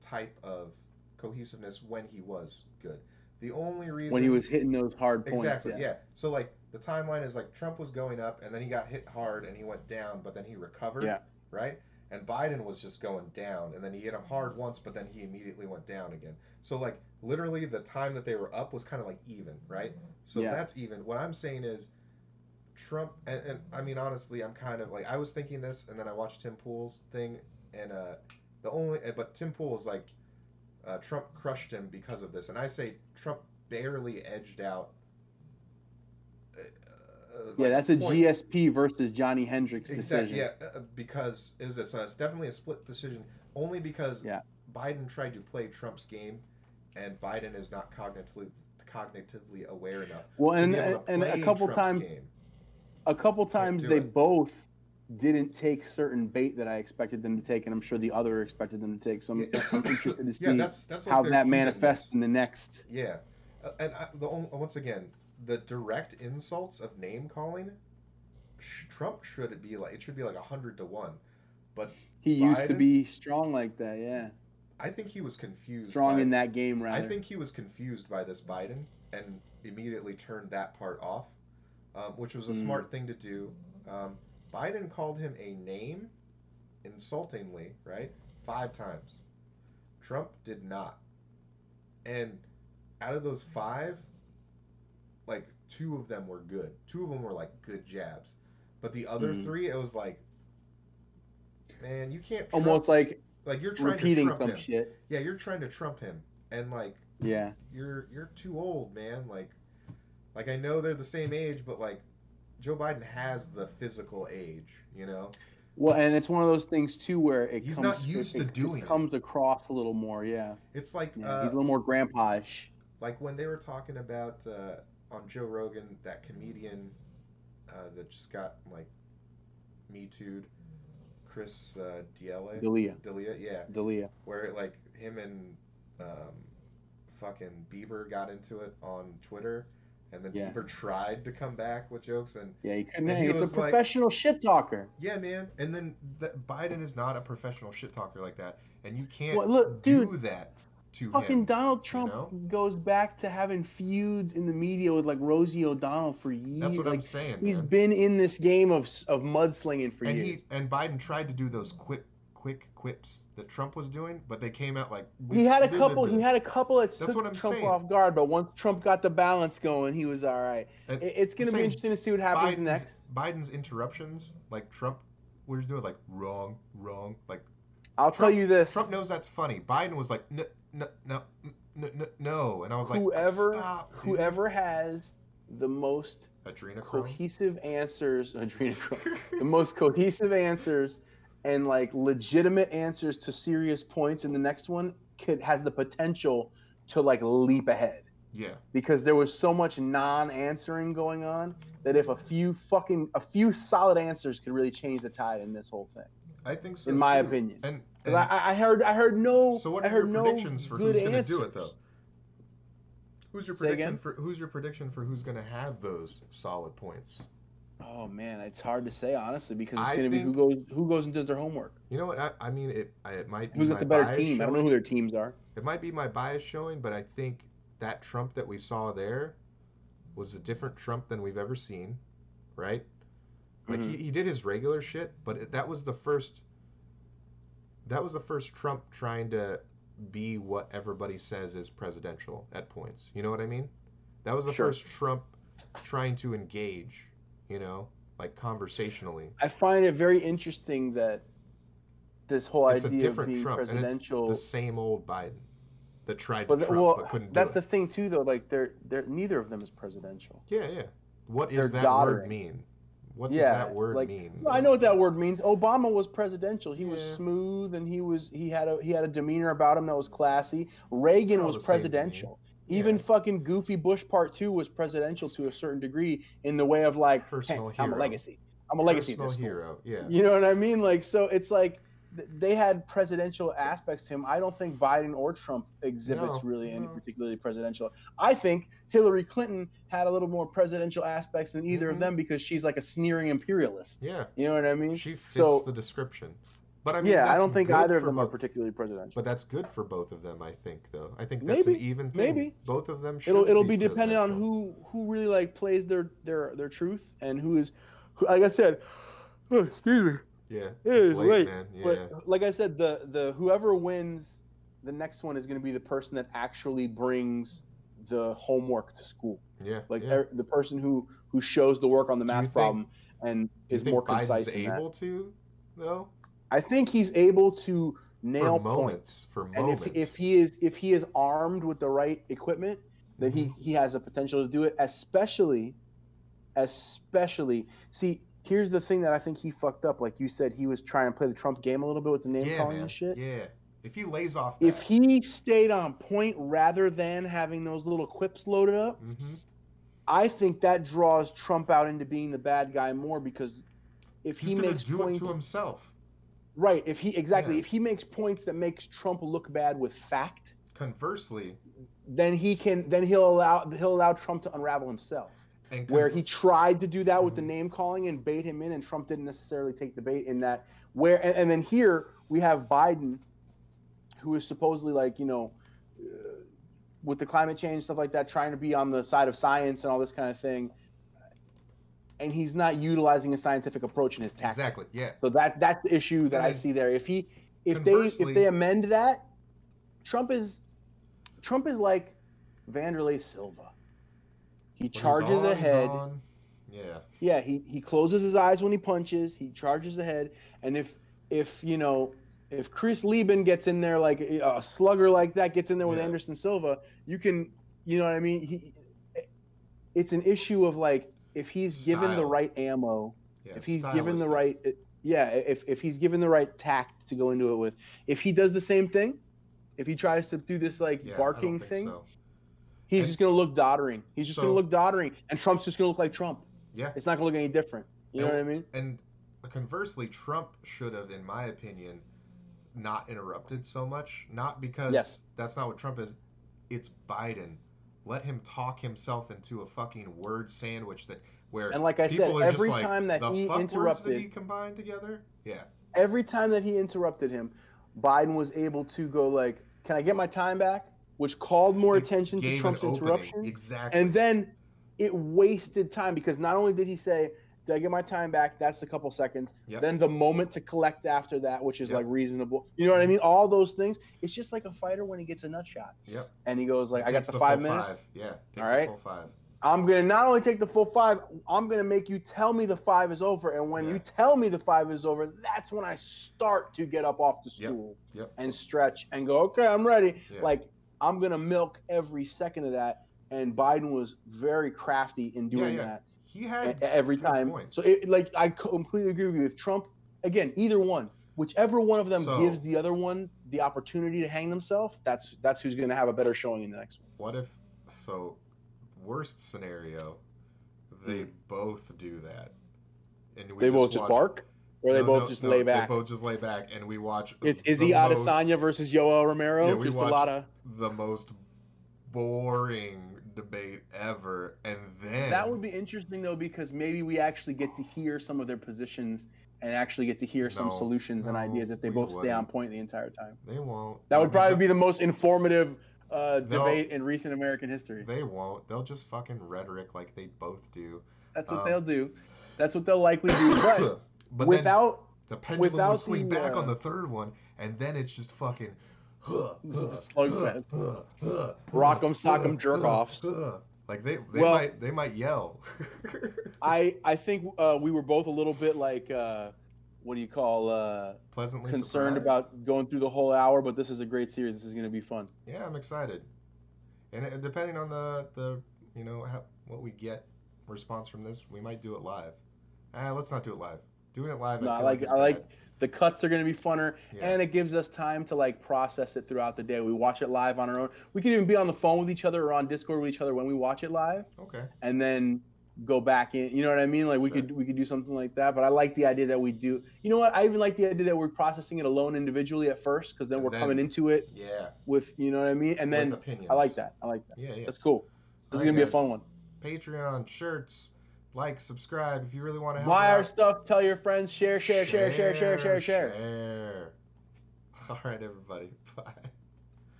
type of cohesiveness when he was good. The only reason When he was hitting those hard points. exactly yeah. So like the timeline is like Trump was going up and then he got hit hard and he went down, but then he recovered. Yeah. Right. And Biden was just going down, and then he hit him hard once, but then he immediately went down again. So like literally the time that they were up was kind of like even, right? So Yeah. that's even. What I'm saying is Trump, and I mean honestly, I'm kind of like, I was thinking this, and then I watched Tim Pool's thing, and but Tim Pool was like, Trump crushed him because of this, and I say Trump barely edged out Yeah, like, that's a point. GSP versus Johnny Hendricks decision. Exactly. Yeah, because it's definitely a split decision. Only because Yeah. Biden tried to play Trump's game, and Biden is not cognitively aware enough Well, to and be able to and play a couple Trump's times, game. they do it. both didn't take certain bait that I expected them to take, and I'm sure the other expected them to take. So I'm interested to see Yeah, that's like how their that manifests evenness. in the next. Yeah, and once again, the direct insults of name calling, Trump should be like 100-1, but He used to Biden, be strong like that, yeah. I think he was confused Strong by in that game, I rather. think he was confused by this Biden and immediately turned that part off, which was a smart thing to do. Biden called him a name insultingly, right? 5 times. Trump did not. And out of those 5, like 2 of them were good. 2 of them were like good jabs. But the other 3, it was like, man, you can't Trump, almost like you're trying repeating to Trump some him. shit. Yeah, you're trying to Trump him. And like, Yeah. you're too old, man. Like I know they're the same age, but like Joe Biden has the physical age, you know. Well, and it's one of those things too where He's not used to doing it comes across a little more, yeah. It's like Yeah, he's a little more grandpa-ish. like when they were talking about on Joe Rogan, that comedian that just got like Me Too'd, Chris D'Elia, yeah, D'Elia. where like him and fucking Bieber got into it on Twitter, and then Yeah. Bieber tried to come back with jokes, and Yeah, he couldn't. and he He's was a like, professional shit talker. yeah, man. And then Biden is not a professional shit talker like that, and you can't Well, look, do dude, that to Fucking him. Donald Trump know? goes back to having feuds in the media with like Rosie O'Donnell for years. That's what I'm Like, saying, he's man. been in this game of mudslinging for And years. Biden tried to do those quick quips that Trump was doing, but they came out like He had a couple. He had a couple that That's took what I'm Trump saying. off guard, but once Trump got the balance going, he was all right. And It's going I'm to be saying interesting to see what happens next. Biden's interruptions, like Trump was doing, like wrong, like I'll tell you this: Trump knows that's funny. Biden was like no, and I was like, stop, dude. whoever has the most adrenochrome, cohesive answers, the most cohesive answers, and like legitimate answers to serious points in the next one has the potential to like leap ahead. Yeah. Because there was so much non-answering going on that if a few solid answers could really change the tide in this whole thing. I think so. In my too. opinion. And I heard no. So what I are heard your predictions for good who's going to answers. do it though? Who's your Say prediction again? Who's your prediction for who's going to have those solid points? Oh man, it's hard to say honestly because it's I going to be think- who goes and does their homework. You know what? I mean, it might be Who's my got the better bias team? I don't know showing. who their teams are. It might be my bias showing, but I think that Trump that we saw there was a different Trump than we've ever seen, right? Like he did his regular shit, but that was the first Trump trying to be what everybody says is presidential at points. You know what I mean? That was the Sure. first Trump trying to engage, like conversationally. I find it very interesting that this whole It's a idea of different being Trump, presidential. and it's the same old Biden that tried to But Trump but couldn't do that's it. the thing too, though. Like they're neither of them is presidential. Yeah. What They're does that doddering. word mean? What does that word mean? No, I know what that word means. Obama was presidential. He was Yeah. smooth and he had a demeanor about him that was classy. Reagan They're all was the same to me. presidential. Even Yeah. fucking Goofy Bush Part 2 was presidential to a certain degree in the way of like, Personal hey, I'm a hero. legacy. I'm a legacy. at Personal this school. hero. Yeah. You know what I mean? Like, so it's like they had presidential aspects to him. I don't think Biden or Trump exhibits really any no. particularly presidential. I think Hillary Clinton had a little more presidential aspects than either of them because she's like a sneering imperialist. Yeah. You know what I mean? She fits So- the description. But I mean, Yeah, I that's don't think good either of for them are both- particularly presidential. But that's good for both of them, I think. Though I think that's an Maybe, even thing. maybe. Both of them should. It'll be dependent on presidential. who really like plays their truth and who, like I said, excuse me. Yeah. It it's is late, man. Yeah. but like I said, the whoever wins the next one is going to be the person that actually brings the homework to school. yeah. Like yeah. the person who shows the work on the Do you math think- problem and Do you is think more Biden's concise in that. able to, though? I think he's able to nail For moments. For And moments. if he is armed with the right equipment, then he has a potential to do it, especially especially. See, here's the thing that I think he fucked up. Like you said, he was trying to play the Trump game a little bit with the name Yeah, calling man. and shit. Yeah. If he lays off that. If he stayed on point rather than having those little quips loaded up, Mm-hmm. I think that draws Trump out into being the bad guy more, because if He's he gonna makes do points, it to himself. right? If he exactly, Yeah. if he makes points that makes Trump look bad with fact, Conversely, then he'll allow Trump to unravel himself. and Where he tried to do that with the Mhm. name calling and bait him in, and Trump didn't necessarily take the bait in that. And then here we have Biden, who is supposedly like, with the climate change stuff like that, trying to be on the side of science and all this kind of thing, and he's not utilizing a scientific approach in his tactics. Exactly. Yeah. So that's the issue that And I then see there. If conversely- they amend that, Trump is like Vanderlei Silva. He When he's charges on, he's ahead. on. Yeah. Yeah, he closes his eyes when he punches. He charges ahead, and if Chris Lieben gets in there, like a slugger like that gets in there with Yeah. Anderson Silva, you can, you know what I mean? It's an issue of like, if he's given the Style. right ammo, Yeah. if he's given the stylistic. right, if he's given the right tact to go into it with, if he does the same thing, if he tries to do this like Yeah, I barking don't think thing, so. he's And- just gonna look doddering. He's just So- gonna look doddering, and Trump's just gonna look like Trump. Yeah. It's not gonna look any different. You know what I mean? And conversely, Trump should have, in my opinion, not interrupted so much. Not because Yes. that's not what Trump is. It's Biden. Let him talk himself into a fucking word sandwich where And like I people said, are just every like, time that the he fuck words interrupted- that he combined together. Yeah. Every time that he interrupted him, Biden was able to go like, "Can I get my time back?" Which called more It attention to gave an Trump's opening. interruption. Exactly. And then it wasted time, because not only did he say, "Did I get my time back?" That's a couple seconds. Yep. Then the moment to collect after that, which is Yep. like reasonable. You know what I mean? All those things. It's just like a fighter when he gets a nut shot. Yep. And he goes like, He "I got takes the full 5 minutes. 5. Yeah. Takes All right. the full 5. I'm going to not only take the full 5, I'm going to make you tell me the 5 is over. And when Yeah. you tell me the 5 is over, that's when I start to get up off the Yep. stool Yep. and stretch and go, okay, I'm ready. Yeah. Like, I'm going to milk every second of that. And Biden was very crafty in doing yeah. that He had every good time. points. So, I completely agree with you. If Trump, again, either one, whichever one of them So- gives the other one the opportunity to hang themselves, that's who's going to have a better showing in the next one. What if, so, worst scenario, they both do that, and we They both just watch- bark? Or they No, both no, just no, lay back? They both just lay back, and we watch. It's the Izzy most- Adesanya versus Yoel Romero. Yeah, we just a watch lot of. the most boring debate ever, and then That would be interesting though, because maybe we actually get to hear some of their positions and actually get to hear some No, solutions and no, ideas if they we both stay on wouldn't. point the entire time. they won't. That would probably Because- be the most informative debate in recent American history. They won't. They'll just fucking rhetoric like they both do. That's what um, they'll do. That's what they'll likely do. But But without then the pendulum without would swing the, back on the third one, and then it's just fucking. slugfest. Rock'em sock'em jerk-offs. Like they Well- might yell. I think we were both a little bit like what do you call Pleasantly concerned surprised. about going through the whole hour, but this is a great series. This is going to be fun. Yeah, I'm excited. And depending on the what we get response from this, we might do it live. Let's not do it live. Doing it live. No, I feel like is I like bad. the cuts are going to be funner, Yeah. and it gives us time to like process it throughout the day. We watch it live on our own. We can even be on the phone with each other or on Discord with each other when we watch it live, Okay. and then go back in. You know what I mean? Like we Sure. could do something like that. But I like the idea that we do. You know what? I even like the idea that we're processing it alone individually at first, because then And we're then- coming into it Yeah. with, you know what I mean? And then With opinions. I like that. I like that. Yeah, yeah. That's cool. This is Alright, gonna be a guys. fun one. Patreon, shirts, like, subscribe if you really want to help. Buy it our out. stuff. Tell your friends. Share. Share. All right, everybody. Bye.